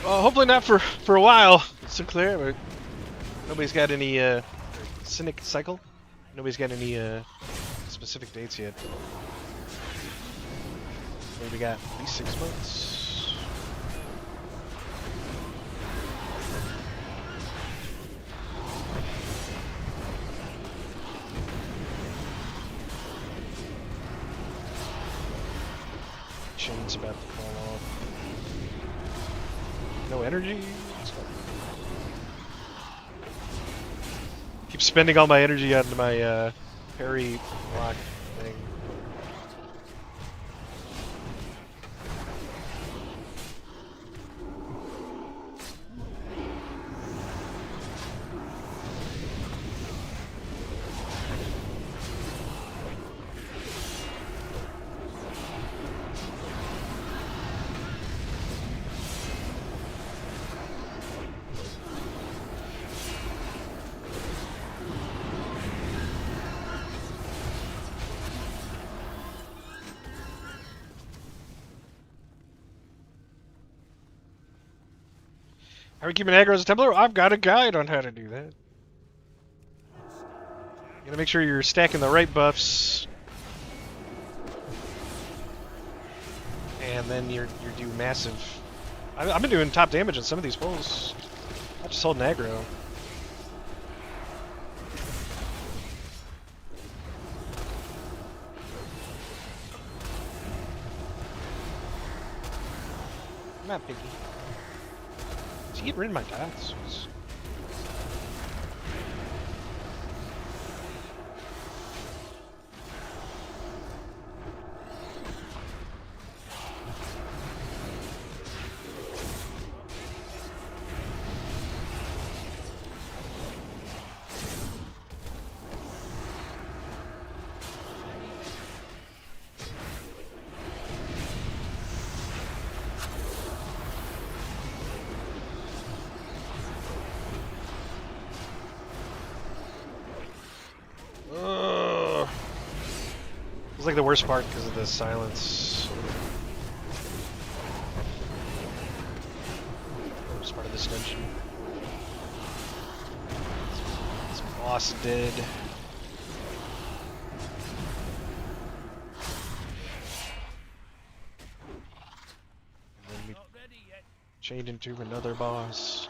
Speaker 1: Hopefully not for a while, Sinclair. But nobody's got any Cynic cycle. Nobody's got any specific dates yet. Maybe we got at least 6 months. Chain's about to fall off. No energy? Keep spending all my energy on my parry rock thing. How are we keeping aggro as a Templar? I've got a guide on how to do that. gotta make sure you're stacking the right buffs. And then you're do massive. I've been doing top damage on some of these pulls. Not just holding aggro. I'm not picky. Is he getting rid of my dots? It's like the worst part because of the silence. Worst part of this dungeon. This boss dead. And then we chained into another boss.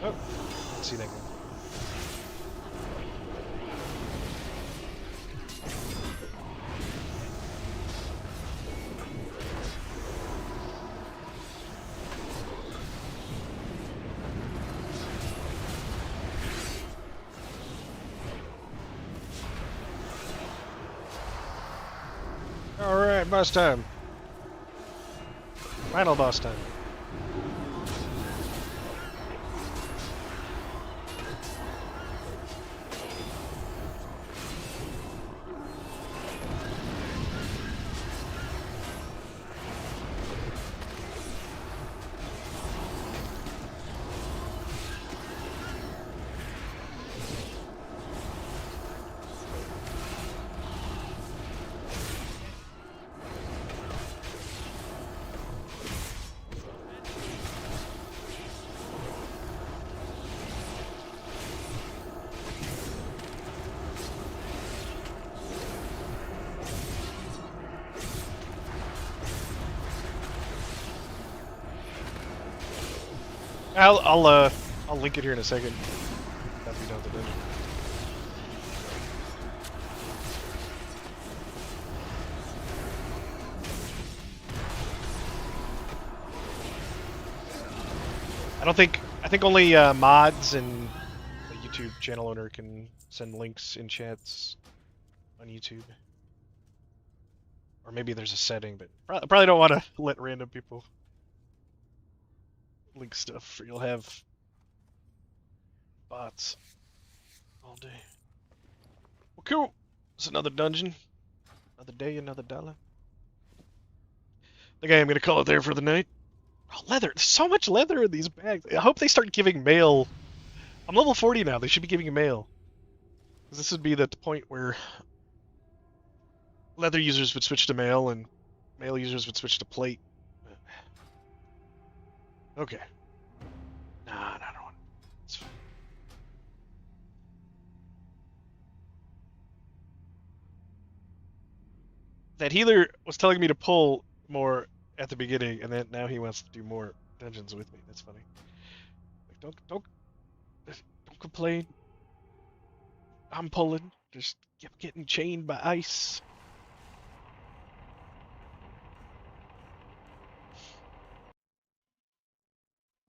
Speaker 1: Oh, let's see that go. Alright, boss time. Final boss time. I'll link it here in a second. After we done with the dungeon. I think only mods and the YouTube channel owner can send links in chats on YouTube. Or maybe there's a setting, but probably don't want to let random people link stuff, or you'll have bots all day. Well, cool. It's another dungeon. Another day, another dollar. I think I am going to call it there for the night. Oh, leather. There's so much leather in these bags. I hope they start giving mail. I'm level 40 now. They should be giving mail. This would be the point where leather users would switch to mail and mail users would switch to plate. Okay. Nah, I don't want. It's fine. That healer was telling me to pull more at the beginning, and then now he wants to do more dungeons with me. That's funny. Like, don't complain. I'm pulling. Just kept getting chained by ice.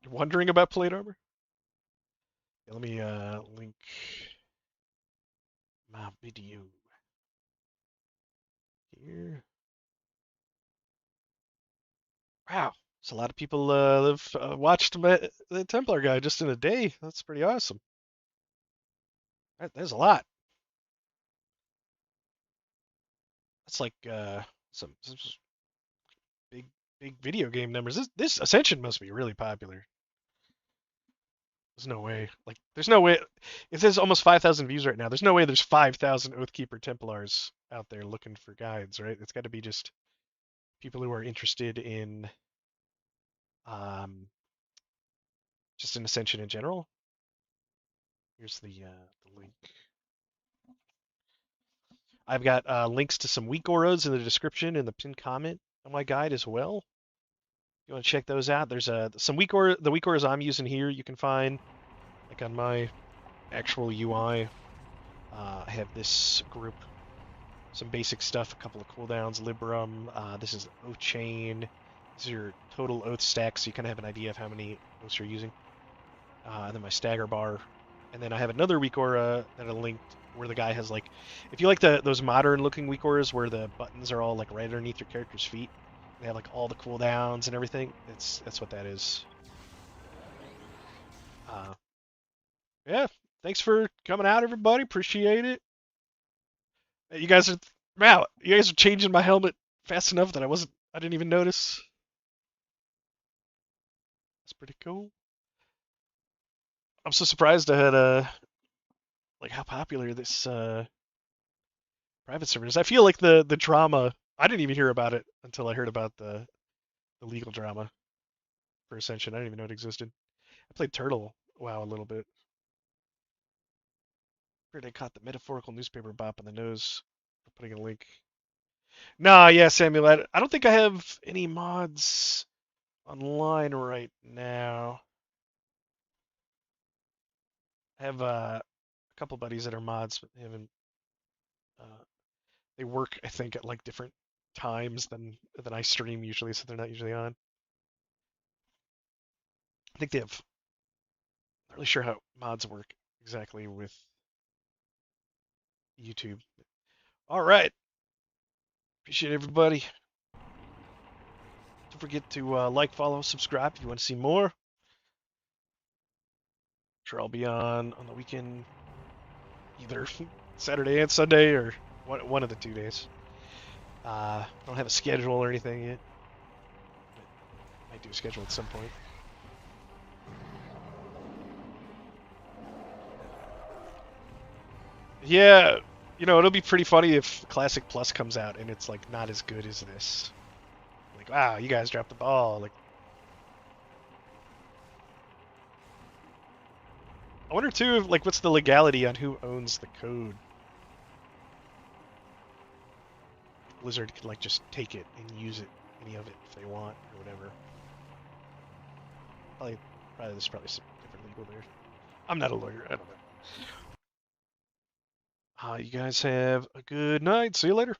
Speaker 1: You're wondering about plate armor? Yeah, let me link my video here. Wow, So a lot of people have watched the Templar guy just in a day. That's pretty awesome. There's a lot. That's like some big video game numbers. This Ascension must be really popular. There's no way. Like, there's no way. It says almost 5,000 views right now. There's no way there's 5,000 Oathkeeper Templars out there looking for guides, right? It's got to be just people who are interested in just in Ascension in general. Here's the link. I've got links to some weak auras in the description and the pinned comment on my guide as well. You want to check those out? There's some weak aura. The weak auras I'm using here you can find like on my actual UI. I have this group, some basic stuff, a couple of cooldowns, Libram. This is Oath Chain. This is your total Oath stack, so you kind of have an idea of how many Oaths you're using. And then my stagger bar. And then I have another weak aura that I linked where the guy has like, if you like those modern looking weak auras where the buttons are all like right underneath your character's feet, they have like all the cooldowns and everything. That's what that is. Yeah, thanks for coming out, everybody. Appreciate it. You guys are changing my helmet fast enough that I didn't even notice. That's pretty cool. I'm so surprised I had like how popular this private server is. I feel like the drama, I didn't even hear about it until I heard about the legal drama for Ascension. I didn't even know it existed. I played Turtle WoW a little bit. Heard I caught the metaphorical newspaper bop on the nose for putting a link. Nah, yeah, Samuel, I don't think I have any mods online right now. I have a couple buddies that are mods, but they haven't. They work, I think, at like different times than I stream usually, so they're not usually on. I think they have. Not really sure how mods work exactly with YouTube. All right, appreciate everybody. Don't forget to like, follow, subscribe if you want to see more. Sure, I'll be on the weekend, either Saturday and Sunday, or one of the 2 days. I don't have a schedule or anything yet. But might do a schedule at some point. Yeah, it'll be pretty funny if Classic Plus comes out and it's like not as good as this. Like, wow, you guys dropped the ball. Like, I wonder too, like, what's the legality on who owns the code? Blizzard could like just take it and use it, any of it, if they want or whatever. There's probably some different legal there. I'm not a lawyer. I don't know. You guys have a good night. See you later.